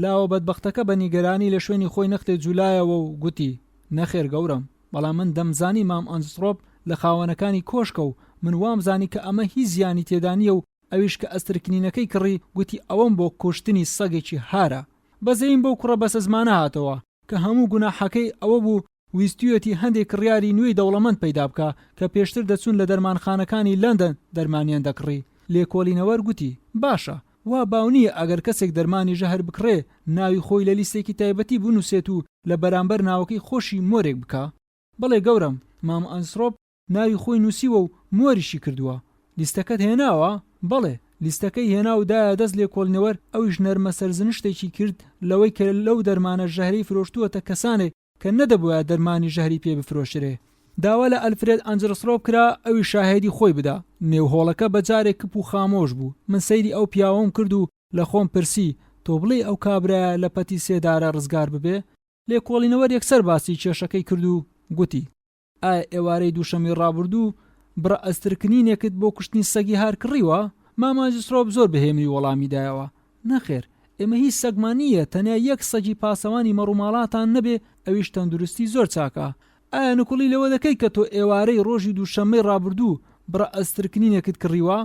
لاوە بەدبەختەکە بە نیگەرانی لە شوێنی خۆی نەختێ جوولایەوە و گوتی نەخێر گەورم، بەڵام من دەمزانی مام ئەنجسڕۆب لە خاوەنەکانی کۆشکە و من وامزانی کە ئەمە هیچ زیانی تێدانیە و ئەویش کە ئەسترکنینەکەی کڕی گوتی ئەوەم بۆ کوشتنی سەگێکی هارە. بەزەین بەو کوڕە بەسە زمانە هاتەوە کە هەموو گوناحەکەی ئەوە بوو ویستویەتی هەندێک کڕیاری نوێی دەوڵەمەند پەیدا بکە کە پێشتر دەچوون لە دەرمانخانەکانی لەندەن دەرمانیان دەکڕی. لێکۆڵینەوەر گوتی باشە، وا باونیە ئەگەر کەسێک دەرمانی ژەهر بکڕێ ناوی خۆی لە لیستێکی تایبەتی بنووسێت و لە بەرامبەر ناوەکەی خۆشی مۆرێک بکە. بەڵێ گەورم، مام ئەنجسڕۆب ناوی خۆی نووسیوە و مۆریشی کردووە. لیستەکەت هێناوە؟ بەڵێ، لیستەکەی هێنا و دایە دەست لێکۆڵینەوەر ئەویش نەرمە سەرزنشتێکی کرد لەوەی کە لەو دەرمانە ژەهری فرۆشتووەتە کەسانێک کە نەدەبووە دەرمانی ژەهری پێ بفرۆشرێ. داوا لە ئەلفرێد ئەنجسڕۆب کرا ئەوی شاهێدی خۆی بدا. نێوهۆڵەکە بەجارێک کپ و خامۆش بوو. من سەیری ئەو پیاوەم کرد و لە خۆم پرسی تۆ بڵێ ئەو کابرایە لە پەتی سێدارە ڕزگار ببێ؟ لێکۆڵینەوەر یەکسەر باسی کێشەکەی کرد و گوتی ئایا ئێوارەی دووشەمەی ڕابردوو بڕە ئەسترکنینێکت بۆ کوشتنی سەگی هار کڕیوە؟ مام ئەنجسڕۆب زۆر بەهێمنی وەڵامی دایەوە. نەخێر، ئێمە هیچ سەگمان نییە، تەنیا یەک سەگی پاسەوانی مەڕووماڵاتان نەبێ ئەویش تەندروستی زۆر چاکە. ئایا نکوڵی لەوە دەکەی کە تۆ ئێوارەی ڕۆژی دووشەمەی ڕابردوو بڕە ئەسترکنینێکت کڕیوە؟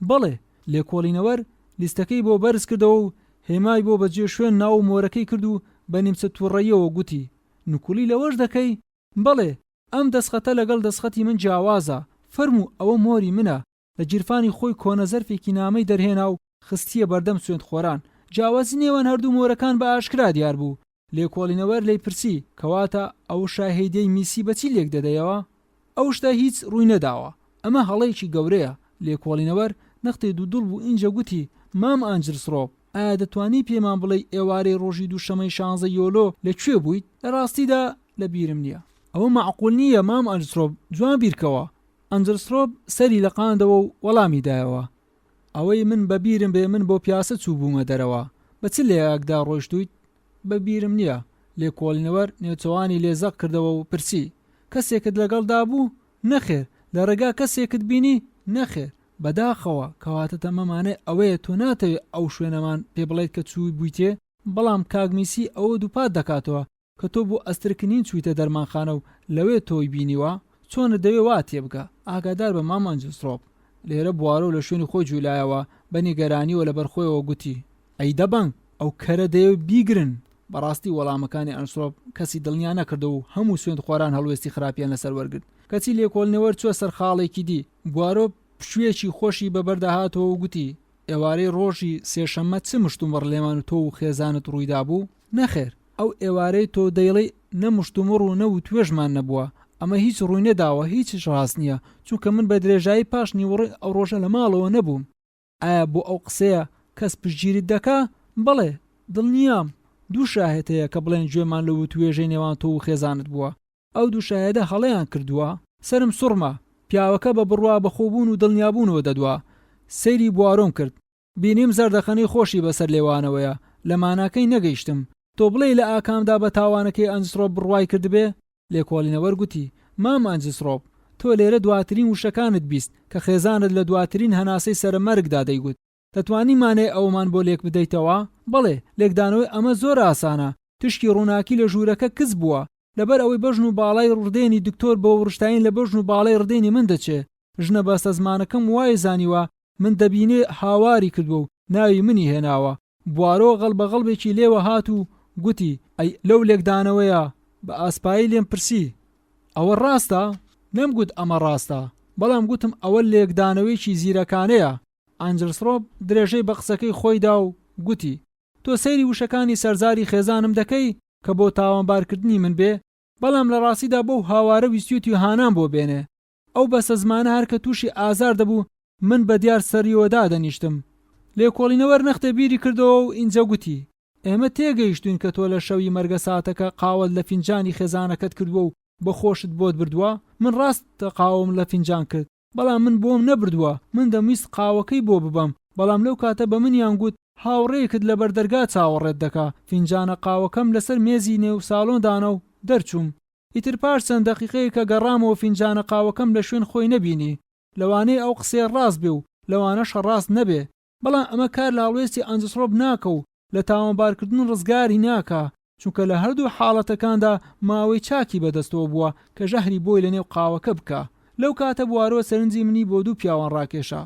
بەڵێ. لێکۆڵینەوەر لیستەکەی بۆ بەرز کردەوە و هێمای بۆ بەجێ شوێن ناو مۆرەکەی کرد و بە نیمچە تووڕەیەوە گوتی نکوڵی لەوەش دەکەی؟ بەڵێ، ئەم دەسخەتە لەگەڵ دەسخەتی من جیاوازە. فەرموو ئەوە مۆری منە. لە جیرفانی خۆی کۆنە زەرفێکی نامەی دەرهێنا و خستیە بەردەم سوێند خۆران. جیاوازی نێوان هەردوو مۆرەکان بە ئاشکرا دیار بوو. لێکۆڵینەوەر لی پرسی کەواتە ئەو شاهێدەی میسی بەچی لێک دەدەیەوە؟ ئەو شتە هیچ ڕووی نەداوە. ئەمە هەڵەیەکی گەورەیە. لێکۆڵینەوەر نەختێ دوودڵ بوو اینجا گوتی مام ئەنجسڕۆب، ئایا دەتوانی پێمان بڵێ ئێوارەی ڕۆژی دووشەمەی 16 یۆلۆ لەکوێ بوویت؟ لە ڕاستیدا لە بیرم نییە. ئەوە معقول نییە مام ئەنجسڕۆب، جوان بیرکەوە. ئەنجسڕۆب سەری لە قاندەوە و وەڵامی دایەوە ئەوەی من بە بیرم بێ من بۆ پیاسە چوو بوومە دەرەوە. بە چ لێیەکدا ڕۆیشتویت؟ بە بیرم نییە. لێکۆڵینەوەر نێوچەوانی لێزەق کردەوە و پرسی کەسێکت لەگەڵدا بوو؟ نەخێر. لە ڕێگا کەسێکت بینی؟ نەخێر. بەداخەوە کەواتە تەمەمانێ ئەوەیە تۆ ناتەوێت ئەو شوێنەمان پێ بڵێیت کە چووی بوویتێ؟ بەڵام کاگمیسی ئەوە دووپات دەکاتەوە کە تۆ بۆ ئەسترکنین چوویتە دەرمانخانە و لەوێ تۆی بینیوە. چۆنت دەوێ وا تێبگە؟ ئاگادار بە مام ئەنجسڕۆب. لێرە بوارە و لە شوێنی خۆی جوولایەوە بە نیگەرانیەوە لە بەرخۆیەوە گوتی ئەی دەبنگ، ئەو کەرە دەیەوێت بیگرن. بەڕاستی وەڵامەکانی ئەنجسڕۆب کەسی دڵنیا نەکردە و هەموو سوێند خۆران هەڵوێستی خراپیان لەسەر وەرگرت. کەچی لێکۆڵینەوەر چووە سەر خاڵێکی دی. بوارۆ پشوێکی خۆشی بەبەردەهاتەوە و گوتی ئێوارەی ڕۆژی سێشەممە چ مشتومڕ لێمان و تۆ و خێزانت ڕوویدا بوو؟ نەخێر. ئەو ئێوارەی تۆ دەیڵێ نەمشتومڕ و نەوت توێژمان نەبووە. ئەمە هیچ ڕووی نەداوە، هیچش ڕاست نییە، چونکە من بە درێژایی پاش نیوەڕێ ئەو ڕۆژە لە ماڵەوە نەبووم. ئایا بۆ ئەو قسەیە کەس پشتگیریت دەکا؟ بەڵێ، دڵنیام. دوو شاهێت هەیە کە بڵێن گوێمان لە وتوێژەی نێوان تۆ و خێزانت بووە. ئەو دوو شاهێدە هەڵەیان کردووە. سرم سوڕمە. پیاوەکە بە بڕوا بەخۆبوون و دڵنیابوونەوە دەدووە. سەیری بوارۆم کرد. بینیم زەردەخەنەی خۆشی بەسەر لێوانەوەیە. لە ماناکەی نەگەیشتم تۆ بڵێ لە ئاکامدا بە تاوانەکەی ئەنجسڕۆب بڕوای کردبێ. لێکۆڵینەوەر گوتی مام ئەنجسڕۆب تۆ لێرە دواترین وشەکانت بیست کە خێزانت لە دواترین هەناسەی سەرمەرگدا دەیگوت دەتوانی مانێ ئەومان بۆ لێک بدەیتەوە؟ بەڵێ لێکدانەوەی ئەمە زۆر ئاسانە تشکی ڕووناکی لە ژوورەکە کز بووە لەبەر ئەوەی بەژن و باڵای ڕدێنی دکتۆر بۆ ڕشتین لە بەژن و باڵای ڕدێنی من دەچێ ژنە بەستە زمانەکەم وای زانیوە من دەبینێ هاواری کردووە و ناوی منی هێناوە. بوارۆ غەڵبەغەڵبێکی لێوە هات و گوتی ئەی لەو لێکدانەوەیە بە ئاسپایی لێم پرسی ئەوە ڕاستە؟ نەمگوت ئەمە ڕاستە بەڵام گوتم ئەوە لێکدانەوەیکی زیرەکانەیە. ئەنجسڕۆب درێژەی بە قسەکەی خۆیدا و گوتی تۆ سەیری وشەکانی سەرزاری خێزانم دەکەی کە بۆ تاوانبارکردنی من بێ بەڵام لە ڕاستیدا بەو هاوارە ویستیوتی و هانام بۆ بێنێ ئەو بەسە زمانە هەر کە تووشی ئازار دەبوو من بە دیار سەریەوەدا دەنیشتم. لێکۆڵینەوەر نەختە بیری کردەوە و ئینجا گوتی ئێمە تێگەیشتوین کە تۆ لە شەوی مەرگە ساتەکە قاوەت لە فینجانی خێزانەکەت کردووە و بە خۆشت بۆت بردووە. من ڕاستە قاوەم لە فینجان کرد بەڵام من بۆم نەبردووە من دەمویست قاوەکەی بۆ ببەم بەڵام لەو کاتە بە منیان گوت هاوڕێیەکت لە بەردەرگا چاوەڕێت دەکا. فینجانە قاوەکەم لەسەر مێزی نێو ساڵۆندانە و دەرچووم. ئیتر پاش چەند دەقیقەیە کە گەڕامەوە فینجانە قاوەکەم لە شوێن خۆی نەبینی. لەوانەیە ئەو قسەی ڕاست بێ و لەوانەش ڕاست نەبێ بەڵام ئەمە کار لاڵوێستی ئەنجسڕۆب ناکە و لە تاوانبارکردن ڕزگاری ناکە چونکە لە هەردوو حاڵەتەکاندا ماوەی چاکی بەدەستەوە بووە کە ژەهری بۆی لە نێو قاوەکە بکە. لەو کاتە بوارۆ سەرنجی منی بۆ دوو پیاوان ڕاکێشا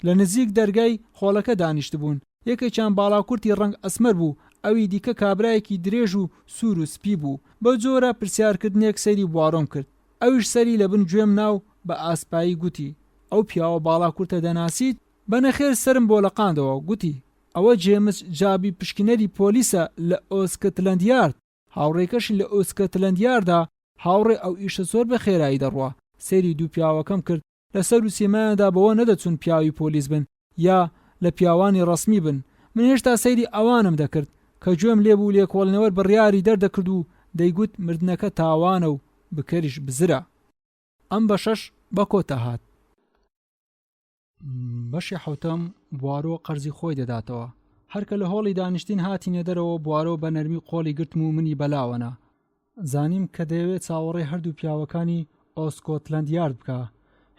لە نزیک دەرگای خۆڵەکە دانیشت بوون. یەکێکیان باڵاکورتی ڕەنگ ئەسمەر بوو ئەوی دیکە کابرایەکی درێژ و سوور و سپی بوو. بە جۆرە پرسیارکردنێک سەری بوارۆم کرد ئەویش سەری لە بن گوێم ناو بە ئاسپایی گوتی ئەو پیاوە باڵاکورتە دەناسیت؟ بەنەخێر سرم بۆ لەقاندەوە گوتی ئەوە جێمس جابی پشکنەری پۆلیسە لە ئۆسکەتلەند یارد هاوڕێکەشی لە ئۆسکەتلەند یاردا هاوڕێ ئەو ئیشە زۆر بە خێرایی دەڕوا. سەیری دوو پیاوەکەم کرد لەسەر و سێمایاندا بەوە نەدەچون پیاوی پۆلیس بن یا لە پیاوانی ڕسمی بن. من هێشتا سەیری ئەوانم دەکرد کە گوێم لێبوو لێکۆڵینەوەر بڕیاری دەردەکرد و دەیگوت مردنەکە تاوانە و بکەریش بزرە. ئەم بە شەش بە کۆتە هات. بەشی حوتەم بوارۆ قەرزی خۆی دەداتەوە. هەرکە لە هۆڵی دانیشتین هاتینە دەرەوە بوارۆ بە نەرمی قۆڵی گرتم و منی بەلاوەنا. زانیم کە دەیەوێت چاوەڕێ هەردوو پیاوەکانی ئۆسکۆتلەند یارد بکە.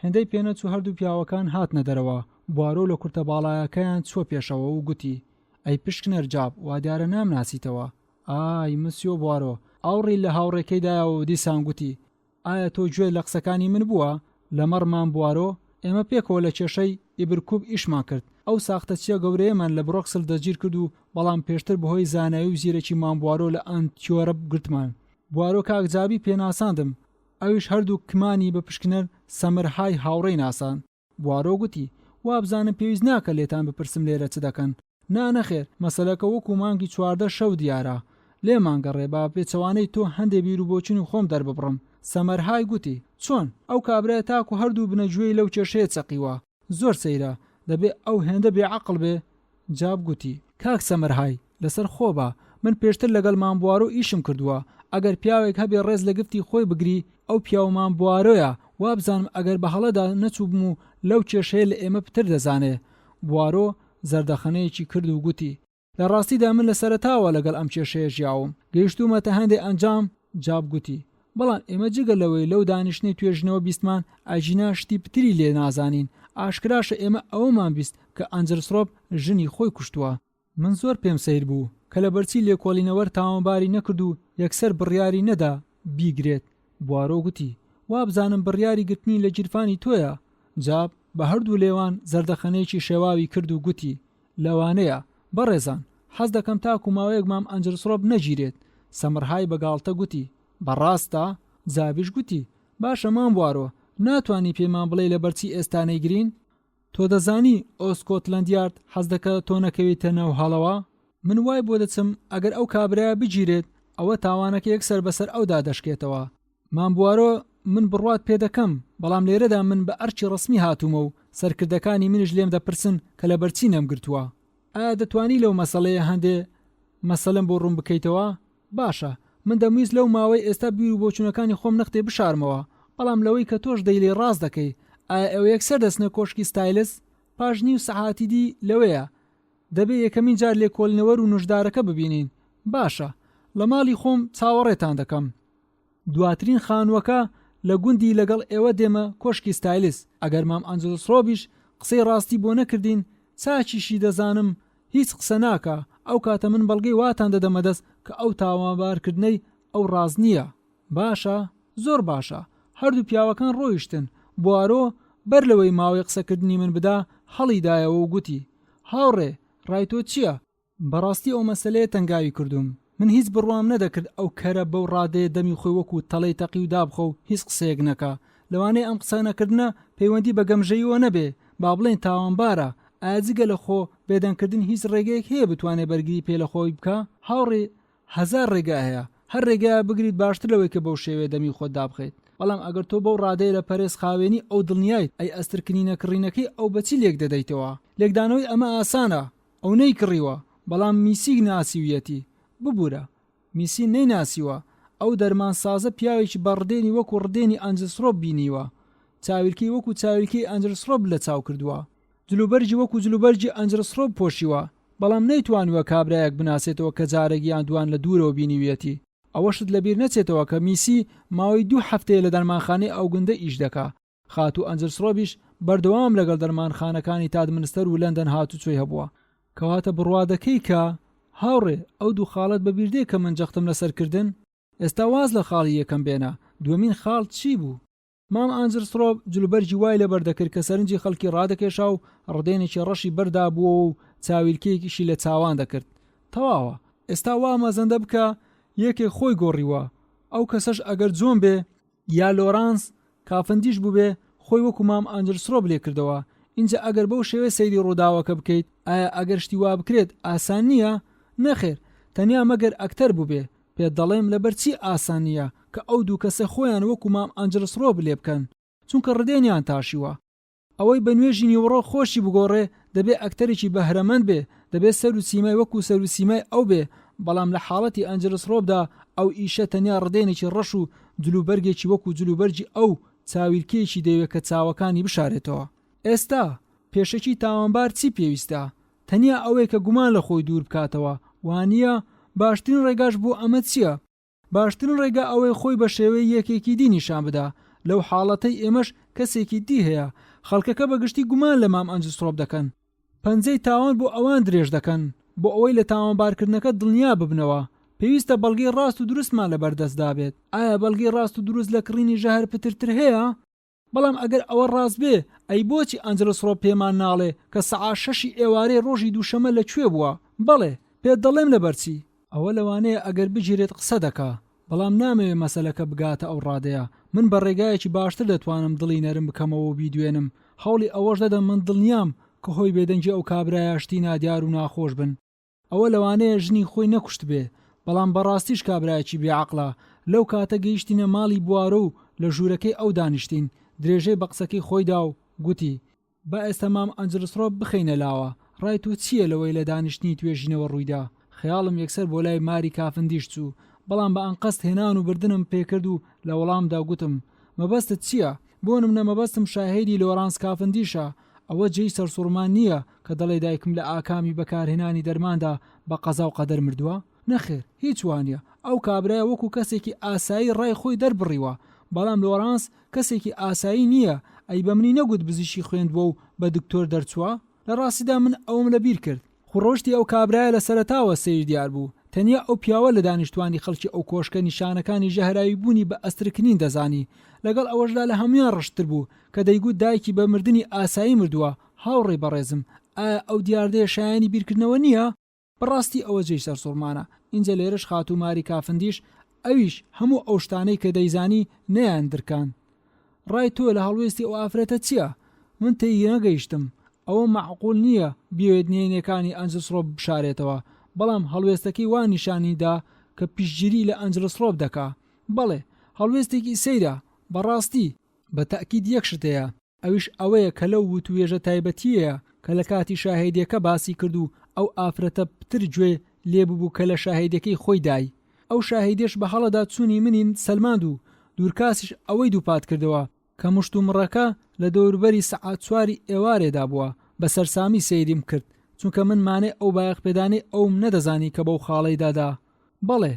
هێندەی پێنەچوو هەردوو پیاوەکان هاتنە دەرەوە. بوارۆ لە کورتە باڵایەکەیان چوە پێشەوە و گوتی ئەی پشکنەر جاب وا دیارە نامناسیتەوە. ئای مسیۆ بوارۆ ئاوڕی لە هاوڕێکەیدایەوە دیسان گوتی ئایا تۆ گوێ لە قسەکانی من بووە؟ لەمەڕمان بوارۆ ئێمە پێکەوە لە کێشەی ئیبرکوب ئیشمان کرد ئەو ساختە چیە گەورەیەمان لە برۆکسل دەگیر کرد و بەڵام پێشتر بەهۆی زانایی و زیرەکی مان بوارۆ لە ئەنتیۆرە گرتمان. بوارۆ کاکجابی پێناساندم ئەویش هەردوو کمانی بە پشکنەر سەمرهای هاوڕێی ناسان. بوارۆ گوتی وابزانم پێویست ناکە لێتان بپرسم لێرە چ دەکەن. نانەخێر مەسەلەکە وەکو مانگی 14 شەو دیارە لێمان گەڕێ با پێچەوانەی تۆ هەندێ بیر و بۆچین و خۆم دەرببڕم. سەمەرهای گوتی چۆن ئەو کابرای تاکو هەردوو بنەگوێی لەو کێشەیە چەقیوە زۆر سەیرە دەبێ ئەو هێندە بێعەقڵ بێ. جاب گوتی کاک سەمەرهای لەسەر خۆبە من پێشتر لەگەڵ مامبوارۆ ئیشم کردووە ئەگەر پیاوێک هەبێ ڕێز لە گفتی خۆی بگری ئەو پیاومان بوارۆیە وابزانم ئەگەر بە هەڵەدا نەچووبم و لەو کێشەیە لە ئێمە پتر دەزانێ. بوارۆ زەردەخەنەیەکی کرد و گوتی لە ڕاستیدا من لە سەرتاوە لەگەڵ ئەم کێشەیە ژیاوم گەیشتومەتە هەندێک ئەنجام. جاب گوتی بەڵام ئێمە جگە لەوەی لەو دانیشتنی توێژنەوە بیستمان ئاژینا شتی پتری لێ نازانین ئاشکراشە ئێمە ئەوەمان بیست کە ئەنجسڕۆب ژنی خۆی کوشتووە. من زۆر پێم سیر بوو کە لە بەرچی لێکۆڵینەوەر تاوانباری نەکرد و یەکسەر بڕیاری نەدا بیگرێت. بوارۆ گوتی وابزانم بڕیاری گرتنی لە گیرفانی تۆیە. جاب بە هەردوو لێوان زەردەخەنەیەکی شێواوی کرد و گوتی لەوانەیە بەڕێزان حەز دەکەم تاکو ماوەیەک مام ئەنجسڕۆب نەگیرێت. سەمرهای بەگاڵتە گوتی بەڕاستە؟ جابیش گوتی باشە مام بوارۆ ناتوانی پێمان بڵێ لە بەرچی ئێستانەی گرین؟ تۆ دەزانی ئۆسکۆتلەند یارد حەز دەکە تۆ نەکەویتە ناو هەڵەوە؟ من وای بۆ دەچم ئەگەر ئەو کابرایە بگیرێت ئەوە تاوانەکە یەکسەر بەسەر ئەودا دەشکێتەوە. مام بوارۆ من بڕوات پێ دەکەم بەڵام لێرەدا من بە ئەرچی ڕسمی هاتوومە و سەرکردەکانی منیش لێم دەپرسن کە لە بەرچی نەمگرتووە. ئایا دەتوانی لەو مەسەڵەیە هەندێ مەسەلەم بۆ ڕوون بکەیتەوە؟ باشە من دەمویست لەو ماوەی ئێستا بیر و بۆچوونەکانی خۆم نەختێ بشارمەوە بەڵام لەوەی کە تۆش دەی لێ ڕاست دەکەی ئایا ئەوە یەکسەر دەستنە کۆشکی ستایلس؟ پاش نیو سەعاتی دی لەوەیە دەبێت یەکەمین جار لێکۆڵینەوەر و نوشدارەکە ببینین. باشە، لە ماڵی خۆم چاوەڕێتان دەکەم. دواترین خانووەکە لە گوندی لەگەڵ ئێوە دێمە کۆشکی ستایلس. ئەگەر مام ئەنجلس ڕۆبیش قسەی ڕاستی بۆ نەکردین، چاچیشی دەزانم هیچ قسە ناکە. ئەو کاتە من بەڵگەی واتان دەدەمە دەست کە ئەو تاوانبارکردنەی ئەو ڕاز نییە. باشە، زۆر باشە. هەردوو پیاوەکان ڕۆیشتن. بوارۆ بەر لەوەی ماوەی قسەکردنی من بدا هەڵیدایەوە و گوتی: هاوڕێ، ڕای تۆ چییە؟ بەڕاستی ئەو مەسەلەیە تەنگاوی کردوم. من هیچ بڕوام نەدەکرد ئەو کەرە بەو ڕادەیە دەمی خۆی وەکو تەڵەی تەقی و دابخە و هیچ قسەیەک نەکا. لەوانەیە ئەم قسە نەکردنە پەیوەندی بە گەمژەییەوە نەبێ، با بڵێن تاوانبارە. ئاجگە لە خۆ بێدەنگکردن هیچ ڕێگەیەک هەیە بتوانێت بەرگری پێ لە خۆی بکە؟ هاوڕێ، هەزار ڕێگا هەیە. هەر ڕێگایە بگریت باشتر لەوەی کە بەو شێوێ دەمی خۆت دابخێت. بەڵام ئەگەر تۆ بەو ڕادەیە لە پەرێز خاوێنی ئەو دڵنیایت ئەی ئەسترکردنی نەکڕینەکەی ئەو بەچی لێک دەدەیتەوە؟ لێکدانەوەی ئەمە ئاسانە. ئەو نەیکڕیوە، بەڵام میسی ناسیویەتی. ببوورە، میسی نەیناسیوە. ئەو دەرمانسازە پیاوێکی بەڕدێنی وەکو ڕدێنی ئەنجلسڕۆب بینیوە. چاویلکەی وەکو چاویلکەی ئەنجلسڕۆب لە چاو کردووە. جلوبەرجی وەکو جلوبەرجی ئەنجلسڕۆب پۆشیوە. بەڵام نەیتوانیوە کابرایەک بناسێتەوە کە جارێکیان دوان لە دوورەوە بینیویەتی. ئەوەشت لەبیر نەچێتەوە کە میسی ماوەی 2 هەفتەیە لە دەرمانخانەی ئەو گوندە ئیش دەکا. خاتوو ئەنجلسڕۆبیش بەردەوام لەگەڵ دەرمانخانەکانی تادمنستەر و لەندەن هاتوچۆی هەبووە. کەواتە بڕوادەکەی کە هاوڕێ، ئەو دوو خاڵت بەبیردێ کە من جەختم لەسەرکردن. ئێستا واز لە خاڵی یەکەم بێنە. دووەمین خاڵ چی بوو؟ مام ئەنجلسڕۆب جلوبەرجی وای لەبەر دەکرد کە سەرنجی خەڵکی ڕادەکێشا و ڕدێنێکی ڕەشی بەردا بووە و چاویلکەیەکیشی لە چاوان دەکرد. تەواوە. ئێستا وا مەزەندە بکە یەکێک خۆی گۆڕیوە. ئەو کەسەش ئەگەر جۆن بێ یا لۆرانس کافندیش بوو بێ، خۆی وەکو مام ئەنجلسڕۆب لێ کردەوە. اینجا ئەگەر بەو شێوە سەیری ڕووداوەکە بکەیت، ئایا ئەگەر شتی وا بکرێت ئاسان نییە؟ نەخێر، تەنیا مەگەر ئەکتەر بوو بێ. پێت دەڵێم لەبەرچی ئاسان نییە کە ئەو دوو کەسە خۆیان وەکو مام ئەنجلسڕۆب لێ بکەن، چونکە ڕدێنیان تاشیوە. ئەوەی بە نوێژی نیوەڕۆ خۆشی بگۆڕێ دەبێ ئەکتەرێکی بەهرەمەند بێ، دەبێت سەر و سیمای وەکو سەر و سیمای ئەو بێ. بەڵام لە حاڵەتی ئەنجلسڕۆبدا ئەو ئیشە تەنیا ڕدێنێکی ڕەش و جلوبەرگێکی وەکو جلوبەرجی ئەو چاویلکەیەکی دەوێت کە چاوەکانی بشارێتەوە. ئێستا پێشەکی تاوانبار چی پێویستە؟ تەنیا ئەوەیە کە گومان لە خۆی دوور بکاتەوە. وانە باشترین ڕێگاش بۆ ئەمە چییە؟ باشترین ڕێگا ئەوەی خۆی بە شێوەی یەکێکی دی نیشان بدا. لەو حاڵەتەی ئێمەش کەسێکی دی هەیە. خەڵکەکە بەگشتی گومان لە مام ئەنجلسڕۆب دەکەن. پەنجەی تاوان بۆ ئەوان درێژ دەکەن بۆ ئەوەی لە تاوانبارکردنەکە دڵنیا ببنەوە. پێویستە بەڵگەی ڕاست و دروستمان لەبەردەستدا بێت. ئایا بەڵگەی ڕاست و دروست لە کڕینی ژەهر پترتر هەیە؟ بەڵام ئەگەر ئەوە ڕاست بێ، ئەی بۆچی ئەنجلسڕۆب پێمان ناڵێ کە سەعات 6 ئێوارەی ڕۆژی دووشەمە لەکوێ بووە؟ بەڵێ، پێت دەڵێم لەبەرچی. ئەوە لەوانەیە ئەگەر بگیرێت قسە دەکا. بەڵام نامەوێت مەسەلەکە بگاتە ئەو ڕادەیە. من بە ڕێگایەکی باشتر دەتوانم دڵی نەرم بکەمەوە و بیدوێنم. هەوڵی ئەوەش دەدەم من دڵنیام کە هۆی بێدەنجی ئەو کابرایە شتی نادیار و ناخۆش بن. ئەوە لەوانەیە ژنی خۆی نەکوشت بێ، بەڵام بەڕاستیش کابرایەکی بێعەقڵە. لەو کاتە گەیشتینە ماڵی بوارە و لە ژوورەکەی ئەو دانیشتین. درێژەی بە قسەکەی خۆیدا و گوتی: با ئێستا مام ئەنجلسڕۆب بخەینە لاوە. ڕای تۆ چییە لەوەی لە دانیشتنی توێژینەوە ڕوویدا؟ خەیاڵم یەکسەر بۆ لای ماری کافندیش چوو، بەڵام بە ئەنقەست هێنان و بردنم پێکرد و لە وەڵامدا گوتم: مەبەستت چییە؟ بۆ نمونە مەبەستم شاهێدی لۆرانس کافندیشە. ئەوە جێی سەرسوڕمان نییە کە دەڵێ دایکم لە ئاکامی بەکارهێنانی دەرماندا بە قەزا و قەدەر مردووە. نەخێر، هیچ وانە. ئەو کابرایە وەکو کەسێکی ئاسایی ڕای خۆی دەربڕیوە. بەڵام لۆرانس کەسێکی ئاسایی نییە. ئەی بە منی نەگوت بزیشی خوێندبووە و بە دکتۆر دەرچووە؟ لە ڕاستیدا من ئەوم لەبیر کرد. خوڕۆشتی ئەو کابرایە لە سەرەتاوە سیر دیار بوو. تەنیا ئەو پیاوە لە دانیشتوانی خەڵکی ئەو کۆشکە نیشانەکانی ژەهراوی بوونی بە ئەسترکنین دەزانی. لەگەڵ ئەوەشدا لە هەمویان ڕشتر بوو کە دەیگوت دایکی بە مردنی ئاسایی مردووە. هاوڕێ بەڕێزم، ئایا ئەو دیاردەیە شایانی بیرکردنەوە نییە؟ بەڕاستی ئەوە جێی سەرسوڕمانە. اینجا لێرەش خاتوو ماری کافندیش ئەویش هەموو ئەو شتانەی کە دەیزانی نەیان درکان. ڕای تۆ لە هەڵوێستی ئەو ئافرەتە چییە؟ من تێی نەگەیشتم. ئەوە معقول نییە بیوێت نێنەکانی ئەنجلسڕۆب بشارێتەوە. بەڵام هەڵوێستەکەی وان نیشانیدا کە پیشگیری لە ئەنجلسڕۆب دەکا. بەڵێ، هەڵوێستێکی سەیرە. بەڕاستی بە تەئکید یەک شتەیە، ئەویش ئەوەیە کە لەو وتوێژە تایبەتیەیە کە لە کاتی شاهێدیەکە باسی کرد و ئەو ئافرەتە پتر گوێ لێبوو کە لە شاهێدەکەی خۆی دای. ئەو شاهێدیش بە هەڵەدا چوونی منین سەلماند و دوورکاسیش ئەوەی دووپات کردەوە کە مشت و مڕەکە لە دەوروبەری سەعات 4 ئێوارێدا بووە. بە سەرسامی سەیریم کرد چونکە من مانێ ئەو بایەخپێدانەی ئەوم نەدەزانی کە بەو خاڵەی دادا. بەڵێ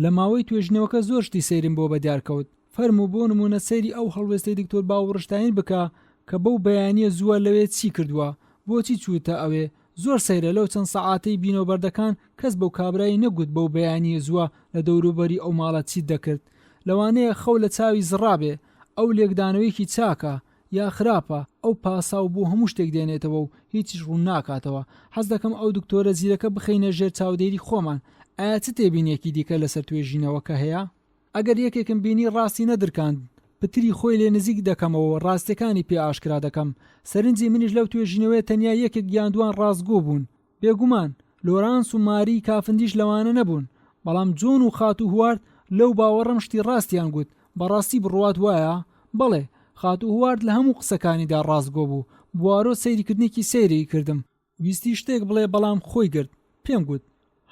لە ماوەی توێژنەوەکە زۆر شتی سەیرم بۆ بەدیارکەوت. فەرموو بۆ نمونە سەیری ئەو هەڵوێستەی دکتۆر باوەڕشتاین بکە کە بەو بەیانیە زووە لەوێ چی کردووە، بۆچی چووتە ئەوێ. زۆر سەیرە لەو چەند سەعاتەی بینەوەبەردەکان کەس بەو کابرایی نەگوت بەو بەیانیە زووە لە دەوروبەری ئەو ماڵە چیت دەکرد. لەوانەیە خەو لە چاوی زڕابێ، ئەو لێکدانەوەیەکی چاکە یا خراپە، ئەو پاساو بۆ هەموو شتێک دێنێتەوە و هیچیش ڕوون ناکاتەوە. حەز دەکەم ئەو دکتۆرە زیرەکە بخەینە ژێر چاودێری خۆمان. ئایا چ تێبینیەکی دیکە لەسەر توێژینەوەکە هەیە؟ ئەگەر یەکێکم بینی ڕاستی نەدرکاند پتری خۆی لێ نزیک دەکەمەوە، ڕاستیەکانی پێ ئاشکرا دەکەم. سەرنجی منیش لەو توێژینەوەی تەنیا یەکێک یاندوان ڕاستگۆ بوون. بێگومان لۆرانس و ماری کافندیش لەوانە نەبوون، بەڵام جۆن و خات و هوارد لەو باوەڕەم شتی ڕاستیان گوت. بەڕاستی بڕوات وایە؟ بەڵێ، خات و هوارد لە هەموو قسەکانیدا ڕاستگۆ بوو. بوارۆ سەیریکردنێکی سەیری کردم، ویستی شتێک بڵێ بەڵام خۆی گرت. پێم گوت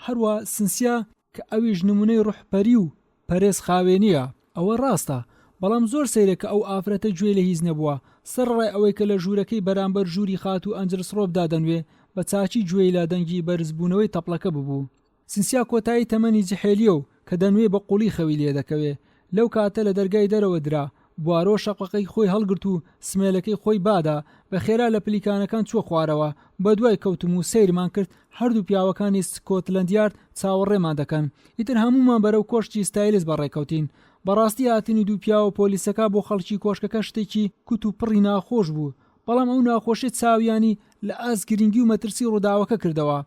هەروە سنسیا کە ئەویش نمونەی ڕوحپەری و پەرێز خاوێنیە. ئەوە ڕاستە، بەڵام زۆر سەیرە کە ئەو ئافرەتە گوێ لە هیچ نەبووە. سەرڕای ئەوەی کە لە ژوورەکەی بەرامبەر ژووری خات و ئەنجلسڕۆبدا دەنوێ بە چاچی گوێی لا دەنگی بەرزبوونەوەی تەپڵەکە ببوو. سنسیا کۆتایی تەمەنی جحێلیە و کە دەنوێ بە قوڵی خەوی لێ دەکەوێ. لەو کاتە لە دەرگای دەرەوە درا. بوارۆ شەقەقەی خۆی هەڵگرت و سمێلەکەی خۆی بادا بە خێرا لە پلیکانەکان چوە خوارەوە. بە دوای کەوتم و سەیرمان کرد. هەردوو پیاوەکانی سکۆتلەند یارد چاوەڕێمان دەکەن. ئیتر هەمومان بەرەو کۆشتی ستایلز بەڕێکەوتین. بەڕاستی هاتنی دوو پیاوە پۆلیسەکە بۆ خەڵکی کۆشکەکە شتێکی کوت و پڕی ناخۆش بوو، بەڵام ئەو ناخۆشی چاویانی لە ئاز گرنگی و مەترسی ڕووداوەکە کردەوە.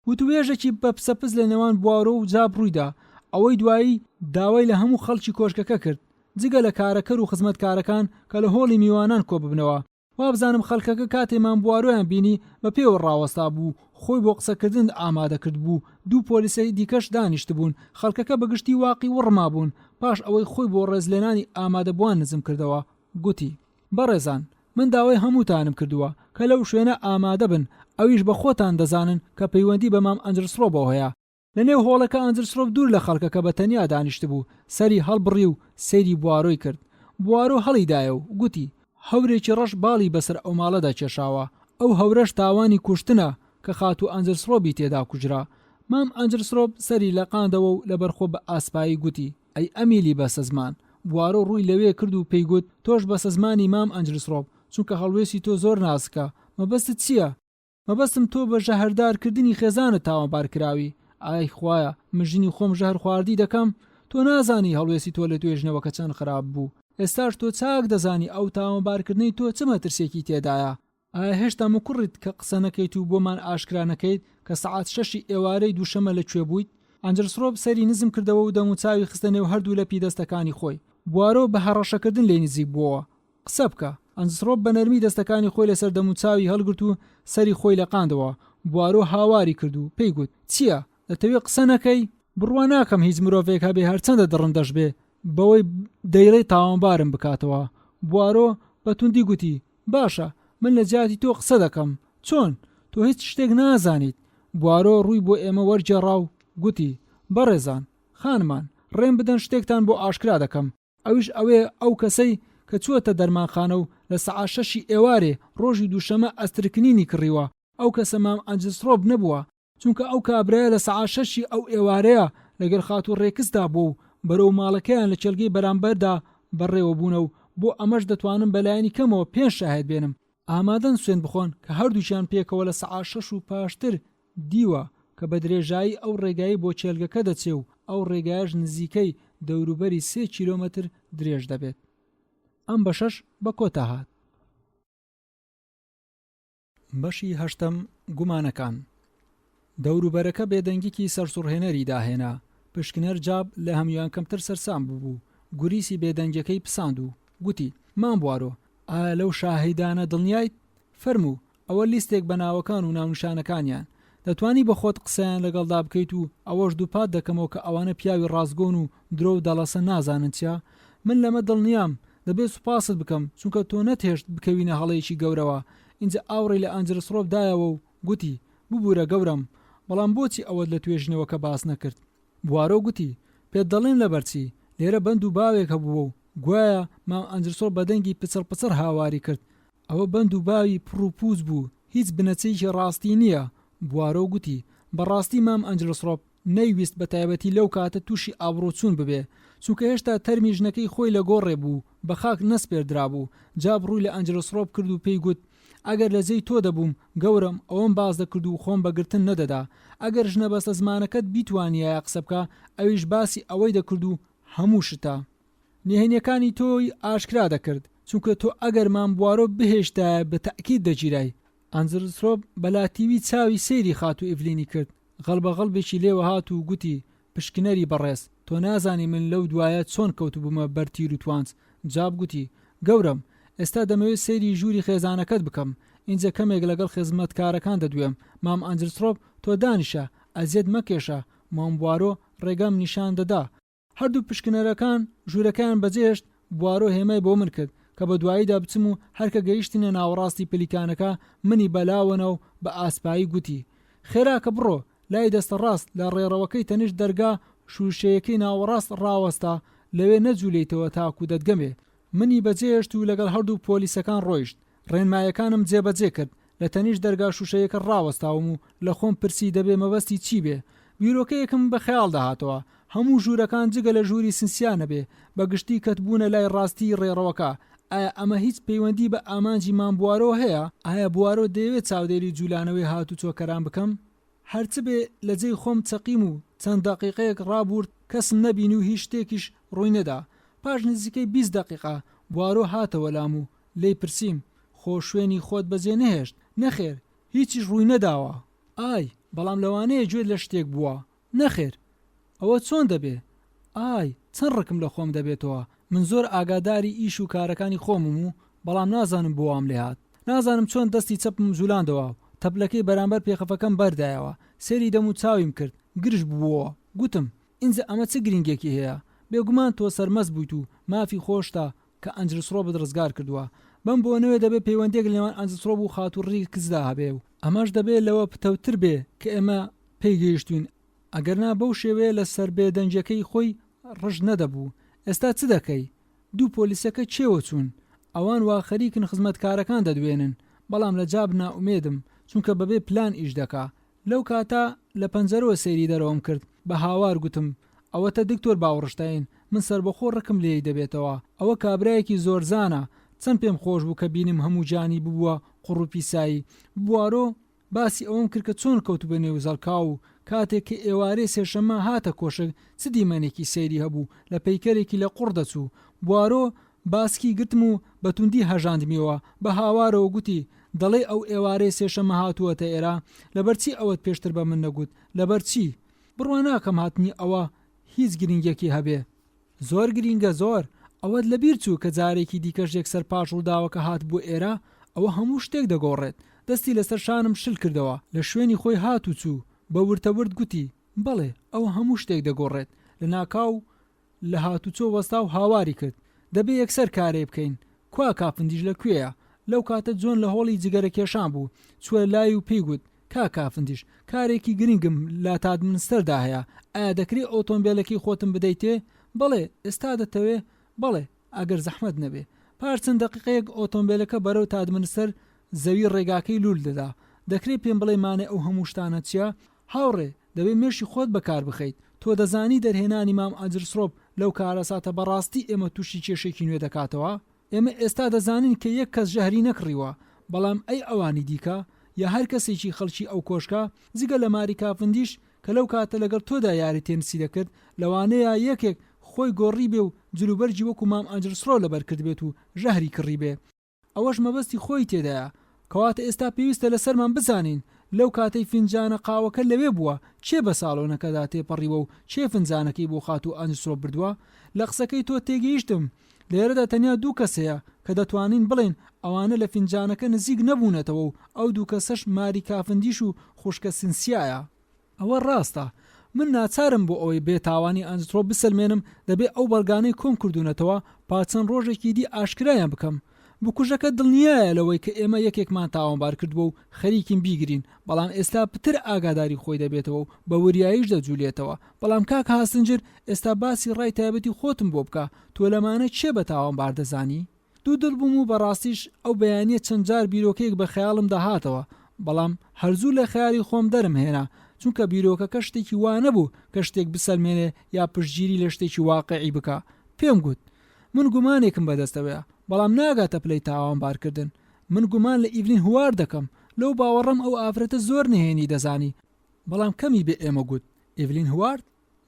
وتوێژێکی بە پسەپز لە نێوان بوارۆ و جاب ڕوویدا. ئەوەی دوایی داوای لە هەموو خەڵکی کۆشکەکە کرد، جگە لە کارەکەر و خزمەتکارەکان کە لە هۆڵی میوانان کۆ ببنەوە. وابزانم خەڵکەکە کاتێمان بوارۆیان بینی بە پێوە ڕاوەستا بوو، خۆی بۆ قسەکردن ئامادە کرد بوو. دوو پۆلیسەی دیکەش دانیشت بوون. خەڵکەکە بەگشتی واقی وڕما بوون. پاش ئەوەی خۆی بۆ ڕێزلێنانی ئامادەبووان نزم کردەوە. گوتی بەڕێزان، من داوای هەمووتانم کردووە کە لەو شوێنە ئامادە بن. ئەویش بە خۆتان دەزانن کە پەیوەندی بە مام ئەنجلسڕۆبەوە هەیە. لە نێو هۆڵەکە ئەنجلسڕۆب دوور لە خەڵکەکە بە تەنیا دانیشت بوو. سەری هەڵبڕی و سەیری بوارۆی کرد. بوارۆ هەڵیدایە و گوتی هەورێکی ڕەش باڵی بەسەر ئەو ماڵەدا کێشاوە. ئەو هەورەش تاوانی کوشتنە کە خات و ئەنجلسڕۆبی تێدا کوژرا. مام ئەنجلسڕۆب سەری لە قاندەوە و لەبەرخۆ بە ئاسپایی گوتی ئەی ئەمیلی بەسە زمان. بوارۆ ڕووی لەوێ کرد و پێی گوت تۆش بەسە زمانی مام ئەنجلسڕۆب، چونکە هەڵوێستی تۆ زۆر نازکە. مەبەستت چییە؟ مەبەستم تۆ بە ژەهەردارکردنی خێزانت تاوانبار کراوی. ئای خوایە، من ژینی خۆم ژەهر خواردی دەکەم. تۆ نازانی هەڵوێستی تۆ لە توێژنەوەکە چەند خراپ بوو. ئێستاش تۆ چاک دەزانی ئەو تاوانبارکردنی تۆ چ مەترسێکی تێدایە. ئایا هێشتا مکوڕیت کە قسە نەکەیت و بۆمان ئاشکرا نەکەیت کە سەعات 6 ئێوارەی دووشەمە لەکوێ بوویت؟ ئەنجلسڕۆب سەری نزم کردەوە و دەموچاوی خستە نێو هەردوو لە پیدەستەکانی خۆی. بوارۆ بە هەڕەشەکردن لێ نزیک بووەوە. قسە بکە. ئەنجلسڕۆب بە نەرمی دەستەکانی خۆی لەسەر دەموچاوی هەڵگرت و سەری خۆی لە قاندەوە. بوارۆ هاواری کرد و پێی گوت چییە؟ دەتەوێت قسە نەکەی؟ بڕوا ناکەم هیچ مرۆڤێک هەبێ هەرچەندە دڕندەش بێ بەوەی دەیڕێ تاوانبارم بکاتەوە. بوارۆ بەتوندی گوتی باشە، من لە جیاتی تۆ قسە دەکەم. چۆن؟ تۆ هیچ شتێک نازانیت. بوارۆ ڕووی بۆ ئێمە وەرجێڕا و گوتی بەڕێزان، خانمان، ڕێم بدەن شتێکتان بۆ ئاشکرا دەکەم. ئەویش ئەوێ ئەو کەسەی کە چووەتە دەرمانخانە و لە سەعات 6 ئێوارێ ڕۆژی دووشەمە ئەسترکنینی کڕیوە. ئەو کەسە مام ئەنجلسڕۆب نەبووە، چونکە ئەو کابرایە لە سەعات 6 ئەو ئێوارەیە لەگەر خات و ڕێکسدا بوو و بەرەو ماڵەکەیان لە چێلگەی بەرامبەردا بەڕێوە بوونە و بۆ ئەمەش دەتوانم بەلایانی کەمەوە 5 شاهێد بێنم. ئامادەن سوێن بخۆن کە هەردووچیان پێکەوە لە سەعات 6 و پاشتر دیوە کە بە درێژایی ئەو ڕێگایی بۆ چێلگەکە دەچێ و ئەو ڕێگایش نزیکەی دەوروبەری 3 کیلۆمەتر درێژ دەبێت. ئەم بەشەش بە کۆتا هات. بەشی 8 گومانەکان. دەوروبەرەکە بێدەنگیکی سەرسوڕهێنەری داهێنا. پشکنەر جاب لە هەمویان کەمتر سەرسام بوو. گوریسی بێدەنگەکەی پساند و گوتی مام بوارۆ، ئایا لەو شاهیدانە دڵنیایت؟ فەرموو ئەوە لیستێک بە ناوەکان و ناونشانەکانیان. دەتوانی بە خۆت قسەیان لەگەڵدا بکەیت و ئەوەش دووپات دەکەمەوە کە ئەوانە پیاوی ڕازگۆن و درۆ و دەڵەسە نازانن چیا. من لەمە دڵنیام، دەبێت سوپاست بکەم چونکە تۆ نەتێشت بکەوینە هەڵەیەکی گەورەوە. اینجا ئاوڕی لە ئەنجلسڕۆب دایەوە و گوتی ببوورە گەورم، بەڵام بۆچی ئەوەت لە توێژنەوەکە باس نەکرد؟ بوارۆ گوتی پێت دەڵێن لەبەرچی لێرە بەند و باوێک هەبووە و گوایە مام ئەنجلسڕۆب بەدەنگی پچڕ پچڕ هاواری کرد. ئەوە بەند و باوی پڕ و پووز بوو، هیچ بنەچەیەکی ڕاستی نییە. بوارۆ گوتی بەڕاستی مام ئەنجلسڕۆپ نەیویست بە تایبەتی لەو کاتە تووشی ئابڕوچوون ببێ چونکە هێشتا تەرمی ژنەکەی خۆی لە گۆڕێ بوو بە خاک نەسپێردرا بوو. جا بڕووی لە ئەنجلسڕۆپ کرد و پێی گوت ئەگەر لە جێی تۆ دەبووم گەورم ئەوەم باز دەکرد و خۆم بەگرتن نەدەدا. ئەگەر ژنە بەستە زمانەکەت بیتوانیایە قسە بکە ئەویش باسی ئەوەی دەکرد و هەموو شتە نهێنیەکانی تۆی ئاشکرا دەکرد چونکە تۆ ئەگەر مام بوارۆ بهێشتایە بە تەکید دەگیرای. ئەنجلسڕۆپ بەلاتیوی چاوی سەیری خات و ئیڤلینی کرد. غەڵبەغەڵبێکی لێوە هات و گوتی پشکنەری بەڕێز تۆ نازانی من لەو دوایە چۆن کەوت بوومە بەرتیر و توانج. جاب گوتی گەورم ئێستا دەمەوێت سەیری ژووری خێزانەکەت بکەم. اینجا کەمێک لەگەڵ خزمەتکارەکان دەدوێم. مام ئەنجلسڕۆپ تۆ دانیشە ئەزیەت مەکێشە. مام بوارۆ ڕێگەم نیشان دەدا. هەردوو پشکنەرەکان ژوورەکان بەجێشت. بوارۆ هێمای بۆ من کرد کە بە دواییدا بچم و هەرکە گەیشتینە ناوەڕاستی پلیکانەکە منی بەلاوەنە و بە ئاسپایی گوتی خێراکە بڕۆ لای دەستە ڕاست لە ڕێڕەوەکەی تەنیشت دەرگا شوشەیەکەی ناوەڕاست ڕاوەستا لەوێ نەجوولێتەوە تاکو دەتگەمێ. منی بەجێهێشت و لەگەڵ هەردوو پۆلیسەکان ڕۆیشت. ڕێنمایەکانم جێبەجێ کرد. لە تەنیشت دەرگا شوشەیەکە ڕاوەستاوم و لە خۆم پرسی دەبێ مەبەستی چی بێ. بیرۆکەیەکم بە خەیاڵ داهاتەوە هەموو ژوورەکان جگە لە ژووری سنسیانە بێ بەگشتی کەتبوونە لای ڕاستی ڕێڕەوەکە. ئایا ئەمە هیچ پەیوەندی بە ئامانجی مام بوارۆ هەیە؟ ئایا بوارۆ دەیەوێت چاودێری جوولانەوەی هاتوچۆکەران بکەم؟ هەرچ بێ لە جێی خۆم چەقیم و چەند دەقیقەیەک ڕابورد کەسم نەبینی و هیچ شتێکیش ڕووی نەدا. پاش نزیکەی 20 دقیقە بوارۆ هاتەوە لام و لێی پرسییم خۆ شوێنی خۆت بەجێ نەهێشت؟ نەخێر هیچیش ڕووی نەداوە. ئای بەڵام لەوانەیە گوێت لە شتێک بووە. نەخێر ئەوە چۆن دەبێ؟ ئای چەند ڕقم لە خۆم دەبێتەوە. من زۆر ئاگاداری ئیش و کارەکانی خۆمم و بەڵام نازانم بۆ وام لێ هات. نازانم چۆن دەستی چەپم جوولاندەوە و تەپلەکەی بەرامبەر پێخەفەکەم بەردایەوە. سێری دەم و چاویم کرد گرش بووەوە. گوتم ئینجا ئەمە چ گرنگێکی هەیە؟ بێگومان تۆ سەرمەست بوویت و مافی خۆشتا کە ئەنجلسڕۆپت ڕزگار کردووە. بەم بۆنەوێ دەبێت پەیوەندێک لەوان ئەنجلسڕۆپ و خاتوڕی کزدا هەبێ و ئەمەش دەبێت لەوە پتەوتر بێ کە ئێمە پێی گەیشتوین. ئەگەرنا بەو شێوەیە لە سەر بێدەنجەکەی خۆی ڕژ نەدەبوو. ئێستا چ دەکەی؟ دوو پۆلیسەکە چێوە چوون. ئەوان وا خەریکن خزمەتکارەکان دەدوێنن بەڵام لە جاب ناومێدم چونکە بەبێ پلان ئیش دەکا. لەو کاتا لە پەنجەرەوە سەیری دەرەوەم کرد. بە هاوار گوتم ئەوەتە دکتۆر باوەڕشتاین من سربەخۆ ڕقم لێی دەبێتەوە. ئەوە کابرایەکی زۆرزانە. چەند پێم خۆش بوو کە بینیم هەموو جانی ببووە قوڕوپیسایی. بوارۆ باسی ئەوم کرد کە چۆن کەوت بە نێو زەڵکا و کاتێک کە ئێوارەی سێشەممە هاتە کۆشک چ دیمەنێکی سەیری هەبوو لە پەیکەرێکی لە قوڕ دەچوو. بوارۆ باسکی گرتم و بەتوندی هەژاندمیەوە. بە هاوارەوە گوتی دەڵێ ئەو ئێوارەی سێشەممە هاتووەتە ئێرە لەبەرچی ئەوەت پێشتر بە من نەگوت؟ لەبەرچی؟ بڕوا ناکەم هاتنی ئەوە هیچ گرنگێکی هەبێ. زۆر گرینگە زۆر. ئەوەت لەبیر چوو کە جارێکی دیکەش یەکسەر پاش ڕووداوەکە هات بۆ ئێرە ئەوە هەموو شتێک دەگۆڕێت. دەستی لەسەر شانم شل کردەوە. لە شوێنی خۆی هات و چوو. بە ورتەورد گوتی بەڵێ ئەوە هەموو شتێک دەگۆڕێت. لە ناکاو لە هاتوچۆ وەستا و هاواری کرد دەبێ یەکسەر کارێ بکەین. کوا کافندیش لەکوێیە؟ لەو کاتە جۆن لە هۆڵی جگەرە کێشان بوو. چووە لای و پێی گوت کافندیش کارێکی گرنگم لە تادمنستەردا هەیە. ئایا دەکرێت ئۆتۆمبیلەکەی خۆتم بدەیتێ؟ بەڵێ ئێستا دەتەوێ؟ بەڵێ ئەگەر زەحمەت نەبێ. پاش چەند دەقیقەیەک ئۆتۆمبیلەکە بەرەو تادمنستەر زەوی ڕێگاکەی لول دەدا. دەکرێت پێم بڵێ مانێ ئەو هەموو شتانە چییە؟ هاوڕێ دەبێت مێشی خۆت بەکار بخەیت. تۆ دەزانی دەرهێنانی مام ئەنجلسڕۆپ لەو کارەساتە بەڕاستی ئێمە تووشی کێشێکی نوێ دەکاتەوە. ئێمە ئێستا دەزانین کە یەک کەس ژەهری نەکڕیوە بەڵام ئەی ئەوانی دیکە یا هەر کەسێکی خەڵکی ئەو کۆشکە جگە لە ماری کافندیش کە لەو کاتە لەگەڵ تۆدا یاری تێنسی دەکرد لەوانەیە یەکێک خۆی گۆڕی بێ و جلوبەرجی وەکو مام ئەنجلسڕۆ لەبەر کرد بێت و ژەهری کڕی بێ. ئەوەش مەبەستی خۆی تێدایە. کەواتە ئێستا پێویستە لەسەرمان بزانین لەو کاتەی فنجانە قاوەکە لەوێ بووە چێ بە ساڵۆنەکەدا تێپەڕیوە و چێ فنجانەکەی بۆ خات و ئەنجلسڕۆ بردووە. لە قسەکەی تۆ تێگەیشتم لێرەدا تەنیا دوو کەسەیە کە دەتوانین بڵێن ئەوانە لە فنجانەکە نزیک نەبوونەتەوە و ئەو دوو کەسەش ماری کافندیش و خوشکە سنسیایە. ئەوە ڕاستە. من ناچارم بۆ ئەوەی بێتاوانی ئەنجلسڕۆ بسلمێنم دەبێ ئەو بەڵگانەی کۆم کردوونەتەوە پاچەند ڕۆژێکی دی ئاشکرایان بکەم. بکوژەکە دڵنیایە لەوەی کە ئێمە یەکێکمان تاوانبار کردبوو و خەریکین بیگرین بەڵام ئێستا پتر ئاگاداری خۆی دەبێتەوە و بە وریاییش دەجوولێتەوە. بەڵام کاک هاستنجر ئێستا باسی ڕای تایبەتی خۆتم بۆ بکە. تۆ لەمانە چێ بە تاوانبار دەزانی؟ دوو دڵ بووم و بەڕاستیش ئەو بەیانیە چەند جار بیرۆکەیەک بە خەیاڵم داهاتەوە بەڵام هەرزوو لە خیاری خۆم دەرم هێنا چونکە بیرۆکەکە شتێکی وا نەبوو کە شتێک بسەلمێنێ یا پشتگیری لە شتێکی واقعی بکە. پێم گوت من گومانێکم بەدەستەوەیە بەڵام ناگاتە پلەی تاوانبارکردن. من گومان لە ئیڤلین هوار دەکەم، لەو باوەڕەم ئەو ئافرەتە زۆر نهێنی دەزانی. بەڵام کەمی بێ ئێمە گوت ئیڤلین هوارد؟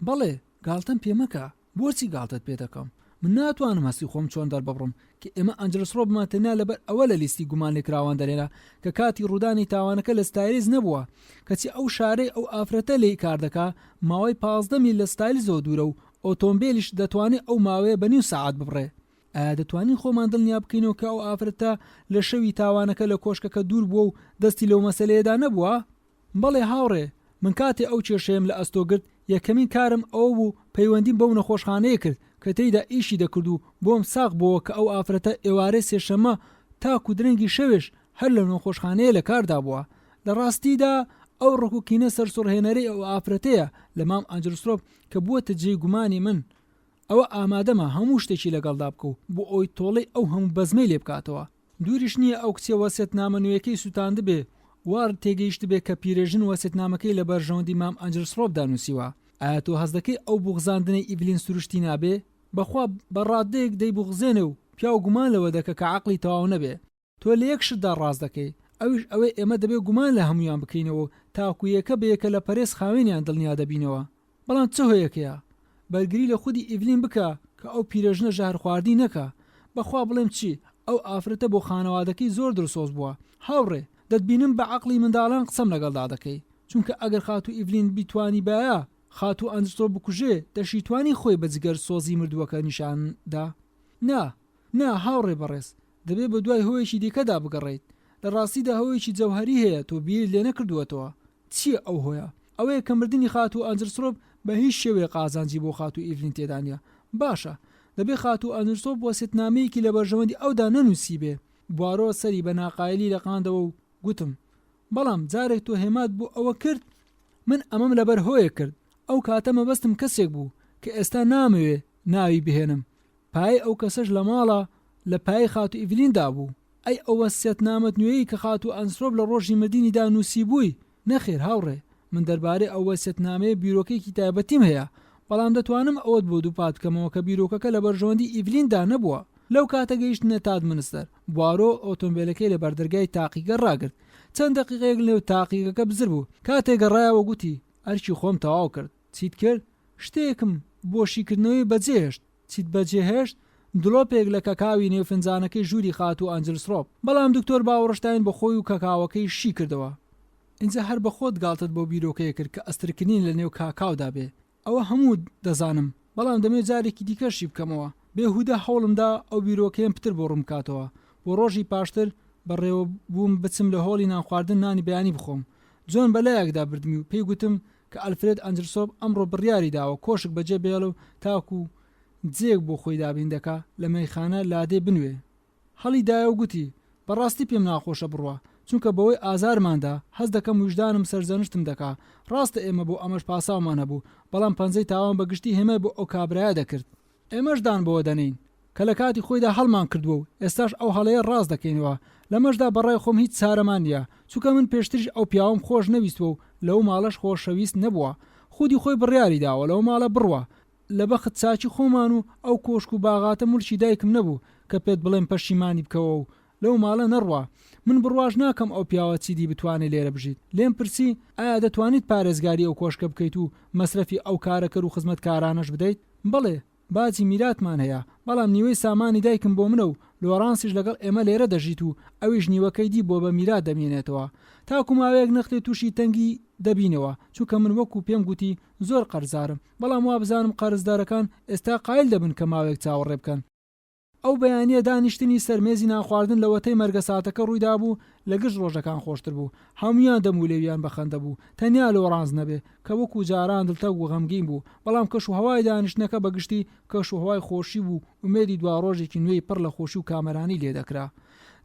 بەڵێ گاڵتەم پێمەکە، بۆچی گاڵتت پێ دەکەم؟ من ناتوانم هەستی خۆم چۆن دەرببڕم کە ئێمە ئەنجلس ڕۆبمان تەنیا لەبەر ئەوە لە لیستی گومان لێکراوان دەرێنا کە کاتی ڕوودانی تاوانەکە لە ستایلیز نەبووە، کەچی ئەو شارەی ئەو ئافرەتە لێی کار دەکا ماوەی 15 میل لە ستایلیزەوە دوورە و ئۆتۆمبیلیش دەتوانێت ئەو ماوەیە بە 1.5 ساعات ببڕێ. ئایا دەتوانین خۆمان دڵنیا بکەینەوە کە ئەو ئافرەتە لە شەوی تاوانەکە لە کۆشکەکە دوور بووە و دەستی لەو مەسەلەیەدا نەبووە؟ بەڵێ هاوڕێ، من کاتێ ئەو کێشەیەم لە ئەستۆگرت یەکەمین کارم ئەوە بوو پەیوەندیم بەو نەخۆشخانەیە کرد کە تێیدا ئیشی دەکرد و بۆم ساق بووە کە ئەو ئافرەتە ئێوارەی سێشەمە تاکو درەنگی شەوێش هەر لە نەخۆشخانەیە لە کاردا بووە. لە ڕاستیدا ئەو ڕکوکینە سەرسوڕهێنەرەی ئەو ئافرەتەیە لە مام ئەنجلسرۆب کە بووەتە جێی گومانی من. ئەوە ئامادەمە هەموو شتێکی لەگەڵدا بکە و بۆ ئەوی تۆڵەی ئەو هەموو بەزمەی لێ بکاتەوە. دووریش نییە ئەو کچێ وەسیەتنامە نوێیەکەی سوتاند بێ وار تێگەیشت بێ کە پیرێژن وەسیەتنامەکەی لە بەرژەوەندی مام ئەنجلسرۆبدا نووسیوە. ئایا تۆ هەست دەکەی ئەو بوغزاندنەی ئیڤلین سروشتی نابێ؟ بەخوا بەڕادەیەک دەیبوغزێنێ و پیاو گومان لەوە دەکە کە عەقڵی تەواو نەبێ. تۆ لە یەک شتدا ڕاست دەکەی، ئەویش ئەوەی ئێمە دەبێ گومان لە هەمویان بکەینەوە تاکو یەکە بەیەکە لە پەرێز خاوێنیان دڵنیا دەبینەوە. بەڵام چ هۆیەکەیە؟ بەرگری لە خودی ئیڤلین بکە کە ئەو پیرەژنە ژەهر خواردی نەکە. بەخوا بڵێم چی، ئەو ئافرەتە بۆ خانەوادەکەی زۆر درسۆز بووە. هاوڕێ، دەتبینم بە عەقڵی منداڵان قسەم لەگەڵدا دەکەی، چونکە ئەگەر خاتو ئیڤلین بیتوانی بایە خاتو ئەنجلسرۆب بکوژێ دەشیتوانی خۆی بە جگەر سۆزی مردووەکە نیشاندا؟ نا هاوڕێ بەڕێز، دەبێت بە دوای هۆیەکی دیکەدا بگەڕێیت. لە ڕاستیدا هۆیەکی جەوهەری هەیە تۆ بیر لێ نەکردووەتەوە. چییە ئەو هۆیە؟ ئەوەیە کە مردنی خاتو ئەنجلسرۆب بە هیچ شێوەیە قازانجی بۆ خاتو ئیڤلین تێدانە. باشە، دەبێت خاتو ئەنجلسرۆب وەسیەتنامەیەکی لە بەرژەوەندی ئەودا نەنووسی بێ. بوارۆ سەری بە ناقایلی لەقاندەوە و گوتم بەڵام جارێک تۆ هێمات بوو ئەوە کرد؟ من ئەمەم لەبەر هۆیە کرد. ئەو کاتە مەبەستم کەسێک بوو کە ئێستا نامەوێ ناوی بهێنم. پای ئەو کەسەش لە ماڵە لە پای خاتو ئیڤلیندا بوو. ئەی ئەو وەسیەتنامەت نوێیی کە خاتو ئەنجلسرۆب لە ڕۆژی مردنیدا نووسی بووی؟ نەخێر هاوڕێ، من دەربارەی ئەو وەسیەتنامەیە بیرۆکەیەکی تایبەتیم هەیە، بەڵام دەتوانم ئەوت بۆ دووپات بکەمەوە کە بیرۆکەکە لە بەرژەوەندی ئیڤلیندا نەبووە. لەو کاتە گەیشتنە تادمنستەر، بوارۆ ئۆتۆمبیلەکەی لە بەردەرگای تاقیگە ڕاگرت. چەند دەقیقەیەک لێو تاقیگەکە بزر بوو. کاتێک گەڕایەوە گوتی ئەرکی خۆم تەواو کرد. چیت کرد؟ شتێکم بۆشیکردنەوەی بەجێهێشت. چیت بەجێهێشت؟ دڵۆپێک لە کەکاوی نێوفنجانەکەی ژووری خاتو ئەنجلسرۆب. بەڵام دکتۆر باوەڕشتاین بە خۆی و کەکاوەکەی شی کردەوە. اینجا هەر بە خۆت گاڵتت بۆ بیرۆکەیە کرد کە ئەسترکردین لە نێو کاکاودا بێ. ئەوە هەموو دەزانم، بەڵام دەمێت جارێکی دیکەشی بکەمەوە. بێهودە هەوڵمدا ئەو بیرۆکەیەم پتر بۆ ڕوون کاتەوە. بۆ ڕۆژی پاشتر بەڕێوە بووم بچم لە هۆڵی نانخواردن نانی بەیانی بخۆم. جۆن بەلایەکدا بردمی و پێی گوتم کە ئەلفرێد ئەنجلسرۆب ئەمڕۆ بڕیاری داوە کۆشک بەجێ بێڵە و تاکو جێک بۆ خۆی دابین دەکا لە مەیخانە لادێ بنوێ. هەڵی دایە و گوتی بەڕاستی پێم ناخۆشە بڕوە، چونکە بەوەی ئازارماندا هەست دەکەم وجدانم سەرزەنشتم دەکا. ڕاستە ئێمە بۆ ئەمەش پاساومان هەبوو، بەڵام پەنجەی تاوان بەگشتی هێمە بۆ ئەو کابرایە دەکرد. ئێمەشدان بۆوە دەنین کە لە کاتی خۆیدا هەڵمان کردووە و ئێستاش ئەو هەڵەیە ڕاست دەکەینەوە. لەمەشدا بەڕای خۆم هیچ چارەمان نییە، چونکە من پێشتریش ئەو پیاوم خۆش نەویستوە و لەو ماڵەش خۆشەویست نەبووە. خودی خۆی بڕیاری داوە لەو ماڵە بڕوە. لە بەخت چاچی خۆمان و ئەو کۆشک و باغاتە مولکی دایکم نەبوو کە پێت بڵێم پەشیمانی بکەوە و لەو ماڵە نەڕوە. من بڕواژ ناکەم ئەو پیاوە چیدی بتوانێت لێرە بژیت. لێم پرسی ئایا دەتوانیت پارێزگاری ئەو کۆشکە بکەیت و مەسرەفی ئەو کارەکەر و خزمەتکارانەش بدەیت؟ بڵێ، باجی میراتمان هەیە، بەڵام نیوەی سامانی دایکم بۆ منە و لۆرانسیش لەگەڵ ئێمە لێرە دەژیت و ئەویش نیوەکەی دی بۆ بە میرات دەمێنێتەوە. تاکو ماوەیەک نەختێت تووشی تەنگی دەبینەوە، چونکە من وەکو پێم گوتی زۆر قەرزارم، بەڵام وا بزانم قەرزدارەکان ئێستا قایل دەبن کە ماوەیەک چاوەڕێ بکەن. ئەو بەیانیە دانیشتنی سەرمێزی ناخواردن لە وەتەی مەرگە ساتەکە ڕوویدا بوو، لە گشت ڕۆژەکان خۆشتر بوو. هەمویان دەمولێویان بەخەندە بوو، تەنیا لۆرانس نەبێ کە وەکو جاران دڵتەگ و غەمگین بوو. بەڵام کەش و هەوای دانیشتنەکە بەگشتی کەش و هەوای خۆشی بوو، ومێدی دوا ڕۆژێکی نوێی پڕ لە خۆشی و کامەرانی لێ دەکرا.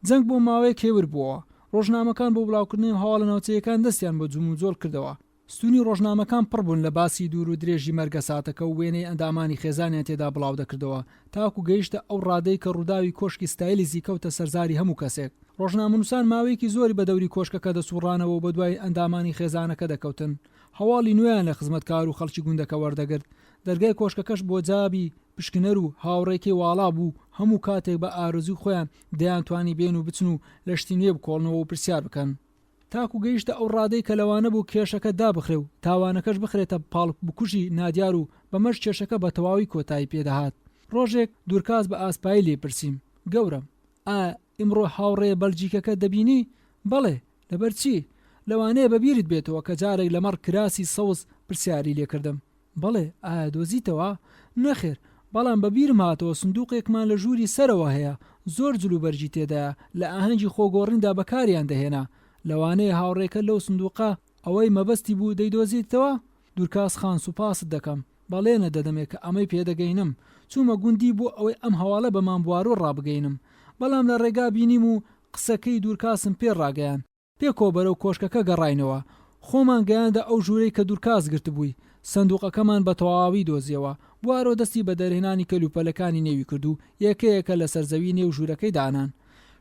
جەنگ بۆ ماوەیە کێور بووەوە. ڕۆژنامەکان بۆ بڵاوکردنی هەواڵە ناوچەیەکان دەستیان بە جوم و جۆڵ کردەوە. ستونی ڕۆژنامەکان پڕ بوون لە باسی دوور و درێژی مەرگە ساتەکە و وێنەی ئەندامانی خێزانیان تێدا بڵاو دەکردەوە، تاکو گەیشتە ئەو ڕادەی کە ڕووداوی کۆشکی ستایلیزی کەوتە سەرزاری هەموو کەسێک. ڕۆژنامەنووسان ماوەیەکی زۆری بە دەوری کۆشکەکە دەسوڕانەوە و بە دوای ئەندامانی خێزانەکە دەکەوتن. هەواڵی نوێیان لە خزمەتکار و خەڵکی گوندەکە وەردەگرت. دەرگای کۆشکەکەش بۆ جابی پشکنەر و هاوڕێکی واڵا بوو. هەموو کاتێک بە ئارزوی خۆیان دەیانتوانی بێن و بچن و لەشتی نوێ بکۆڵنەوە و پرسیار بکەن. تاکو گەیشتە ئەو ڕادەی کە لەوانە بوو کێشەکە دابخرێ و تاوانەکەش بخرێتە پاڵک بکوژی نادیار و بەمەش کێشەکە بە تەواوی کۆتایی پێدەهات. ڕۆژێک دوورکاس بە ئاسپایی لێ پرسییم: گەورم، ئیمڕۆ هاوڕێ بەلجیکەکە دەبینی؟ بەڵێ. لەبەر چی؟ لەوانەیە بەبیرت بێتەوە کە جارێک لەمەڕ کراسی سەوز پرسیاری لێکردم. بەڵێ. دۆزیتەوە؟ نەخێر، بەڵام بەبیرم هاتەوە سندوقێکمان لە ژووری سەرەوە هەیە، زۆر جلوبەرجی تێدایە، لە ئاهەنگی خۆگۆڕیندا بەکاریان دەهێنا. لەوانەیە هاوڕێکە لەو سندوقە ئەوەی مەبەستی بوو دەیدۆزیتەوە؟ دوورکاس خان سوپاست دەکەم، بەڵێنە دەدەمێت کە ئەمەی پێدەگەینم. چوومە گوندی بۆ ئەوەی ئەم هەواڵە بە مامبوارۆ ڕابگەینم، بەڵام لە ڕێگا بینیم و قسەکەی دوورکاسم پێ ڕاگەیان. پێکۆ بەرەو کۆشکەکە گەڕاینەوە. خۆمان گەیاندا ئەو ژوورەی کە دوورکاس گرت بووی. سندوقەکەمان بە تەواوی دۆزیەوە. بوارۆ دەستی بە دەرهێنانی کەلوپەلەکانی نێوی کرد و یەکەیەکە لە سەرزەوی نێو ژوورەکەی دانان.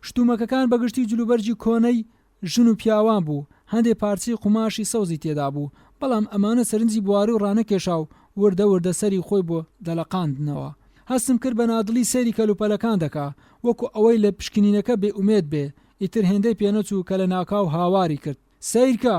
شتومەکەکان بەگشتی جلوبەرجی کۆنەی ژن و پیاوان بوو. هەندێک پارچەی قوماشی سەوزی تێدا بوو، بەڵام ئەمانە سەرنجی بواری و ڕانەکێشا و وردە وردە سەری خۆی بۆ دەلەقاندنەوە. هەستم کرد بە نادڵی سەیری کەلوپەلەکان دەکا، وەکو ئەوەی لە پشکنینەکە بێ ئومێد بێ. ئیتر هێندەی پێنەچوو کە لە ناکاو هاواری کرد. سیرکە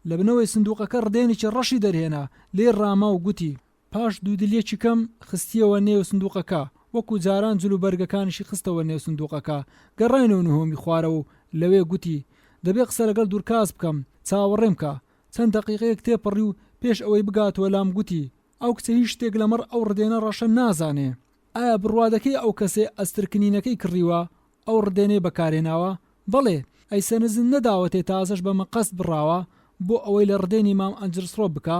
لە بنەوەی سندوقەکە ڕدێنێکی ڕەشی دەرهێنا، لێ ڕاما و گوتی. پاش دوودلێکی کەم خستیەوە نێو سندوقەکە، وەکو جاران جلوبەرگەکانیشی خستەوە نێو سندوقەکە. گەڕاینەوە نهۆمی خوارەوە و لەوێ گوتی: دەبێ قسە لەگەڵ دوورکاس بکەم، چاوەڕێم کە. چەند دەقیقەیەک تێپەڕی و پێش ئەوەی بگاتوە لام گوتی: ئەو کچە هیچ شتێک لەمەڕ ئەو ڕدێنە ڕەشە نازانێ. ئایا بڕوادەکەی ئەو کەسێ ئەسترکنینەکەی کڕیوە ئەو ڕدێنێ بەکارێناوە؟ بەڵێ. ئەی سەنزن نەداوەتێ تازەش بە مەقەست بڕاوە بۆ ئەوەی لە ڕدێنی مام ئەنجرسڕۆ بکە؟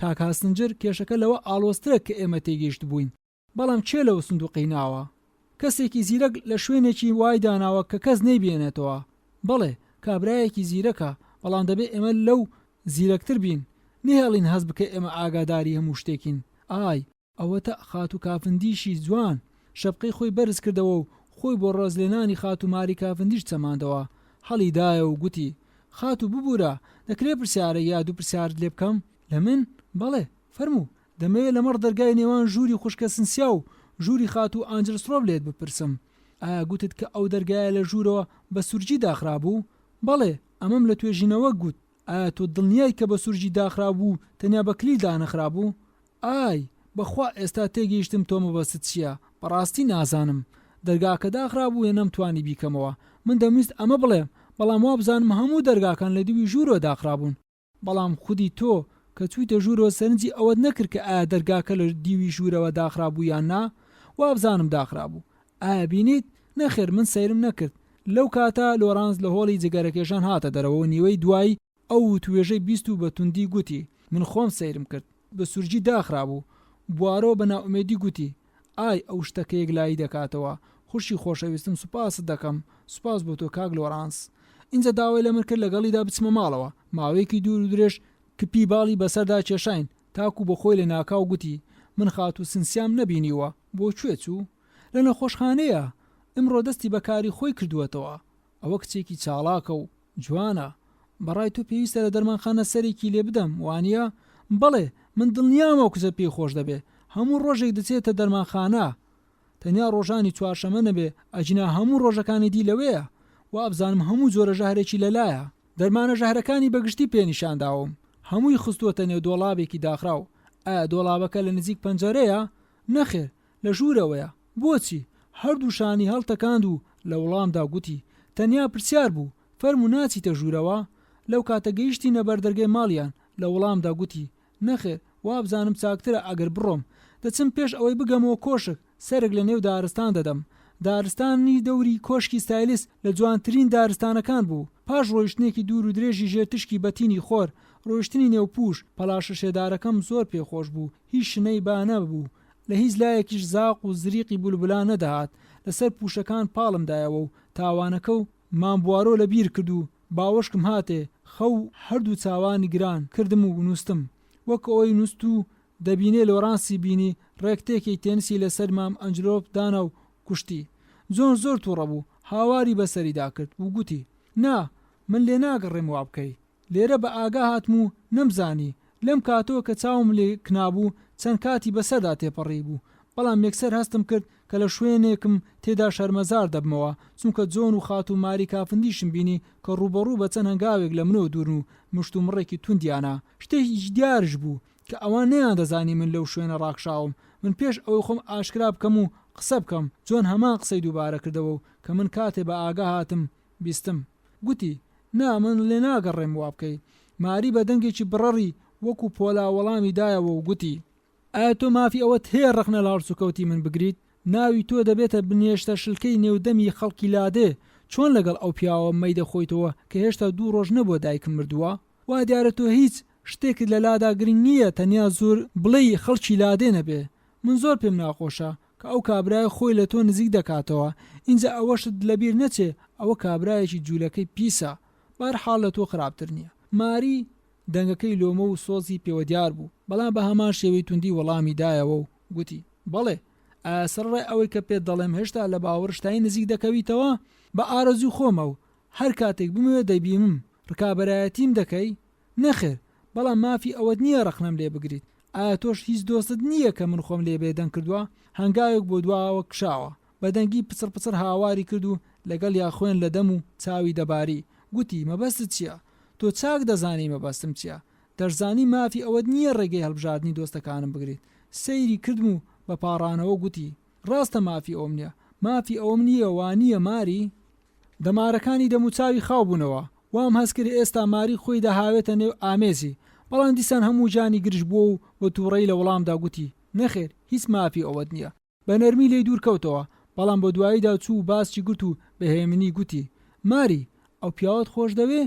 کاکاسنجر کێشەکە لەوە ئاڵۆسترە کە ئێمە تێگەیشت بووین، بەڵام چێ لەو سندوقی ناوە؟ کەسێکی زیرەک لە شوێنێکی وای داناوە کە کەس نەیبێنێتەوە. بەڵێ، کابرایەکی زیرەکە، بەڵام دەبێ ئێمە لەو زیرەکتر بین، نهێڵین هەز بکە ئێمە ئاگاداری هەموو شتێکین. ئەوەتە خات و کافندیشی جوان شەپقەی خۆی بەرز کردەوە و خۆی بۆ ڕۆزلێنانی خات و ماری کافندیش چەماندەوە. هەڵی دایە و گوتی: خات و ببوورە، دەکرێ پرسیارە یاد و پرسیارت لێ بکەم؟ لە من؟ بەڵێ، فەرموو. دەمەوێت لەمەڕ دەرگای نێوان ژووری خوشکە سنسیا و ژووری خات و ئانجلسڕۆ لێت بپرسم. ئایا گوتت کە ئەو دەرگایە لە ژوورەوە بە سورجی داخرابوو؟ بەڵێ، ئەمەم لە توێژینەوە گوت. ئایا تۆ دڵنیای کە بە سورجی داخرابوو تەنیا بە کلیل دانەخرابوو؟ بەخوا ئێستا تێگەیشتم تۆ مەبەست چییە؟ بەڕاستی نازانم. دەرگاکە داخرابوو یا نەمتوانی بیکەمەوە. من دەمویست ئەمە بڵێم، بەڵام وا بزانم هەموو دەرگاکان لە دوی ژوورەوە داخرابوون. بەڵام خودی تۆ کە چوویتە ژوورەوە سەرنجی ئەوەت نەکرد کە ئایا دەرگاکە لە دیوی ژوورەوە داخرابوو یان نا؟ وا بزانم داخرابوو. ئایا بینیت؟ نەخێر، من سەیرم نەکرد. لەو کاتە لۆرانس لە هۆڵی جگەرەکێشان هاتە دەرەوە. نیوەی دوای ئەو توێژەی بیست و بە توندی گوتی: من خۆم سەیرم کرد، بە سورجی داخرابوو. بوارۆ بە ناومێدی گوتی: ئەو شتەکەیەک لای دەکاتەوە. خوشی خۆشەویستم، سوپاست دەکەم. سوپاس بۆ تۆ کاک لۆرانس. اینجا داوای لە من کرد لەگەڵیدا بچمە ماڵەوە. ماوەیەکی دوور و درێژ کپی باڵی بەسەردا کێشاین، تاکو بە خۆی لە ناکاو گوتی: من خات و سنسیام نەبینیوە. بۆ کوێ چوو؟ لە نەخۆشخانەیە. ئەمڕۆ دەستی بەکاری خۆی کردووەتەوە. ئەوە کچێکی چاڵاکە و جوانە. بەڕای تۆ پێویستە لە دەرمانخانە سەرێکی لێ بدەم، وانە؟ بەڵێ، من دڵنیامە و کچە پێی خۆش دەبێ. هەموو ڕۆژێک دەچێتە دەرمانخانە، تەنیا ڕۆژانی چوارشەمە نەبێ، ئەجنا هەموو ڕۆژەکانی دی لەوەیە. وا بزانم هەموو جۆرە ژەهرێکی لەلایە. دەرمانە ژەهرەکانی بەگشتی پێنیشانداوم. هەمووی خستووەتە نێو دۆڵابێکی داخراو. ئایا دۆڵابەکە لە نزیک پەنجەرەیە؟ نەخێر، لە ژوورەوەیە. بۆچی؟ هەردوو شانی هەڵتەکاند و لە وەڵامدا گوتی: تەنیا پرسیار بوو، فەرموو ناچیتە ژوورەوە؟ لەو کاتە گەیشتی نەبەر دەرگای ماڵیان. لە وەڵامدا گوتی: نەخێر، وا بزانم چاکترە ئەگەر بڕۆم. دەچم پێش ئەوەی بگەمەوە کۆشک، سەرێک لە نێو دارستان دەدەم. دارستانی دەوری کۆشکی ستایلیس لە جوانترین دارستانەکان بوو. پاش ڕۆیشتنێکی دوور و درێژی ژێرتشکی بەتینی خۆر، ڕۆیشتنی نێوپوش، پەلاشە شێدارەکەم زۆر پێخۆش بوو. هیچ شنەی بانە بوو، لە هیچ لایەکیش زاق و زریقی بولبلان نەدەهات. لەسەر پوشەکان پاڵمدایەوە و تاوانەکە و مامبوارۆ لە بیر کرد و باوەشکم هاتێ. خەو هەردوو چاوانی گران کردم و نووسم. وەکو ئەوەی نووست و دەبینێ لۆرانسی بینی، ڕێکتێکی تێنسی لەسەر مام ئەنجلۆپ دانا و کوشتی. زۆر تووڕە بوو، هاواری بەسەریدا کرد و گوتی نا من لێ ناگەڕێم وا بکەی لێرە بە ئاگا هاتم و نەمزانی لەم کاتەوە کە چاوم لێ کنابوو چەند کاتی بەسەردا تێپەڕی بوو بەڵام یەکسەر هەستم کرد کە لە شوێنێکم تێدا شەرمەزار دەبمەوە چونکە جۆن و خات و ماری کافندیشم بینی کە ڕوبەڕوو بە چەند هەنگاوێک لە منەوە دوورن و مشت و مڕێکی توندیانە شتێکی دیارش بوو کە ئەوان نەیان دەزانی من لەو شوێنە ڕاکشاوم من پێش ئەوەی خۆم ئاشکرا بکەم و قسە بکەم جۆن هەمان قسەی دووبارە کردەوە و کە من کاتێ بە ئاگا هاتم بیستم گوتی نا من لێ ناگەڕێم وا بکەی ماری بە دەنگێکی بڕەڕی وەکو پۆلا وەڵامی دایەوە و گوتی ئایا تۆ مافی ئەوەت هەیە ڕەخنە لە هەرسوکەوتی من بگریت ناوی تۆ دەبێتە بنێشتە شلکەی نێودەمی خەڵکی لادێ چۆن لەگەڵ ئەو پیاوە مەی دەخۆیتەوە کە هێشتا 2 ڕۆژ نەبووە دایکم مردووە وا دیارە تۆ هیچ شتێکت لە لادا گرنگ نییە تەنیا زۆر بڵێی خەڵکی لادێ نەبێ من زۆر پێم ناخۆشە کە ئەو کابرای خۆی لە تۆ نزیک دەکاتەوە اینجا ئەوەشت لەبیر نەچێ ئەوە کابرایەکی جوولەکەی پیسە بەرحاڵ لە تۆ خراپتر نییە ماری دەنگەکەی لۆمە و سۆزی پێوە دیار بوو بەڵام بە هەمان شێوەی توندی وەڵامی دایەوە و گوتی بەڵێ ئاسڕڕێ ئەوەی کە پێت دەڵێم هێشتا لە باوەڕشتایی نزیک دەکەویتەوە بە ئارەزوو خۆمە و هەر کاتێک بموێ دەیبینم ڕکابەرایەتیم دەکەی نەخێر بەڵام مافی ئەوەت نییە ڕەخنەم لێ بگریت ئایا تۆش هیچ دۆستت نییە کە من خۆم لێ بێدەنگ کردووە هەنگاوێک بۆ دواوە کشاوە بەدەنگی پچڕ پچڕ هاواری کرد و لەگەڵ یاخوێن لە دەم و چاوی دەباری گوتی مەبەستت چییە تۆ چاک دەزانی مەبەستم چییە دەرزانی مافی ئەوەت نییە ڕێگەی هەڵبژاردننی دۆستەکانم بگریت سەیری کردم و بە پاڕانەوە گوتی ڕاستە مافی ئەوم نییە مافی ئەوم نییە وانییە ماری دەمارەکانی دەموچاوی خاو بوونەوە وام هەستکرد ئێستا ماری خۆی دەهاوێتە نێو ئامێزی بەڵام دیسان هەموو جانی گرش بووە و بە تووڕەی لە وەڵامدا گوتی نەخێر هیچ مافی ئەوەت نییە بە نەرمی لێی دوور کەوتەوە بەڵام بە دواییدا چوو باسی گوت و بەهێمنی گوتی ماری ئەو پیاوەت خۆش دەوێ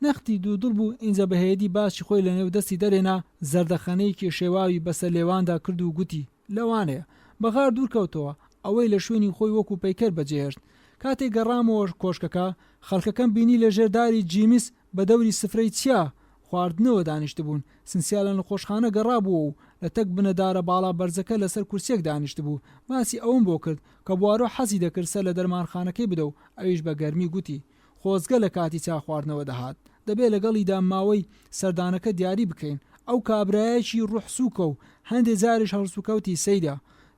نەختی دوودڵ بوو ئینجا بەهێدی باسی خۆی لە نێو دەستی دەرێنا زەردەخەنەی کێشێواوی بەسەر لێواندا کرد و گوتی لەوانەیە بەغار دوور کەوتەوە ئەوەی لە شوێنی خۆی وەکو پەیکەر بەجێهێشت کاتێک گەڕامەوە کۆشکەکە خەڵکەکەم بینی لە ژێرداری جیمیس بە دەوری سفرەی چیا خواردنەوە دانیشت بوون سنسیالە لە خۆشخانە گەڕابووە و لە تەک بنەدارە باڵا بەرزەکە لەسەر کورسێک دانیشت بوو ماسی ئەوم بۆ کرد کە بوارۆ حەزی دەکرد سەر لە دەرمانخانەکەی بدە و ئەویش بە گەرمی گوتی خۆزگە لە کاتی چا خواردنەوە دەهات دەبێت لەگەڵیدا ماوەی سەردانەکە دیاری بکەین ئەو کابرایەکی ڕوحسووکە و هەندێک جاریش هەڵسوکەوتی سەیدا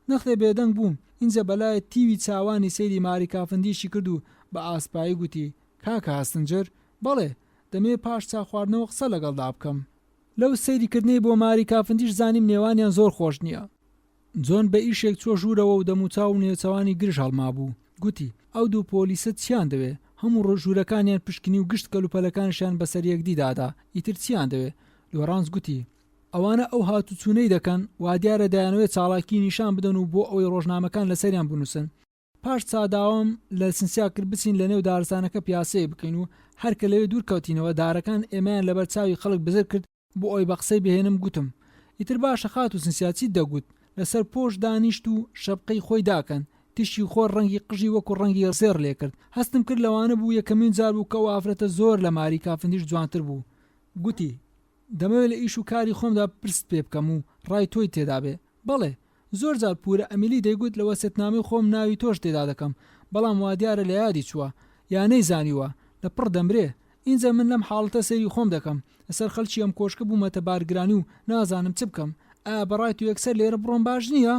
نەختێ بێدەنگ بووم اینجا بەلای تیوی چاوانی سەیری ماری کافندیشی کرد و بە ئاسپایی گوتی کاکە هەستنجر بەڵێ دەمێ پاش چا خواردنەوە قسە لەگەڵدا بکەم لەو سەیریکردنەی بۆ ماری کافندیش زانیم نێوانیان زۆر خۆش نییە جۆن بە ئیشێک چۆ ژوورەوە و دەموچاو و نێوچەوانی گرژ هەڵما بوو گوتی ئەو دوو پۆلیسە چیان دەوێ هەموو ڕۆژوورەکانیان پشکنی و گشت کەلوپەلەکانشان بەسەر یەکدیدادا ئیتر چیان دەوێ لۆرانس گوتی ئەوانە ئەو هاتوچوونەی دەکەن وا دیارە دایانەوێت چاڵاکی نیشان بدەن و بۆ ئەوەی ڕۆژنامەکان لەسەریان بنووسن پاش چاداوام لە سنسیا کرد بچین لە نێو دارستانەکە پیاسەیە بکەین و هەرکە لەوێ دوور کەوتینەوە دارەکان ئێمەیان لەبەر چاوی خەڵک بزر کرد بۆ ئەوی بە قسەی بهێنم گوتم ئیتر باشە خات و سنسیاچی دەگوت لەسەر پۆش دانیشت و شەپقەی خۆی داکەن تشی خۆر ڕەنگی قژی وەکو ڕەنگی زێر لێ کرد هەستم کرد لەوانە بوو یەکەمین جار بوو کە ئافرەتە زۆر لە ماری کافندیش جوانتر بوو گوتی دەمەوێت لە ئیش و کاری خۆمدا پرست پێ بکەم و ڕای تۆی تێدا بێ بەڵێ زۆر جار پورە ئەمیلی دەیگوت لە وەسێتنامەی خۆم ناوی تۆش تێدا دەکەم بەڵام وا دیارە لە یادی چووە یانەی زانیوە لە پڕ دەمرێ اینجا من لەم حاڵەتە سەیری خۆم دەکەم لەسەر خەڵکی ئەم کۆشکە بوومەتە بارگرانی و نازانم چ بکەم ئایا بەڕای تو یەکسەر لێرە بڕۆم باش نییە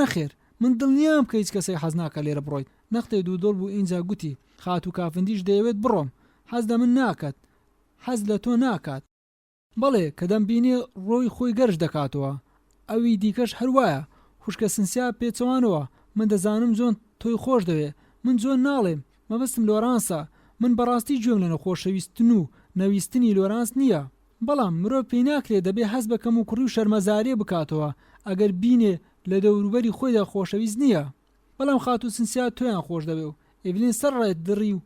نەخێر من دڵنیام کە هیچ کەسەی حەز ناکە لێرە بڕۆیت نەختێ دوودڵ بوو اینجا گوتی خات و کافندیش دەیەوێت بڕۆم حەز لە من ناکات حەز لە تۆ ناکات بەڵێ کە دەمبینێ ڕۆی خۆی گەرش دەکاتەوە ئەوی دیکەش هەروایە خوشکە سنسیا پێچەوانەوە من دەزانم جۆن تۆی خۆش دەوێ من جۆن ناڵێم مەبەستم لۆرانسە من بەڕاستی گوێم لە نەخۆشەویستن و نەویستنی لۆرانس نییە بەڵام مرۆڤ پێی ناکرێت دەبێ هەست بەکەم و کوڕی و شەرمەزارێ بکاتەوە ئەگەر بینێ لە دەوروبەری خۆیدا خۆشەویست نییە بەڵام خات و سنسیا تۆیان خۆش دەوێ و ئێڤلین سەر ڕێت دڕی و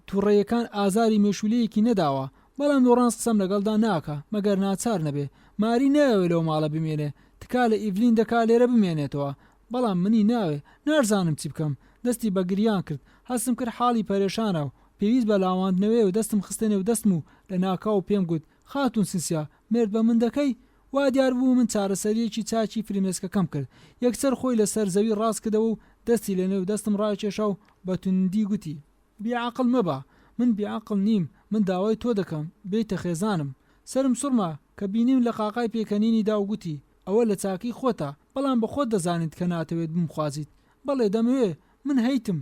تووڕێیەکان ئازاری مێشولەیەکی نەداوە بەڵام لۆرانس قسەم لەگەڵدا ناکە مەگەر ناچار نەبێ ماری ناوێ لەو ماڵە بمێنێ تکا لە ئیڤلین دەکا لێرە بمێنێتەوە بەڵام منی ناوێ نارزانم چی بکەم دەستی بە گریان کرد هەستم کرد حاڵی پەرێشانە و پێویست بە لاواندنەوەی و دەستم خستێنێ و دەستم و لە ناکاو پێم گوت خاتون سنسیا مرد بە من دەکەی وا دیار بوو من چارەسەریەکی چاچی فرمێسکەکەم کرد یەکسەر خۆی لەسەر زەوی ڕاست کردەوە و دەستی لە نێو دەستم ڕاکێشا و بە توندی گوتی بیعقل مەبە، من بیعقل نیم، من داوای تۆ دەکەم بیتە خێزانم. سرم سوڕما کە بینیم لە قاقای پێکەنینی داوگوتی ئەوە لە چاکی خۆتە، بەڵام بە خۆت دەزانیت کە ناتەوێت بمخوازیت. بەڵێ دەمەوێ من هەیتم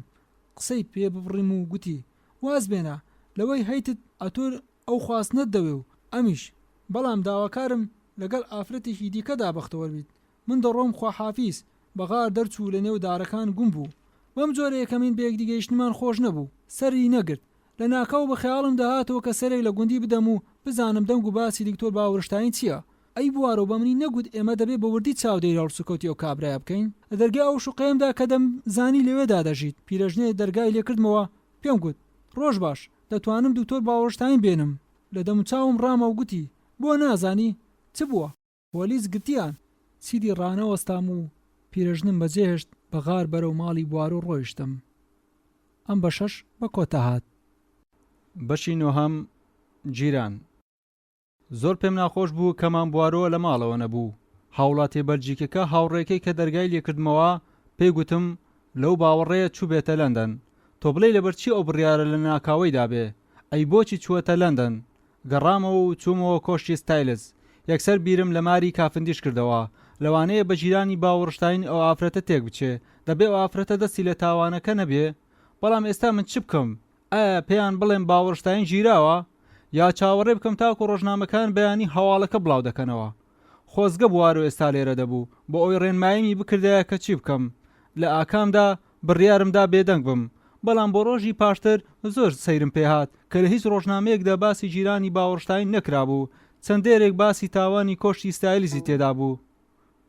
قسەی پێ ببڕیم و گوتی واز بێنە لەوەی هەیتت ئەتۆر ئەو خواستنت دەوێ و ئەمیش، بەڵام داواکارم لەگەڵ ئافرەتێکی دیکەدا بەختەوەر بیت. من دەڕۆم خواحافیز. بەغار دەرچوو لە نێو دارەکان گوم بوو. بەم جۆرە یەکەمین بەیەکدیگەیشتنمان خۆش نەبوو، سەری نەگرت. لە ناکاو بە خەیاڵم داهاتەوە کە سەرێک لە گوندی بدەم و بزانم دەنگ و باسی دکتۆر باوەڕشتاین چییە. ئەی بوارە بە منی نەگوت ئێمە دەبێت بە وردی چاودێری هەڵسوکەوتی ئەو کابرایە بکەین. لە دەرگای ئەو شوقەیەمدا کە دەمزانی لەوێدا دەژیت پیرەژنێ دەرگای لێکردمەوە، پێم گوت ڕۆژ باش، دەتوانم دکتۆر باوەڕشتاین بێنم. لە دەموچاوم ڕامە و گوتی بۆ نازانی چ بووە؟ پۆلیس گرتیان. چیدی ڕانەوەستام و پیرەژنم بەجێهێشت بەغار بەرەو ماڵی بوار و ڕۆیشتم. ئەم بە شەش بە کۆتە هات. بەشی نۆهەم جیران. زۆر پێم ناخۆش بوو کەمان بوارەوە لە ماڵەوە نەبوو. هاوڵاتی بەلجیکەکە هاوڕێکەی کە دەرگای لێکردمەوە پێی گوتم لەو باوەڕێیە چوو بێتە لەندەن. تۆ بڵێ لەبەرچی ئەو بڕیارە لە ناکاوەی دابێ؟ ئەی بۆچی چووەتە لەندەن؟ گەڕامەوە و چوومەوە کۆشتی ستایلز. یەکسەر بیرم لە ماری کافندیش کردەوە. لەوانەیە بە ژیرانی باوەڕشتاین ئەو ئافرەتە تێک بچێ، دەبێ ئەو ئافرەتە دەستی لە تاوانەکە نەبێ. بەڵام ئێستا من چ بکەم؟ ئایا پێیان بڵێم باوەڕشتاین ژیراوە؟ یا چاوەڕێ بکەم تاکو ڕۆژنامەکان بەیانی هەواڵەکە بڵاو دەکەنەوە؟ خۆزگە بوارە ئێستا لێرە دەبوو بۆ ئەوی ڕێنماییمی بکردایە کە چی بکەم. لە ئاکامدا بڕیارمدا بێدەنگ بم، بەڵام بۆ ڕۆژی پاشتر زۆر سەیرم پێهات کە لە هیچ ڕۆژنامەیەکدا باسی ژیرانی باوەڕشتاین نەکرابوو. چەندێرێک باسی تاوانی کۆشتی ستایلیزی تێدا بوو،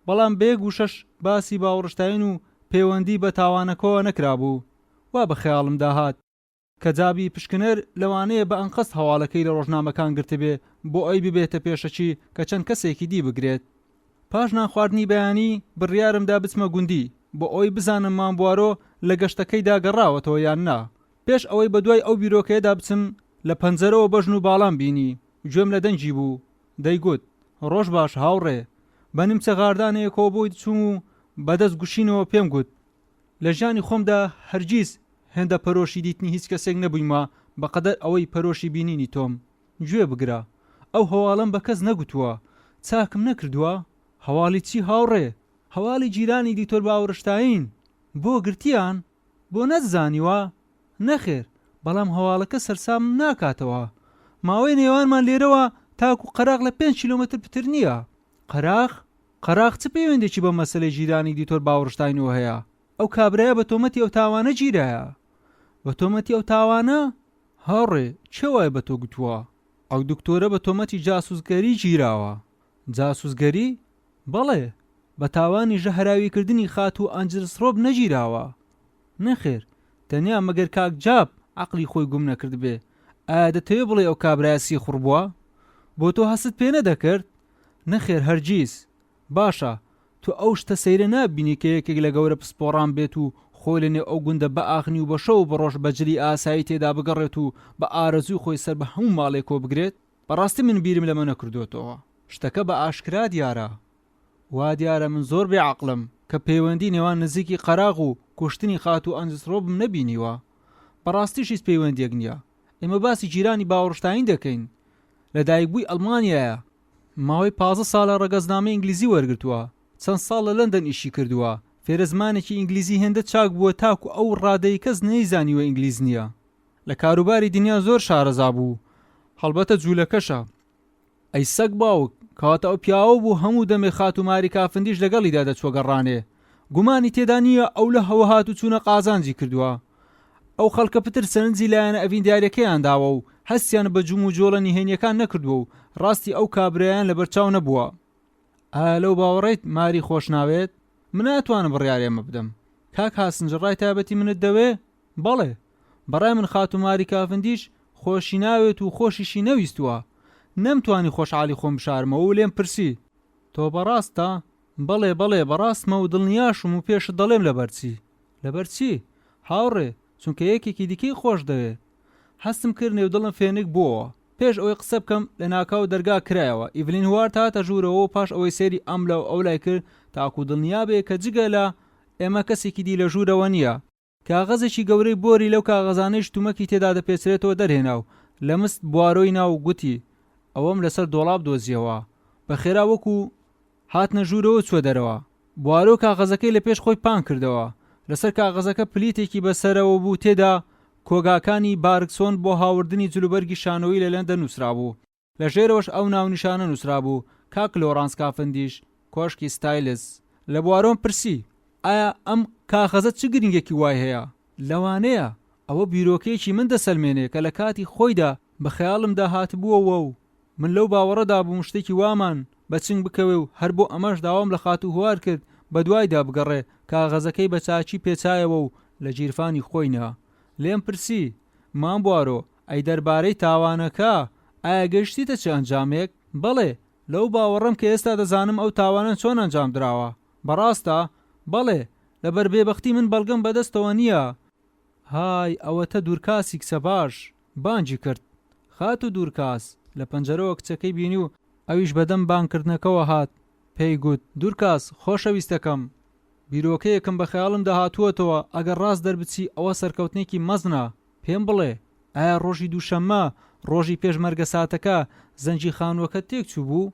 بەڵام بێگ و شەش باسی باوەڕشتاین و پەیوەندی بە تاوانەکەوە نەکرابوو. وا بە خەیاڵم داهات کە جابی پشکنەر لەوانەیە بە ئەنقەست هەواڵەکەی لە ڕۆژنامەکان گرتبێ بۆ ئەی ببێتە پێشەچی کە چەند کەسێکی دی بگرێت. پاش ناخواردنی بەیانی بڕیارمدا بچمە گوندی بۆ ئەوی بزانم مامبوارۆ لە گەشتەکەی داگەڕاوەتەوە یان نا. پێش ئەوەی بەدوای ئەو بیرۆکەیەدا بچم لە پەنجەرەوە بەژن و باڵام بینی، گوێم لە دەنجی بوو. دەیگوت ڕۆژ باش هاوڕێ. بە نیمچە غاردانەیەکەوە بۆی چوم و بەدەست گوشینەوە پێم گوت لە ژیانی خۆمدا هەرگیز هێندە پەرۆشی دیتنی هیچ کەسێک نەبوویمە بەقەدەر ئەوەی پەرۆشی بینینی تۆم. گوێ بگرە، ئەو هەواڵم بە کەس نەگوتووە، چاکم نەکردووە. هەواڵی چی هاوڕێ؟ هەواڵی جیرانی دکتۆر باوەڕشتاین. بۆ گرتیان؟ بۆ نەتزانیوە؟ نەخێر، بەڵام هەواڵەکە سەرسام ناکاتەوە. ماوەی نێوانمان لێرەوە تاکو قەراق لە 5 کیلۆمەتر پتر نییە. قەراق چ پەیوەندێکی بە مەسەلەی ژیرانی دکتۆر باوەڕشتاینەوە هەیە؟ ئەو کابرایە بە تۆمەتی ئەو تاوانە گیرایە. بە تۆمەتی ئەو تاوانە؟ هاوڕێ چێ وایە بە تۆ گوتووە؟ ئەو دکتۆرە بە تۆمەتی جاسوسگەری گیراوە. جاسوسگەری؟ بەڵێ، بە تاوانی ژەهراویکردنی خات و ئەنجلسڕۆب نەگیراوە. نەخێر، تەنیا مەگەر کاک جاب عەقڵی خۆی گوم نەکرد بێ. ئایا دەتەوێ بڵێ ئەو کابرایە سیخوڕ بووە؟ بۆ تۆ هەست پێ نەدەکرد؟ نەخێر هەرگیز. باشە، تو ئەو شتە سەیرە نابینی کە یەکێک لە گەورە پسپۆڕان بێت و خۆی لەنێ ئەو گوندە بە ئاخنی و بە شەو بڕۆژ بەجلی ئاسایی تێدا بگەڕێت و بە ئارەزوی خۆی سەر بە هەموو ماڵێکەوە بگرێت؟ بەڕاستی من بیرم لەمە نەکردوێتەوە. شتەکە بە ئاشکرا دیارە. وا دیارە من زۆر بێعەقڵم کە پەیوەندی نێوان نزیکی قەراغ و کوشتنی خات و ئەنجلسڕۆبم نەبینیوە. بەڕاستیش هیچ پەیوەندیەک نییە. ئێمە باسی جیرانی باوەڕشتاین دەکەین. لەدایکبووی ئەڵمانیایە. ماوەی 15 ساڵە ڕەگەزنامەی ئینگلیزی وەرگرتووە. چەند ساڵ لە لەندەن ئیشی کردووە. فێرە زمانێکی ئینگلیزی هێندە چاک بووە تاکو ئەو ڕادەی کەس نەیزانیوە ئینگلیز نییە. لە کاروباری دنیا زۆر شارەزا بوو. هەڵبەتە جوولەکەشە. ئەی سەگ باوک، کەواتە ئەو پیاوە بوو هەموو دەمێ خاتوماری کافندیش لەگەڵیدا دەچوە گەڕانێ. گومانی تێدا نییە ئەو لە هەوە هات و چوونە قازانجی کردووە. ئەو خەڵکە پتر سەرنجی لایەنە ئەڤیندارەکەیان داوە و هەستیان بە جوم و جۆڵە نهێنیەکان نەکردووە و ڕاستی ئەو کابرایان لە بەرچاو نەبووە. ئایا لەو باوەڕێیت ماری خۆش ناوێت؟ من ناتوانم بڕیارێمە بدەم. کاک هاسنجڕای تایبەتی منت دەوێ؟ بەڵێ، بەڕای من خاتوماری کافندیش خۆشی ناوێت و خۆشیشی نەویستووە. نەمتوانی خۆشحالی خۆم بشارمەوە و لێم پرسی تۆ بەڕاستە؟ بەڵێ بەڕاستمە و دڵنیاشم و پێشت دەڵێم لەبەرچی؟ هاوڕێ، چونکە یەکێکی دیکەی خۆش دەوێ. هەستم کرد نێودڵم فێنک بووە. پێش ئەوەی قسە بکەم لە ناکاو دەرگا کرایەوە. ئیڤلین هوارد هاتە ژوورەوە و پاش ئەوەی سێری ئەم لەو ئەو لای کرد تاکو دڵنیا بێ کە جگە لە ئێمە کەسێکی دی لە ژوورەوە نییە. کاغەزێکی گەورەی بۆری لەو کاغەزانەی شتومەکی تێدا دەپێچرێتەوە دەرهێنا و لە مست بوارۆی ناو گوتی ئەوەم لەسەر دۆڵاب دۆزیەوە بەخێرا وەکو هاتنە ژوورەوە چوە دەرەوە. بوارۆ کاغەزەکەی لە پێش خۆی پان کردەوە. لەسەر کاغەزەکە پلیتێکی بەسەرەوە بوو، تێدا کۆگاکانی بارکسۆن بۆ هاوردنی جلوبەرگی شانۆی لە لەندەن نووسرا بوو. لە ژێرەوەش ئەو ناونیشانە نووسرا بوو: کاک لۆرانس کافندیش، کۆشکی ستایلس. لە بوارۆم پرسی ئایا ئەم کاغەزە چ گرنگێکی وای هەیە؟ لەوانەیە ئەوە بیرۆکەیەکی من دەسەلمێنێ کە لە کاتی خۆیدا بە خەیاڵمدا هاتبووەوە و من لەو باوەڕەدا بووم شتێکی وامان بەچنگ بکەوێ و هەر بۆ ئەمەش داوام لە خات و هوار کرد بە دوایدا بگەڕێ کاغەزەکەی بە چاچی پێچایەوە و لە گیرفانی خۆینا. لێم پرسی مام بوارۆ ئەی دەربارەی تاوانەکە ئایا گەشتیتە چ ئەنجامێک؟ بەڵێ، لەو باوەڕەم کە ئێستا دەزانم ئەو تاوانە چۆن ئەنجام درراوە. بەڕاستە؟ بەڵێ، لەبەر بێبەختی من بەڵگەم بەدەستەوە نییە. های ئەوەتە دوورکاسی کچە باش، بانگی کرد. خات و دوورکاس لە پەنجەرەوە کچەکەی بینی و ئەویش بەدەم بانکردنەکەەوە هات. پێی گوت دوورکاس خۆشەویستەکەم، بیرۆکەیەکم بە خەیاڵم داهاتووەتەوە، ئەگەر ڕاست دەربچی ئەوە سەرکەوتنێکی مەزنە. پێم بڵێ ئایا ڕۆژی دووشەممە ڕۆژی پێشمەرگە ساتەکە زەنجی خانووەکە تێک چوو بوو؟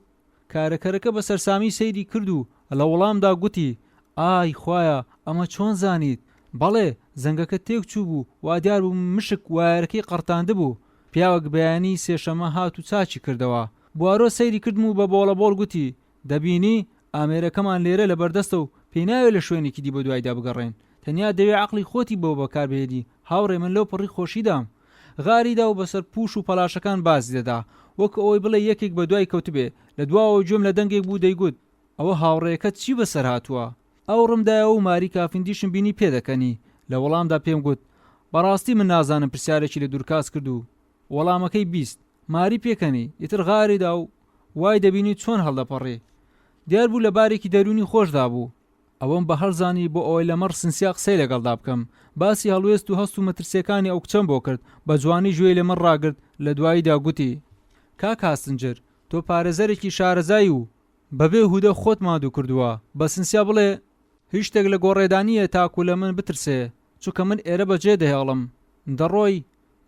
کارەکەرەکە بە سەرسامی سەیری کرد و لە وەڵامدا گوتی ئای خوایە ئەمە چۆن زانیت؟ بەڵێ، زەنگەکە تێک چوو بوو، وا دیار بوو مشک وایەرەکەی قەرتاندە بوو. پیاوەک بەیانی سێشەمە هات و چاچی کردەوە. بوارۆ سەیری کردم و بە بۆڵەبۆڵ گوتی دەبینی ئامێرەکەمان لێرە لە بەردەستە و پێی ناوێت لە شوێنێکی دی بە دوایدا بگەڕێن، تەنیا دەوێ عەقڵی خۆتی بۆ بەکاربهێنی. هاوڕێ من لەو پڕی خۆشیدام. غاریدا و بەسەر پوش و پەلاشەکان باسی دەدا وەکو ئەوەی بڵێ یەکێک بە دوای کەوتبێ. لە دواوە گوێم لە دەنگێک بوو دەیگوت ئەوە هاوڕێیەکەت چی بەسەر هاتووە؟ ئەو ڕمدایە و ماری کافندیشم بینی پێدەکەنی. لە وەڵامدا پێم گوت بەڕاستی من نازانم پرسیارێکی لە دوورکاس کرد و وەڵامەکەی بیست. ماری پێکەنی ئیتر غاریدا و وای دەبینی چۆن هەڵدەپەڕێ. دیار بوو لە بارێکی دەرونی خۆشدا بوو. ئەوەم بە هەرزانی بۆ ئەوەی لەمەڕ سنسیا قسەی لەگەڵدا بکەم. باسی هەڵوێست و هەست و مەترسیەکانی ئەو کچەم بۆ کرد. بە جوانی گوێی لە من ڕاگرت. لە دواییدا گوتی کاک هاستنجر، تۆ پارێزەرێکی شارەزایی و بەبێ هودە خۆت مادوو کردووە. بە سنسیا بڵێ هیچ شتێک لە گۆڕێدانیە تاکو لە من بترسێ، چونکە من ئێرە بەجێ دەهێڵم. دەڕۆی؟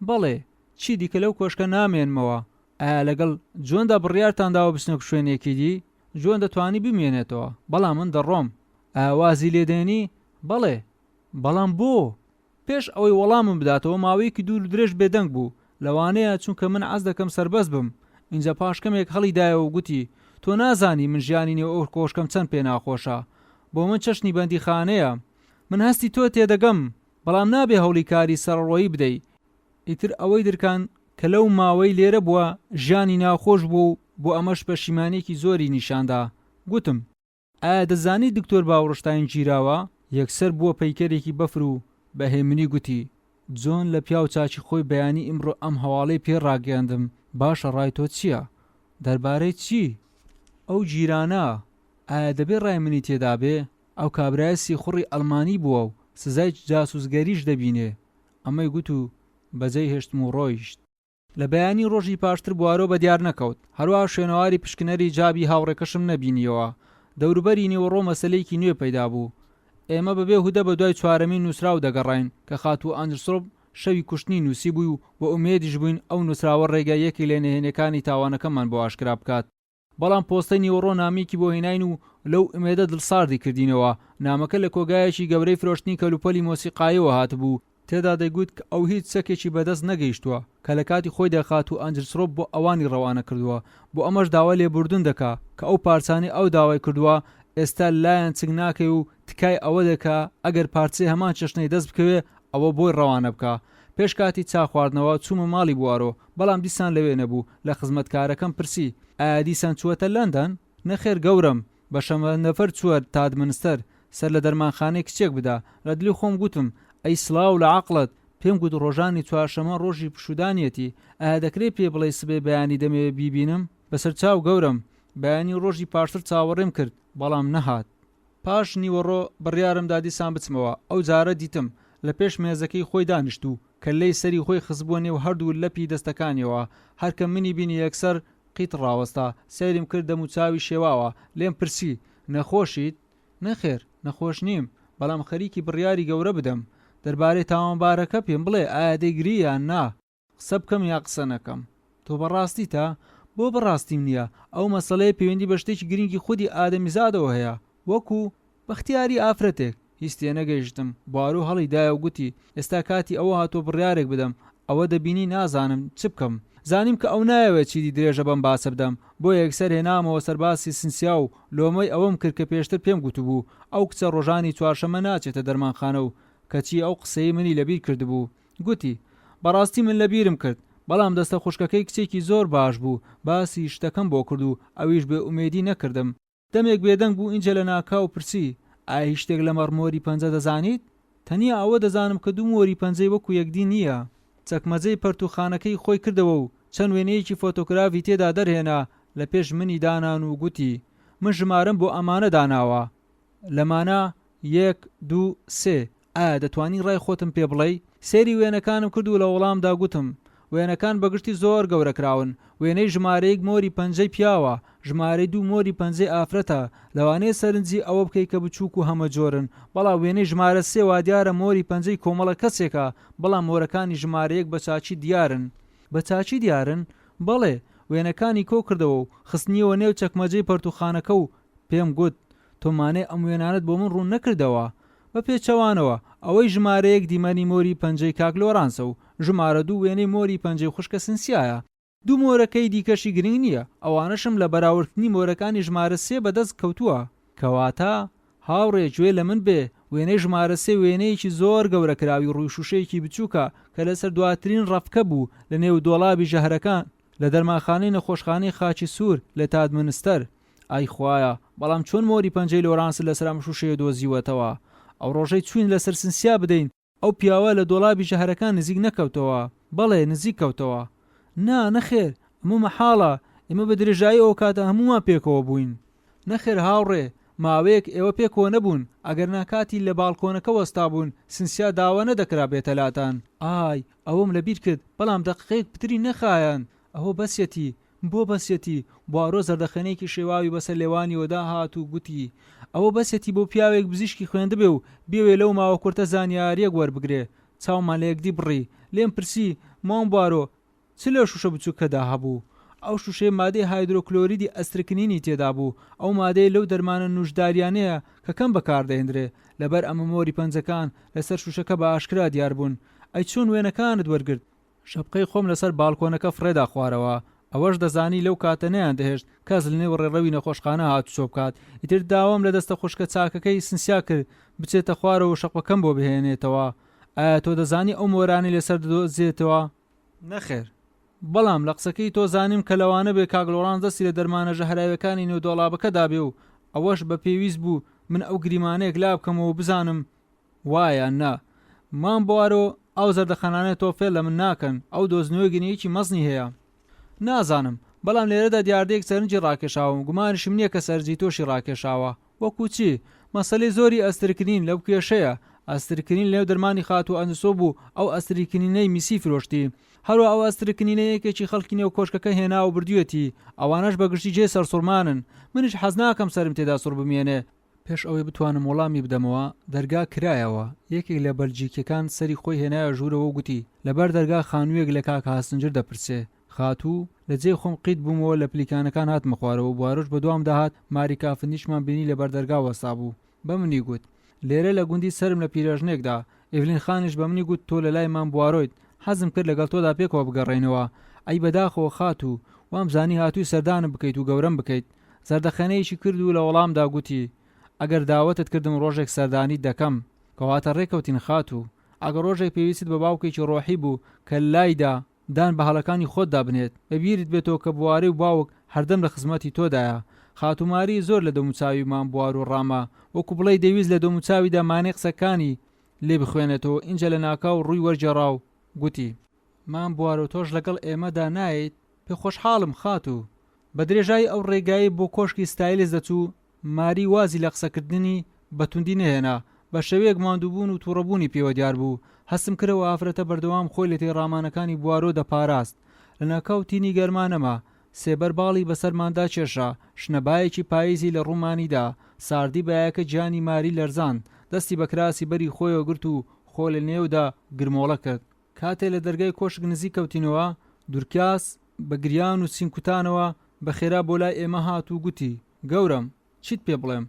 بەڵێ. چی دیکە لەو کۆشکە نامێنمەوە؟ ئایا لەگەڵ جۆندا بڕیارتانداوە بچنە شوێنێکی دی؟ جۆن دەتوانی بمێنێتەوە، بەڵام من دەڕۆم. ئایا وازی لێدێنی؟ بەڵێ. بەڵام بۆ؟ پێش ئەوەی وەڵامم بداتەوە ماوەیەکی دوور و درێژ بێدەنگ بوو. لەوانەیە چونکە من عەز دەکەم سەربەز بم. اینجا پاشکەمێک هەڵیدایەوە و گوتی تۆ نازانی من ژیانی نێو ئەو کۆشکەم چەند پێ ناخۆشە. بۆ من چەشنی بەندیخانەیە. من هەستی تۆ تێدەگەم، بەڵام نابێ هەوڵی کاری سەرڕۆیی بدەیت. ئیتر ئەوەی درکان کە لەو ماوەی لێرە بووە ژیانی ناخۆش بوو، بۆ ئەمەش پەشیمانێکی زۆری نیشاندا. گوتم ئایا دەزانی دکتۆر باوەڕشتاین گیراوە؟ یەکسەر بووە پەیکەرێکی بەفر و بەهێمنی گوتی جۆن لە پیاو چاچی خۆی بەیانی ئیمڕۆ ئەم هەواڵەی پێ ڕاگەیاندم. باشە ڕای تۆ چییە؟ دەربارەی چی؟ ئەو گیرانە ئایا دەبێ ڕای منی تێدا بێ؟ ئەو کابرایەسی خوڕی ئەڵمانی بووە و سزای جاسوسگەریش دەبینێ. ئەمەی گوت و بەجێی هێشتم و ڕۆیشت. لە بەیانی ڕۆژی پاشتر بوارۆ بە دیار نەکەوت. هەروە شوێنەواری پشکنەری جابی هاوڕێکەشم نەبینیەوە. دەوروبەری نێوەڕۆ مەسەلەیەکی نوێ پەیدا بوو. ئێمە بەبێ هودە بە دوای چوارەمین نووسراو دەگەڕین کە خاتوو ئاندرسۆڵ شەوی کوشتنی نووسی بووی و بۆ ئومێدیش بووین ئەو نووسراوە ڕێگایەکی لە نهێنەکانی تاوانەکەمان بۆ ئاشکرا بکات. بەڵام پۆستەی نیوەڕۆ نامێکی بۆ هێناین و لەو ئومێدە دڵساردی کردینەوە. نامەکە لە کۆگایەکی گەورەی فرۆشتنی کەلوپەلی مۆسیقایەوە هاتبوو. تێدا دەیگوت کە ئەو هیچ سەکێکی بەدەست نەگەیشتووە کە لە کاتی خۆی دەخات و ئەنجلسۆڵ بۆ ئەوانی ڕەوانە کردووە. بۆ ئەمەش داوا لێبوردن دەکا کە ئەو پارچانەی ئەو داوای کردووە ئێستا لایەن چنگ ناکەی و تکای ئەوە دەکا ئەگەر پارچەی هەمان چەشنەی دەست بکەوێ ئەوە بۆی ڕەوانە بکە. پێش کاتی چا خواردنەوە چوومە ماڵی بوارۆ، بەڵام دیسان لەوێ نەبوو. لە خزمەتکارەکەم پرسی ئایا دیسان چووەتە لەندەن؟ نەخێر گەورم، بە شەمە نەفەر چووە تادمنستەر سەر لە دەرمانخانەی کچێک بدا. لە دلی خۆم گوتم ئەی سڵاو لە عەقڵت. پێم گوت ڕۆژانی چوارشەمە ڕۆژی پشودانیەتی. ئایا دەکرێت پێ بڵێ سبێ بەیانی دەمێ بیبینم؟ بەسەر چاو گەورم. بەیانی ڕۆژی پاشتر چاوەڕێم کرد، بەڵام نەهات. پاش نیوەڕۆ بڕیارمدا دیسان بچمەوە. ئەو جارە دیتم لە پێش مێزەکەی خۆی دانیشت و کەلەی سەری خۆی خزبووە نێو هەردوو لەپی دەستەکانیەوە. هەرکە منی بینی یەکسەر قیت ڕاوەستا. سەیرم کرد دەم و چاوی شێواوە. لێم پرسی نەخۆشیت؟ نەخێر، نەخۆش نیم، بەڵام خەریکی بڕیاری گەورە بدەم. دەربارەی تاوانبارەکە پێم بڵێ ئایا دەیگری یان نا قسە بکەم یا قسە نەکەم تۆ بەڕاستی تا بۆ بەڕاستیم نییە ئەو مەسەڵەیە پەیوەندی بە شتێکی گرنگی خودی ئادەمیزادەوە هەیە وەکو بەختیاری ئافرەتێک هیچ تێ نەگەیشتم بوارۆ هەڵی دایە و گوتی ئێستا کاتی ئەوە هاتۆ بڕیارێک بدەم ئەوە دەبینی نازانم چ بکەم زانیم کە ئەو نایەوێت چیدی درێژە بەم باسە بدەم بۆ یەکسەر هێنامەوە سەرباسی سنسیا و لۆمەی ئەوەم کرد کە پێشتر پێم گوتبوو ئەو کچە ڕۆژانی چوارشەمە ناچێتە دەرمانخانە و کەچی ئەو قسەی منی لەبیر کردبوو گوتی بەڕاستی من لەبیرم کرد بەڵام دەستە خوشکەکەی کچێکی زۆر باش بوو باسی شتەکەم بۆ کرد و ئەویش بێ ئومێدی نەکردم دەمێک بێدەنگ بوو ئینجە لە ناکاو و پرسی ئایا هیچ شتێک لە مەڕمۆری پەنجە دەزانیت تەنیا ئەوە دەزانم کە دوو مۆری پەنجەی وەکو یەکدی نییە چەکمەجەی پەرتوخانەکەی خۆی کردەوە و چەند وێنەیەکی فۆتۆگرافی تێدا دەرهێنا لە پێش منی دانان و گوتی من ژمارەم بۆ ئەمانە داناوە لەمانە 1 2 3 ئایا دەتوانی ڕای خۆتم پێ بڵێ سێری وێنەکانم کرد و لە وەڵامدا گوتم وێنەکان بەگشتی زۆر گەورەکراون وێنەی ژمارەیەک مۆری پەنجەی پیاوە ژمارەی دوو مۆری پەنجەی ئافرەتە لەوانەیە سەرنجی ئەوە بکەی کە بچووک و هەمە جۆرن بەڵام وێنەی ژمارە سێ وا دیارە مۆری پەنجەی کۆمەڵە کەسێکە بەڵام مۆرەکانی ژمارەیەک بە چاچی دیارن بە چاچی دیارن بەڵێ وێنەکانی کۆ کردەوە و خستنیەوە نێو چەکمەجەی پەرتوخانەکە و پێم گوت تۆمانەی ئەم وێنانت بۆ من ڕوون نەکردەوە بە پێچەوانەوە ئەوەی ژمارەیەک دیمەنی مۆری پەنجەی کاک لۆرانسە و ژمارە دوو وێنەی مۆری پەنجەی خوشکە سنسیایە دوو مۆرەکەی دیکەشی گرنگ نییە ئەوانەشم لە بەراوردنی مۆرەکانی ژمارە سێ بەدەست کەوتووە کەواتە هاوڕێ گوێ لە من بێ وێنەی ژمارە سێ وێنەیەکی زۆر گەورەکراوی ڕووی شوشەیەکی بچووکە کە لەسەر دواترین ڕەفکە بوو لە نێو دۆڵابی ژەهرەکان لە دەرمانخانەی نەخۆشخانەی خاچی سوور لە تادمنستەر ئای خوایە بەڵام چۆن مۆری پەنجەی لۆرانس لەسەر ئەم شوشەیە دۆزیوەتەوە ئەو ڕۆژەی چوین لەسەر سنسیا بدەین ئەو پیاوە لە دۆڵابی ژەهرەکان نزیک نەکەوتەوە بەڵێ نزیک کەوتەوە نا نەخێر ئەمە مەحاڵە ئێمە بە درێژایی ئەو کاتە هەمومان پێکەوە بووین نەخێر هاوڕێ ماوەیەک ئێوە پێکەوە نەبوون ئەگەر ناکاتی لە باڵکۆنەکە وەستا بوون سنسیا داوا نەدەکرا بێتەلاتان ئای ئەوەم لەبیر کرد بەڵام دەقیقەیەک پتری نەخایەن ئەوە بەسیەتی بۆ بەسیەتی بوارۆ زەردەخەنەیەکی شێواوی بەسەر لێوانیەوەدا هات و گوتی ئەوە بەسێتی بۆ پیاوێک بزیشکی خوێندبێ و بێوێ لەو ماوە کورتە زانیاریەک وەربگرێ چاومان لە یەکدی بڕی لێم پرسی مام بوارۆ چ لە شوشە بچووکەدا هەبوو ئەو شوشەی مادەی هایدرۆکلۆریدی ئەسترکنینی تێدا بوو ئەو مادەی لەو دەرمانە نوشداریانەیە کە کەم بەکاردەهێنرێ لەبەر ئەمە مۆری پەنجەکان لەسەر شوشەکە بە ئاشکرا دیار بوون ئەی چۆن وێنەکانت وەرگرت شەپقەی خۆم لەسەر باڵکۆنەکە فرێدا خوارەوە ئەوەش دەزانی لەو کاتە نەیان دەهێشت کەس لە نێو ڕێڕەوی نەخۆشخانە هاتوچۆ بکات ئیتر داوام لە دەستە خوشکە چاکەکەی سنسیا کرد بچێتە خوارەوە شەقەکەم بۆ بهێنێتەوە ئایا تۆ دەزانی ئەو مۆرانی لەسەر دۆزێتەوە نەخێر بەڵام لە قسەکەی تۆ زانیم کە لەوانە بێ کاگلۆران دەستی لە دەرمانە ژەهراوەکانی نێودۆڵابەکەدا بێ و ئەوەش بە پێویست بوو من ئەو گریمانەیەک لا بکەمەوە بزانم وایە نا مام بوارۆ ئەو زەردەخەنانەی تۆ فێر لە من ناکەن ئەو دۆزنەوەی گنیەکی مەزنی هەیە نازانم بەڵام لێرەدا دیاردەیەک سەرنجی ڕاکێشاوم گومانشم نییە کە سەرنجی تۆشی ڕاکێشاوە وەکو چی مەسەلەی زۆری ئەسترکردین لەو کێشەیە ئەسترکردین لەو دەرمانی خات و ئەنسۆ بوو ئەو ئەستریکردنەی میسی فرۆشتی هەروە ئەو ئەسترکردنەیەکێکی خەڵکی نێو کۆشکەکە هێنا و بردوێتی ئەوانەش بەگشتی جێ سەرسوڕمانن منیش حەز ناکەم سەرم تێدا سوڕ بمێنێ پێش ئەوەی بتوانم وەڵامی بدەمەوە دەرگا کرایەوە یەکێک لە بەلجیکەکان سەری خۆی هێنایە ژوورەوە گوتی لەبەر دەرگا خانوویەک لە کاک هاسنجر دەپرسێ خاتوو لە جێ خۆم قیت بوومەوە لە پلیکانەکان هاتمە خوارەوە بوارۆش بە دوام داهات ماری کافندیشمان بینی لەبەر دەرگا وەستا بوو بە منی گوت لێرە لە گوندی سرم لە پیرەژنێکدا ئێڤلین خانیش بە منی گوت تۆ لە لای مام بوارۆیت حەزم کرد لەگەڵ تۆدا پێکەوە بگەڕێنەوە ئەی بەداخەوە خاتوو وام زانی هاتووی سەردانم بکەیت و گەورەم بکەیت زەردەخەنەیەکی کرد و لە وەڵامدا گوتی ئەگەر داوەتت کردم ڕۆژێک سەردانی دەکەم کەواتە ڕێکەوتین خاتوو ئەگەر ڕۆژێک پێویستت بە باوکێکی ڕۆحی بوو کە لایدا دان بە هەڵەکانی خۆتدا بنێت بەبیرت بێتەوە کە بواری و باوک هەردەم لە خزمەتی تۆدایە خاتوماری زۆر لە دەموچاوی مام بوار و ڕامە وەکو بڵێ دەویست لە دەموچاویدا مانێ قسەکانی لێ بخوێنێتەوە ئینجە لە ناکاو ڕووی وەرجێڕا و گوتی مام بوار و تۆش لەگەڵ ئێمەدا نایت پێ خۆشحاڵم خاتوو بە درێژایی ئەو ڕێگایی بۆ کۆشکی ستایلز دەچوو ماری وازی لە قسەکردنی بەتوندی نەهێنا بە شەوەیەک ماندووبوون و تووڕەبوونی پێوە دیار بوو هەستم کردەوە ئافرەتە بەردەوام خۆی لە تێڕامانەکانی بوارۆ دەپاراست لە ناکاوتینی گەرمانەما سێبەر باڵی بەسەرماندا کێشا شنەبایەکی پاییزی لە ڕوومانیدا ساردی بایەکە گیانی ماری لەرزان دەستی بە کراسی بەری خۆیەوە گرت و خۆ لە نێودا گرمۆڵە کرد. کاتێ لە دەرگای کۆشک نزیک کەوتینەوە دوورکاس بە گریان و سینکوتانەوە بە خێرا بۆ لای ئێمە هات و گوتی گەورم چیت پێ بڵێم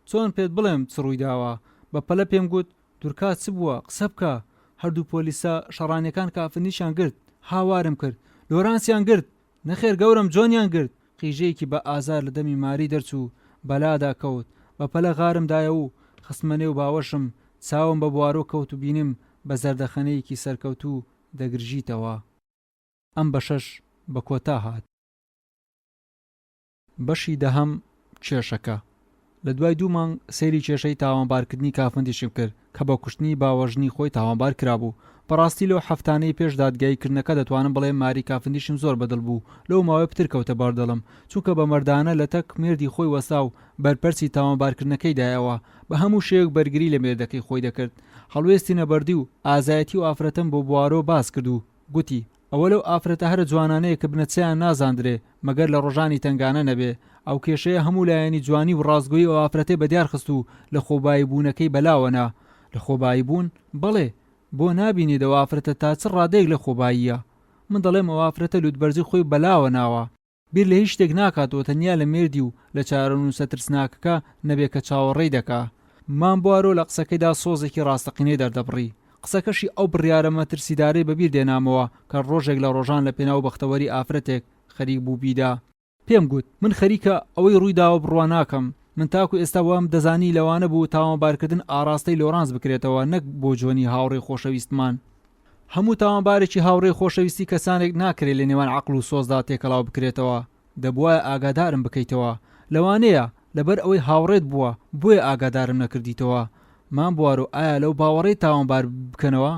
چۆن پێت بڵێم چ ڕووی داوە. بە پەلە پێم گوت دوورکاس چ بووە قسە بکە. هەردوو پۆلیسە شەڕانیەکان کافرنیشان گرت هاوارم کرد لۆرانسیان گرت نەخێر گەورم جۆنیان گرت. قیژەیەکی بە ئازار لە دەمی ماری دەرچوو بەلادا کەوت بە پەلە غارمدایە و خستمەنێ و باوەشم چاوم بە بوارۆ کەوت و بینیم بە زەردەخەنەیەکی سەرکەوتوو دەگرژیتەوە. ئەم بەشەش بە کۆتا هات. بەشی دەهەم کێشەکە. لە دوای 2 مانگ سەیری کێشەی تاوانبارکردنی کافندیشم کرد کە بە کوشتنی باوەژنی خۆی تاوانبار کرابوو. بەڕاستی لەو هەفتانەی پێش دادگایکردنەکە دەتوانم بڵێم ماری کافندیشم زۆر بەدڵ بوو لەو ماوەی پتر کەوتە باردەڵم چونکە بە مەردانە لە تەک مێردی خۆی وەسا و بەرپەرسی تاوانبارکردنەکەی دایەوە بە هەموو شێوک بەرگری لە مێردەکەی خۆی دەکرد. هەڵوێستی نەبەردی و ئازایەتی و ئافرەتم بۆ بوارۆ باس کرد و گوتی ئەوە لەو ئافرەتە هەرە جوانانەیە کە بنەچەیان نازاندرێ مەگەر لە ڕۆژانی تنگانە نەبێ. ئەو کێشەیە هەموو لایەنی جوانی و ڕازگۆیی ئەو ئافرەتێ بەدیار خست و لە خۆبایی بوونەکەی بەلاوەنا. لە خۆبایی بوون بەڵێ بۆ نابینێت ئەو ئافرەتە تا چ ڕادەیەک لە خۆباییە. من دەڵێم ئەو ئافرەتە لوتبەرزی خۆی بەلاوە ناوە بیر لە هیچ شتێک ناکاتەوە تەنیا لە مێردی و لە چارەنووسە ترسناکەکە نەبێ کە چاوەڕێی دەکا. مام بوارۆ لە قسەکەیدا سۆزێکی ڕاستەقینەی دەردەبڕی. قسەکەشی ئەو بڕیارە مەترسیدارەی بەبیر دێنامەوە کە ڕۆژێک لە ڕۆژان لە پێناو بەختەوەری ئافرەتێک خەریک بوو بیدا. پێم گوت من خەریکە ئەوەی ڕوویداوە بڕوا ناکەم. من تاکو ئێستا وام دەزانی لەوانە بوو تاوانبارکردن ئاراستەی لۆرانس بکرێتەوە نەک بۆ جۆنی هاوڕێی خۆشەویستمان. هەموو تاوانبارێکی هاوڕێی خۆشەویستی کەسانێک ناکرێت لە نێوان عەقڵ و سۆزدا تێکەڵاو بکرێتەوە. دەبوایە ئاگادارم بکەیتەوە. لەوانەیە لەبەر ئەوەی هاوڕێت بووە بۆیە ئاگادارم نەکردیتەوە. مام بوارۆ ئایا لەو باوەڕەی تاوانبار بکەنەوە؟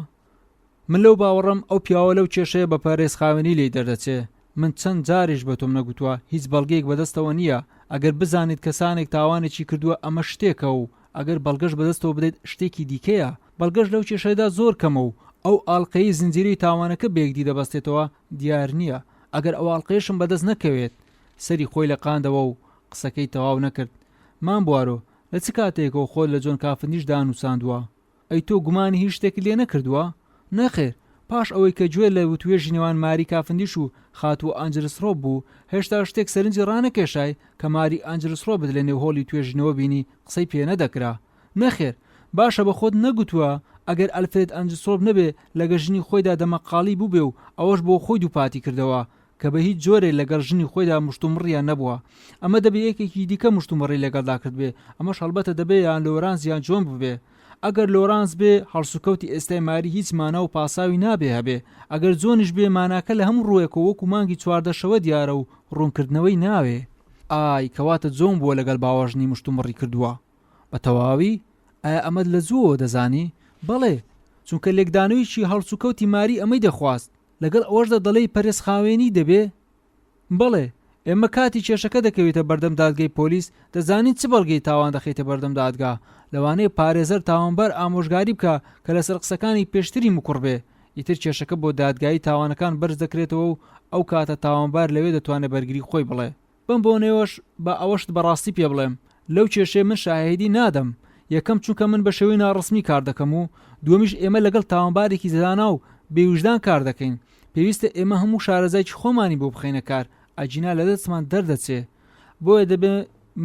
من لەو باوەڕم ئەو پیاوە لەو کێشەیە بە پارێزخاوێنی لێی دەردەچێ. من چەند جاریش بە تۆم نەگوتووە هیچ بەڵگەیەک بەدەستەوە نییە. ئەگەر بزانیت کەسانێک تاوانێکی کردووە ئەمە شتێکە و ئەگەر بەڵگەش بەدەستەوە بدەیت شتێکی دیکەیە. بەڵگەش لەو کێشەیەدا زۆر کەمە و ئەو ئاڵقەی زنجیرەی تاوانەکە بەیەکدی دەبەستێتەوە دیار نییە. ئەگەر ئەو ئاڵقەیەشم بەدەست نەکەوێت. سەری خۆی لە قاندەوە و قسەکەی تەواو نەکرد. مام بوارۆ لە چ کاتێکەوە خۆت لە جۆن کافندیش دانووساندووە؟ ئەی تۆ گومانی هیچ شتێکی لێ نەکردووە؟ نەخێر. پاش ئەوەی کە گوێ لە وتوێژی نێوان ماری کافندیش و خاتووە ئانجلسڕۆ بوو هێشتا شتێک سەرنجی ڕانەکێشای کە ماری ئانجلسڕۆ بێت لە نێو هۆڵی توێژینەوە بینی قسەی پێ نەدەکرا. نەخێر باشە بە خۆت نەگوتووە ئەگەر ئەلفرێد ئانجلسڕۆ نەبێ لەگە ژنی خۆیدا دەمەقاڵی بوو بێ و ئەوەش بۆ خۆی دووپاتی کردەوە کە بە هیچ جۆرێ لەگەڵ ژنی خۆیدا مشتومڕیان نەبووە. ئەمە دەبێ یەکێکی دیکە مشتومڕی لەگەڵدا کرد بێ. ئەمەش هەڵبەتە دەبێ یان لۆرانس یان جۆن ببێ. ئەگەر لۆرانس بێ هەڵسوکەوتی ئێستای ماری هیچ مانە و پاساوی نابێ هەبێ. ئەگەر جۆنیش بێ ماناکە لە هەموو ڕوویەکەوە وەکو مانگی 14 شەوە دیارە و ڕوونکردنەوەی ناوێ. ئای کەواتە جۆن بووە لەگەڵ باوەژنی مشتومڕی کردووە. بە تەواوی ئایا ئەمەد لە زووەوە دەزانی؟ بەڵێ چونکە لێکدانەوەیکی هەڵسوکەوتی ماری ئەمەی دەخواست لەگەڵ ئەوەشدا دەڵێی پەرێزخاوێنی دەبێ. بەڵێ ئێمە کاتی کێشەکە دەکەوێتە بەردەم دادگای پۆلیس دەزانین چ بەڵگەی تاوان دەخێتە بەردەم دادگا. لەوانەیە پارێزەر تاوانبەر ئامۆژگاری بکە کە لەسەر قسەکانی پێشتری مکوڕ بێ. ئیتر کێشەکە بۆ دادگایی تاوانەکان بەرز دەکرێتەوە و ئەو کاتە تاوانبار لەوێ دەتوانێت بەرگری خۆی بڵێ. بم بۆ نێوەش بە ئەوەشت بەڕاستی پێ بڵێم لەو کێشەیە من شاهێدی نادەم. یەکەم چونکە من بە شێوەی ناڕسمی کار دەکەم و دووەمیش ئێمە لەگەڵ تاوانبارێکی زانا و بێوجدان کار دەکەین. پێویستە ئێمە هەموو شارەزایکی خۆمانی بۆ بخەینە کار. ئەجینا لە دەستمان دەردەچێ. بۆیە دەبێ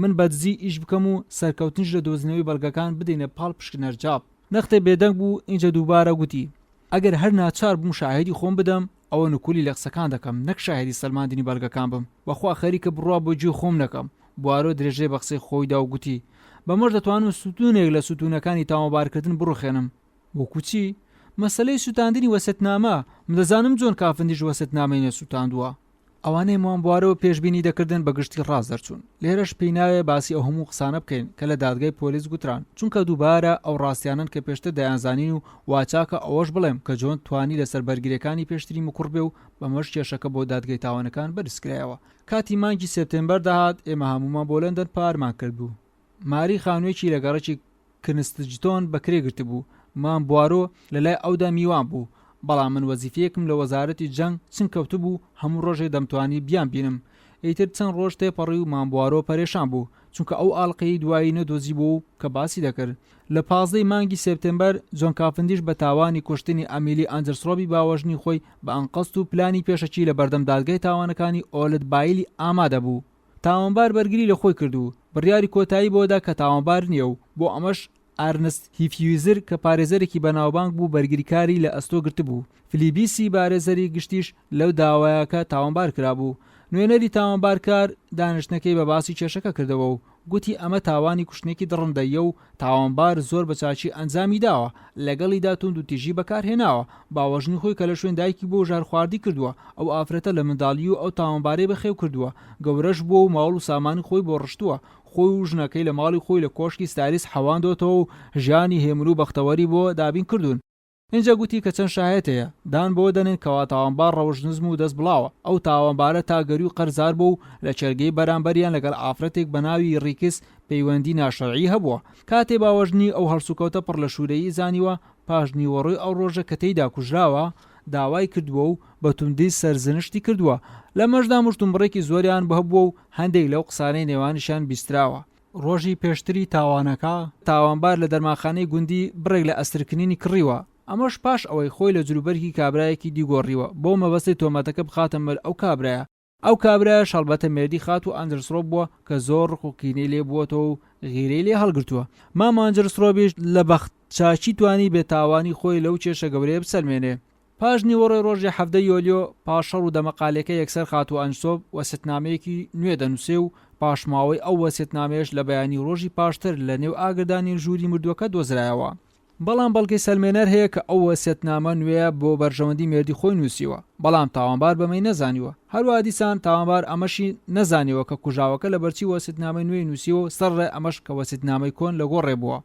من بەدزی ئیش بکەم و سەرکەوتنش لە دۆزینەوەی بەڵگەکان بدەینە پاڵ پشکنەرجاب. نەختێ بێدەنگ بوو اینجا دووبارە گوتی ئەگەر هەر ناچار بووم شاهێدی خۆم بدەم ئەوە نکولی لە قسەکان دەکەم نەک شاهێدی سەلماندنی بەڵگەکان بم. بەخوا خەریکە بڕوا بۆ گوێ خۆم نەکەم. بوارۆ درێژەی بە قسەی خۆیدا و گوتی بەمەش دەتوانم ستونێک لە ستونەکانی تاوانبارکردن بڕوخێنم. وەکو چی؟ مەسەلەی سوتاندنی وەسەتنامە. من دەزانم جۆن کافندیش وەسەتنامەی نەسوتاندووە. ئەوانەی مام بوارەوە پێشبینی دەکردن بە گشتی ڕاست دەرچوون. لێرەش پێی ناوێ باسی ئەو هەموو قسانە بکەین کە لە دادگای پۆلیس گوتران چونکە دووبارە ئەو ڕاستیانن کە پێشتر دەیانزانین و واچاکە ئەوەش بڵێم کە جۆن توانی لەسەر بەرگریەکانی پێشتری مکوڕ بێ و بەمەش کێشەکە بۆ دادگای تاوانەکان بەرزکرایەوە. کاتی مانگی سێپتێمبەر داهات ئێمە هەمومان بۆ لەندەن پارمان کرد بوو. ماری خانوویەکی لە گەڕەکی کنستجتۆن بەکرێ گرت بوو. مام بوارۆ لەلای ئەودا میوان بوو. بەڵام من وەزیفەیەکم لە وەزارەتی جەنگ چنگ کەوتبوو هەموو ڕۆژێ دەمتوانی بیان بینم. ئیتر چەند ڕۆژ تێپەڕی و مام بوارۆ پەرێشان بوو چونکە ئەو ئاڵلقەی دوایی نەدۆزی بوو کە باسی دەکرد. لە 15 مانگی سپتێمبەر جۆن کافندیش بە تاوانی کوشتنی ئەمیلی ئەندرسڕۆبی باوەژنی خۆی بە ئەنقەست و پلانی پێشەکی لە بەردەم دادگای تاوانەکانی ئۆلد بایلی ئامادە بوو. تاوانبار بەرگری لە خۆی کردو، بڕیاری کۆتایی بۆدا کە تاوانبار نییە و بۆ ئەمەش ئارنست هیفیوزر کە پارێزەرێکی بەناوبانگ بوو بەرگریکاری لە ئەستۆ گرت بوو. فلیبیسی بارێزەری گشتیش لەو داوایەکە تاوانبار کرابوو. نوێنەری تاوانبارکار دانیشتنەکەی بە باسی کێشەکە کردەوە و گوتی ئەمە تاوانی کوشتنێکی دڕندەیە و تاوانبار زۆر بە چاچی ئەنجامی داوە، لەگەڵیدا توند و تیژی بەکارهێناوە، باوەژنی خۆی کە لە شوێن دایکی بۆ ژارخواردی کردووە، ئەو ئافرەتە لە منداڵی و ئەو تاوانبارەی بەخێو کردووە، گەورەش بووە و ماڵ و سامانی خۆی بۆ ڕشتووە، خۆی و ژنەکەی لە ماڵی خۆی لە کۆشکی ستاریس حەواندۆتەوە و ژیانی هێمن و بەختەوەری بۆ دابین کردوون. اینجا گوتی کە چەند شایەت هەیە دان بۆ دەنێن کەوا تاوانبار ڕەوژنزم و دەست بڵاوە، ئەو تاوانبارە تاگەری و قەرزار بوو و لە چەرگەی بەرامبەریان لەگەڵ ئافرەتێک بە ناوی ڕیکس پەیوەندی ناشەرعی هەبووە. کاتێ باوەژنی ئەو هەڵسوکەوتە پڕ لە شوورەیی زانیوە، پاش نیوەڕۆی ئەو ڕۆژە کە تێیدا کوژراوە داوای کردووە و بە توندی سەرزنشتی کردووە. لە مەشدا مشتومڕێکی زۆریان بهبووە و هەندێک لەو قسانەی نێوانیشان بیستراوە. ڕۆژی پێشتری تاوانەکە تاوانبار لە دەرماخانەی گوندی بڕێک لە ئەسترکردنی کڕیوە، ئەمەش پاش ئەوەی خۆی لە جلوبەرگی کابرایەکی دیگۆڕیوە بۆ مەبەستی تۆمەتەکە بخاتە مەل ئەو کابرایە. ئەو کابرایە شەڵبەتە مێردی خات و ئەندرسڕۆب بووە کە زۆر ڕقوکینەی لێ بووەتەوە و غیرەی لێ هەڵگرتووە. مام ئەندرسڕۆبیش لە بەخت چاچی توانی بێتاوانی خۆی لەو کێشە گەورەیە بسەلمێنێ. پاش نیوەڕۆی ڕۆژی 17 یۆلیۆ پاشەڕ و دەمەقالەکە یەکسەر خات و ئەنسۆب وەسیەتنامەیەکی نوێ دەنووسێ و پاشماوەی ئەو وەسیەتنامەیەش لە بەیانی ڕۆژی پاشتر لە نێو ئاگردانی ژووری مردووەکە دۆزرایەوە. بەڵام بەڵگەی سەلمێنەر هەیە کە ئەو وەسیەتنامە نوێیە بۆ بەرژەوەندی مێردی خۆی نووسیوە، بەڵام تاوانبار بەمەی نەزانیوە. هەروە دیسان تاوانبار ئەمەشی نەزانیوە کە کوژاوەکە لە بەرچی وەسیەتنامەی نوێی نووسیوە سەرڕێ ئەمەش کە وەسیەتنامەی کۆن لە گۆڕێ بووە.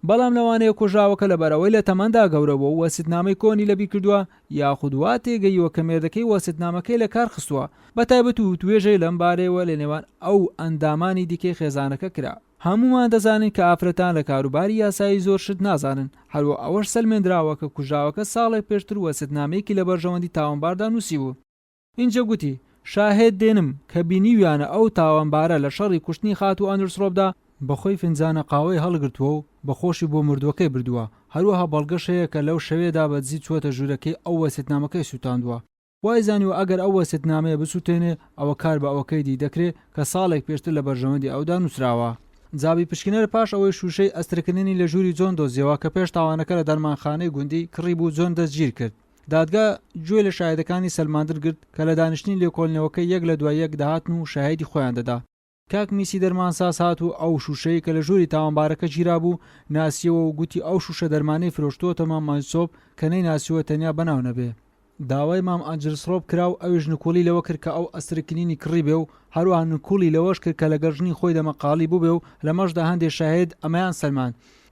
بەڵام لەوانەیە کوژاوەکە لە بەرەوەی لە تەمەندا گەورە بووە و وەسیەتنامەی کۆنی لەبی کردووە یاخود وا تێگەیوە کە مێردەکەی وەسیەتنامەکەی لە کار خستووە، بەتایبەت و توێژەی لەم بارەیەوە لە نێوان ئەو ئەندامانی دیکەی خێزانەکە کرا. هەمومان دەزانین کە ئافرەتان لە کاروباری یاسایی زۆر شت نازانن، هەروە ئەوەش سەلمێنراوە کە کوژاوەکە ساڵێک پێشتر وەسیەتنامەیەکی لە بەرژەوەندی تاوانباردا نووسیبوو. اینجا گوتی شاهێد دێنم کە بینیویانە ئەو تاوانبارە لە شەڕی کوشتنی خات و ئەندرسڕۆبدا بەخۆی فنجانە قاوەی هەڵگرتووە و بەخۆشی بۆ مردووەکەی بردووە. هەروەها بەڵگەش هەیە کە لەو شەوێدا بەدزی چووەتە ژوورەکەی ئەو وەسیەتنامەکەی سووتاندووە. وای زانیوە ئەگەر ئەو وەسیەتنامەیە بسووتێنێ ئەوە کار بە ئەوەکەی دی دەکرێت کە ساڵێک پێشتر لە بەرژەوەندی ئەودا نووسراوە. جابی پشکنەر پاش ئەوەی شوشەی ئەسترکردنی لە ژووری جۆن دۆزیەوە کە پێش تاوانەکە لە دەرمانخانەی گوندی کڕی بوو جۆن دەستگیر کرد. دادگا گوێ لە شاهێدەکانی سەلماندر گرت کە لە دانیشتنی لێکۆڵینەوەکە یەک لە دوای یەک داهاتن و شاهێدی خۆیان دەدا. کاک میسی دەرمانساز هات و ئەو شوشەی کە لە ژووری تاوانبارەکە گیرا بوو ناسیەوە و گوتی ئەو شوشە دەرمانەی فرۆشتووەتە مام ئەنسۆب کە نەی ناسیوە تەنیا بەناو نەبێ. داوای مام ئەندرسڕۆب کرا و ئەویش نکوڵی لەوە کرد کە ئەو ئەسترکردنی کڕی بێ و هەروەها نکوڵی لەوەش کرد کە لە گەژنی خۆی دەمەقاڵی بوو بێ و لە مەشدا هەندێک شاهێد ئەمەیان سەلمان.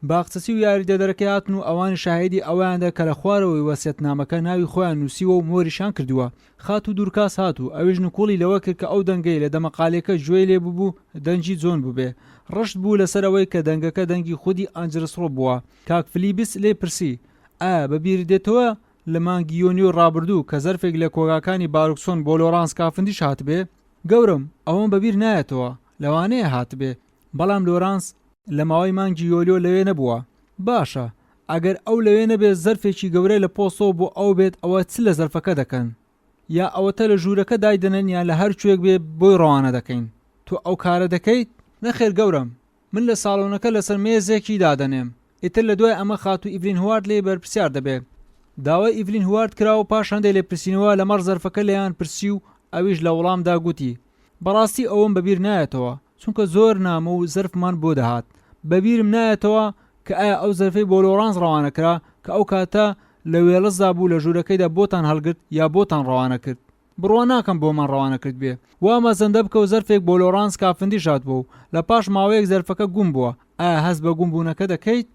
باخچەسی و یاریدەدەرەکەی هاتن و ئەوانی شاهێدی ئەویاندا کە لە خوارەوەی وەسیەتنامەکە ناوی خۆیان نووسیوە و مۆریشان کردووە. خات و دوورکاس هات و ئەویش نکوڵی لەوە کرد کە ئەو دەنگەی لە دەمەقالەکە گوێی لێ بوو دەنگی جۆن بووبێ. ڕشت بوو لەسەرەوەی کە دەنگەکە دەنگی خودی ئەندرسڕۆب بووە. کاک فلیبس لێ پرسی ئایا بەبیر دێتەوە لە مانگی یۆنیۆ ڕابردوو کە زەرفێک لە کۆگاکانی باروکسۆن بۆ لۆرانس کافندیش هاتبێ؟ گەورم ئەوەم بەبیر نایەتەوە، لەوانەیە هاتبێ، بەڵام لۆرانس لە ماوەی مانگی یۆلیۆ لەوێ نەبووە. باشە ئەگەر ئەو لەوێ نەبێت زەرفێکی گەورەی لە پۆستەوە بۆ ئەو بێت ئەوە چ لە زەرفەکە دەکەن؟ یا ئەوەتە لە ژوورەکە دایدەنەن یان لە هەر کوێک بێ بۆی ڕەوانە دەکەین؟ تۆ ئەو کارە دەکەیت؟ نەخێر گەورم، من لە ساڵۆنەکە لەسەر مێزێکی دادەنێم. ئیتر لە دوای ئەمە خات و ئیڤلین هوارد لێ بەرپرسیار دەبێت. داوای ئیڤلین هوارد کرا و پاش هەندێک لێپرسینەوە لەمەڕ زەرفەکە لەیان پرسی و ئەویش لە وەڵامدا گوتی بەڕاستی ئەوم بەبیر نایەتەوە چونکە زۆر نامە و زەرفمان بۆ دەهات. بەبیرم نایەتەوە کە ئایا ئەو زەرفەی بۆ لۆرانس ڕەوانەکرا کە ئەو کاتە لە وێڵزدا بوو لە ژوورەکەیدا بۆتان هەڵگرت یا بۆتان ڕەوانە کرد. بڕوا ناکەم بۆمان ڕەوانە کرد بێ. وا مەزەندە بکە و زەرفێک بۆ لۆرانس کافندی شات بوو و لە پاش ماوەیەک زەرفەکە گوم بووە. ئایا هەست بە گومبوونەکە دەکەیت؟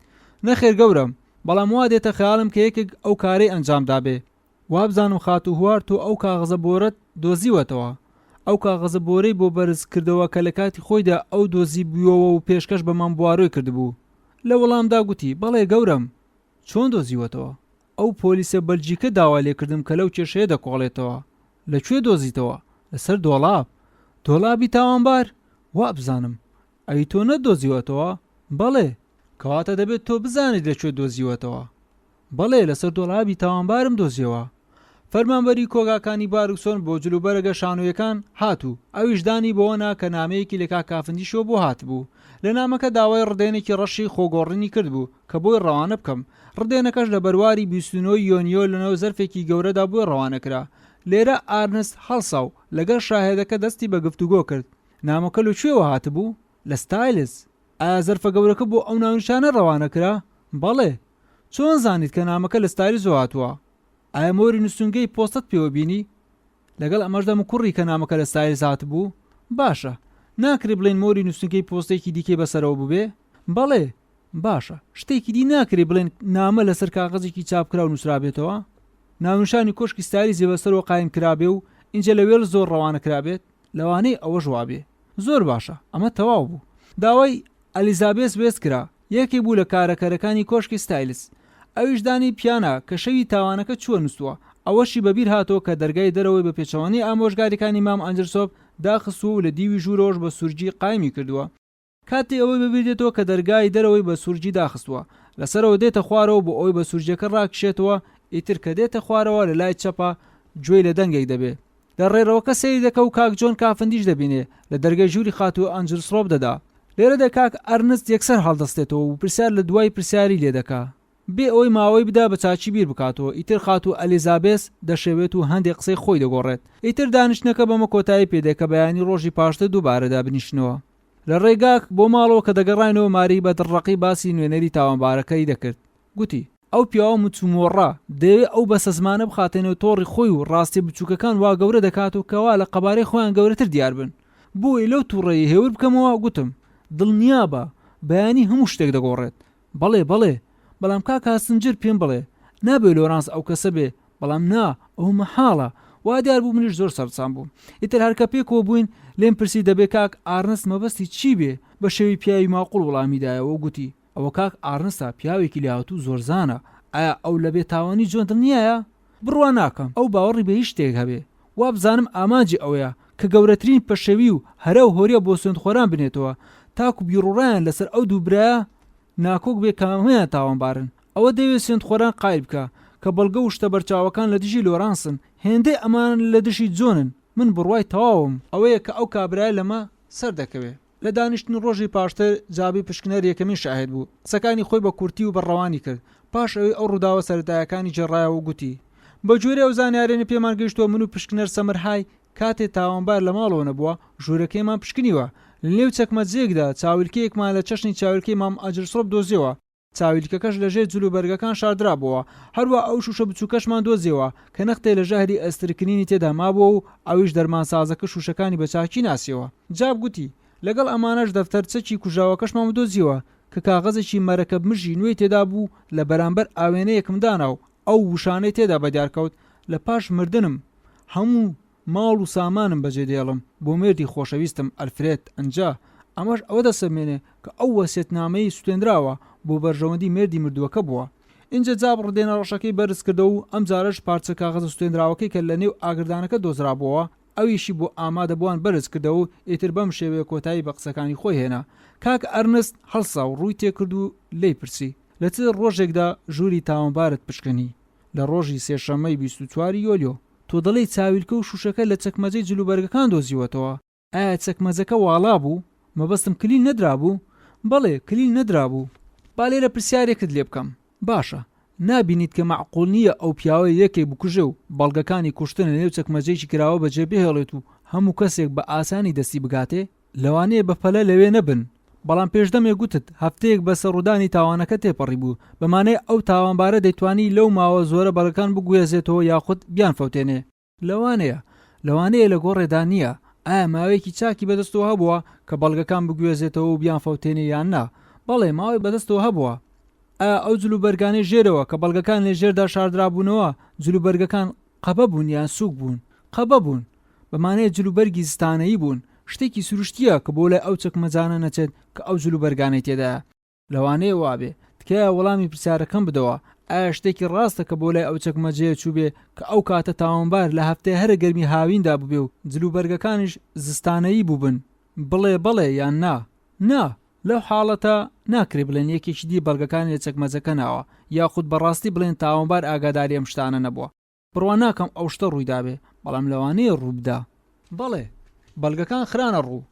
نەخێر گەورم، بەڵام وا دێتە خەیاڵم کە یەکێک ئەو کارەی ئەنجامدا بێ. وا بزانم خات و هوار تۆ ئەو کاغەزە بۆرەت دۆزیوەتەوە. ئەو کاغەزە بۆرەی بۆ بەرز کردەوە کە لە کاتی خۆیدا ئەو دۆزی بووەوە و پێشکەش بە مام بوارۆی کردبوو. لە وەڵامدا گوتی بەڵێ گەورم، چۆن دۆزیوەتەوە؟ ئەو پۆلیسە بەلجیکە داوا لێکردم کە لەو کێشەیە دەکۆڵێتەوە. لەکوێ دۆزیتەوە؟ لەسەر دۆڵاب. دۆڵابی تاوانبار؟ وا بزانم. ئەی تۆ نەدۆزیوەتەوە؟ بەڵێ. کەواتە دەبێت تۆ بزانیت لەکوێ دۆزیوەتەوە. بەڵێ لەسەر دۆڵابی تاوانبارم دۆزیەوە. فەرمانبەری کۆگاکانی بارکسۆن بۆ جلوبەرگە شانۆیەکان هاتوو. ئەویش دانی بۆوەنا کە نامەیەکی لە کاکافندیشەوە بۆ هاتبوو. لە نامەکە داوای ڕدێنێکی ڕەشی خۆگۆڕینی کرد بوو کە بۆی ڕەوانە بکەم. ڕدێنەکەش لە بەرواری 29 یۆنیۆ لەنەوە زەرفێکی گەورەدا بۆی ڕەوانەکرا. لێرە ئارنست هەڵساو لەگەڵ شاهێدەکە دەستی بە گفتوگۆ کرد. نامەکە لەکوێوە هاتبوو؟ لە ستایلز. ئایا زەرفە گەورەکە بۆ ئەو ناونیشانە ڕەوانەکرا؟ بەڵێ. چۆن زانیت کە نامەکە لە ستایلزەوە هاتووە؟ ئایا مۆری نووسنگەی پۆستت پێوە بینی؟ لەگەڵ ئەمەشدا کوڕی کە نامەکە لە ستایلز هاتبوو؟ باشە. ناکرێ بڵێن مۆری نووسنگەی پۆستێکی دیکەی بەسەرەوە ببێ؟ بەڵێ. باشە. شتێکی دی ناکرێ بڵێن نامە لەسەر کاغەزێکی چاپکرا و نووسرابێتەوە؟ ناونیشانی کۆشکی ستایلزی بەسەرەوە قایم کرابێ و اینجا لە وێڵ زۆر ڕەوانەکرابێت؟ لەوانەیە ئەوە ژوابێ. زۆر باشە. ئەمە تەواو بوو. داوای ئەلیزابێس وێست کرا. یەکێک بوو لە کارەکەرەکانی کۆشکی ستایلز. ئەویش دانی پیانە کە شەوی تاوانەکە چووە نووسووە. ئەوەشی بەبیر هاتۆ کە دەرگای دەرەوەی بە پێچەوانەی ئامۆژگاریەکانی مام ئەنجرسۆب داخستووە و لە دیوی ژوورەوەش بە سوورجی قایمی کردووە. کاتی ئەوەی بەبیر دێتەوە کە دەرگای دەرەوەی بە سوورجی داخستووە. لەسەرەوە دێتە خوارەوە بۆ ئەوی بە سوورجەکە ڕاکشێتەوە. ئیتر کە دێتە خوارەوە لە لای چەپە گوێی لە دەنگێک دەبێ. لە ڕێڕەوەکە سەیری دەکە و کاک جۆن کافندیش دەبینێ لە دەرگای ژووری خاتووە ئەنجرسۆب دەدا. لێرەدا کاک ئەرنست یەکسەر هەڵدەستێتەوە و پرسیار لە دوای پرسیاری لێ دەکا. بێ ئەوەی ماوەی بدا بە چاچی بیر بکاتەوە. ئیتر خاتوو ئەلیزابێس دەشەوێت و هەندێک قسەی خۆی دەگۆڕێت. ئیتر دانیشتنەکە بەمە کۆتایی پێدێ کە بەیانی ڕۆژی پاشتر دووبارەدا بنیشنەوە. لە ڕێگاک بۆ ماڵەوە کە دەگەڕاینەوە ماری بە دڕەقی باسی نوێنەری تاوانبارەکەی دەکرد. گوتی ئەو پیاوە مچومۆڕا دەوێت ئەو بەسە زمانە بخاتێنەوە تۆڕی خۆی و ڕاستی بچووکەکان وا گەورە دەکات و کەوا لە قەبارەی خۆیان گەورەتر دیار بن. بۆی لەو تووڕەیە هێور بکەمەوە. گوتم دڵنیا بە بەیانی هەموو شتێک دەگۆڕێت. بەڵێ بەڵێ. بەڵام کاک هاسنجر پێم بڵێ نابێ لۆرانس ئەو کەسە بێ. بەڵام نا ئەو مەحاڵە. وا دیار بوو منیش زۆر سەرسام بووم. ئیتر هەرکە پێکەوە بووین لێم پرسی دەبێ کاک ئارنست مەبەستی چی بێ؟ بە شێوی پیاوی ماقوڵ وەڵامیدایەوە گوتی ئەوە کاک ئارنستە پیاوێکی لێهاتوو زۆرزانە. ئایا ئەو لەبێ تاوانی جۆن دڵنیایە؟ بڕوا ناکەم ئەو باوەڕی بە هیچ شتێک هەبێ. وا بزانم ئامانجی ئەوەیە کە گەورەترین پەشەوی و هەرە و هۆریە بۆ سوێندخۆران بنێتەوە تاکو بیڕوڕیان لەسەر ئەو دووبرایە ناکۆک بێ کەمەیان تاوانبارن. ئەوە دەوێت سوێندخۆران قایل بکە کە بەڵگە و شتە بەرچاوەکان لە دژی لۆرانسن. هێندەی ئەمان لە دژی جۆنن. من بڕوای تەواوم ئەوەیە کە ئەو کابرای لەمە سەر دەکەوێت. لە دانیشتن ڕۆژی پاشتر جابی پشکنەر یەکەمین شاهد بوو. قسەکانی خۆی بە کورتی و بەڕەوانی کرد. پاش ئەوەی ئەو ڕووداوە سەرەتایەکانی جێڕایەوە و گوتی بە جوورێ ئەو زانیارێنە پێمان گەیشتووە من و پشکنەر سەمرهای کاتێ تاوانبار لە ماڵەوە نەبووە ژوورەکەیمان پشکنیوە. لە نێو چەکمەجێکدا چاویلکەیەکمان لە چەشنی چاویلکەی مام ئەنجرسۆب دۆزیەوە. چاویلکەکەش لەژێر جلوبەرگەکان شاردرابەوە. هەروە ئەو شوشە بچووکەشمان دۆزیەوە کە نەختێ لە ژەهری ئەسترکردنی تێدا مابووە و ئەویش دەرمانسازەکە شوشەکانی بە چاکی ناسیەوە. جاب گوتی لەگەڵ ئەمانەش دەفتەرچەکی کوژاوەکەشمان دۆزیەوە کە کاغەزێکی مەرەکەب مژی نوێی تێدا بوو لە بەرامبەر ئاوێنەیەکم دانا و ئەو وشانەی تێدا بەدیارکەوت. لە پاش مردنم هەموو ماڵ و سامانم بەجێ دێڵم بۆ مێردی خۆشەویستم ئەلفرێد ئەنجا. ئەمەش ئەوە دەسەمێنێ کە ئەو وەسیەتنامەی سوێندراوە بۆ بەرژەوەندی مێردی مردووەکە بووە. اینجا جاب ڕدێنە ڕەشەکەی بەرز کردە و ئەم جارش پارچە کاغەز سوێندراوەکەی کە لە نێو ئاگردانەکە دۆزرابەوە ئەویشی بۆ ئامادە بووان بەرز کردە و ئیتر بەم شێوەیە کۆتایی بە قسەکانی خۆی هێنا. کاک ئەرنست هەڵسا و ڕووی تێکرد و لێی پرسی لە چ ڕۆژێکدا ژووری تاوانبارت پشکنی؟ لە ڕۆژی سێشەممەی 24 یۆلیۆ. تۆ دەڵێی چاویلکە و شوشەکە لە چەکمەجەی جلوبەرگەکان دۆزیوەتەوە. ئایا چەکمەجەکە واڵا بوو؟ مەبەستم کلیل نەدرابوو؟ بەڵێ کلیل نەدرابوو. با لێرە پرسیارێکت لێ بکەم. باشە نابینیت کە معقوڵ نییە ئەو پیاوەی یەکێک بکوژە و بەڵگەکانی کوشتنە نێو چەکمەجەیەکی کراوە بەجێ بهێڵێت و هەموو کەسێک بە ئاسانی دەستی بگاتێ؟ لەوانەیە بەپەلە لەوێ نەبن. بەڵام پێشدەمێ گوتت هەفتەیەک بە سەرڕوودانی تاوانەکە تێپەڕی بوو بەمانەیە ئەو تاوانبارە دەیتوانی لەو ماوە زۆرە بەڵگەکان بگوێزێتەوە یاخود بیان فەوتێنێ. لەوانەیە لە گۆڕێدا نییە. ئایا ماوەیەکی چاکی بەدەستەوە هەبووە کە بەڵگەکان بگوێزێتەوە و بیان فەوتێنێ یان نا؟ بەڵێ ماوەی بەدەستەوە هەبووە. ئایا ئەو جلوبەرگانەی ژێرەوە کە بەڵگەکان لە ژێردا شاردرابوونەوە جلوبەرگەکان قەبە بوون یان سووک بوون؟ قەبە بوون. بەمانەیە جلوبەرگی زستانەیی بوون. شتێکی سروشتیە کە بۆ لای ئەو چەکمەجانە نەچێت کە ئەو جلوبەرگانەی تێدایە. لەوانەیە وابێ تکایە وەڵامی پرسیارەکەم بدەوە. ئایا شتێکی ڕاستە کە بۆ لای ئەو چەکمەجەیە چووبێ کە ئەو کاتە تاوانبار لە هەفتەیە هەرە گەرمی هاویندا ببێ و جلوبەرگەکانیش زستانەیی بووبن؟ بڵێ یان نا؟ نا لەو حاڵەتە ناکرێ بڵێن یەکێکی دی بەڵگەکانی لە چەکمەجەکە ناوە یاخود بەڕاستی بڵێن تاوانبار ئاگاداری ئەم شتانە نەبووە بڕوا ناکەم ئەو شتە ڕوویدابێ بەڵام لەوانەیە ڕووبدا بەڵێ بەڵگەکان خرانە ڕوو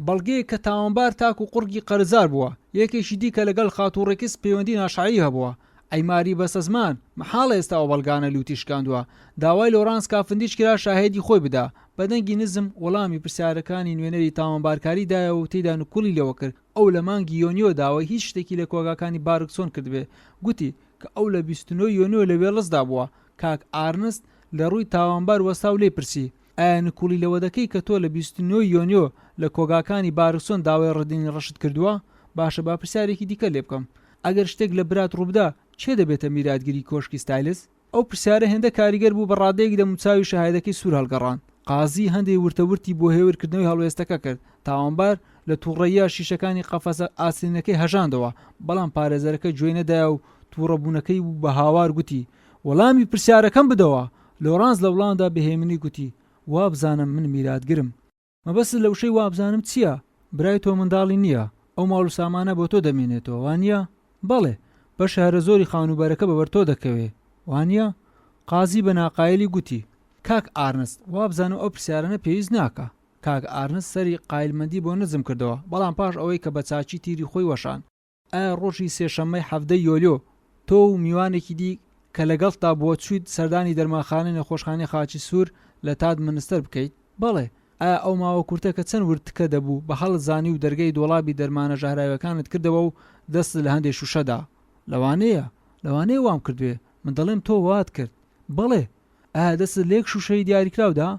بەڵگەیە کە تاوانبار تاک و قورگی قەرزار بووە یەکێکی دیکە لەگەڵ خاتوڕێکس پەیوەندی ناشایی هەبووە ئەیماری بەسە زمان محاڵە ئێستا ئەو بەڵگانە لوتی شکاندووە داوای لۆرانس کافندیش کرا شاهێدی خۆی بدا بەدەنگی نزم وەڵامی پرسیارەکانی نوێنەری تاوانبارکاری دایە و تێیدا نکوڵی لەوە کرد ئەو لە مانگی یۆنیۆ داوای هیچ شتێکی لە کۆگاکانی بارکسۆن کردبێ گوتی کە ئەو لە 29 یۆنیۆ لە وێڵسدا بووە کاک ئارنست لە ڕووی تاوانبار وەستا و لێ پرسی ئایا نکوڵی لەوە دەکەی کە تۆ لە 29 یۆنیۆ لە کۆگاکانی بارکسۆن داوای ڕدینی ڕەشت کردووە باشە با پرسیارێکی دیکە لێ بکەم ئەگەر شتێک لە برات ڕووبدا چێ دەبێتە میراتگیری کۆشکی ستایلس ئەو پرسیارە هێندە کاریگەر بوو بە ڕادەیەک دەموچاوی شاهێدەکەی سوور هەڵگەڕان قازی هەندێک ورتەورتی بۆ هێورکردنەوەی هەڵوێستەکە کرد تاوانبار لە تووڕەیە شیشەکانی قەفەسە ئاسینەکەی هەژاندەوە بەڵام پارێزەرەکە گوێ نەدایە و تووڕەبوونەکەی بوو بە هاوار گوتی وەڵامی پرسیارەکەم بدەوە لۆرانس لە وڵامدا بەهێمنی گوتی وا بزانم من میراتگرم مەبەست لەو شەی وا بزانم چییە برای تۆ منداڵی نییە ئەو ماڵ و سامانە بۆ تۆ دەمێنێتەوە وانە بەڵێ بە شارە زۆری خانوبەرەکە بەبەر تۆ دەکەوێ وانە قازی بە ناقایلی گوتی کاک ئارنست وا بزانم ئەو پرسیارانە پێویست ناکە کاک ئارنست سەری قایلمەندی بۆ نزم کردەوە بەڵام پاش ئەوەی کە بە چاچی تیری خۆی وەشان ئایا ڕۆژی سێشەممەی 17 یۆلیۆ تۆ و میوانێکی دی کە لەگەڵتا بۆ چویت سەردانی دەرماخانەی نەخۆشخانەی خاچی سوور لە تاد منستەر بکەیت بەڵێ ئایا ئەو ماوە کورتە کە چەند ورتکە دەبوو بە هەڵ زانی و دەرگەی دۆڵابی دەرمانە ژاهراوەکانت کردەوە و دەست لە هەندێک شوشەدا لەوانەیە وام کردوێ من دەڵێم تۆ وات کرد بەڵێ ئایا دەست لێک شوشەی دیاریکراودا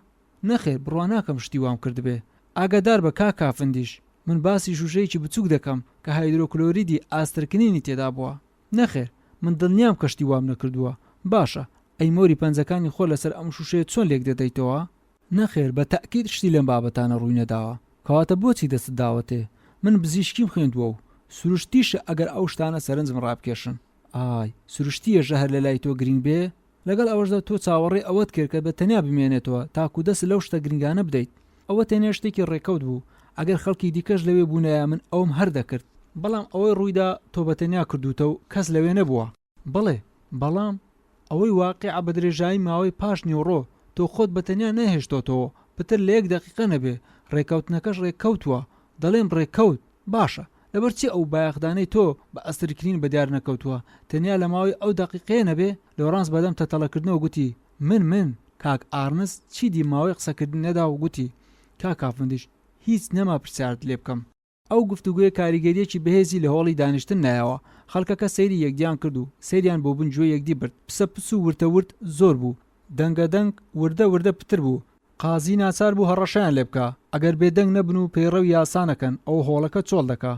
نەخێر بڕوا ناکەم شتی وام کردبێ ئاگادار بە کافندیش من باسی شوشەیەکی بچووک دەکەم کە هایدرۆکلۆریدی ئاسترکنینی تێدا بووە نەخێر من دڵنیام کەشتی وام نەکردووە باشە ئەی مۆری پەنجەکانی خۆ لەسەر ئەم شوشەیە چۆن لێک دەدەیتەوە نەخێر بە تەکید شتی لەم بابەتانە ڕووی نەداوە کەواتە بۆچی دەست داوەتێ من بزیشکیم خوێندووە و سروشتیشە ئەگەر ئەو شتانە سەرنجم ڕابکێشن ئای سروشتیە ژەهر لە لای تۆ گرنگ بێ لەگەڵ ئەوەشدا تۆ چاوەڕێ ئەوەت کرد کە بە تەنیا بمێنێتەوە تاکو دەست لەو شتە گرنگانە بدەیت ئەوە تەنیا شتێکی ڕێکەوت بوو ئەگەر خەڵکی دیکەش لەوێ بوونایە من ئەوم هەر دەکرد بەڵام ئەوەی ڕوویدا تۆ بە تەنیا کردوتە و کەس لەوێ نەبووە بەڵێ بەڵام ئەوەی واقعە بە درێژایی ماوەی پاش نیوڕۆ تۆ خۆت بە تەنیا نەهێشتۆتەوە پتر لە 1 دقیقە نەبێ ڕێکەوتنەکەش ڕێککەوتووە دەڵێم ڕێککەوت باشە لەبەرچی ئەو بایەخدانەی تۆ بە ئەسترکرین بەدیار نەکەوتووە تەنیا لە ماوەی ئەو دقیقەیە نەبێ لۆرانس بەدەم تەتەڵەکردنەوە گوتی من کاک ئارنست چیدی ماوەی قسەکردن نەدا و گوتی کافندیش هیچ نەما پرسیارت لێ بکەم ئەو گفتوگوی کاریگەریەکی بەهێزی لە هۆڵی دانیشتن نایەوە خەڵکەکە سەیری یەکدیان کرد و سەیریان بۆ بنجوێ یەکدی برد پسە پس و ورتەورت زۆر بوو دەنگەدەنگ وردە پتر بوو قازی ناچار بوو هەڕەشیان لێ بکە ئەگەر بێدەنگ نەبن و پەیڕەوی یاسانەکەن ئەو هۆڵەکە چۆڵ دەکا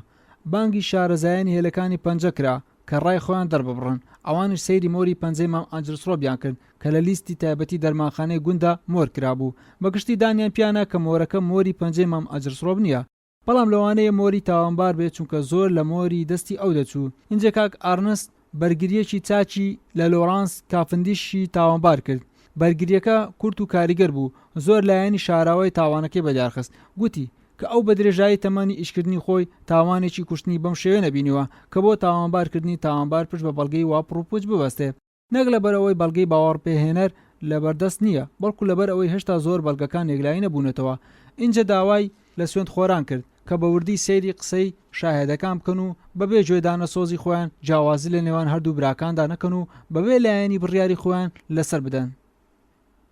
بانگی شارەزایانی هێلەکانی پەنجە کرا کە ڕای خۆیان دەرببڕن ئەوانش سەیری مۆری پەنجەی مام ئەنجلسڕۆبیان کرد کە لە لیستی تایبەتی دەرمانخانەی گوندا مۆر کرابوو بەگشتی دانیان پیانە کە مۆرەکە مۆری پەنجەی مام ئەنجلسڕۆب نییە بەڵام لەوانەیە مۆری تاوانبار بێت چونکە زۆر لە مۆری دەستی ئەو دەچوو اینجا کاک ئارنست بەرگریەکی چاچی لە لۆرانس کافندیشی تاوانبار کرد بەرگریەکە کورت و کاریگەر بوو زۆر لایەنی شاراوای تاوانەکەی بەدیارخست گوتی کە ئەو بە درێژایی تەمەنی ئیشکردنی خۆی تاوانێکی کوشتنی بەم شێوە نەبینیوە کە بۆ تاوانبارکردنی تاوانبار پشت بە بەڵگەی واپڕوپوچ ببەستێ نەک لەبەر ئەوەی بەڵگەی باوەڕ پێهێنەر لەبەردەست نییە بەڵکو لەبەر ئەوەی هێشتا زۆر بەڵگەکان یەکلایی نەبوونەتەوە اینجا داوای لە سوێند خۆران کرد کە بە وردی سەیری قسەی شاهێدەکان بکەن و بەبێ گوێدانە سۆزی خۆیان جیاوازی لە نێوان هەردوو براکاندا نەکەن و بەبێ لایەنی بڕیاری خۆیان لەسەر بدەن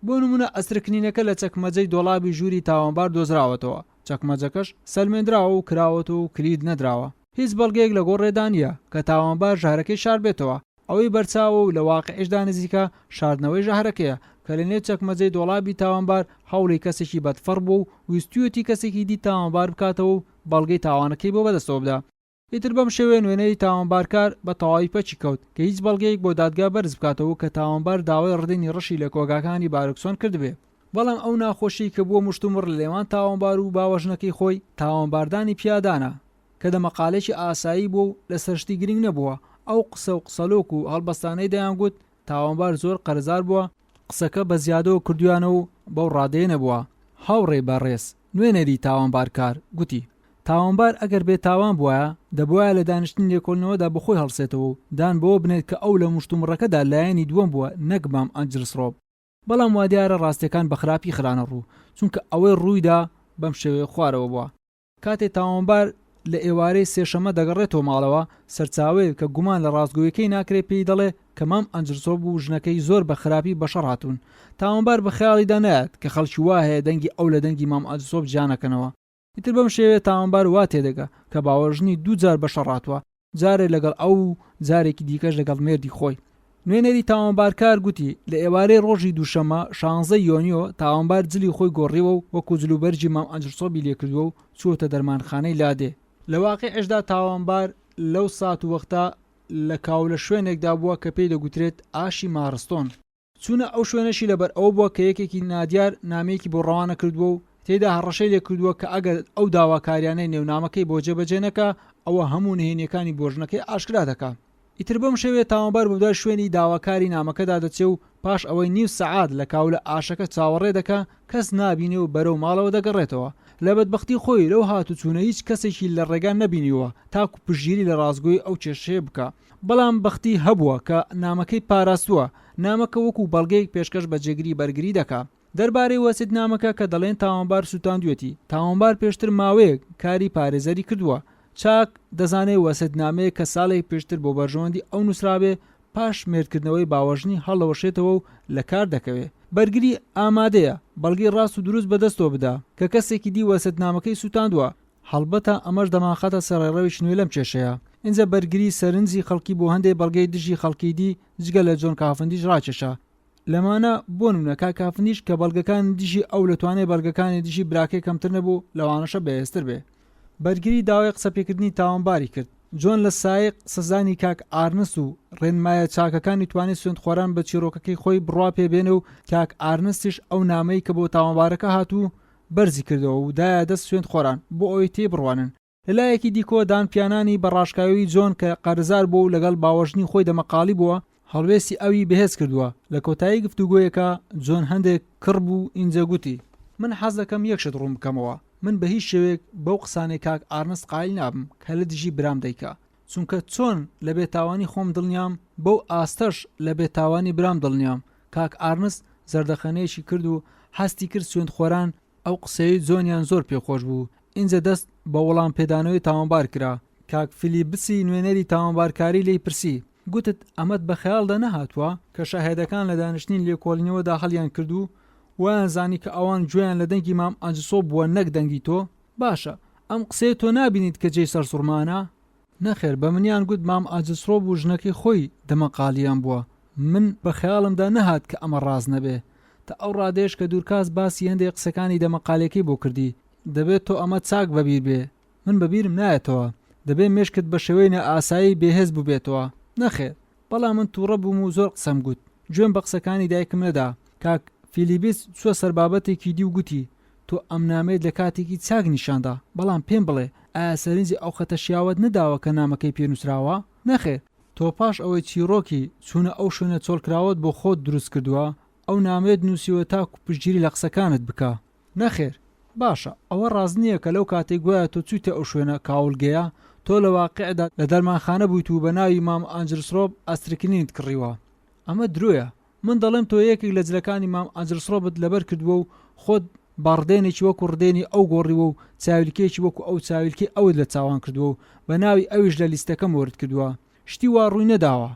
بۆ نمونە ئەسترکنینەکە لە چەکمەجەی دۆڵابی ژووری تاوانبار دۆزراوەتەوە چەکمەجەکەش سەلمێنراوە و کراوەتەوە و کلید نەدراوە هیچ بەڵگەیەک لە گۆڕێدا نییە کە تاوانبار ژارەکەی شار بێتەوە ئەوەی بەرچاوە و لە واقعیشدا نزیکە شاردنەوەی ژەهرەکەیە کە لە نێو چەکمەجەی دۆڵابی تاوانبار هەوڵی کەسێکی بەدفەڕ بوو و ویستویەتی کەسێکی دی تاوانبار بکاتەوە و بەڵگەی تاوانەکەی بۆ بەدەستەوە بدا ئیتر بەم شێوێ نوێنەی تاوانبارکار بە تەواوی پەچی کەوت کە هیچ بەڵگەیەک بۆ دادگا بەرز بکاتەوە کە تاوانبار داوای ڕدنی ڕەشی لە کۆگاکانی بارکسۆن کردبێ بەڵام ئەو ناخۆشی کە بووە مشتومڕ لە لێوان تاوانبار و باوەژنەکەی خۆی تاوانباردانی پیادانە کە دەمەقالێکی ئاسایی بوو و لە سەرشتی گرنگ نەبووە ئەو قسە و قسەلۆک و هەڵبەستانەی دەیانگوت تاوانبار زۆر قەرزار بووە قسەکە بە زیادەوە کردویانە و بەو ڕادەیە نەبووە هاوڕێ بەڕێز نوێنەری تاوانبارکار گوتی تاوانبار ئەگەر بێ تاوان بووە دەبووە لە دانیشتنی لێکۆڵنەوەدا بخۆی هەڵسێتەوە دان بۆ بنێت کە ئەو لە مشتومڕەکەدا لایەنی دووەم بووە نەک مام ئەنجلسڕۆب. بەڵام وا دیارە ڕاستیەکان بە خراپی خرانە ڕوو چونکە ئەوەی ڕوویدا بەم شێوەیە خوارەوە بووە. کاتێ تاوانبار لە ئێوارەی سێشەمە دەگەڕێتەوە ماڵەوە سەرچاوەیە کە گومان لە ڕاستگۆیەکەی ناکرێت پێی دەڵێ کە مام ئەنجلسڕۆب و ژنەکەی زۆر بە خراپی بەشەڕ هاتوون. تاوانبار بە خەیاڵیدا نایەت کە خەڵکی وا هەیە دەنگی ئەو لە دەنگی مام ئەنجلسڕۆب جیانەکەنەوە. ئیتر بەم شێوەیە تاوانبار وا تێدەگا کە باوەژنی دووجار بەشەڕ هاتووە، جارێک لەگەڵ ئەو و جارێکی دیکەش لەگەڵ مێردی خۆی. نوێنەری تاوانبارکار گوتی لە ئێوارەی ڕۆژی دووشەمە 16 یۆنیۆ تاوانبار جلی خۆی گۆڕیوە و وەکو جلوبەرجی مام ئەنجلسڕۆبی لێکردووە و چووەتە دەرمانخانەی لادێ. لە واقعیشدا تاوانبار لەو سات و وەختە لە کاو لە شوێنێکدا بووە کە پێی دەگوترێت ئاشی مارستۆن. چوونە ئەو شوێنەشی لەبەر ئەو بووە کە یەکێکی نادیار نامەیەکی بۆ ڕەوانە کردووە و تێدا هەڕەشەی لێکردووە کە ئەگەر ئەو داواکاریانەی نێونامەکەی بۆ جێبەجێ نەکا ئەوە هەموو نهێنیەکانی بۆژنەکەی ئاشکرا دەکا. ئیتر بەم شێوەیە تاوانبار بەدوای شوێنی داواکاری نامەکەدا دەچێ و پاش ئەوەی نیو سەعات لە کاو لە ئاشەکە چاوەڕێ دەکا کەس نابینێ و بەرەو ماڵەوە دەگەڕێتەوە. لە بەدبەختی خۆی لەو هاتوچوونە هیچ کەسێکی لە ڕێگان نەبینیوە تاکو پشگیری لە ڕازگۆی ئەو کێشەیە بکە. بەڵام بەختی هەبووە کە نامەکەی پاراستووە. نامەکە وەکو بەڵگەیەک پێشکەش بە جێگری بەرگری دەکا. دەربارەی وەسید نامەکە کە دەڵێن تاوانبار سوتاندوێتی. تاوانبار پێشتر ماوەیەک کاری پارێزەری کردووە. چاک دەزانێت وەسید نامەیە کە ساڵێک پێشتر بۆ بەرژەوەندی ئەو نووسرابێ پاش مێردکردنەوەی باوەژنی هەڵەوەشێتەوە و لە کار دەکەوێت. بەرگری ئامادەیە بەڵگەی ڕاست و دروست بەدەستەوە بدا کە کەسێکی دی وەسید نامەکەی سوتاندووە. هەڵبەتە ئەمەش دەماخاتە سەرڕێڕەوی نوێ لەم کێشەیە. اینجا بەرگری سەرنجی خەڵکی بۆ هەندێک بەڵگەی دژی خەڵکی دی جگە لە جۆن کافندیش ڕاکێشا. لەمانە بۆ نمونە کافندیش کە بەڵگەکان دیژی ئەو لەتوانێت بەڵگەکانی دیژی براکەی کەمتر نەبوو لەوانەشە بەهێزتر بێ. بەرگری داوای قسەپێکردنی تاوانباری کرد. جۆن لە سایق سزانی کاک ئارنس و ڕێنمایە چاکەکانی توانێت سوێندخۆران بە چیرۆکەکەی خۆی بڕوا پێبێنە و کاک ئارنستیش ئەو نامەی کە بۆ تاوانبارەکە هاتوو بەرزی کردەوە و دایە دەست سوێندخۆران بۆ ئەوی تێبڕوانن. لەلایەکی دیکۆ دانپیانانی بەڕاشکاوی جۆن کە قەرزار بوو و لەگەڵ باوەژنی خۆی دەمەقاڵی بووە هەڵوێستی ئەوی بەهێز کردووە. لە کۆتایی گفتوگۆیەکە جۆن هەندێک کڕ بوو ئینجا گوتی من حەز دەکەم یەکشت ڕوون بکەمەوە. من بە هیچ شێوێک بەو قسانەی کاک ئارنست قایل نابم کە لە دژی برام دەیکا، چونکە چۆن لە بێتاوانی خۆم دڵنیام بەو ئاستەش لە بێتاوانی برام دڵنیام. کاک ئارنست زەردەخەنەیەکی کرد و هەستی کرد سوێندخۆران ئەو قسەی جۆنیان زۆر پێخۆش بوو. اینجا دەست بە وەڵام پێدانەوەی تاوانبار کرا. کاک فیلیپسی نوێنەری تاوانبارکاری لی پرسی گوتت ئەمەت بە خەیاڵدا نەهاتووە کە شاهێدەکان لە دانیشتنی لێکۆڵینەوەدا هەڵیان کردو ویان زانی کە ئەوان گوێیان لە دەنگی مام ئەنجلسڕۆب بووە نەک دەنگی تۆ؟ باشە ئەم قسەیە تۆ نابینیت کە جێی سەر سوڕمانە؟ نەخێر بە منیان گوت مام ئەنجلسڕۆب و ژنەکەی خۆی دەمەقاڵیان بووە. من بە خەیاڵمدا نەهات کە ئەمە ڕاز نەبێ. تا ئەو ڕادێش کە دوورکاس باسی هەندێک قسەکانی دەمەقالەکەی بۆ کردی دەبێت تۆ ئەمە چاک بەبیر بێ. من بەبیرم نایەتەوە. دەبێت مێشکت بە شێوەی ئاسایی بێهێز ببێتەوە. نەخێر بەڵام من تووڕە بووم و زۆر قسەم گوت. گوێم بە قسەکانی دایکم نەدا. کاک فیلیپس چووە سەر بابەتێکی دی و گوتی تۆ ئەم نامەیەت لە کاتێکی چاک نیشاندا، بەڵام پێم بڵێ ئایا سەرنجی ئەو خەتە شیاوت نەداوە کە نامەکەی پێنووسراوە؟ نەخێر تۆ پاش ئەوەی چیرۆکی چوونە ئەو شوێنە چۆڵکراوت بۆ خۆت دروست کردووە ئەو نامەیەت نووسیوە تاکو پشتگیری لە قسەکانت بکە. نەخێر باشە ئەوە ڕاز نییە کە لەو کاتێک گوایە تۆ چوویتە ئەو شوێنە کاولگەیە تۆ لە واقعدا لە دەرمانخانە بوویت و بە ناوی مام ئەنجلسڕۆب ئەسترکنینت کڕیوە. ئەمە درۆیە. من دەڵێم تۆ یەکێک لە جلەکانی مام ئەنجلسڕۆبت لەبەر کردووە و خۆت باڕدێنێکی وەکو ڕدێنی ئەو گۆڕیوە و چاویلکێکی وەکو ئەو چاویلکی ئەوت لە چاوان کردووە و بە ناوی ئەویش لە لیستەکەم وەرد کردووە. شتی وا ڕووی نەداوە.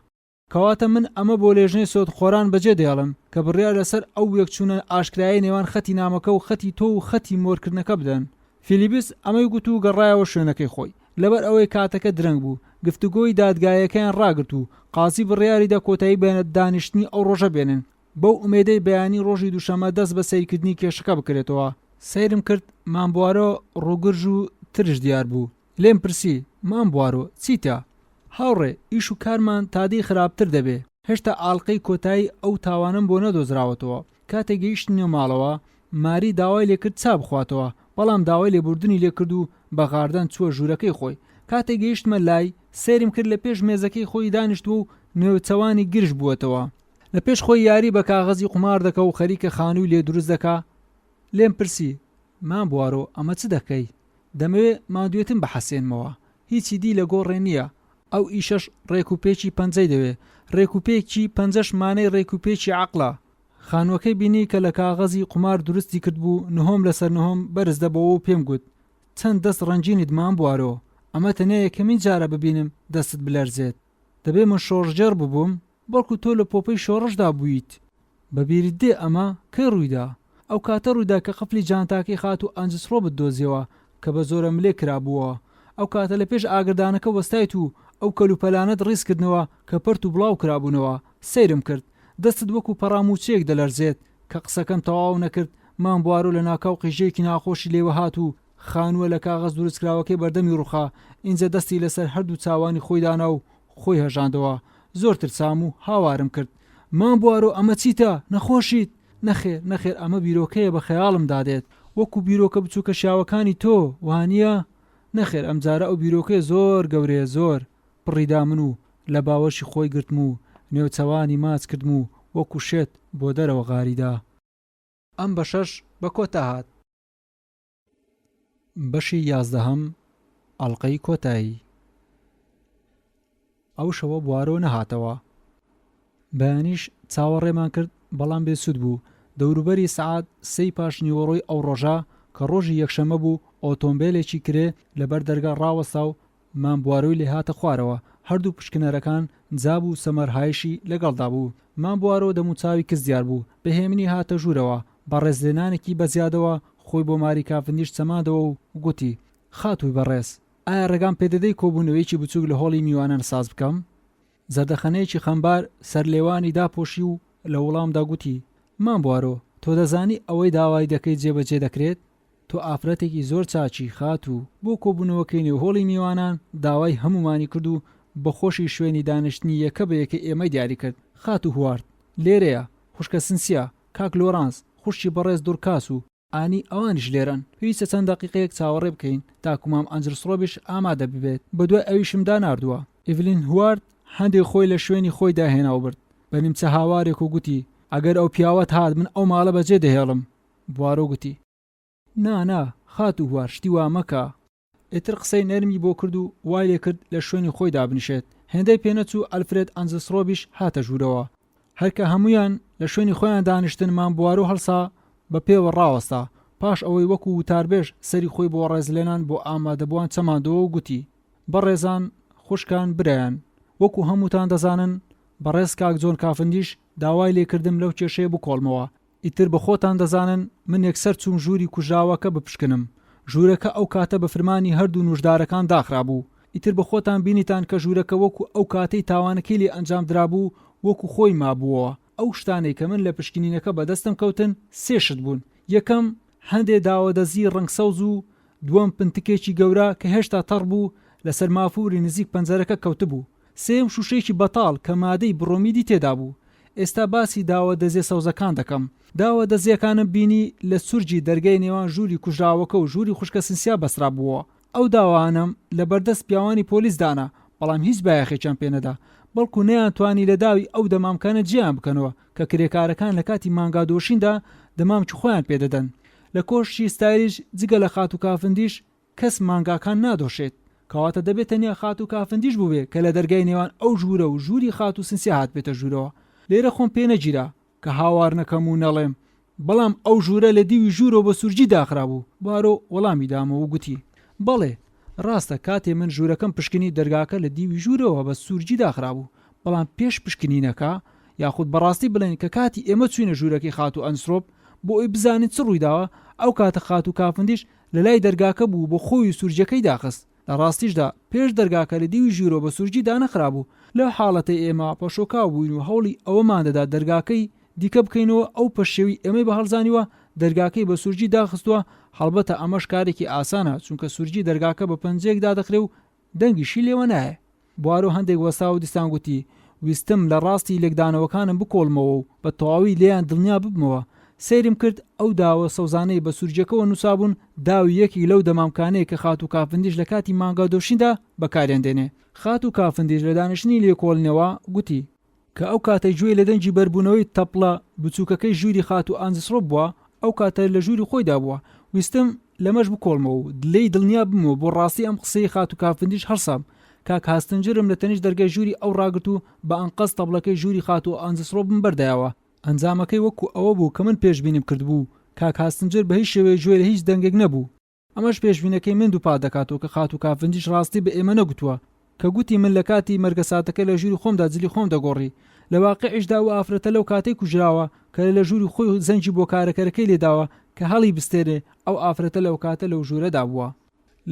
کەواتە من ئەمە بۆ لێژنەی سۆدخۆران بەجێ دێڵم کە بڕیار لەسەر ئەو یەکچوونە ئاشکرایی نێوان خەتی نامەکە و خەتی تۆ و خەتی مۆرکردنەکە بدەن. فیلیپس ئەمەی گوت و گەڕایەوە شوێنەکەی خۆی. لەبەر ئەوەی کاتەکە درەنگ بوو گفتوگۆی دادگایەکەیان ڕاگرت و قازی بڕیاریدا کۆتایی بێنە دانیشتنی ئەو ڕۆژە بێنن. بەو ئومێدەی بەیانی ڕۆژی دووشەمە دەست بە سەیرکردنی کێشەکە بکرێتەوە. سەیرم کرد مامبوارۆ ڕووگرژ و ترش دیار بوو. لێم پرسی مامبوارۆ چیتە؟ هاوڕێ ئیش و کارمان تادی خراپتر دەبێ. هێشتا ئاڵقەی کۆتایی ئەو تاوانم بۆ نەدۆزراوەتەوە. کاتێک گەیشتنیە ماڵەوە ماری داوای لێکرد چا بخواتەوە، بەڵام داوای لێبوردنی لێکرد و بە غاردان چووە ژوورەکەی خۆی. کاتێک گەیشتمە لای سەیرم کرد لە پێش مێزەکەی خۆی دانیشتووە و نێوچەوانی گرژ بووەتەوە. لە پێش خۆی یاری بە کاغەزی قومار دەکە و خەریکە خانووی لێ دروست دەکا. لێم پرسی مامبوارۆ ئەمە چ دەکەی؟ دەمەوێ مادوێتم بەحەسێنمەوە هیچی دی لە گۆڕێ نییە ئەو ئیشەش ڕێکوپێکی پەنجەی دەوێ ڕێکوپێکی پەنجەش مانەی ڕێکوپێکی عەقڵە خانووەکەی بینی کە لە کاغەزی قمار دروستی کردبوو نهۆم لەسەر نهۆم بەرز دەبەوە و پێم گوت چەند دەست ڕەنجینت مان بوارەوە ئەمە تەنیا یەکەمین جارە ببینم دەستت بلەرزێت دەبێ من شۆڕژەر ببووم بەڵکو تۆ لە پۆپەی شۆڕشدا بوویت بەبیرت دێ ئەمە کە ڕوویدا ئەو کاتە ڕوویدا کە قفلی جانتاکەی خات و ئەنجسڕۆ بدۆزیەوە کە بە زۆرە ملێ کرابووە ئەو کاتە لە پێش ئاگردانەکە وەستایت و ئەو کەلوپەلانەت ڕیزکردنەوە کە پەرت و بڵاو کرابوونەوە سەیرم کرد دەستت وەکو پەڕاموچەیەک دەلەرزێت کە قسەکەم تەواو نەکرد مام بوارۆ لە ناکاو قیژەیەکی ناخۆشی لێوە هات و خانووە لە کاغەز دروستکراوەکەی بەردەمی ڕوخا ئینجا دەستی لەسەر هەردوو چاوانی خۆی دانا و خۆی هەژاندەوە زۆر ترسام و هاوارم کرد مام بوارۆ ئەمە چیتە نەخۆشیت نەخێر ئەمە بیرۆکەیە بە خەیاڵم دادێت وەکو بیرۆکە بچووکە شاوەکانی تۆ وانییە نەخێر ئەم جارە ئەو بیرۆکەی زۆر گەورەیە زۆر پڕیدا من و لە باوەشی خۆی گرتم و نێوچەوانی ماچ کردم و وەکو شێت بۆ دەرەوە غاریدا ئەم بەشەش بە کۆتا هات بەشی 11 ئەڵقەی کۆتایی ئەو شەوە بوارۆ نەهاتەوە بەیانیش چاوەڕێمان کرد بەڵام بێسوود بوو دەوروبەری سەعات 3 پاش نیوەڕۆی ئەو ڕۆژە کە ڕۆژی یەکشەمە بوو ئۆتۆمبیلێکی کرێ لەبەر دەرگا ڕاوەستا و مام بوارۆی لێ هاتە خوارەوە هەردوو پشکنەرەکان جاب و سەمەرهایشی لەگەڵدا بوو مام بوارۆ دەموچاوی کەس دیار بوو بەهێمنی هاتە ژوورەوە بە ڕێزلێنانێکی بەزیادەوە خۆی بۆ ماری کافندیش چەمادەوە و گوتی خاتووی بەڕێز ئایا ڕێگام پێدەدەی کۆبوونەوەیکی بچووک لە هۆڵی میوانە ساز بکەم زەردەخەنەیەکی خەمبار سەرلێوانی داپۆشی و لە وەڵامدا گوتی مام بوارۆ تۆ دەزانی ئەوەی داوای دەکەی جێبەجێ دەکرێت تۆ ئافرەتێکی زۆر چاچی خات و بۆ کۆبوونەوەکەی نێو هۆڵی میوانان داوای هەمومانی کرد و بەخۆشی شوێنی دانیشتنی یەکە بە یەکە ئێمەی دیاری کرد خات و هوارد لێرەیە خوشکە سنسیە کاک لۆرانس خوشی بەڕێز دوورکاس و ئانی ئەوانیش لێرن پێویستە چەند دەقیقەیەک چاوەڕێ بکەین تاکومام ئەنجرسڕۆبیش ئامادە ببێت بەدوای ئەویشمدا ناردووە ئیڤلین هوارد هەندێک خۆی لە شوێنی خۆی داهێناو برد بە نیمچە هاوارێک و گوتی ئەگەر ئەو پیاوەت هات من ئەو ماڵە بەجێ دەهێڵم بوارۆ گوتی نا خات و هوار شتی وا مەکە ئێتر قسەی نەرمی بۆ کرد و وای لێ کرد لە شوێنی خۆی دابنیشێت هێندەی پێنەچوو ئەلفرێد ئەنجسڕۆبیش هاتە ژوورەوە هەرکە هەمویان لە شوێنی خۆیان دانیشتن مام بوارۆ هەڵسا بە پێوە ڕاوەستا پاش ئەوەی وەکو وتاربێژ سەری خۆی بۆ ڕێزلێنان بۆ ئامادەبووان چەماندەوە و گوتی بەڕێزان خوشکان برایان وەکو هەمووتان دەزانن بەڕێز کاک جۆن کافندیش داوای لێکردم لەو کێشەیە بکۆڵمەوە ئیتر بە خۆتان دەزانن من یەکسەر چوم ژووری کوژراوەکە بپشکنم ژوورەکە ئەو کاتە بە فرمانی هەردوو نوشدارەکان داخرابوو ئیتر بە خۆتان بینیتان کە ژوورەکە وەکو ئەو کاتەی تاوانەکەی لێ ئەنجام درابوو وەکو خۆی مابووەوە ئەو شتانەی کە من لە پشکنینەکە بەدەستم کەوتن سێشت بوون یەکەم هەندێ داوەدەزی ڕنگسەوز و دووەم پنتکێکی گەورە کە هێشتا تەڕ بوو لەسەر مافوری نزیک پەنجەرەکە کەوتبوو سێم شوشەیەکی بەتاڵ کە مادەی بڕۆمیدی تێدا بوو ئێستا باسی داوەدەزێ سەوزەکان دەکەم داوەدەزیەکانم بینی لە سورجی دەرگای نێوان ژووری کوژراوەکە و ژووری خوشکە سنسیا بەسرا بووە ئەو داوانم لە بەردەست پیاوانی پۆلیس دانا بەڵام هیچ بایەخێکیان پێنەدا بەڵکو نەیانتوانی لە داوی ئەو دەمامکانە جیان بکەنەوە کە کرێکارەکان لە کاتی مانگادۆشیندا دەمامکی خۆیان پێدەدەن لە کۆشتی ستایلیش جگە لە خات و کافندیش کەس مانگاکان نادۆشێت کەواتە دەبێت تەنیا خات و کافندیش بووێ کە لە دەرگای نێوان ئەو ژوورە و ژووری خات و سنسیا هات بێتە ژوورەوە لێرە خۆم پێ نەگیرا کە هاوار نەکەم و نەڵێم بەڵام ئەو ژوورە لە دیوی ژوورەوە بە سورجی داخرابوو بارۆ وەڵامی دامەوە گوتی بەڵێ ڕاستە کاتێ من ژوورەکەم پشکنی دەرگاکە لە دیوی ژوورەوە بە سورجی داخرابوو بەڵام پێش پشکنینەکە یاخود بەڕاستی بڵێن کە کاتی ئێمە چوینە ژوورەکەی خات و ئەنسرۆب بۆ ئەوی بزانین چ ڕوویداوە ئەو کاتە خات و کافندیش لە لای دەرگاکە بوو بۆ خۆی سورجەکەی داخست لە ڕاستیشدا پێش دەرگاکە لە دیوی ژوورەوە بە سورجی دانەخرابوو لەو حاڵەتەی ئێمە پەشۆکاو بووین و هەوڵی ئەوەمان دەدا دەرگاکەی دیکە بکەینەوە ئەو پەشێوی ئێمەی بە هەڵزانیوە دەرگاکەی بە سورجی داخستووە هەڵبەتە ئەمەش کارێکی ئاسانە چونکە سورجی دەرگاکە بە پەنجەیەک دادەخرێ و دەنگیشی لێوە نایە بوارۆ هەندێک وەستا و دیستان گوتی ویستم لە ڕاستی لێکدانەوەکانم بکۆڵمەوە و بە تەواوی لێیان دڵنیا ببمەوە سیرم کرد ئەو داوە سەوزانەی بە سورجەکەەوە نووسابوون داوی یەکی لەو دەمامکانەیە کە خات و کافندیش لە کاتی مانگادۆشیندا بەکاریان دێنێ خات و کافندیش لە دانیشتنی لێکۆڵنەوە گوتی کە ئەو کاتە گوێی لە دەنجی بەربوونەوەی تەپڵە بچووکەکەی ژووری خات و ئەنجسڕۆب بووە ئەو کاتە لە ژووری خۆیدا بووە ویستم لەمەش بکۆڵمەوە و دلەی دڵنیا بمەوە بۆ ڕاستی ئەم قسەی خات و کافندیش هەرسام کاک هاستنجرم لە تەنیش دەرگای ژووری ئەو ڕاگرت و بە ئەنقەس تەبڵەکەی ژووری خات و ئەنجسڕۆبم بەردایەوە. ئەنجامەکەی وەکو ئەوە بوو کە من پێشبینیم کردبوو. کاک هاستنجر بە هیچ شێوەیە گوێ لە هیچ دەنگێک نەبوو. ئەمەش پێشبینەکەی من دووپات دەکاتەوە کە خات و کافندیش ڕاستی بە ئێمە نەگوتووە کە گوتی من لە کاتی مەرگە ساتەکە لە ژووری خۆمدا جلی خۆم دەگۆڕی. لە واقعیشدا و ئافرەتە لەو کاتەی کوژراوە کە لە ژووری خۆی زەنجی بۆ کارەکەرەکەی لێداوە کە هەڵی بستێنێ ئەو ئافرەتە لەو کاتە لەو ژوورەدا بووە.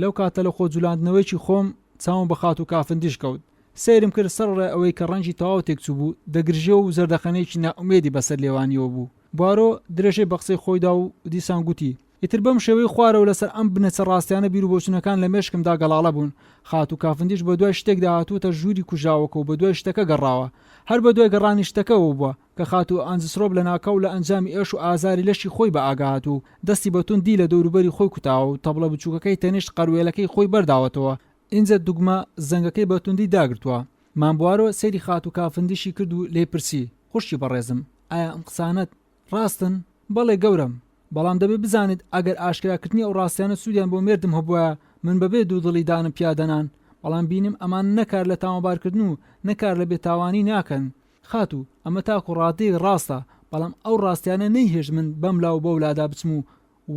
لەو کاتە لە خۆ جولاندنەوەیکی خۆم چاوم بە خات و کافندیش کەوت. سیرم کرد سەرڕێ ئەوەی کە ڕەنجی تەواو تێکچوو بوو دەگرژێ و زەردەخەنەیەکی نائومێدی بەسەر لێوانیەوە بوو. بوارۆ درێژەی بە قسەی خۆیدا و دیسان گوتی ئیتر بەم شێوەی خوارەوە لەسەر ئەم بنەچە ڕاستیانە بیر و بۆچوونەکان لە مێشکمدا گەڵاڵە بوون. خات و کافندیش بە دوای شتێکدا هاتووەتە ژووری کوژاوەکە و بە دوای شتەکە گەڕاوە. هەر بە دوای گەڕانی شتەکەەوە بووە کە خات و ئەنجسڕۆب لە ناکەو لە ئەنجامی ئێش و ئازاری لەشی خۆی بە ئاگات و دەستی بەتون دی لە دەوروبەری خۆی کوتاوە و تەبڵە بچووکەکەی تەنیشت قەروێلەکەی خۆی بەرداوەتەوە. ئینجە دوگمە زەنگەکەی بەتوندی داگرتووە. مامبوارۆ سەیری خات و کافندیشی کرد و لێ پرسی خوشی بەڕێزم ئایا ئەم قسانت ڕاستن؟ بەڵێ گەورم، بەڵام دەبێت بزانیت ئەگەر ئاشکراکردنی ئەو ڕاستیانە سوودیان بۆ مێردم هەبووە من بەبێ دوو دڵی دانم پیادەنان، بەڵام بینیم ئەمان نەکار لە تاوانبارکردن و نەکار لە بێتاوانی ناکەن. خات و ئەمە تاکو ڕادەی ڕاستە، بەڵام ئەو ڕاستیانە نەیهێژ من بەم لاو بەو لادا بچم و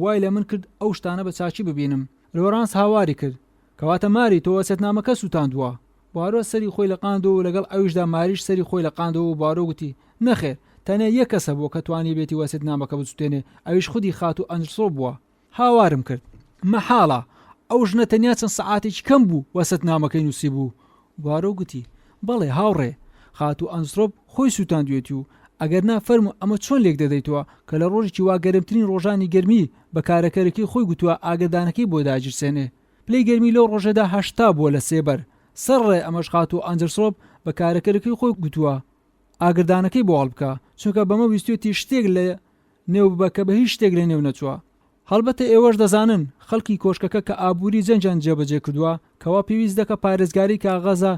وای لە من کرد ئەو شتانە بە چاچی ببینم. لۆرانس هاواری کرد کەواتە ماری تۆ وەسیەتنامەکە سووتاندووە. بوارۆ سەری خۆی لە قاندەوە و لەگەڵ ئەویشدا ماریش سەری خۆی لە قاندەوە و بوارۆ گوتی نەخێر، تەنیا یەک کەسە بووە کە توانی بێتی وەسیەتنامەکە بسووتێنێ، ئەویش خودی خات و ئەنجسڕۆب بووە. هاوارم کرد مەحاڵە ئەو ژنە تەنیا چەند سەعاتێکی کەم بوو وەسیەتنامەکەی نووسی بوو. بوارۆ گوتی بەڵێ هاوڕێ، خات و ئەنجسڕۆب خۆی سووتاندوێتی و ئەگەر نا فەرمو ئەمە چۆن لێک دەدەیتەوە کە لە ڕۆژێکی وا گەرمترین ڕۆژانی گەرمی بە کارەکەرەکەی خۆی گوتووە ئاگدانەکەی بۆ داگیرسێنێ. پلەی گەرمی لەو ڕۆژەدا 80 بووە لە سێبەر. سەرڕێ ئەمەش خات و ئەنجسڕۆب بە کارەکەرەکەی خۆی گوتووە ئاگردانەکەی بۆ هەڵبکە، چونکە بەمە ویستوێتی شتێک لە نێو ببە کە بە هیچ شتێک لە نێو نەچووە. هەڵبەتە ئێوەش دەزانن خەڵکی کۆشکەکە کە ئابووری جەنجان جێبەجێ کردووە کەوا پێویست دەکە پارێزگاری کاغەزە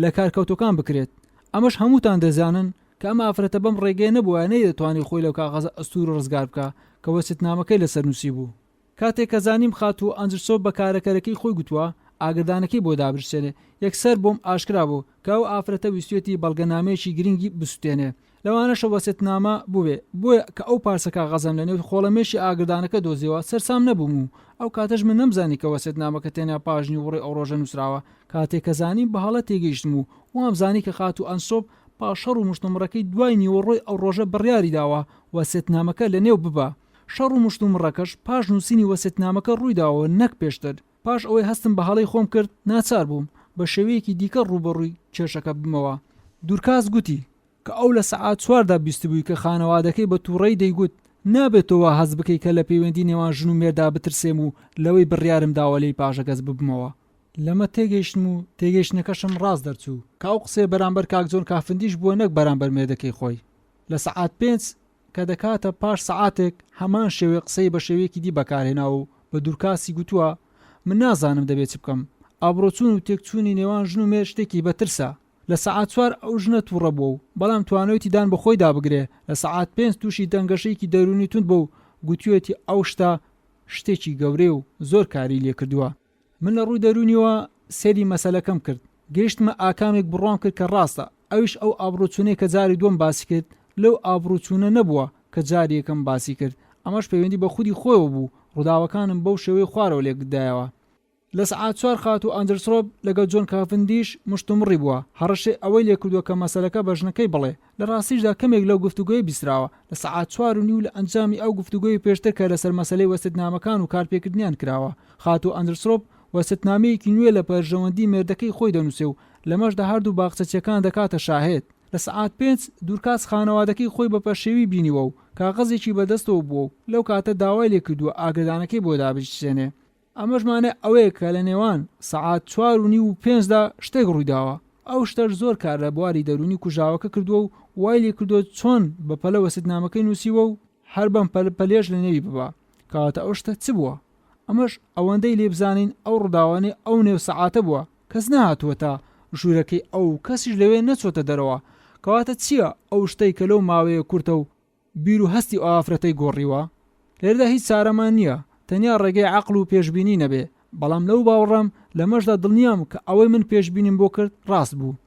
لە کارکەوتەکان بکرێت. ئەمەش هەمووتان دەزانن کە ئەمە ئافرەتە بەم ڕێگەی نەبووە نەیدەتوانی خۆی لەو کاغەزە ئەستور ڕزگار بکە کە وەسیەتنامەکەی لەسەر نووسی بوو. کاتێک کە زانیم خات و ئەنجسڕۆب بە کارەکەرەکەی خۆی گوتووە ئاگدانەکەی بۆ دابرسێنێ، یەکسەر بۆم ئاشکرا بوو کە ئەو ئافرەتە ویستوێتی بەڵگەنامەیەکی گرنگی بسووتێنێ. لەوانەشە وەسیەتنامە بووێ بۆیە کە ئەو پارچە کاغەزەم لە نێو خۆڵەمێشی ئاگدانەکە دۆزیەوە سەرسام نەبووم و ئەو کاتەش من نەمزانی کە وەسیەتنامەکە تێنیا پاژنی وڕێ ئەو ڕۆژە نووسراوە. کاتێک کە زانیم بە هەڵە تێگەیشتم و وامزانی کە خات و ئەنجسڕۆب پاشەڕ و مشتومڕەکەی دوای نیوەڕۆی ئەو ڕۆژە بڕیاری داوە وەسیەتنامەکە لە نێو ببە. شەڕ و مشتومڕەکەش پاش نووسینی وەسیەتنامەکە ڕوویداوە نەک پێشتر. پاش ئەوەی هەستم بە هەڵەی خۆم کرد ناچار بووم بە شێوەیەکی دیکە ڕوبەڕووی کێشەکە بمەوە. دوورکاس گوتی کە ئەو لە سەعات 4دا بیست بووی کە خانەوادەکەی بە تووڕەی دەیگوت نابێتەوە هەز بکەی کە لە پەیوەندی نێوان ژن و مێردا بترسێم و لەوەی بڕیارم داوە لەی پاشەکەس ببمەوە. لەمە تێگەیشتم و تێگەیشتنەکەشم ڕاست دەرچوو کە ئەو قسێ بەرامبەر کاک جۆن کافندیش بووە نەک بەرامبەر مێردەکەی خۆی. لە سەعات 5 کە دەکاتە پاش سەعاتێک هەمان شێوەی قسەی بە شێوەیەکی دی بەکارهێنا و بە دوورکاسی گوتووە من نازانم دەبێت چ بکەم، ئابڕۆچوون و تێکچوونی نێوان ژن و مێر شتێکی بەترسە. لە سەعات 4 ئەو ژنە تووڕە بووە و بەڵام توانەوەتی دان بە خۆی دابگرێ. لە سەعات 5 تووشی دەنگەشەیەکی دەرونی تون بوو و گوتوێتی ئەو شتە شتێکی گەورەی و زۆر کاری لێ کردووە. من لە ڕووی دەرونیەوە سێری مەسەلەکەم کرد، گەیشتمە ئاکامێک بڕوان کرد کە ڕاستە ئەویش ئەو ئابڕۆچوونەی کە جاری دووەم باسی کرد لەو ئابڕۆچوونە نەبووە کە جاری یەکەم باسی کرد، ئەمەش پەیوەندی بە خودی خۆیەوە بوو. ڕووداوەکانم بەو شێوەی خوارەوە لێکدایەوە. لە سەعات 4 خات و ئەنجسڕۆب لەگەڵ جۆن کافندیش مشتومڕی بووە. هەڕەشێ ئەوەی لێ کردووە کە مەسەلەکە بە ژنەکەی بڵێ. لە ڕاستیشدا کەمێک لەو گفتوگۆی بیستراوە. لە سەعات 4:30 لە ئەنجامی ئەو گفتوگۆی پێشتر کە لەسەر مەسەلەی وەسیەتنامەکان و کارپێکردنیان کراوە. خات و ئەنجسڕۆب وەسیەتنامەیەکی نوێ لە پەرژەوەندی مێردەکەی خۆی دەنووسێ و لەمەشدا هەردوو باخچەچیەکان دەکاتە شاهێد. لە سەعات 5 دوورکاس خانەوادەکەی خۆی بە پەشێوی بینیوە و کاغەزێکی بەدەستەوە بووە و لەو کاتە داوای لێ کردووە ئاگدانەکەی بۆ دابژێنێ. ئەمەشمانە ئەوەیە کە لە نێوان سەعات 4:30 و 5دا شتێک ڕوویداوە. ئەو شتەش زۆر کار لە بواری دەرونی کوژاوەکە کردووە و وای لێ کردووە چۆن بە پەلە وەسیەتنامەکەی نووسیوە و هەر بەم پەلێش لە نێوی ببە. کەواتە ئەو شتە چ بووە؟ ئەمەش ئەوەندەی لێ بزانین ئەو ڕووداوانەی ئەو نێو سەعاتە بووە کەس نهاتووە تا ژوورەکەی ئەو کەسیش لەوێ نەچۆتە دەرەوە. کەواتە چییە ئەو شتەی کە لەو ماوەیە کورتە و بیر و هەستی ئافرەتەی گۆڕیوە؟ لێرەدا هیچ چارەمان نییە، تەنیا ڕێگەی عەقڵ و پێشبینی نەبێ، بەڵام لەو باوەڕەم لەمەشدا دڵنیام کە ئەوەی من پێشبینیم بۆ کرد ڕاست بوو.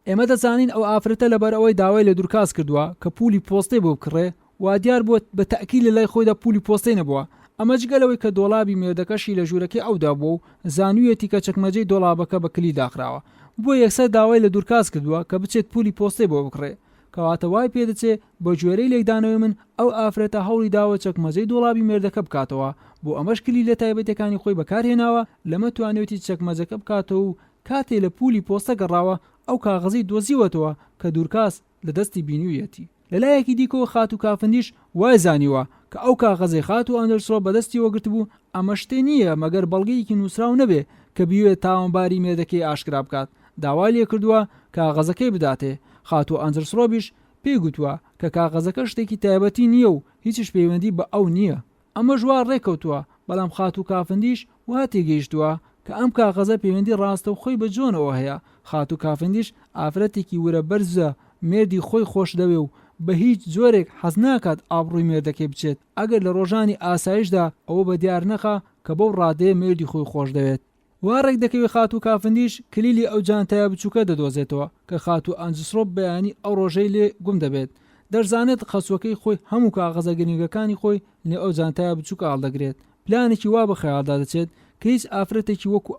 ئێمە دەزانین ئەو ئافرەتە لەبەر ئەوەی داوای لە دوورکاس کردووە کە پولی پۆستەی بۆ بکڕێ وا دیار بووە بە تەئکید لە لای خۆیدا پولی پۆستەی نەبووە. ئەمە جگەلەوەی کە دۆڵابی مێردەکەشی لە ژوورەکەی ئەودا بووە و زانوویەتی کە چەکمەجەی دۆڵابەکە بە کلی داخراوە، بۆ یەکسەر داوای لە دوورکاس کردووە کە بچێت پولی پۆستەی بۆ بکڕێ، کەواتە وای پێدەچێ بە گوێرەی لێکدانەوەی من ئەو ئافرەتە هەوڵی داوە چەکمەجەی دۆڵابی مێردەکە بکاتەوە، بۆ ئەمەش کلی لە تایبەتەکانی خۆی بەکارهێناوە لەمە توانێتی چەکمەجەکە بکاتەوە و کاتێ لە پولی پۆستە گەڕاوە ئەو کاغەزی دۆزیوەتەوە کە دوورکاس لە دەستی بینوویەتی. لەلایەکی دیکەوە خات و کافندیش وای زانیوە کە ئەو کاغەزەی خات و ئەندرسۆ بەدەستی وەگرت بوو ئەمە شتێ نییە مەگەر بەڵگەیەکی نووسراو نەبێ کە بیوێت تاوانباری مێردەکەی ئاشکرا بکات. داوای لێ کردووە کاغەزەکەی بداتێ. خات و ئەندرسۆبیش پێی گوتووە کە کاغەزەکە شتێکی تایبەتی نییە و هیچش پەیوەندی بە ئەو نییە. ئەمە ژوار ڕێکەوتووە، بەڵام خات و کافندیش وا تێگەیشتووە کە ئەم کاغەزە پەیوەندی ڕاستە و خۆی بە جۆنەوە هەیە. خات و کافندیش ئافرەتێکی وورە بەرزە مێردی خۆی خۆش دەوێ و بە هیچ جۆرێک حەز ناکات ئابڕووی مێردەکەی بچێت ئەگەر لە ڕۆژانی ئاسایشدا ئەوە بە دیار نەخا کە بەو ڕادەیە مێردی خۆی خۆش دەوێت. وا ڕێک دەکەوێت خات و کافندیش کلیلی ئەو جانتایە بچووکە دەدۆزێتەوە کە خات و ئەنجسڕۆب بەیانی ئەو ڕۆژەی لێ گوم دەبێت. دەرزانێت خەسوەکەی خۆی هەموو کاغەزە گرنگەکانی خۆی لێ ئەو جانتایە بچووکە هەڵدەگرێت. پلانێکی وا بە خەیاڵدا دەچێت کە هیچ ئافرەتێکی وەکو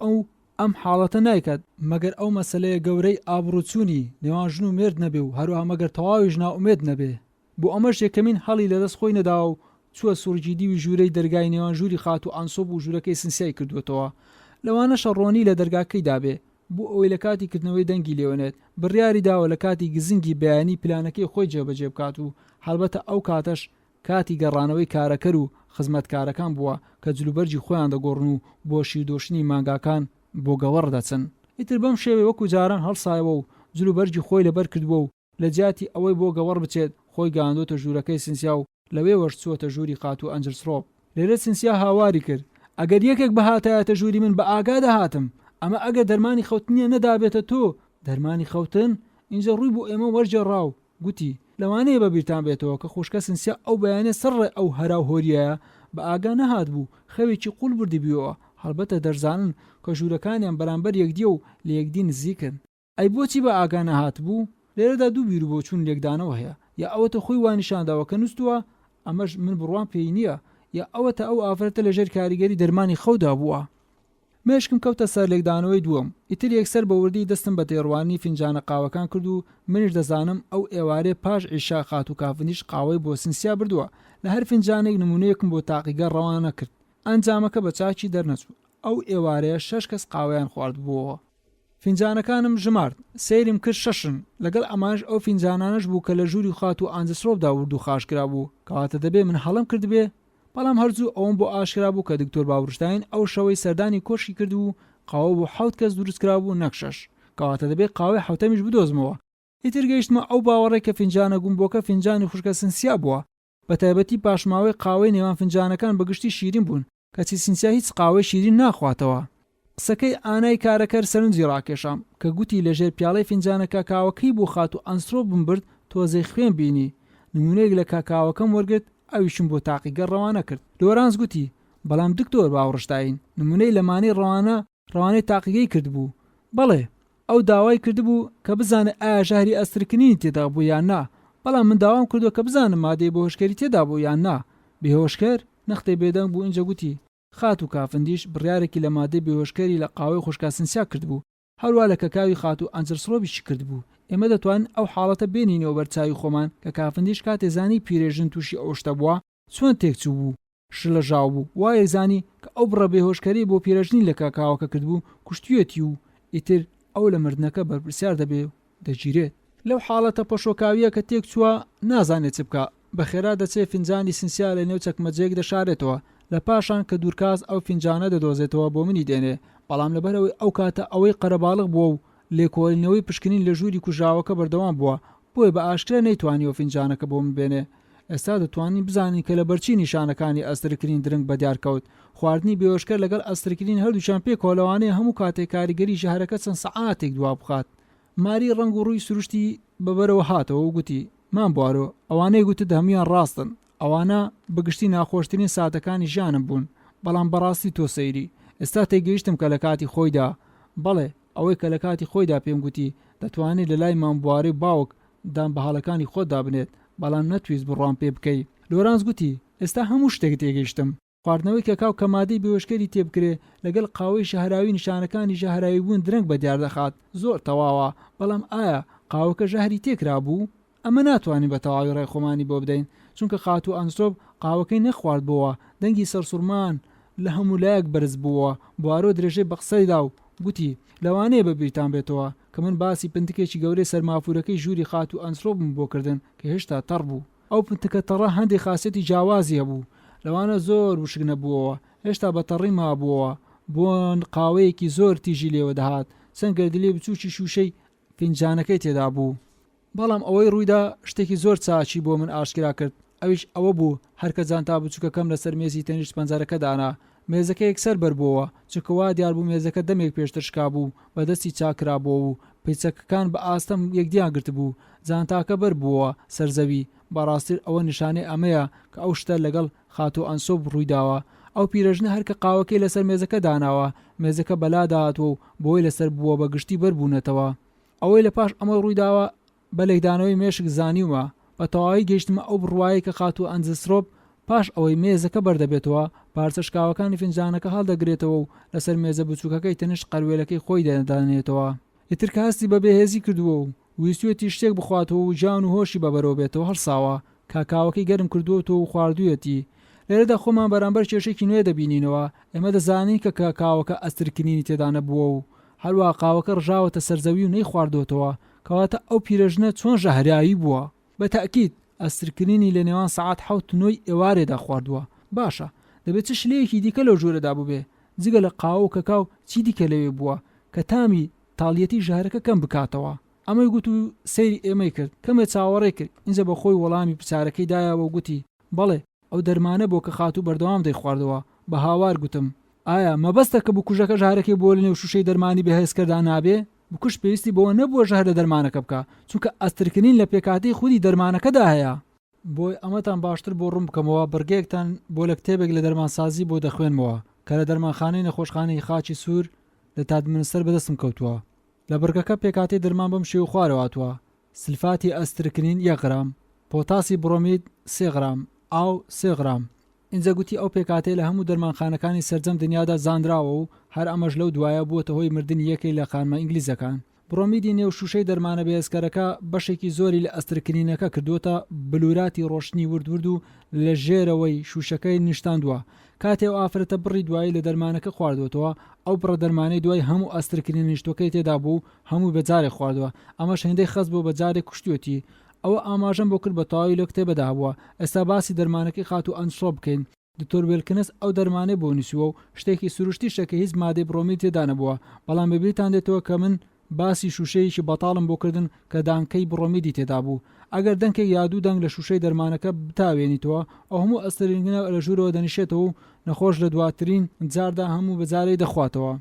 ئەم حاڵەتە نایکات مەگەر ئەو مەسەلەیە گەورەی ئابڕوچوونی نێوان ژن و مێرد نەبێ و هەروەها مەگەر تەواویش ناومێد نەبێ. بۆ ئەمەش یەکەمین هەڵی لەدەست خۆی نەداوە و چووە سوورجی دیوی ژوورەی دەرگای نێوان ژووری خات و ئەنسۆب و ژوورەکەی سنسیای کردوێتەوە. لەوانە شەڕۆنی لە دەرگاکەی دابێ بۆ ئەوەی لە کاتی کردنەوەی دەنگی لێوێنێت بڕیاری داوە لە کاتی گزنگی بەیانی پلانەکەی خۆی جێبەجێ بکات و هەڵبەتە ئەو کاتەش کاتی گەڕانەوەی کارەکەر و خزمەتکارەکان بووە کە جلوبەرجی خۆیان دەگۆڕن و بۆ شیردۆشتنی مانگاکان بۆ گەوەڕ دەچن. ئیتر بەم شێوەیە وەکو جاران هەڵسایەوە و جلوبەرجی خۆی لەبەر کردووە و لە جیاتی ئەوەی بۆ گەوەڕ بچێت خۆی گاندۆتە ژوورەکەی سنسیا و لەوێ وەرچووەتە ژووری خات و ئەنجسڕۆب. لێرە سنسیا هاواری کرد ئەگەر یەکێک بەهاتایەتە ژووری من بە ئاگا دەهاتم، ئەمە ئەگەر دەرمانی خەوتنیە نەدابێتە تۆ دەرمانی خەوتن اینجا ڕووی بۆ ئێمە وەرجێڕاو. گوتی لەوانەیە بەبیرتان بێتەوە کە خوشکە سنسیا ئەو بەیانێ سەرڕێ ئەو هەراو هۆریایە بە ئاگا نەهات بوو خەوێکی قوڵ بردی بیەوە. هەڵبەتە دەرزانن کە ژوورەکانیان بەرامبەر یەکدیە و لە یەکدی نزیکن. ئەی بۆچی بە ئاگا نەهات بوو؟ لێرەدا دوو بیر بۆ چوون لێکدانەوە هەیە، یا ئەوەتە خۆی وانیشانداوە کە نووسووە ئەمەش من بڕوان پێی نییە، یا ئەوەتە ئەو ئافرەتە لەژێر کاریگەری دەرمانی خەودا بووە. مێشکم کەوتە سەر لێکدانەوەی دووەم. ئیتر یەکسەر بە وردی دەستم بە تێڕوانی فینجانە قاوەکان کرد و منیش دەزانم ئەو ئێوارێ پاش عیشا خات و کافندیش قاوەی بۆ سنسیا بردووە. لە هەر فینجانێک نمونەیەکم بۆ تاقیگە ڕەوانە کرد. ئەنجامەکە بە چاکی دەرنەچوو. ئەو ئێوارەیە 6 کەس قاوەیان خوارد بووەوە. فینجانەکانم ژمارد، سەیرم کرد 6ن. لەگەڵ ئەمانش ئەو فینجانانش بوو کە لە ژووری خات و ئەنجسڕۆبدا ورد و خاشکرا بوو، کەواتە دەبێ من هەڵم کرد بێ. بەڵام هەرزوو ئەوم بۆ ئاشکرا بوو کە دکتۆر باورشتاین ئەو شەوەی سەردانی کۆشی کرد و قاوە بۆ 7 کەس دروستکرا بوو نەک 6، کەواتە دەبێت قاوەی 7میش بدۆزمەوە. ئیتر گەیشتمە ئەو باوەڕێ کە فینجانە گومبۆکە فینجانی خوشکە سنسیا بووە. بە تایبەتی پاشماوەی قاوەی نێوان فینجانەکان بەگشتی شیرین بوون کەچی سنسیا هیچ قاوەی شیرین ناخواتەوە. قسەکەی ئانای کارەکەر سەرنجی ڕاکێشام کە گوتی لەژێر پیاڵەی فینجانە کاکاوەکەی بۆ خات و ئەنسڕۆب بمبرد تۆزەی خوێن بینی. نمونەیەک لە کاکاوەکەم وەرگرت ئەویشم بۆ تاقیگە ڕەوانە کرد. لۆرانس گوتی بەڵام دکتۆر باوڕشتاین نمونەی لەمانەی ڕەوانەی تاقیگەی کرد بوو. بەڵێ ئەو داوای کردبوو کە بزانێت ئایا ژاری ئەسترکنینی تێدا بوو یان نا، بەڵام من داوام کردووە کە بزانم مادەی بەهۆشکەری تێدا بوو یان نا. بێهۆشکەر نەختەی بێدەنگ بوو. اینجا گوتی خات و کافندیش بڕیارێکی لە مادەی بێهۆشکەری لە قاوەی خوشکە سنسیا کرد بوو، هەروە لە کەکاوی خات و ئەنجسڕۆبیشی کرد بوو. ئێمە دەتوانین ئەو حاڵەتە بێنینەوە بەرچاوی خۆمان کە کافندیش کاتێ زانی پیرێژن تووشی ئەو شتە بووە چۆن تێکچوو بوو، شلە ژاو بوو، وایە زانی کە ئەو بڕە بێهۆشکەری بۆ پیرەژنی لە کاکاوەکە کرد بوو کوشتوێتی و ئیتر ئەو لە مردنەکە بەرپرسیار دەبێ و دەگیرێت. لەو حاڵەتە پەشۆکاویە کە تێک چووە نازانێت چ بکە، بەخێرا دەچێت فینجانی سنسیا لە نێو چەکمەجەیەک دەشارێتەوە، لە پاشان کە دوورکاس ئەو فینجانە دەدۆزێتەوە بۆ منی دێنێ. بەڵام لەبەرەوەی ئەو کاتە ئەوەی قەرەباڵغ بووە و لێکۆڵینەوەی پشکنین لە ژووری کوژاوەکە بەردەوام بووە، بۆی بە ئاشکرا نەیتوانیەوە فینجانەکە بۆ من بێنێ. ئێستا دەتوانین بزانین کە لە بەرچی نیشانەکانی ئەسترکرین درنگ بەدیار کەوت. خواردنی بێهۆشکەر لەگەڵ ئەسترکرین هەردووچان پێ کۆلەوانەیە هەموو کاتێک کاریگەری ژەهرەکە چەند سەعاتێک دوا بخات. ماری ڕنگ و ڕووی سروشتی بەبەرەوە هاتەوە و گوتی مان بوارۆ ئەوانەی گوتت هەمویان ڕاستن، ئەوانە بەگشتی ناخۆشترین ساتەکانی ژیانم بوون، بەڵام بەڕاستی تۆ سەیری ئێستا تێگەیشتم کە لە کاتی خۆیدا بەڵێ ئەوەی کە لە کاتی خۆیدا پێم گوتی دەتوانێت لە لای مامبوارەی باوک دان بە هەڵەکانی خۆتدا بنێت بەڵام نەتویست بڕوان پێ بکەی. لۆرانس گوتی ئێستا هەموو شتێک تێگەیشتم. خواردنەوەی کەکاو کە مادەی بێوشکەری تێبکرێ لەگەڵ قاوەی شەهراوی نیشانەکانی ژەهراوی بوون درەنگ بە دیار دەخات زۆر تەواوە، بەڵام ئایا قاوەکە ژەهری تێکرا بوو؟ ئەمە ناتوانین بە تەواوی ڕێخۆمانی بۆ بدەین، چونکە خات و ئەنسۆب قاوەکەی نەخواردبەوە، دەنگی سەرسوورمان لە هەموو لایەک بەرز بووە. بوارۆ درێژەی بە قسەیدا و گوتی لەوانەیە بە بیرتان بێتەوە کە من باسی پنتکێکی گەورەی سەرمافورەکەی ژووری خات و ئەنسۆبم بۆ کردن کە هێشتا تەڕ بوو. ئەو پنتکە تەڕە هەندێک خاسێتی جیاوازی هەبوو، لەوانە زۆر وشک نەبووەوە، هێشتا بە تەڕی مابووەوە، بۆ قاوەیەکی زۆر تیژی لێوە دەهات، چەند گەردلێ بچووکی شوشەی فینجانەکەی تێدا بوو. بەڵام ئەوەی ڕوویدا شتێکی زۆر چاچی بۆ من ئاشکرا کرد، ئەویش ئەوە بوو هەرکە جانتا بچووکەکەم لەسەر مێزی تەنیشت پەنجەرەکە دانا، مێزەکە یەکسەر بەربووە، چکەوا دیار بوو مێزەکە دەمێک پێشتر شکا بوو، بەدەستی چاکرا بۆ و پەیچەکەکان بە ئاستەم یەکدیان گرت بوو، جانتاکە بەربووە سەرزەوی. بەڕاستی ئەوە نیشانەی ئەمەیە کە ئەو شتە لەگەڵ خات و ئەنسۆب ڕوویداوە. ئەو پیرەژنە هەرکە قاوەکەی لەسەر مێزەکە داناوە، مێزەکە بەلاداهاتوە و بۆی لەسەر بووە بە گشتی بەربوونەتەوە. ئەوەی لە پاش ئەمە ڕوویداوە بە لێکدانەوەی مێشک زانیومە، بە تەواوی گەیشتمە ئەو بڕوایی کە خات و ئەنجسرۆب پاش ئەوەی مێزەکە بەردەبێتەوە پارچە شکاوەکانی فنجانەکە هەڵدەگرێتەوە و لەسەر مێزە بچووکەکەی تەنیشت قەروێلەکەی خۆی دەدانێتەوە. ئیتر کە هەستی بە بێهێزی کردووە و ویستوێتی شتێک بخواتەوە و جان و هۆشی بەبەرەوە بێتەوە هەڵساوە، کاکاوەکەی گەرم کردووەتەوە و خواردوویەتی. لێرەدا خۆمان بەرامبەر کێشێکی نوێ دەبینینەوە. ئێمە دەزانین کە کاکاوەکە ئەسترکردنی تێدا نەبووە و هەروە قاوەکە ڕژاوەتە سەرزەوی و نەی خواردوەتەوە، کەواتە ئەو پیرەژنە چۆن ژەهرایی بووە. بە تاکید ئەسترکردنی لە نێوان سەعات 7 ئێوارێدا خواردووە. باشە دەبێت چ شلەیەکی دیکە لەو ژوورەدا بووبێ جگە لە قاوە و کەکاو چی دیکە لەوێ بووە کە تامی تاڵیەتی ژەهرەکە کەم بکاتەوە. ئەمەی گوت و سەیری ئێمەی کرد، کەمێ چاوەڕێ کرد، اینجا بە خۆی وەڵامی پرسیارەکەی دایەوە و گوتی بەڵێ ئەو دەرمانە بۆ کە خات و بەردەوام دەیخواردەوە. بە هاوار گوتم ئایا مەبەستە کە بکوژەکە ژارەکەی بۆ لە نێو شوشەی دەرمانی بەهێزکەدا نابێ؟ بکوش پێویستی بۆ نەبووە ژەهر لە دەرمانەکە بکە، چونکە ئەسترکردین لە پێکاتی خودی دەرمانەکەدا هەیە. بۆی ئەمەتان باشتر بۆ ڕوون بکەمەوە بڕگەیەکتان بۆ لە کتێبێک لە دەرمانسازی بۆ دەخوێنمەوە کە لە دەرمانخانەی نەخۆشخانەی خاچی سوور لە تادمنستەر بەدەستم کەوتووە. لە بڕگەکە پێکاتی دەرمان بەم شێو خوارەواتوە: سلفاتی ئەسترکردین 1 غرام، پۆتاسی بڕۆمید 3 غرام، ئاو 3 غرام. اینجا گوتی ئەو پێکاتێ لە هەموو دەرمانخانەکانی سەرجەم دنیادا زانراوە و هەر ئەمەش لەو دوایە بووەتە هۆی مردنی یەکەی لە خانمە ئینگلیزەکان. بڕۆمیدی نێو شوشەی دەرمانە بەهێزکەرەکە بەشێکی زۆری لە ئەسترکردینەکە کردوتە بلوراتی ڕۆشنی وردورد و لە ژێرەوەی شوشەکەی نیشتاندووە. کاتێ ئەو ئافرەتە بڕی دوایی لە دەرمانەکە خواردوەوە، ئەو بڕە دەرمانەی دوای هەموو ئەسترکردین نیشتۆکەی تێدا بوو هەموو بەجارێک خواردووە. ئەمەش هێندەی خەست بۆ بەجارێک کوشتوەتی. ئەوە ئاماژەم بۆ کرد بە تەواوی لە کتێبەدا بووە. ئێستا باسی دەرمانەکەی خات و ئەنسۆب بکەین. دکتۆر وێلکنس ئەو دەرمانەی بۆ نووسیوە و شتێکی سروشتی شەکە هیچ مادەی بڕۆمید تێدا نەبووە، بەڵام بەبیرتان دێتەوە کە من باسی شوشەیەکی بەتاڵم بۆ کردن کە دانکەی بڕۆمیدی تێدا بوو. ئەگەر دەنکێک یادوو دەنگ لە شوشەی دەرمانەکە بتاوێنیتەوە، ئەو هەموو ئەسترینگنە لە ژوورەوە دەنیشێتەوە و نەخۆش لە دواترین جاردا هەموو بەجارەی دەخواتەوە.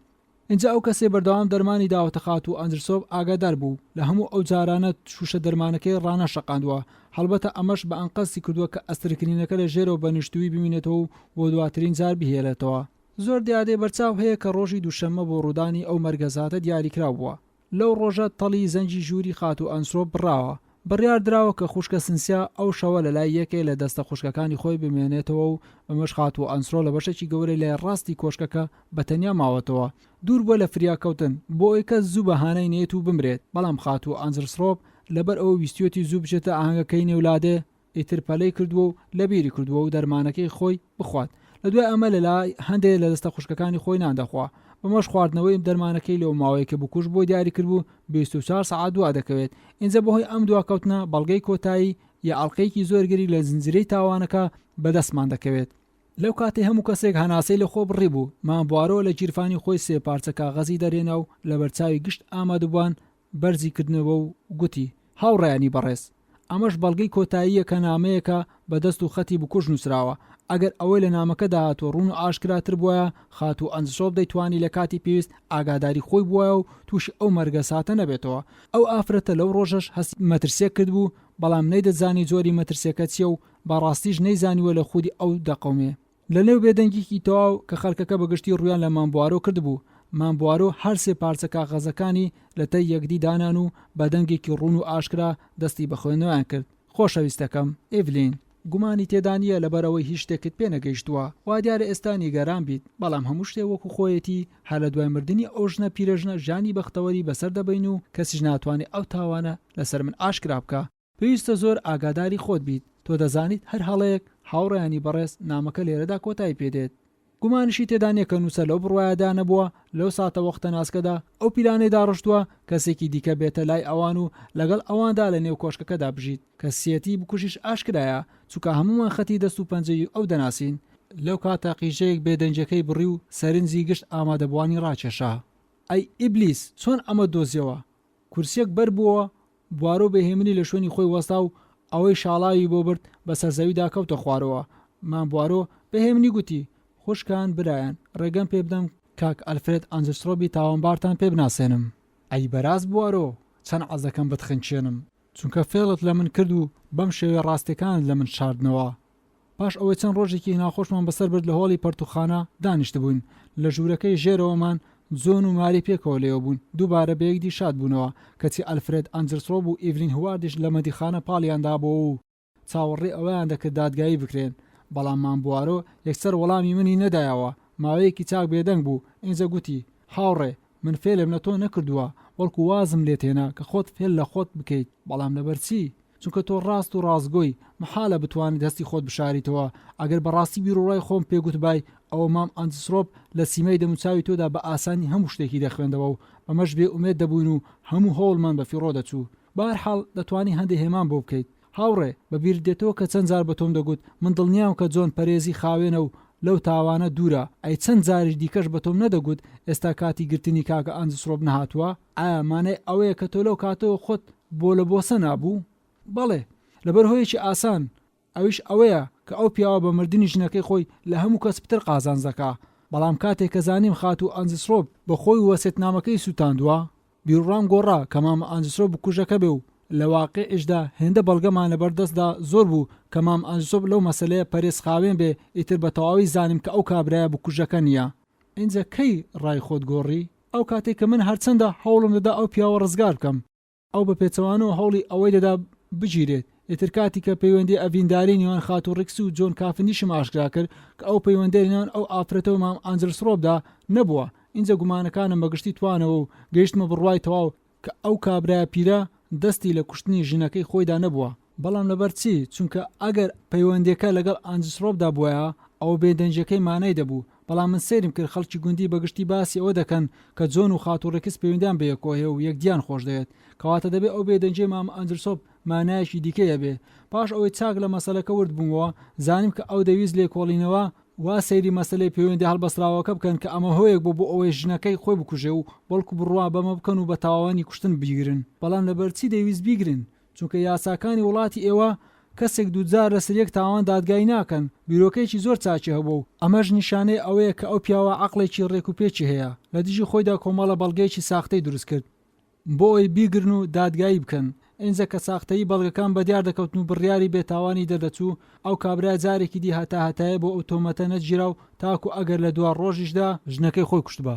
اینجا ئەو کەسێ بەردەوام دەرمانی داوەتە خات و ئەنجسۆب ئاگادار بوو لە هەموو ئەو جارانە شوشە دەرمانەکەی ڕانەشەقاندووە. هەڵبەتە ئەمەش بە ئەنقەسی کردووە کە ئەسترکردینەکە لە ژێرەوە بە نیشتووی بمینێتەوە و بۆ دواترین جار بهێلێتەوە. زۆر دیادێ بەرچاو هەیە کە ڕۆژی دووشەممە بۆ ڕوودانی ئەو مەرگەزاتە دیاریکراو بووە. لەو ڕۆژە تەڵی زەنجی ژووری خات و ئەنسۆب بڕاوە. بڕیار دراوە کە خوشکە سنسیا ئەو شەوە لە لای یەکێ لە دەستە خوشکەکانی خۆی بمێنێتەوە و بەمەش خات و ئەنسۆ لە بەشێکی گەورەی لای ڕاستی کۆشکەکە بەتەنیا ماوەتەوە، دوور بووە لە فریاکەوتن بۆ ئەوەی کەس زوو بەهانەی نێت و بمرێت. بەڵام خات و ئەنجسۆب لەبەر ئەوە ویستوێتی زوو بچێتە ئاهەنگەکەی نێولادێ، ئیتر پەلەی کردووە و لەبیری کردووە و دەرمانەکەی خۆی بخوات. لە دوای ئەمە لە لای هەندێک لە دەستە خوشکەکانی خۆی ناندەخوا. بەمەش خواردنەوەی دەرمانەکەی لەو ماوەیەکە بکوش بۆ دیاری کردبوو 24 ساعت دوا دەکەوێت. اینجا بەهۆی ئەم دواکەوتنە بەڵگەی کۆتایی یا ئەڵلقەیەکی زۆرگەری لە زنجیرەی تاوانەکە بەدەستمان دەکەوێت. لەو کاتێ هەموو کەسێک هەناسەی لە خۆ بڕی بوو، مامبوارەوە لە گیرفانی خۆی 3 پارچە کاغەزی دەرێنە و لە بەرچاوی گشت ئامادەبووان بەرزی کردنەوە و گوتی هاوڕێیانی بەڕێز، ئەمەش بەڵگەی کۆتاییە کە نامەیەکە بەدەست و خەتی بکوژ نووسراوە. ئەگەر ئەوەی لە نامەکەدا هاتووە ڕوون و ئاشکراتر بووە، خات و ئەنجسۆب دەیتوانی لە کاتی پێویست ئاگاداری خۆی بووە و تووشی ئەو مەرگە ساتە نەبێتەوە. ئەو ئافرەتە لەو ڕۆژەش هەستی مەترسێک کرد بوو، بەڵام نەیدەزانی جۆری مەترسێکە چیە و بەڕاستیش نەیزانیوە لە خودی ئەو دەقەومێ. لە نێو بێدەنگیکی تەواو کە خەڵکەکە بەگشتی ڕویان لە مامبوارۆ کردبوو. مامبوارۆ هەر سێ پارچە کاغەزەکانی لە تەی یەکدی دانان و بەدەنگێکی ڕوون و ئاشکرا دەستی بە خوێندنەوەیان کرد. خۆشەویستەکەم ئێڤلین، گومانی تێدانیە لەبەرەوەی هیچ شتێکت پێ نەگەیشتووە، وا دیارە ئێستا نیگەران بیت، بەڵام هەموو شتێ وەکو خۆیەتی هەر لە دوای مردنی ئەو ژنە پیرەژنە ژانی بەختەوەری بەسەر دەبین و کەسیش ناتوانێت ئەو تاوانە لەسەر من ئاشکرا بکە. پێویستە زۆر ئاگاداری خۆت بیت. تۆ دەزانیت هەر هەڵەیەک هاوڕێیانی بەڕێز نامەکە لێرەدا کۆتایی پێدێت. گومانشی تێدانێ کە نووسە لەو بڕواایەدا نەبووە لەو ساتە وەختە ناسکەدا ئەو پیلانەی داڕشتووە کەسێکی دیکە بێتە لای ئەوان و لەگەڵ ئەواندا لە نێو کۆشکەکەدا بژیت کە سیەتی بکوشیش ئاشکرایە، چووکە هەمومان خەتی دەست و پەنجەی ئەو دەناسین. لەو کاتە قیژەیەک بێدەنجەکەی بڕی و سەرنجی گشت ئامادەبوانی ڕاکێشا. ئەی ئیبلیس، چۆن ئەمە دۆزیەوە؟ کورسیەک بەربووە، بوارۆ بەهێمنی لە شوێنی خۆی وەستا و ئەوەی شاڵاوی بۆ برد بەسەر زەویدا کەوتە خوارەوە. مام بوارۆ بەهێمنی گوتی: خوشکان برایان، ڕێگەم پێ بدەم کاک ئەلفرێد ئانجسترۆبی تاوانبارتان پێ بناسێنم. ئەی بەراز بوارۆ، چەند عەزەکەم بتخنچێنم، چونکە فێڵت لە من کرد و بەم شێوێ ڕاستیەکانت لە من شاردنەوە. پاش ئەوەی چەند ڕۆژێکی ناخۆشمان بەسەر برد لە هۆڵی پەرتوخانە دانیشت بووین. لە ژوورەکەی ژێرەوەمان جۆن و ماری پێکەوە لێوە بوون. دووبارە بەیەکدی شاد بوونەوە کەچی ئەلفرێد ئانجسترۆب و ئیڤلین هواردیش لە مەدیخانە پاڵیاندا بۆ و چاوەڕێ ئەوەیان دەکرد دادگایی بکرێن. بەڵام مامبوارۆ یەکسەر وەڵامی منی نەدایەوە. ماوەیەکی چاک بێدەنگ بوو. ئینجا گوتی: هاوڕێ، من فێلم لە تۆ نەکردووە، وەڵکو وازم لێ تێنا کە خۆت فێل لە خۆت بکەیت. بەڵام لەبەرچی؟ چونکە تۆ ڕاست و ڕاستگۆی، محالە بتوانیت دەستی خۆت بشاریتەوە. ئەگەر بەڕاستی بیرۆڕای خۆم پێگوتبای ئەوە مام ئانجسترۆب لە سیمەی دەموچاوی تۆدا بە ئاسانی هەموو شتێکی دەخوێندەوە و ئەمەش بێ ئومێد دەبووین و هەموو هەوڵمان بە فیڕۆ دەچوو. بەهەرحاڵ دەتوانی هەندێک هێمان بۆ بکەیت. هاوڕێ، بەبیر دێتەوە کە چەند جار بە تۆم دەگوت من دڵنیام کە جۆن پەرێزی خاوێنە و لەو تاوانە دوورە. ئەی چەند جاری دیکەش بە تۆم نەدەگوت ئێستا کاتی گرتنی کاکە ئانجسترۆب نەهاتووە؟ ئایا مانای ئەوەیە کە تۆ لەو کاتەوە خۆت بۆ لە بۆسە نابوو؟ بەڵێ، لەبەر هۆیەکی ئاسان، ئەویش ئەوەیە کە ئەو پیاوە بە مردنی ژنەکەی خۆی لە هەموو کەس پتر قازانج دەکا. بەڵام کاتێک کە زانیم خات و ئانجسترۆب بە خۆی وەسێتنامەکەی سووتاندووە، بیرڕام گۆڕا کە مام ئانجسترۆب بکوژەکە بێ و لە واقعیشدا هێندە بەڵگەمان لەبەردەستدا زۆر بوو کە مام ئانجسترۆب لەو مەسەلەیە پەرێزخاوێن بێ ئیتر بە تەواوی زانیم کە ئەو کابرایە بکوژەکە نییە. ئینجا کەی ڕای خۆت گۆڕی؟ ئەو کاتێک کە من هەرچەندە هەوڵم دەدا ئەو پیاوە ڕزگار بکەم، ئەو بە پێچەوانەوە هەوڵی ئەوەی دەدا بگیرێت. ئیتر کاتی کە پەیوەندی ئەڤینداری نێوان خات و ڕیکس و جۆن کافنیشم ئاشکرا کرد کە ئەو پەیوەندەی نێوان ئەو ئافرەتەوە مام ئانجسترۆبدا نەبووە. ئینجا گومانەکانم بەگشتی توانەوە و گەیشتمە بڕوای تەواو کە ئەو کابرایە پیرە دەستی لە کوشتنی ژنەکەی خۆیدا نەبووە. بەڵام لەبەرچی؟ چونکە ئەگەر پەیوەندەکە لەگەڵ ئانجسترۆبدا بووە ئەو بێدەنجەکەی مانای دەبوو. بەڵام من سێرم کرد خەڵکی گوندی بەگشتی باسی ئەوە دەکەن کە جۆن و خات و ڕێکس پەیوەندیان بە یەکۆهەیە و یەکدیان خۆش دەوێت، کەواتە دەبێت ئەو بێدەنجەی مام ئانجسترۆب مانایەکی دیکەیە بێ. پاش ئەوەی چاک لە مەسەلەکە ورد بوومەوە، زانیم کە ئەو دەویست لێکۆڵینەوە وا سەیری مەسەلەی پەیوەندی هەڵبەستراوەکە بکەن کە ئەمە هۆیەک بۆ ئەوەی ژنەکەی خۆی بکوژێ و بەڵکو بڕوا بەمە بکەن و بە تاوانی کوشتن بیگرن. بەڵام لەبەرچی دەویست بیگرن؟ چونکە یاساکانی وڵاتی ئێوە کەسێک دووجار لەسەر یەک تاوان دادگای ناکەن. بیرۆکەیەکی زۆر چاکی هەبوو و ئەمەش نیشانەی ئەوەیە کە ئەو پیاوە عەقڵێکی ڕێکوپێکی هەیە. لە دژی خۆیدا کۆمەڵە بەڵگەیەکی ساختەی دروست کرد بۆ ئەوی بیگرن و دادگایی بکەن. ئینجا کە ساختەی بەڵگەکان بەدیار دەکەوتن و بڕیاری بێتاوانی دەردەچوو، ئەو کابرا جارێکی دی هەتایە بۆ ئەو تۆمەتە نەتگیرا و تاکو ئەگەر لە دووار ڕۆژیشدا ژنەکەی خۆی کوشت بە.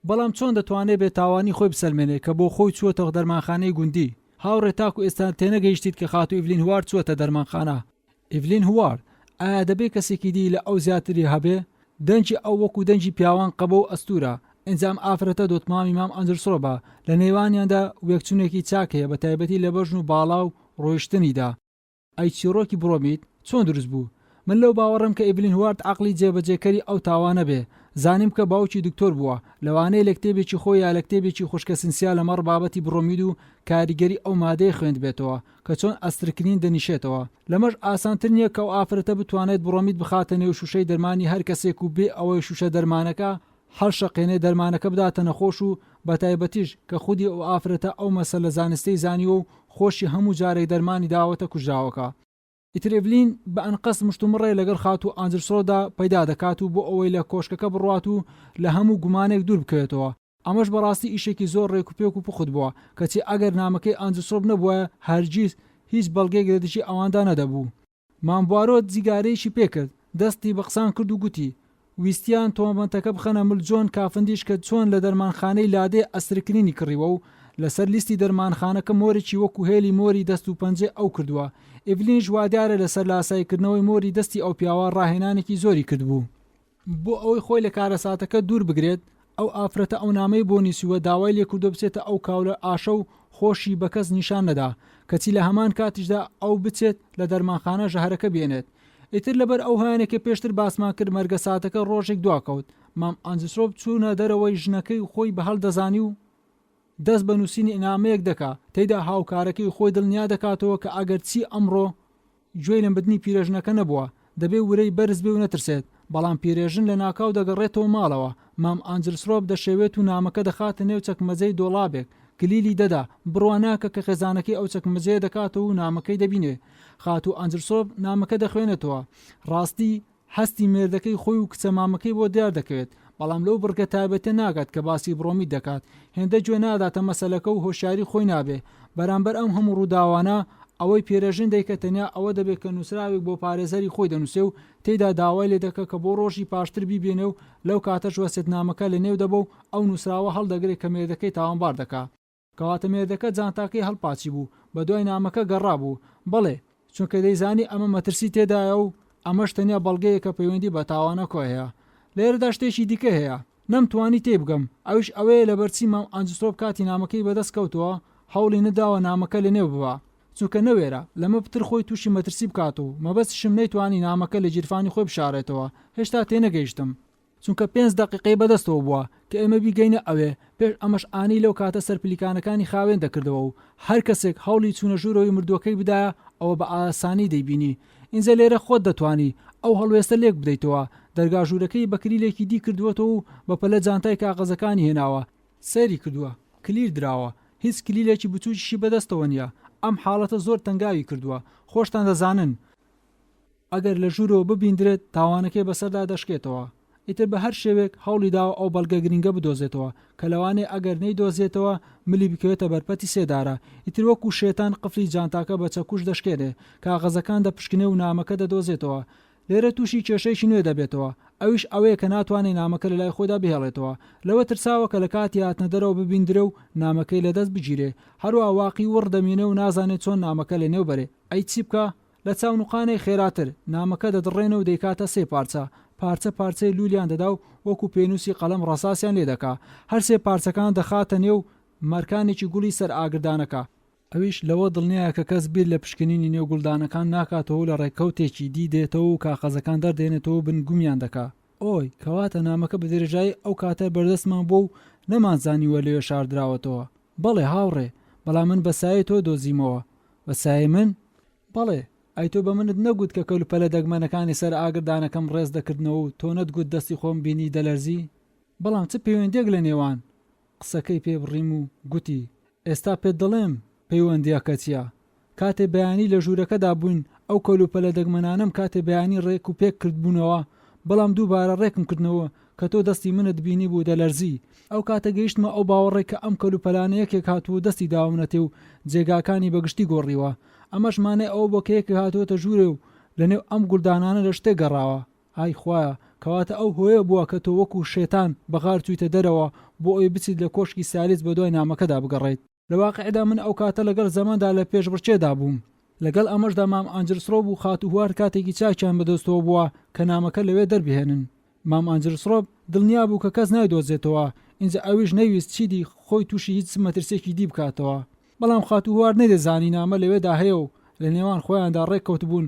بەڵام چۆن دەتوانێت بێتاوانی خۆی بسەلمێنێت کە بۆ خۆی چووەتە دەرمانخانەی گوندی؟ هاوڕێ، تاکو ئێستا تێنەگەیشتیت کە خاتو ئیڤلین هوارد چووەتە دەرمانخانە. ئیڤلین هوارد ئایا دەبێت کەسێکی دی لە ئەو زیاتری هەبێ؟ دەنجی ئەو وەکو دەنجی پیاوان قەبە و ئەستورە. ئەنجام ئافرەتە دۆتمامی مام ئانجسترۆبە، لە نێوانیاندا وەکچوونێکی چاک هەیە، بە تایبەتی لە بەژن و باڵا و ڕۆیشتنیدا. ئەی چیرۆکی بڕۆمیت چۆن دروست بوو؟ من لەو باوەڕم کە ئیڤلین هوارد عەقڵی جێبەجێکەری ئەو تاوانە بێ. زانیم کە باوکی دکتۆر بووە، لەوانەیە لە کتێبێکی خۆی یا لە کتێبێکی خوشکەسنسیا لەمەڕ بابەتی بڕۆمید و کاریگەری ئەو مادەی خوێند بێتەوە کە چۆن ئەسترکنین دەنیشێتەوە. لەمەش ئاسانتر نییە کە ئەو ئافرەتە بتوانێت بڕۆمید بخاتە نێو شوشەی دەرمانی هەر کەسێک و بێ ئەوەی شوشە دەرمانەکە هەر شەقێنەی دەرمانەکە بداتە نەخۆش و بە تایبەتیش کە خودی ئەو ئافرەتە ئەو مەسەلە زانستەی زانیوە و خۆشی هەموو جارێک دەرمانی داوەتە کوژراوەکە. ئیتر ئیڤلین بە ئەنقەس مشتومڕێ لەگەڵ خات و ئانجسترۆدا پەیدا دەکات و بۆ ئەوەی لە کۆشکەکە بڕوات و لە هەموو گومانێک دوور بکەوێتەوە. ئەمەش بەڕاستی ئیشێکی زۆر ڕێکوپێک و پوخت بووە، کەچی ئەگەر نامەکەی ئانجسترۆب نەبووە هەرگیز هیچ بەڵگەیەک لە دژی ئەواندا نەدەبوو. مامبوارۆ جیگارەیەکی پێکرد دەستی بە قسان کرد و گوتی ویستیان تۆمەتەکە بخەنە ملجۆن کافندیش کە چۆن لە دەرمانخانەی لادێ ئەسرکردنی کڕیوە و لەسەر لیستی دەرمانخانەکە مۆرێکی وەکو هێلی مۆری دەست و پەنجێ ئەو کردووە. ئیڤلینش وا دیارە لەسەر لاسایکردنەوەی مۆری دەستی ئەو پیاوە ڕاهێنانێکی زۆری کردبوو بۆ ئەوەی خۆی لە کارەساتەکە دوور بگرێت. ئەو ئافرەتە ئەو نامەی بۆ نیسیوە داوای لێکردو بچێتە ئەو کاولە ئاشە و خۆشی بە کەس نیشان نەدا کەچی لە هەمان کاتیشدا ئەو بچێت لە دەرمانخانە ژەهرەکە بێنێت. ئیتر لەبەر ئەو هەیەنێکە پێشتر باسمان کرد مەرگە ساتەکە ڕۆژێک دواکەوت. مام ئانجسترۆپ چوونە دەرەوەی ژنەکەی خۆی بە هەڵدەزانی و دەست بە نووسینی ئینامەیەک دەکا تێیدا هاوکارەکەی خۆی دڵنیا دەکاتەوە کە ئەگەر چی ئەمڕۆ گوێی لە بردننی پیرەژنەکە نەبووە دەبێ ورەی بەرز بێ و نەترسێت بەڵام پیرێژن لە ناکاو دەگەڕێتەوە ماڵەوە. مام ئانجسترۆپ دەشێوێت و نامەکە دەخاتە نێو چەکمەجەی دۆڵابێک کلیلی دەدا بڕواناکە کە خێزانەکەی ئەو چەکمەجەیە دەکاتەوە و نامەکەی دەبینێ. خات و ئانجسترۆپ نامەکە دەخوێنێتەوە. ڕاستی هەستی مێردەکەی خۆی و کچە مامەکەی بۆ دیار دەکەوێت بەڵام لەو بڕگە تایبەتە ناگات کە باسی بڕۆمی دەکات هێندە گوێ ناداتە مەسەلەکە و هۆشیاری خۆی نابێ. بەرامبەر ئەم هەموو ڕووداوانە ئەوەی پێرەژن دەیکە تەنیا ئەوە دەبێت کە نووسراوێک بۆ پارێزەری خۆی دەنووسێ و تێیدا داوای لێ دەکە کە بۆ ڕۆژی پاشتر بیبێنێ و لەو کاتەش وەسێتنامەکە لە نێو دەبە و ئەو نووسراوە هەڵدەگرێت کە مێردەکەی تاوانبار دەکا. کەواتە مێردەکە جانتاکەی هەڵپاچی بوو بە دوای نامەکە گەڕابوو. بەڵێ چونکە دەیزانی ئەمە مەترسی تێدایە و ئەمەش تەنیا بەڵگەیە کە پەیوەندی بە تاوانە کۆ هەیە. لێرەدا شتێکی دیکە هەیە نەمتوانی تێبگەم ئەوش ئەوەیە لەبەرچی مام ئانجسترۆپ کاتی نامەکەی بەدەست کەوتووە هەوڵی نەداوە نامەکە لە نێو ببە چونکە نەوێرە لەمە پتر خۆی تووشی مەترسی بکات و مەبەستشم نەیتوانی نامەکە لە جیرفانی خۆی بشارێتەوە. هێشتا تێنەگەیشتم چونکە 5 دقیقەی بەدەستەوە بووە کە ئێمە بیگەینە ئەوێ پێش ئەمەش ئانی لەو کاتە سەرپلیکانەکانی خاوێن دەکردەوە و هەر کەسێک هەوڵی چوونە ژوورەوەی مردووەکەی بدایە ئەوە بە ئاسانی دەیبینی. ئینجا لێرە خۆت دەتوانی ئەو هەڵوێستە لێک بدەیتەوە. دەرگاژوورەکەی بە کلیلێکی دی کردووەتەوە و بە پەلە جانتای کاغەزەکانی هێناوە سەیری کردووە کلیر دراوە هیچ کلیلێکی بچووکیشی بەدەستەوە نییە. ئەم حاڵەتە زۆر تەنگاوی کردووە. خۆشتان دەزانن ئەگەر لە ژوورەوە ببیندرێت تاوانەکەی بەسەردا دەشکێتەوە. ئیتر بە هەر شێوێک هەوڵی داوە ئەو بەڵگە گرنگە بدۆزێتەوە کە لەوانەیە ئەگەر نەیدۆزێتەوە ملی بکەوێتە بەرپەتی سێدارە. ئیتر وەکو شێتان قفلی جانتاکە بە چەکوش دەشکێنێ کاغەزەکان دەپشکنێ و نامەکە دەدۆزێتەوە. لێرە تووشی کێشەیەکی نوێ دەبێتەوە ئەویش ئەوەیە کە ناتوانێت نامەکە لە لای خۆدا بهێڵێتەوە. لەوە ترساوە کە لە کاتی هاتنە دەرەوە ببیندرە و نامەکەی لەدەست بگیرێ. هەروە واقعی وڕ دەمێنێ و نازانێت چۆن نامەکە لە نێو بەرێ. ئەی چی بکە لە چاونوقانەی خێراتر نامەکە دەدڕێنە و دەیکاتە سێ پارچە پارچەی لولیان دەدا و وەکو پێنووسی قەڵەم ڕەساسیان لێ دەکا. هەر سێ پارچەکان دەخاتە نێو مارکانێکی گوڵی سەر ئاگردانەکە. ئەویش لەوە دڵنیایە کە کەس بیر لە پشکنینی نێو گوڵدانەکان ناکاتەوە لە ڕێککەوتێکی دی دێتەوە و کاغەزەکان دەردێنێتەوە بنگومیان دەکا. ئۆی کەواتە نامەکە بە درێژایی ئەو کاتە بەردەستمان بۆ و نەمانزانیوە لەوێ شاردراوەتەوە. بەڵێ هاوڕێ بەڵام من بەسایە تۆ دۆزیمەوە. بەسایە من؟ بەڵێ ئەی تۆ بە منت نەگوت کە کەلوپەلە دەگمەنەکانی سەر ئاگردانەکەم ڕێز دەکردنەوە و تۆ نەتگوت دەستی خۆم بینی دەلەرزی؟ بەڵام چ پەیوەندێک لە نێوان قسەکەی پێ بڕیم و گوتی ئێستا پێت دەڵێم پەیوەندیەکە چییە؟ کاتێ بەیانی لە ژوورەکەدا بووین ئەو کەلوپەلە دەگمەنانم کاتێ بەیانی ڕێک و پێک کردبوونەوە بەڵام دووبارە ڕێکم کردنەوە کە تۆ دەستی منت بینی بوو دەلەرزی. ئەو کاتە گەیشتمە ئەو باوەڕێک کە ئەم کەلوپەلانە یەکێک هاتووە دەستی داومنەتێ و جێگاکانی بەگشتی گۆڕیوە. ئەمەشمانێ ئەو بۆ کەیەک هاتووەتە ژوورێ و لەنێو ئەم گوڵدانانە لە شتێک گەڕاوە. ئای خوایە کەواتە ئەو هۆیە بووە کە تۆ وەکو شێتان بەغار چوویتە دەرەوە بۆ ئەوی بچیت لە کۆشکی سالیس بە دوای نامەکەدا بگەڕێیت. لە واقعدا من ئەو کاتە لەگەڵ زەماندا لە پێشبڕچێدا بووم. لەگەڵ ئەمەشدا مام ئانجسترۆپ و خاتوهوار کاتێکی چاکیان بەدەستەوە بووە کە نامەکە لەوێ دەربهێنن. مام ئانجسترۆپ دڵنیا بوو کە کەس نایدۆزێتەوە. ئینجا ئەویش نەویست چیدی خۆی تووشی هیچ مەترسێکی دی بکاتەوە. بەڵام خاتوهوار نەدەزانی نامە لەوێدا هەیە و لە نێوان خۆیاندا ڕێککەوت بوون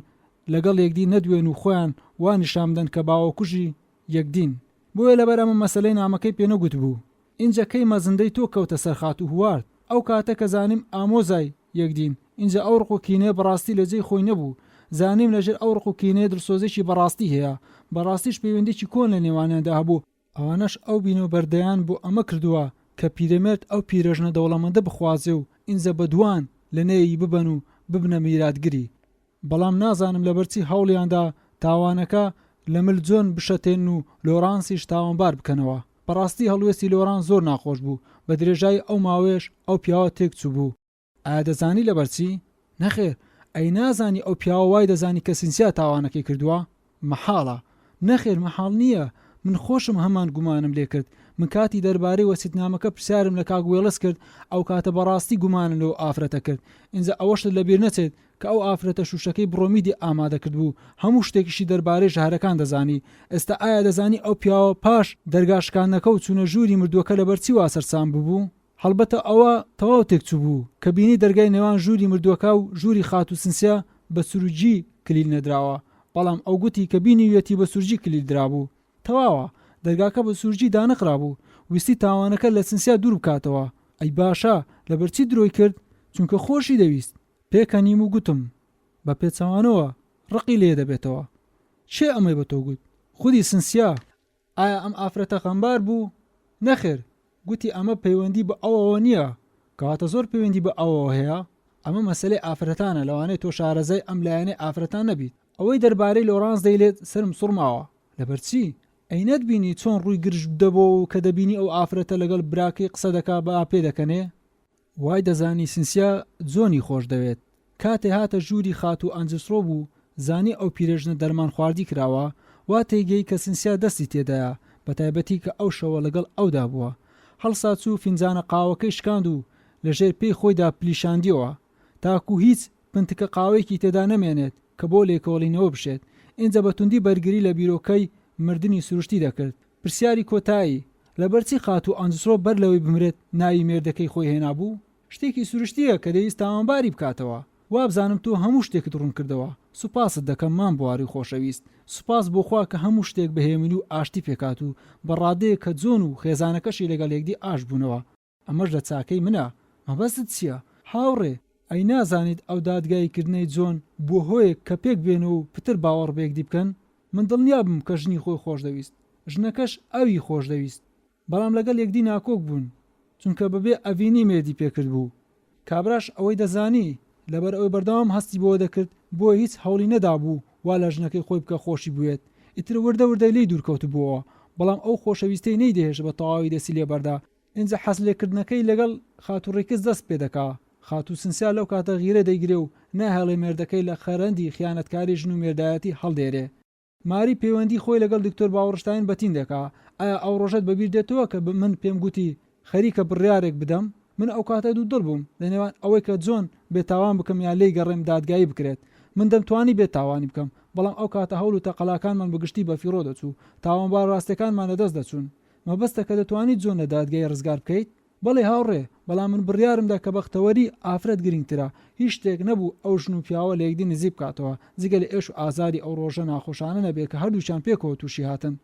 لەگەڵ یەکدی نەدوێن و خۆیان وانیشامدەن کە باوەکوژی یەکدین. بۆیە لەبەر ئەمە مەسەلەی نامەکەی پێنەگوت بوو. اینجا کەی مەزندەی تۆ کەوتە سەر خاتوهوار ئەو کاتە کە زانیم ئامۆزای یەکدین. اینجا ئەو ڕق و کینێ بەڕاستی لە جێی خۆی نەبوو. زانیم لەژێر ئەو ڕق و کینێ دڵسۆزێکی بەڕاستی هەیە. بەڕاستیش پەیوەندێکی کۆن لە نێوانیاندا هەبوو. ئەوانەش ئەو بینەوبەردەیان بۆ ئەمە کردووە کە پیرەمێرد ئەو پیرەژنە دەوڵەمەندە بخوازێ و ئینجا بەدوان لە نێی ببەن و ببنە میراتگری. بەڵام نازانم لەبەرچی هەوڵیاندا تاوانەکە لە ملجۆن بشەتێن و لۆرانسیش تاوانبار بکەنەوە. بەڕاستی هەڵوێستی لۆران زۆر ناخۆش بوو. بە درێژایی ئەو ماوێش ئەو پیاوە تێکچوو بوو. ئایا دەزانی لەبەرچی؟ نەخێر ئەی نازانی ئەو پیاوە وای دەزانی کە سینسیا تاوانەکەی کردووە؟ مەحاڵە نەخێر مەحاڵ نییە من خۆشم هەمان گومانم لێ کرد من کاتی دەربارەی وەسیەتنامەکە پرسیارم لە کاک وێڵس کرد ئەو کاتە بەڕاستی گومانم لەو ئافرەتە کرد ئینجا ئەوەشت لەبیر نەچێت کە ئەو ئافرەتە شوشەکەی بڕۆمیدی ئامادە کرد بوو هەموو شتێکیشی دەربارەی ژەهرەکان دەزانی ئێستا ئایا دەزانی ئەو پیاوە پاش دەرگاشکانەکە و چوونە ژووری مردووەکە لەبەرچی وا سەرسام ببوو هەڵبەتە ئەوە تەواو تێکچوو بوو کە بینی دەرگای نێوان ژووری مردووەکە و ژووری خات و سنسیا بە سروجی کلیل نەدراوە بەڵام ئەو گوتی کە بینی وێتی بە سورجی کلیل درابوو تەواوە دەرگاکە بە سورجی دانەقرابوو ویستی تاوانەکە لە سنسیا دوور بکاتەوە ئەی باشە لەبەرچی درۆی کرد چونکە خۆشی دەویست پێکەنیم و گوتم بە پێچەوانەوە ڕقی لێ دەبێتەوە چێ ئەمەی بە تۆ گوت خودی سنسیا ئایا ئەم ئافرەتە خەمبار بوو نەخێر گوتی ئەمە پەیوەندی بە ئەوەوە نییە کەواتە زۆر پەیوەندی بە ئەوەوە هەیە ئەمە مەسەلەی ئافرەتانە لەوانەیە تۆ شارەزای ئەم لایەنەی ئافرەتان نەبیت ئەوەی دەربارەی لۆرانس دەیلێت سرم سوڕماوە لەبەرچی ئەینەت بینی چۆن ڕووی گرژ دەبەوە و کە دەبینی ئەو ئافرەتە لەگەڵ براکەی قسە دەکا بە ئاپێ دەکەنێ وای دەزانی سنسیا جۆنی خۆش دەوێت کاتێ هاتە ژووری خات و ئەنجسڕۆ بوو زانی ئەو پیرێژنە دەرمان خواردی کراوە وا تێگەی کە سنسیا دەستی تێدایە بە تایبەتی کە ئەو شەوە لەگەڵ ئەودا بووە هەڵسات و فینجانە قاوەکەی شکاند و لەژێر پێی خۆیدا پلیشاندیەوە تاکو هیچ پنتکە قاوەیەکی تێدا نەمێنێت کە بۆ لێکۆڵینەوە بشێت ئینجا بەتوندی بەرگری لە بیرۆکەی مردنی سروشتی دەکرد پرسیاری کۆتایی لەبەرچی خات و ئەنجسڕۆ بەر لەوەی بمرێت ناوی مێردەکەی خۆی هێنابوو شتێکی سروشتیە کە دەویست تاوانباری بکاتەوە وابزانم تۆ هەموو شتێکت ڕوون کردەوە سوپاست دەکەم مام بواری خۆشەویست سوپاس بۆ خوا کە هەموو شتێک بەهێمنی و ئاشتی پێکات و بەڕادەیە کە جۆن و خێزانەکەشی لەگەڵ یەکدی ئاش بوونەوە ئەمەش لە چاکەی منە مەبەستت چییە هاوڕێ ئەی نازانیت ئەو دادگایکردنەی جۆن بۆ هۆیەک کە پێک بێنە و پتر باوەڕ بێکدی بکەن من دڵنیا بم کە ژنی خۆی خۆش دەویست ژنەکەش ئەوی خۆش دەویست بەڵام لەگەڵ یەکدی ناکۆک بوون چونکە بەبێ ئەڤینی مێردی پێکرد بوو کابراش ئەوەی دەزانی لەبەر ئەوەی بەردەوام هەستی بۆ دەکرد بۆ هیچ هەوڵی نەدابوو وا لە ژنەکەی خۆی بکە خۆشی بوێت ئیتر وردە وردە لی دوورکەوت بووەوە بەڵام ئەو خۆشەویستەی نەیدەهێش بە تەواوی دەسی لێبەردا ئینجا حەز لێکردنەکەی لەگەڵ خاتوڕێکس دەست پێ دەکا خات و سنسیا لەو کاتە غیرە دەیگرێ و ناهێڵێ مێردەکەی لە خەرەندی خیانەتکاری ژن و مێردایەتی هەڵدێرێ ماری پەیوەندی خۆی لەگەڵ دکتۆر باوەڕشتاین بەتین دەکا ئایا ئەو ڕۆژەت بەبیر دێتەوە کە من پێم گوتی خەریکە بڕیارێک بدەم من ئەو کاتە دوو دڵ بووم لەنێوان ئەوەی کە جۆن بێتاوان بکەم یان لێی گەڕێم دادگایی بکرێت من دەمتوانی بێتاوانی بکەم بەڵام ئەو کاتە هەوڵ و تەقەلاکانمان بەگشتی بە فیڕۆ دەچوو تاوانبار ڕاستەکانمان لەدەست دەچوون مەبەستە کە دەتوانیت جۆن لە دادگای ڕزگار بکەیت بەڵێ هاوڕێ بەڵام من بڕیارمدا کە بەختەوەری ئافرەت گرنگترە هیچ شتێک نەبوو ئەو ژن و پیاوە لە یەکدی نزیک بکاتەوە جگە لە ئێش و ئازاری ئەو ڕۆژە ناخۆشانە نەبێت کە هەردووچیان پێکەوە تووشی هاتن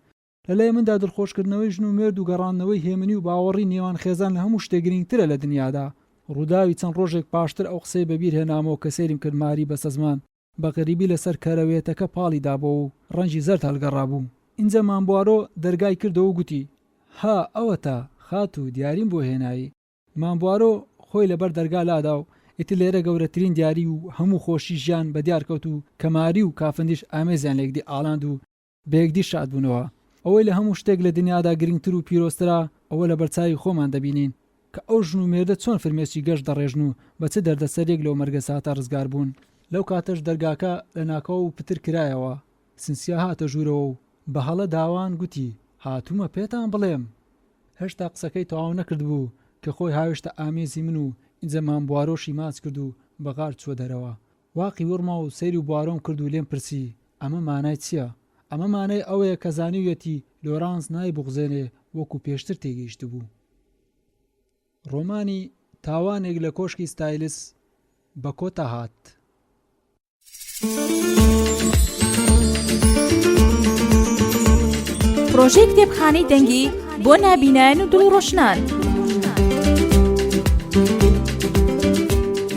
لەلای مندا دڵخۆشکردنەوەی ژن و مێرد و گەڕانەوەی هێمنی و باوەڕی نێوان خێزان لە هەموو شتێک گرنگترە لە دنیادا ڕووداوی چەند ڕۆژێک پاشتر ئەو قسەی بەبیر هێنامەوە کە سێریم کرد ماری بەسە زمان بە غەریبی لەسەر کەرەوێتەکە پاڵی دابەوە و ڕەنجی زەرد هەڵگەڕابوو اینجا مامبوارۆ دەرگای کردەوە گوتی ها ئەوە تا خات و دیاریم بۆ هێنایی مامبوارۆ خۆی لەبەر دەرگا لادا و ئیتر لێرە گەورەترین دیاری و هەموو خۆشی ژیان بە دیارکەوت و کەماری و کافندیش ئامێزیان لێکدی ئاڵاند و بەیەکدی شاد بوونەوە ئەوەی لە هەموو شتێک لە دنیادا گرنگتر و پیرۆسترا ئەوە لە بەرچاوی خۆمان دەبینین کە ئەو ژن و مێردە چۆن فرمێسکی گەشت دەڕێژن و بە چ دەردەسەرێک لەو مەرگە ساتە ڕزگار بوون لەو کاتەش دەرگاکە لە ناکەوە و پتر کرایەوە سنسیا هاتە ژوورەوە و بە هەڵە داوان گوتی هاتوومە پێتان بڵێم هێشتا قسەکەی تەواو نەکرد بوو کە خۆی هاوێشتە ئامێزی من و ئینجا مامبوارۆشی ماچ کرد و بەغار چوە دەرەوە واقی وەرما و سەیری و بوارۆم کرد و لێم پرسی ئەمە مانای چییە ئەمە مانای ئەوەیە کە زانیویەتی لۆرانس نای بغزێنێ وەکو پێشتر تێگەیشت بوو ڕۆمانی تاوانێک لە کۆشکی ستایلس بە کۆتا هات پرۆژەی کتێبخانەی دەنگی بۆ نابینایان و دڵڕۆشنان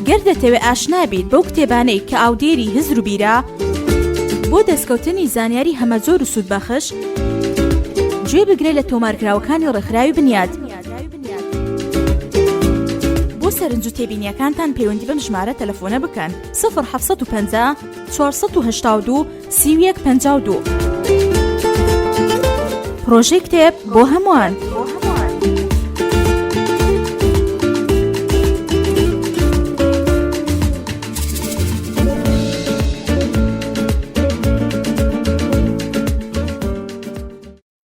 گەر دەتەوێت ئاشنابیت بەو کتێبانەی کە ئاودێری هزر و بیرە بۆ دەستکەوتنی زانیاری هەمەجۆر و سوودبەخش گوێ بگرێ لە تۆمارکراوەکانی ڕێکخراوی بنیاد بۆ سەرنج و تێبینیەکانتان پەیوەندی بەم ژمارە تەلەفۆنە بکەن 0750 482 3152 پرۆژەی کتێب بۆ هەمووان